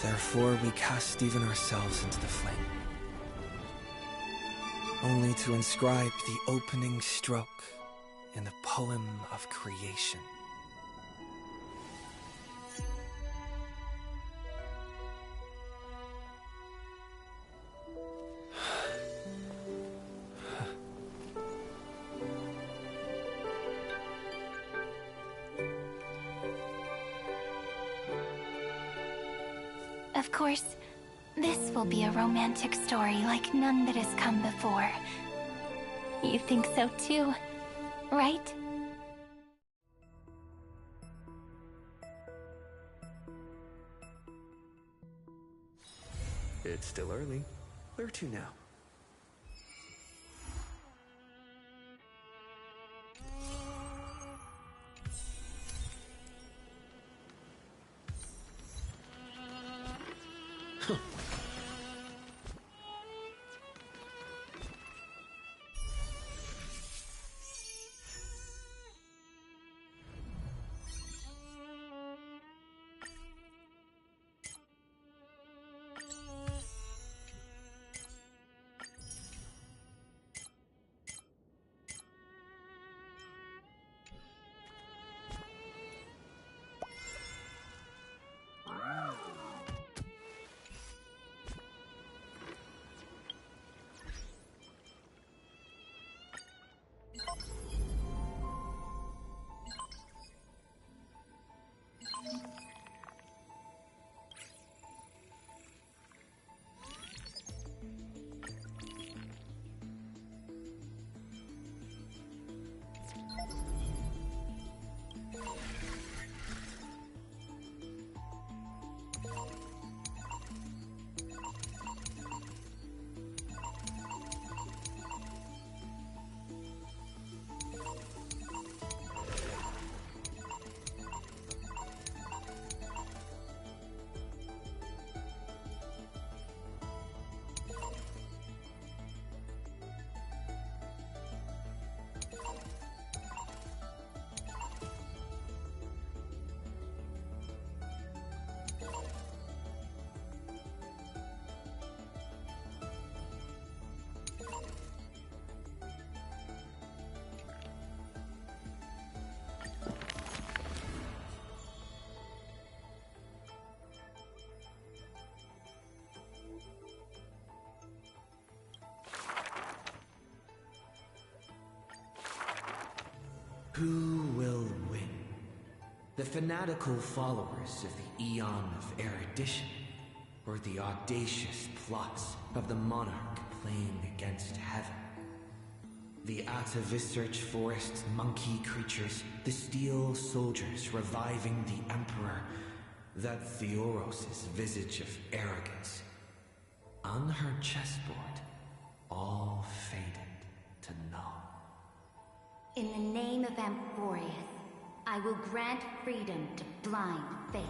Therefore, we cast even ourselves into the flame, only to inscribe the opening stroke in the poem of creation. Of course, this will be a romantic story like none that has come before. You think so too, right? It's still early. Where to now? Who will win? The fanatical followers of the Eon of Erudition, or the audacious plots of the monarch playing against heaven? The Atavissearch Forest's monkey creatures, the steel soldiers reviving the Emperor, that Theoros' visage of arrogance. On her chessboard, all faded to null. In the name of Amphorius, I will grant freedom to blind faith.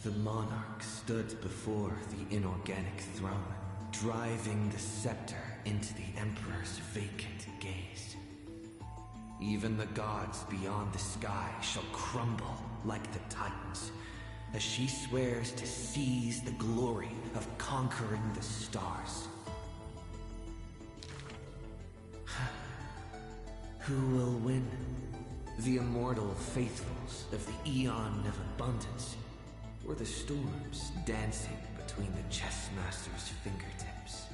The monarch stood before the inorganic throne, driving the scepter into the Emperor's vacant gaze. Even the gods beyond the sky shall crumble like the Titans, as she swears to seize the glory of conquering the stars. Who will win? The immortal faithfuls of the Eon of Abundance, or the storms dancing between the chessmaster's fingertips?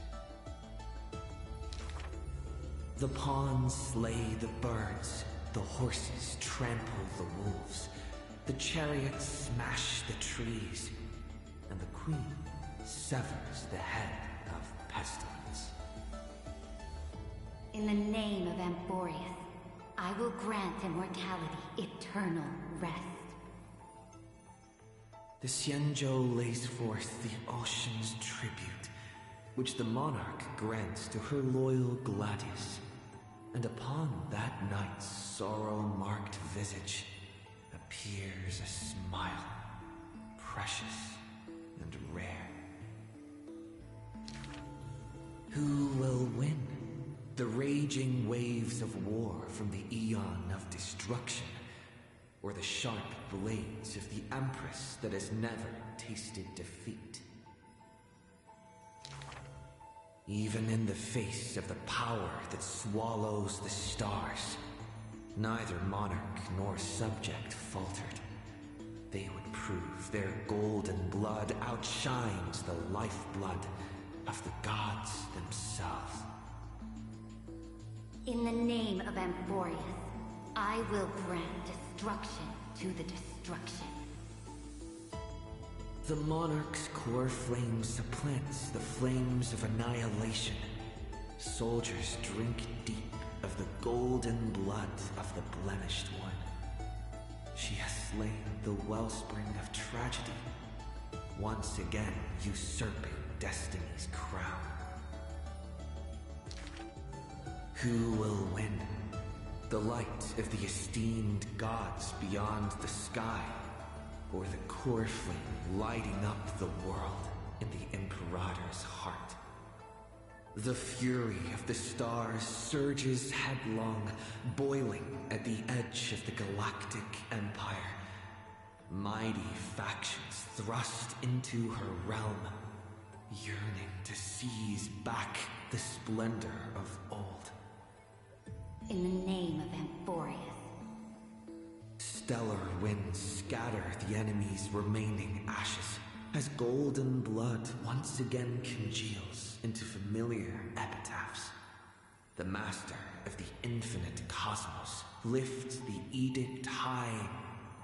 The pawns slay the birds, the horses trample the wolves, the chariots smash the trees, and the queen severs the head of pestilence. In the name of Amphorius, I will grant immortality eternal rest. The Xianzhou lays forth the ocean's tribute, which the monarch grants to her loyal Gladius. And upon that night's sorrow-marked visage appears a smile, precious and rare. Who will win? The raging waves of war from the Eon of Destruction, or the sharp blades of the Empress that has never tasted defeat? Even in the face of the power that swallows the stars, neither monarch nor subject faltered. They would prove their golden blood outshines the lifeblood of the gods themselves. In the name of Amphorius, I will grant destruction to the destruction. The Monarch's core flame supplants the flames of annihilation. Soldiers drink deep of the golden blood of the blemished one. She has slain the wellspring of tragedy, once again usurping destiny's crown. Who will win? The light of the esteemed gods beyond the sky, or the core flame lighting up the world in the Imperator's heart? The fury of the stars surges headlong, boiling at the edge of the galactic empire. Mighty factions thrust into her realm, yearning to seize back the splendor of old. In the name of Amphorius. Stellar winds scatter the enemy's remaining ashes, as golden blood once again congeals into familiar epitaphs. The master of the infinite cosmos lifts the edict high,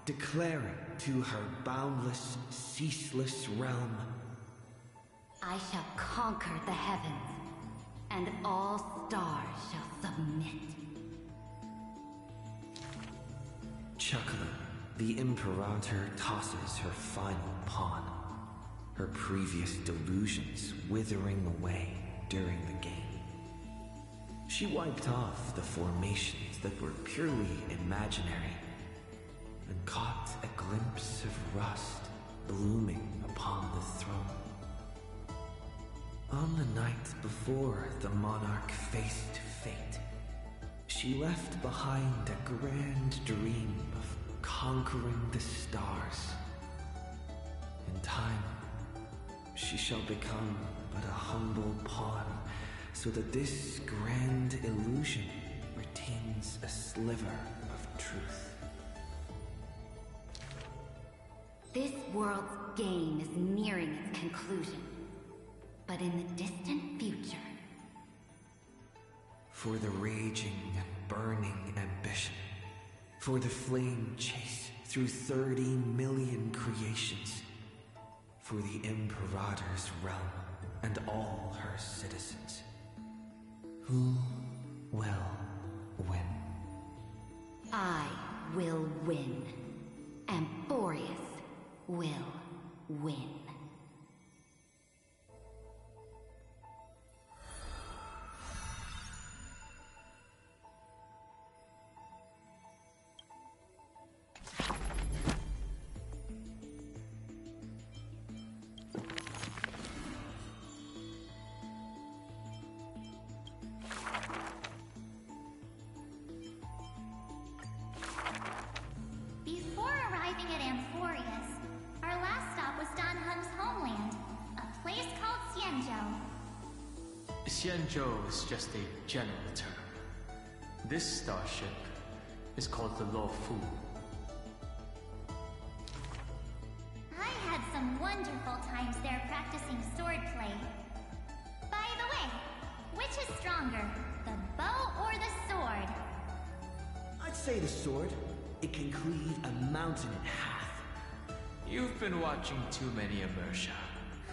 declaring to her boundless, ceaseless realm, I shall conquer the heavens, and all stars shall submit. Chuckling, the Imperator tosses her final pawn, her previous delusions withering away during the game. She wiped off the formations that were purely imaginary, and caught a glimpse of rust blooming upon the throne. On the night before the Monarch faced fate, she left behind a grand dream of conquering the stars. In time, she shall become but a humble pawn, so that this grand illusion retains a sliver of truth. This world's game is nearing its conclusion, but in the distant future. For the raging and burning ambition, for the flame chase through 30 million creations, for the Imperator's realm and all her citizens. Who will win? I will win. Amphorius will win. Before arriving at Amphorius, our last stop was Don Hung's homeland, a place called Xianzhou. Xianzhou is just a general term. This starship is called the Lo Fu. I had some wonderful times there practicing swordplay. By the way, which is stronger, the bow or the sword? I'd say the sword. It can cleave a mountain in half. You've been watching too many Immersia.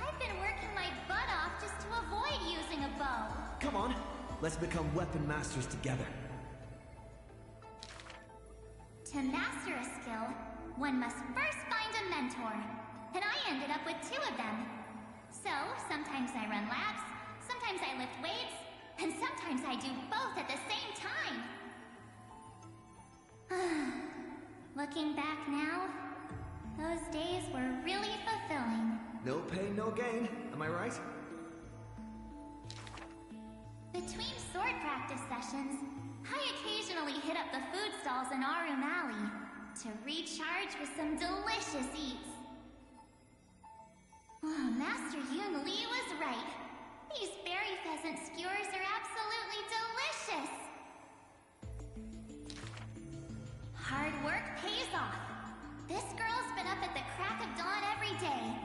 I've been working my butt off just to avoid using a bow. Come on, let's become weapon masters together. To master a skill, one must first find a mentor. And I ended up with 2 of them. So, sometimes I run laps, sometimes I lift weights, and sometimes I do both at the same time. Looking back now, those days were really fulfilling. No pain, no gain. Am I right? Between sword practice sessions, I occasionally hit up the food stalls in Arum Alley to recharge with some delicious eats. Oh, Master Yun Li was right. These berry pheasant skewers are absolutely delicious. Hard work pays off. This girl's been up at the crack of dawn every day,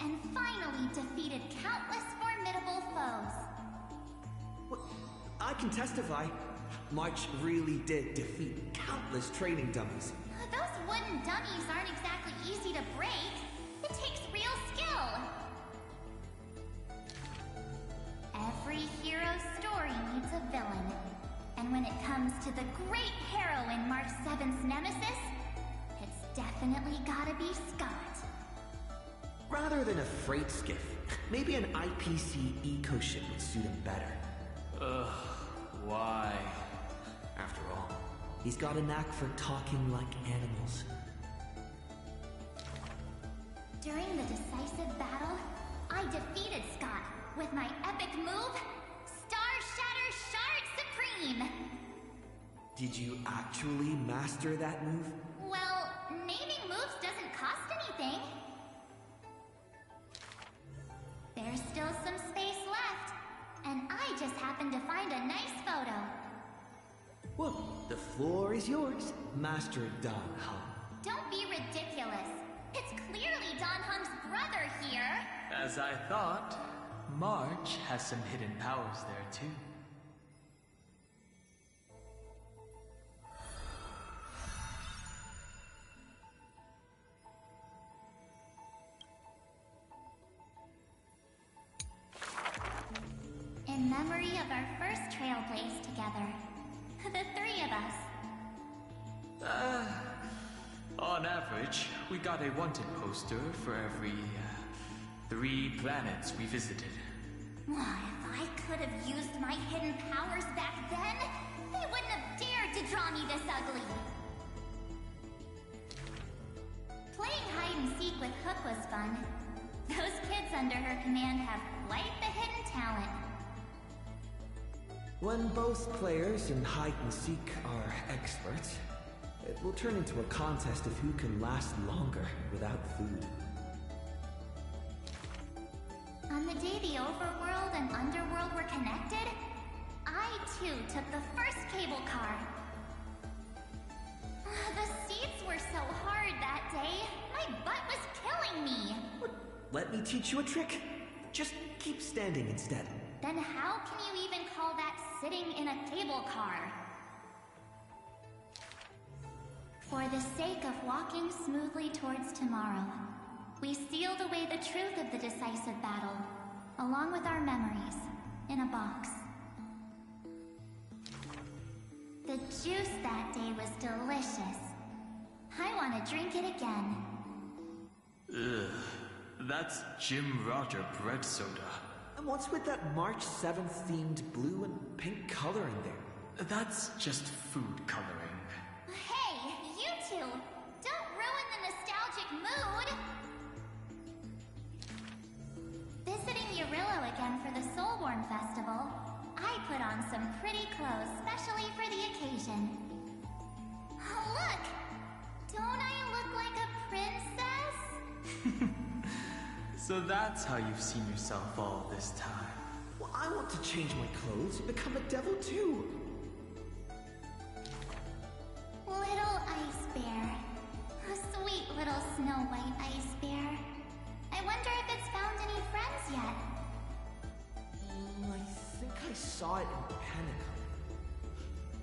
and finally defeated countless formidable foes. Well, I can testify. March really did defeat countless training dummies. Those wooden dummies aren't exactly easy to break. It takes real skill. Every hero's story needs a villain. And when it comes to the great hero in March 7th's nemesis, it's definitely gotta be Scott. Rather than a freight skiff, maybe an IPC eco-ship would suit him better. Ugh, why? After all, he's got a knack for talking like animals. During the decisive battle, I defeated Scott with my epic move, Star Shatter Shard Supreme! Did you actually master that move? Well, naming moves doesn't cost anything. There's still some space left, and I just happened to find a nice photo. Well, the floor is yours, Master Don Hung. Don't be ridiculous. It's clearly Don Hung's brother here. As I thought, March has some hidden powers there too. In memory of our first trailblaze together. The three of us. On average, we got a wanted poster for every 3 planets we visited. If I could have used my hidden powers back then, they wouldn't have dared to draw me this ugly. Playing hide and seek with Hook was fun. Those kids under her command have quite the hidden talent. When both players in hide and seek are experts, it will turn into a contest of who can last longer without food. On the day the overworld and underworld were connected, I too took the first cable car. The seats were so hard that day, my butt was killing me. Let me teach you a trick. Just keep standing instead. Then how can you even call that sitting in a cable car? For the sake of walking smoothly towards tomorrow, we sealed away the truth of the decisive battle, along with our memories, in a box. The juice that day was delicious. I want to drink it again. Ugh, that's Jim Roger bread soda. And what's with that March 7th themed blue and pink color in there? That's just food coloring. Hey, you two! Don't ruin the nostalgic mood! Visiting Urillo again for the Soulborn Festival, I put on some pretty clothes specially for the occasion. Oh, look! Don't I look like a princess? So that's how you've seen yourself all this time. Well, I want to change my clothes and become a devil too. Little ice bear. A sweet little Snow White ice bear. I wonder if it's found any friends yet. I think I saw it in Panic.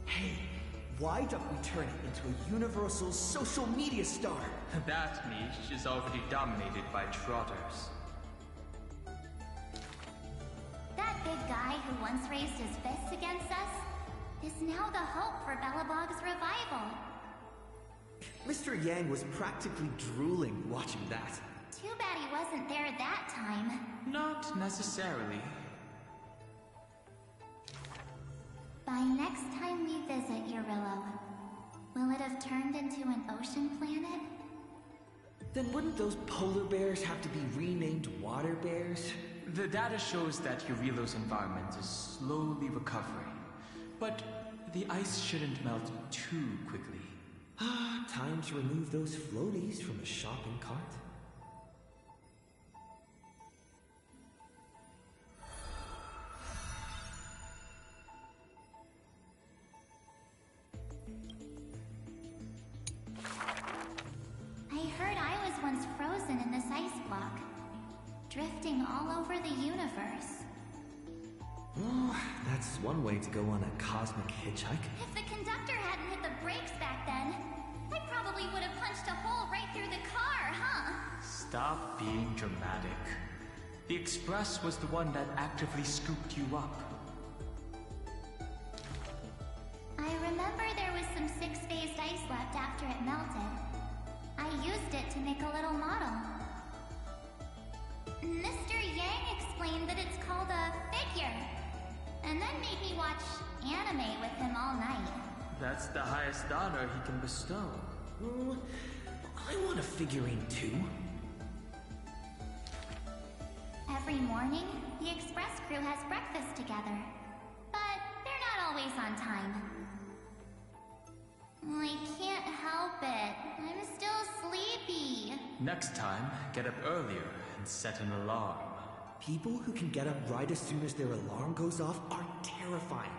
Hey, why don't we turn it into a universal social media star? That niche is already dominated by trotters. That big guy who once raised his fists against us is now the hope for Belobog's revival. Mr. Yang was practically drooling watching that. Too bad he wasn't there that time. Not necessarily. By next time we visit Urillo, will it have turned into an ocean planet? Then wouldn't those polar bears have to be renamed water bears? The data shows that Urillo's environment is slowly recovering, but the ice shouldn't melt too quickly. Time to remove those floaties from a shopping cart. I heard I was once frozen in this ice block, drifting all over the universe. Oh, that's one way to go on a cosmic hitchhike. If the conductor hadn't hit the brakes back then, I probably would have punched a hole right through the car, huh? Stop being dramatic. The Express was the one that actively scooped you up. I remember there was some 6-phased ice left after it melted. I used it to make a little model. Mr. Yang explained that it's called a figure, and then made me watch anime with him all night. That's the highest honor he can bestow. I want a figurine too. Every morning, the Express crew has breakfast together, but they're not always on time. I can't help it. I'm still sleepy. Next time, get up earlier and set an alarm. People who can get up right as soon as their alarm goes off are terrifying.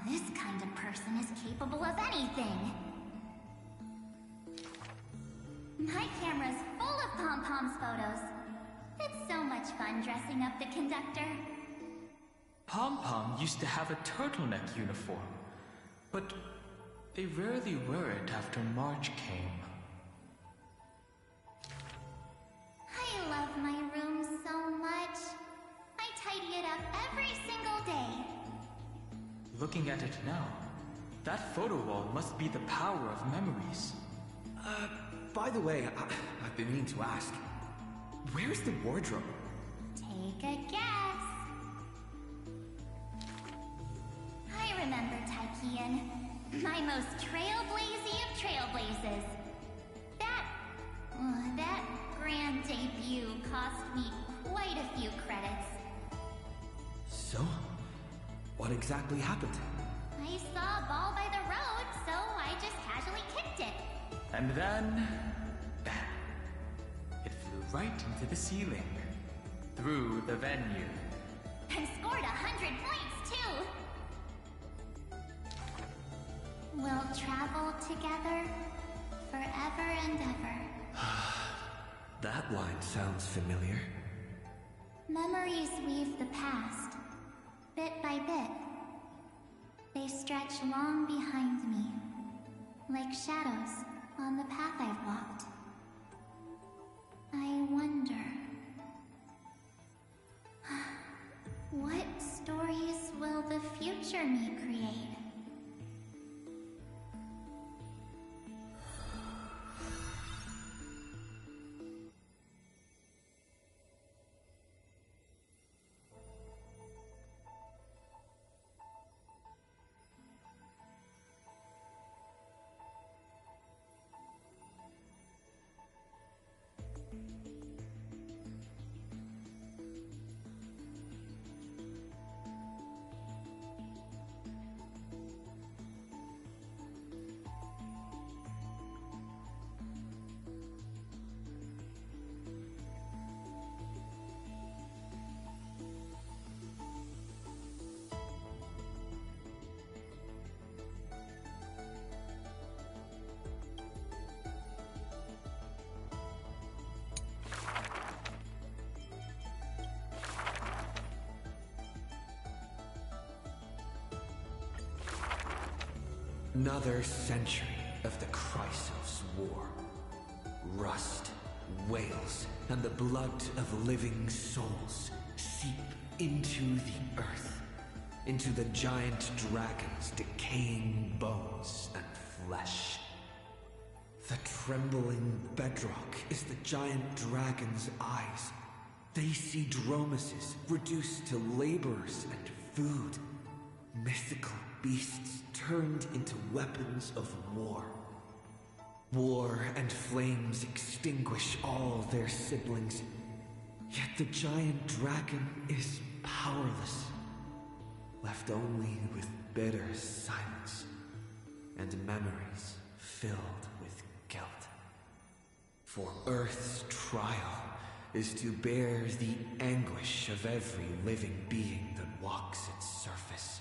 This kind of person is capable of anything. My camera's full of Pom-Pom's photos. It's so much fun dressing up the conductor. Pom-Pom used to have a turtleneck uniform, but they rarely wear it after March came. I love my room so much. I tidy it up every single day. Looking at it now, that photo wall must be the power of memories. By the way, I've been meaning to ask. Where's the wardrobe? Take a guess. I remember Taikian. My most trailblazy of trailblazes. That grand debut cost me quite a few credits. So? What exactly happened? I saw a ball by the road, so I just casually kicked it. And then... bam! It flew right into the ceiling. Through the venue. And scored 100 points, too! We'll travel together forever and ever. That line sounds familiar. Memories weave the past, bit by bit. They stretch long behind me, like shadows on the path I've walked. I wonder... what stories will the future me create? Another century of the Chrysos War. Rust, wails, and the blood of living souls seep into the earth, into the giant dragon's decaying bones and flesh. The trembling bedrock is the giant dragon's eyes. They see dromuses reduced to laborers and food. Mythical beasts turned into weapons of war. War and flames extinguish all their siblings. Yet the giant dragon is powerless, left only with bitter silence and memories filled with guilt. For Earth's trial is to bear the anguish of every living being that walks its surface.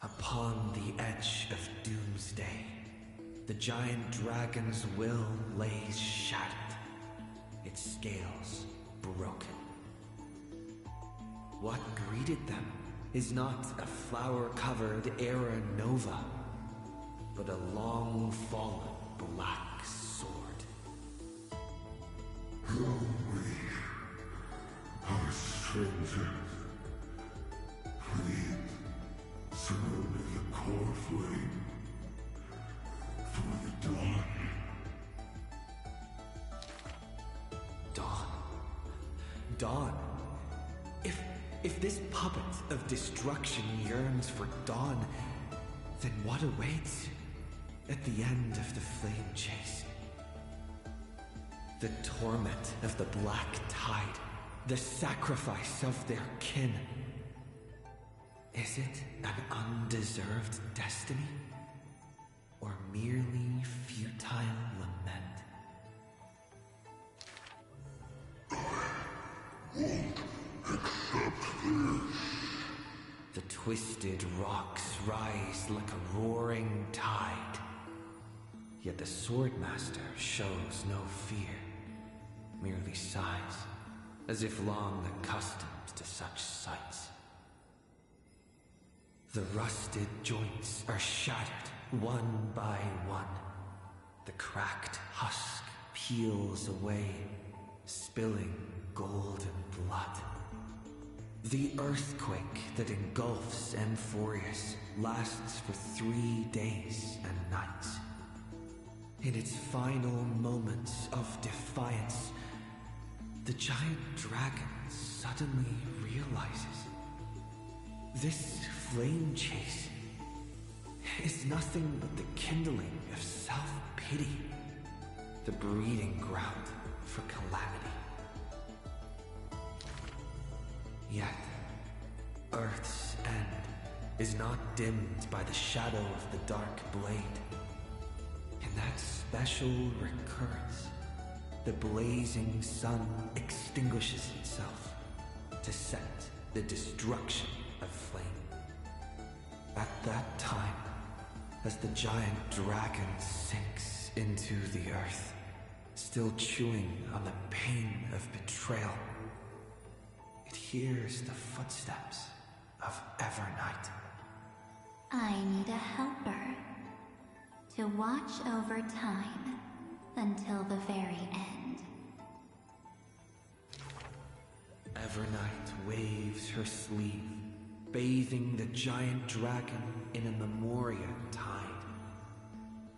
Upon the edge of doomsday, the giant dragon's will lays shattered, its scales broken. What greeted them is not a flower-covered era nova. but a long-fallen black sword. Though we are strangers, please serve as a core flame for the dawn. Dawn. Dawn. If this puppet of destruction yearns for dawn, then what awaits at the end of the flame chase? The torment of the black tide, the sacrifice of their kin. Is it an undeserved destiny? Or merely futile lament? Won't accept this. The twisted rocks rise like a roaring tide. Yet the Swordmaster shows no fear, merely sighs, as if long accustomed to such sights. The rusted joints are shattered one by one. The cracked husk peels away, spilling golden blood. The earthquake that engulfs Amphorius lasts for 3 days and nights. In its final moments of defiance, the giant dragon suddenly realizes this flame chase is nothing but the kindling of self-pity, the breeding ground for calamity. Yet, Earth's end is not dimmed by the shadow of the dark blade. In that special recurrence, the blazing sun extinguishes itself to set the destruction of flame. At that time, as the giant dragon sinks into the earth, still chewing on the pain of betrayal, it hears the footsteps of Evernight. I need a helper to watch over time until the very end. Evernight waves her sleeve, bathing the giant dragon in a Memoria tide.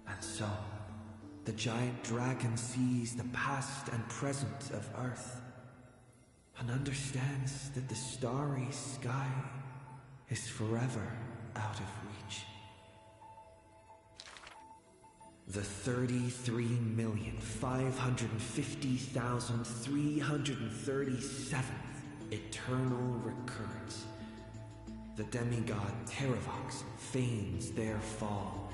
And so, the giant dragon sees the past and present of Earth, and understands that the starry sky is forever out of reach. The 33,550,337th eternal recurrence. The demigod Terravox feigns their fall,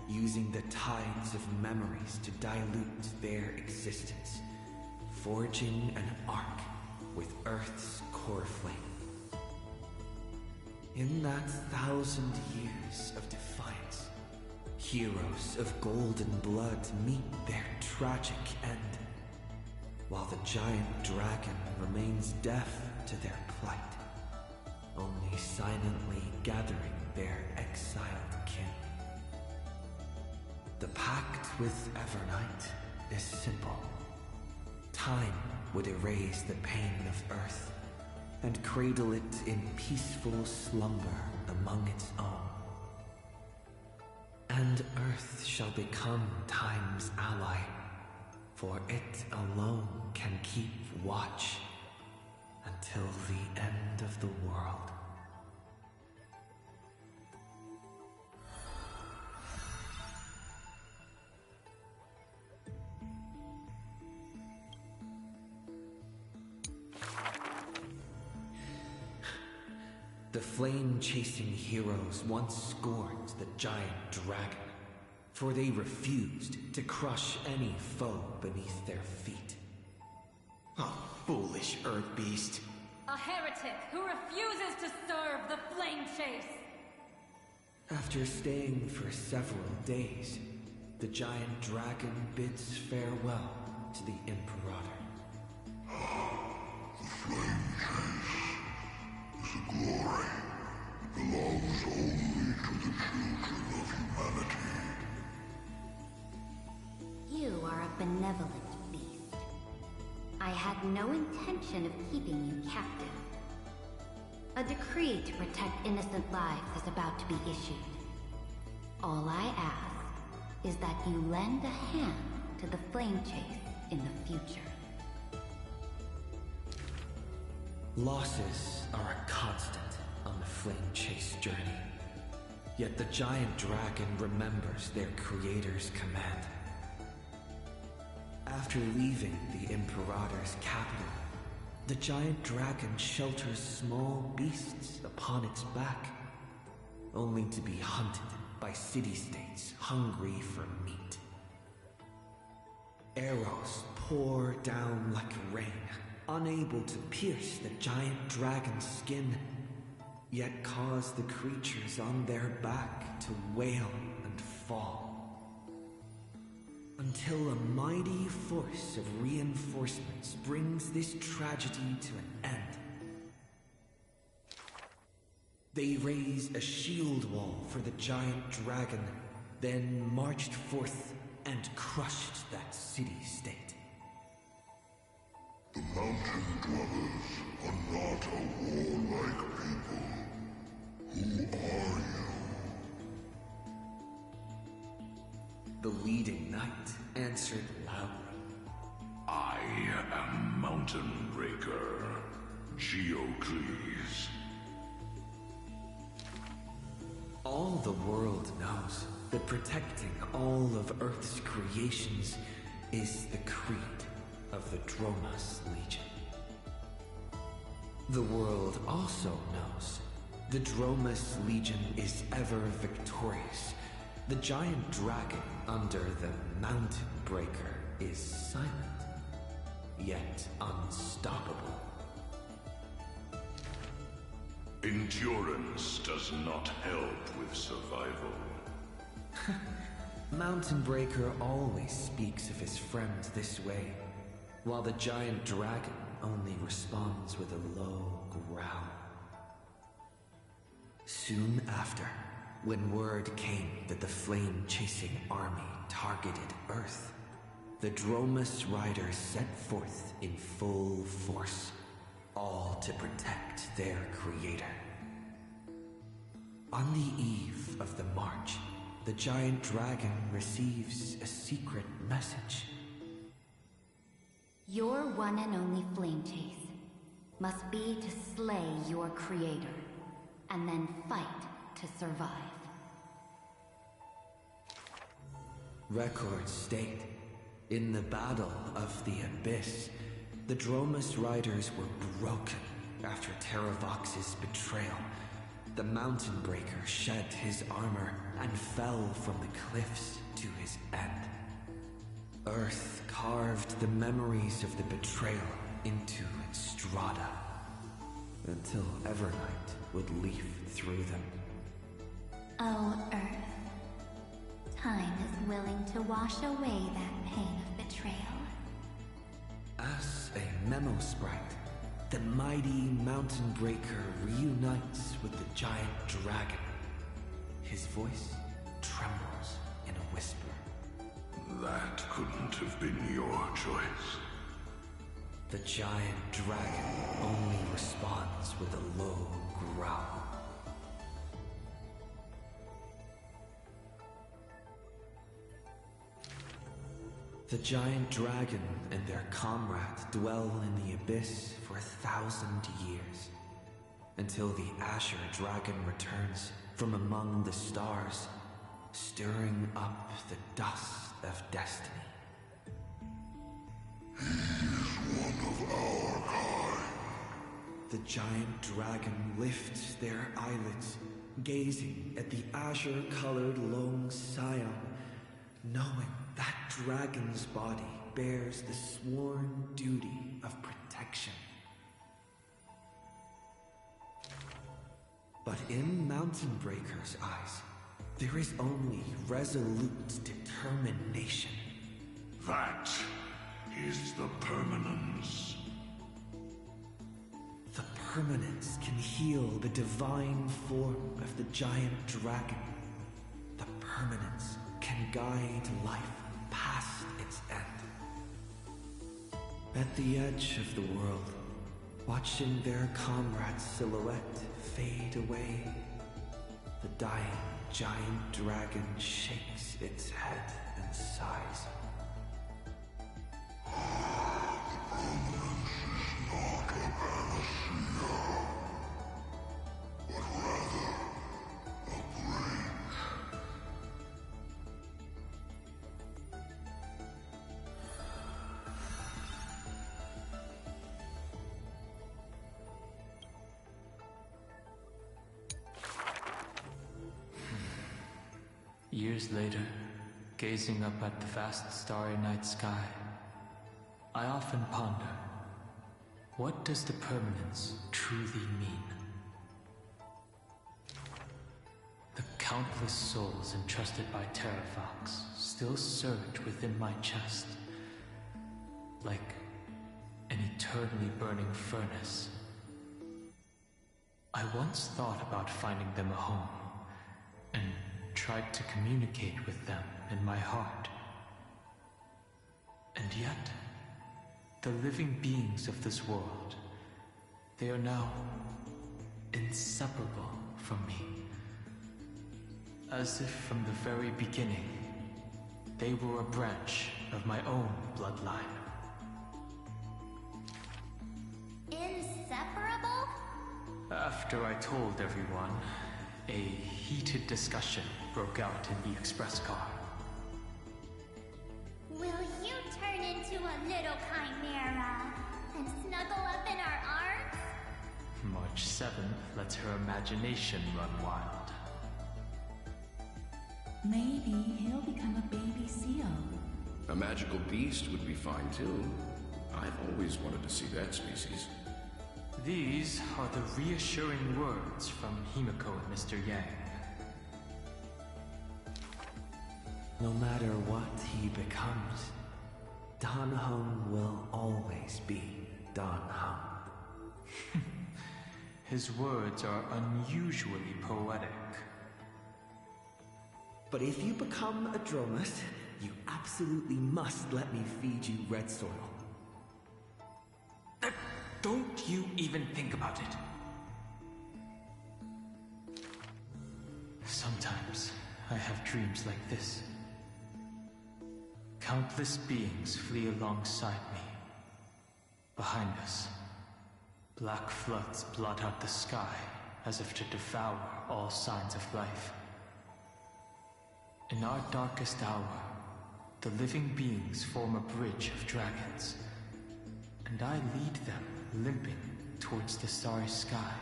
using the tides of memories to dilute their existence, forging an arc with Earth's core flame. In that 1,000 years of defiance, heroes of golden blood meet their tragic end, while the giant dragon remains deaf to their plight, only silently gathering their exiled kin. The pact with Evernight is simple. Time would erase the pain of Earth and cradle it in peaceful slumber among its own. And Earth shall become Time's ally, for it alone can keep watch until the end of the world. The flame-chasing heroes once scorned the giant dragon, for they refused to crush any foe beneath their feet. Oh, foolish earth beast. A heretic who refuses to serve the flame chase! After staying for several days, the giant dragon bids farewell to the Imperator. The flame chase is a glory that belongs only to the children of humanity. malevolent beast. I had no intention of keeping you captive. A decree to protect innocent lives is about to be issued. All I ask is that you lend a hand to the flame chase in the future. Losses are a constant on the flame chase journey. Yet the giant dragon remembers their creator's command. After leaving the Imperator's capital, the giant dragon shelters small beasts upon its back, only to be hunted by city-states hungry for meat. Arrows pour down like rain, unable to pierce the giant dragon's skin, yet cause the creatures on their back to wail and fall. Until a mighty force of reinforcements brings this tragedy to an end. They raise a shield wall for the giant dragon, then marched forth and crushed that city-state. The mountain dwellers are not a warlike people. Who are you? The leading knight answered loudly. I am Mountain Breaker, Geocles. All the world knows that protecting all of Earth's creations is the creed of the Dromas Legion. The world also knows the Dromas Legion is ever victorious. The giant dragon under the Mountain Breaker is silent, yet unstoppable. Endurance does not help with survival. Mountain Breaker always speaks of his friend this way, while the giant dragon only responds with a low growl. Soon after, when word came that the flame-chasing army targeted Earth, the Dromas riders set forth in full force, all to protect their creator. On the eve of the march, the giant dragon receives a secret message. Your one and only flame chase must be to slay your creator, and then fight to survive. Records state, in the Battle of the Abyss, the Dromas riders were broken after Terravox's betrayal. The Mountain Breaker shed his armor and fell from the cliffs to his end. Earth carved the memories of the betrayal into its strata, until Evernight would leaf through them. Oh, Earth. Time is willing to wash away that pain of betrayal. As a memo sprite, the mighty Mountain Breaker reunites with the giant dragon. His voice trembles in a whisper. That couldn't have been your choice. The giant dragon only responds with a low growl. The giant dragon and their comrade dwell in the abyss for 1,000 years, until the Azure Dragon returns from among the stars, stirring up the dust of destiny. He is one of our kind. The giant dragon lifts their eyelids, gazing at the azure-colored lone scion, knowing that dragon's body bears the sworn duty of protection. But in Mountain Breaker's eyes, there is only resolute determination. That is the permanence. The permanence can heal the divine form of the giant dragon. The permanence can guide life past its end. At the edge of the world, watching their comrade's silhouette fade away, the dying giant dragon shakes its head and sighs. Years later, gazing up at the vast starry night sky, I often ponder, what does the permanence truly mean? The countless souls entrusted by Terravox still surge within my chest, like an eternally burning furnace. I once thought about finding them a home, and tried to communicate with them in my heart. And yet, the living beings of this world, they are now inseparable from me. As if from the very beginning, they were a branch of my own bloodline. Inseparable? After I told everyone, a heated discussion broke out in the express car. Will you turn into a little chimera and snuggle up in our arms? March 7th lets her imagination run wild. Maybe he'll become a baby seal. A magical beast would be fine too. I've always wanted to see that species. These are the reassuring words from Himiko and Mr. Yang. No matter what he becomes, Dan Heng will always be Dan Heng. His words are unusually poetic. But if you become a Dromus, you absolutely must let me feed you red soil. Don't you even think about it. Sometimes I have dreams like this. Countless beings flee alongside me. Behind us, black floods blot out the sky as if to devour all signs of life. In our darkest hour, the living beings form a bridge of dragons, and I lead them limping towards the starry sky.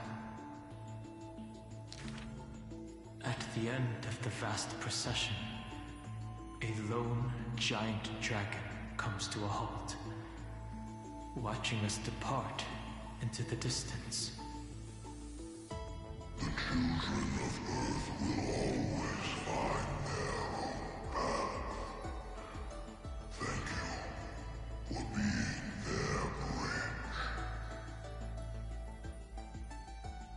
At the end of the vast procession, a lone giant dragon comes to a halt, watching us depart into the distance. The children of Earth will always find their own path. Thank you for being their bridge.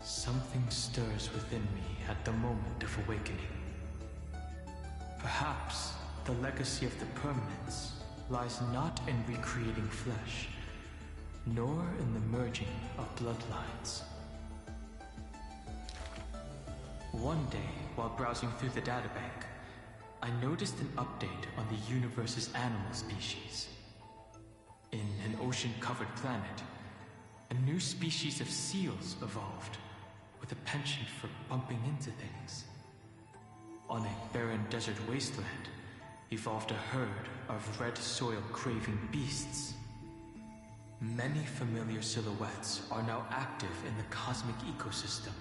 Something stirs within me at the moment of awakening. Perhaps the legacy of the permanence lies not in recreating flesh, nor in the merging of bloodlines. One day, while browsing through the databank, I noticed an update on the universe's animal species. In an ocean-covered planet, a new species of seals evolved, with a penchant for bumping into things. On a barren desert wasteland, evolved a herd of red soil-craving beasts. Many familiar silhouettes are now active in the cosmic ecosystem,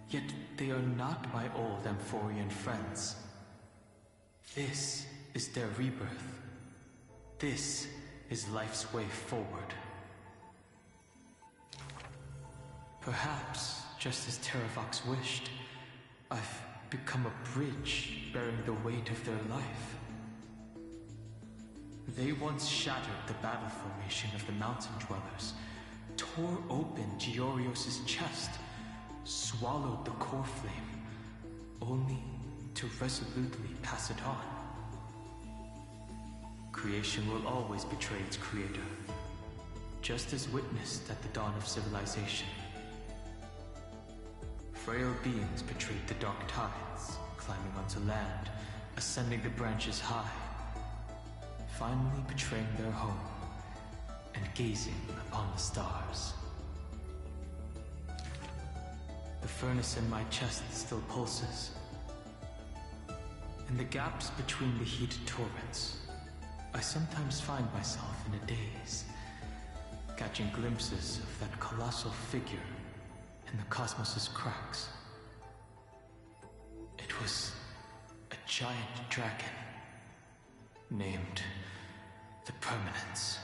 yet they are not my old Amphorian friends. This is their rebirth. This is life's way forward. Perhaps, just as Terravox wished, I've become a bridge bearing the weight of their life. They once shattered the battle formation of the mountain dwellers, tore open Giorios' chest, swallowed the core flame, only to resolutely pass it on. Creation will always betray its creator, just as witnessed at the dawn of civilization. Frail beings betrayed the dark tides, climbing onto land, ascending the branches high, finally betraying their home and gazing upon the stars. The furnace in my chest still pulses. In the gaps between the heated torrents, I sometimes find myself in a daze, catching glimpses of that colossal figure in the cosmos's cracks. It was a giant dragon, named the Permanence.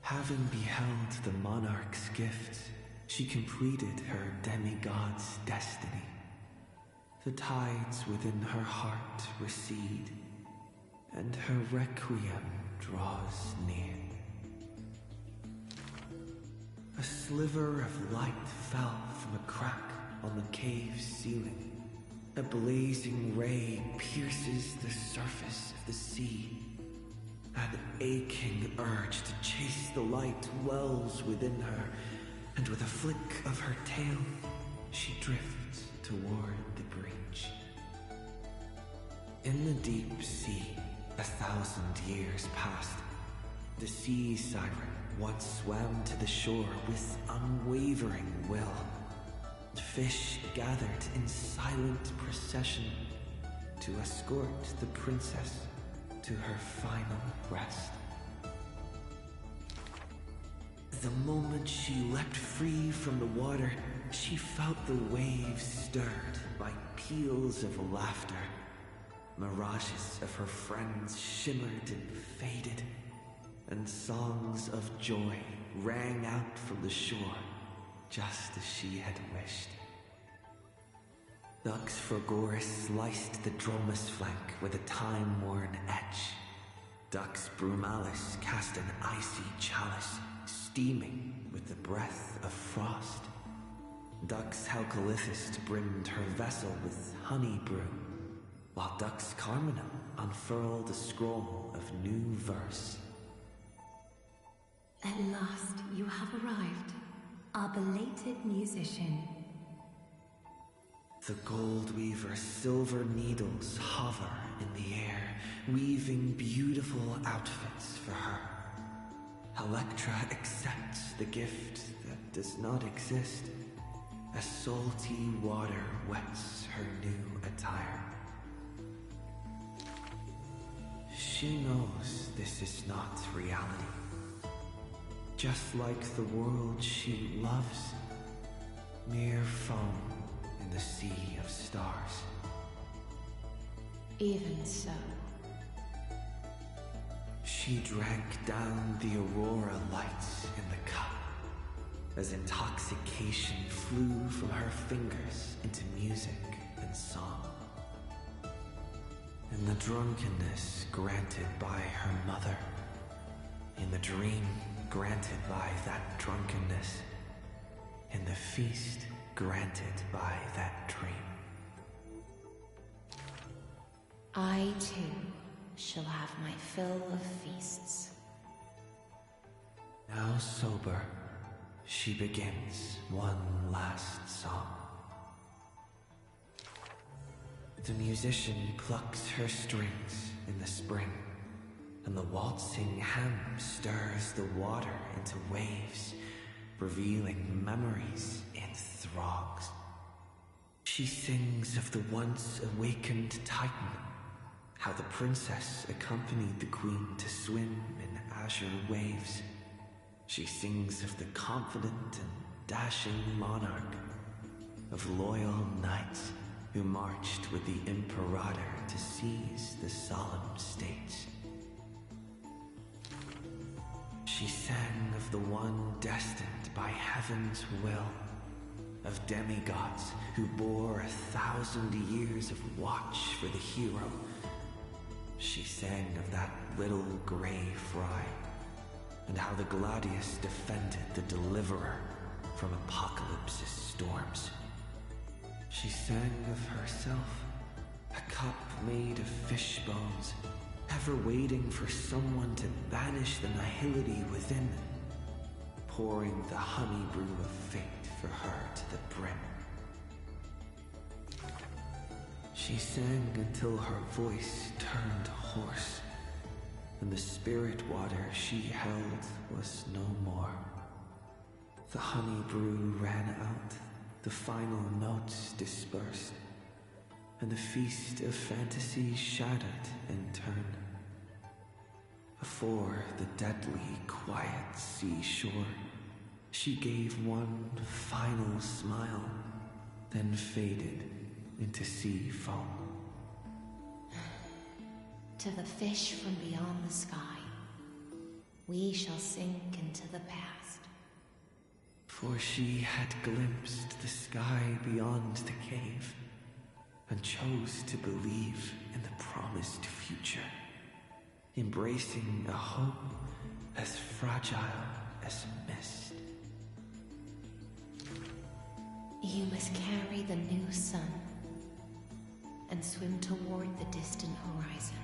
Having beheld the monarch's gifts, she completed her demigod's destiny. The tides within her heart recede, and her requiem draws near. A sliver of light fell from a crack on the cave's ceiling. A blazing ray pierces the surface of the sea. An aching urge to chase the light wells within her, and with a flick of her tail, she drifts toward the breach. In the deep sea, 1,000 years passed. The sea siren once swam to the shore with unwavering will. Fish gathered in silent procession to escort the princess to her final rest. The moment she leapt free from the water, she felt the waves stirred by peals of laughter. Mirages of her friends shimmered and faded, and songs of joy rang out from the shore, just as she had wished. Dux Forgoris sliced the Dromus flank with a time-worn edge. Dux Brumalis cast an icy chalice, steaming with the breath of frost. Dux Halcolithist brimmed her vessel with honey brew, while Dux Carminum unfurled a scroll of new verse. At last you have arrived, our belated musician. The gold weaver's silver needles hover in the air, weaving beautiful outfits for her. Electra accepts the gift that does not exist, as salty water wets her new attire. She knows this is not reality. Just like the world she loves, mere foam in the sea of stars. Even so. She drank down the aurora lights in the cup, as intoxication flew from her fingers into music and song. In the drunkenness granted by her mother, in the dream granted by that drunkenness, in the feast granted by that dream. I, too, shall have my fill of feasts. Now sober, she begins one last song. The musician plucks her strings in the spring, and the waltzing hem stirs the water into waves, revealing memories in throngs. She sings of the once awakened Titan, how the princess accompanied the queen to swim in azure waves. She sings of the confident and dashing monarch, of loyal knights who marched with the Imperator to seize the solemn states. She sang of the one destined by heaven's will, of demigods who bore 1,000 years of watch for the hero, She sang of that little gray fry, and how the Gladius defended the Deliverer from Apocalypse's storms. She sang of herself, a cup made of fish bones, ever waiting for someone to banish the nihility within, pouring the honey brew of fate for her to the brim. She sang until her voice turned hoarse, and the spirit water she held was no more. The honey brew ran out, the final notes dispersed, and the feast of fantasy shattered in turn. Before the deadly quiet seashore, she gave one final smile, then faded into sea foam. To the fish from beyond the sky, we shall sink into the past. For she had glimpsed the sky beyond the cave, and chose to believe in the promised future, embracing a hope as fragile as mist. You must carry the new sun and swim toward the distant horizon.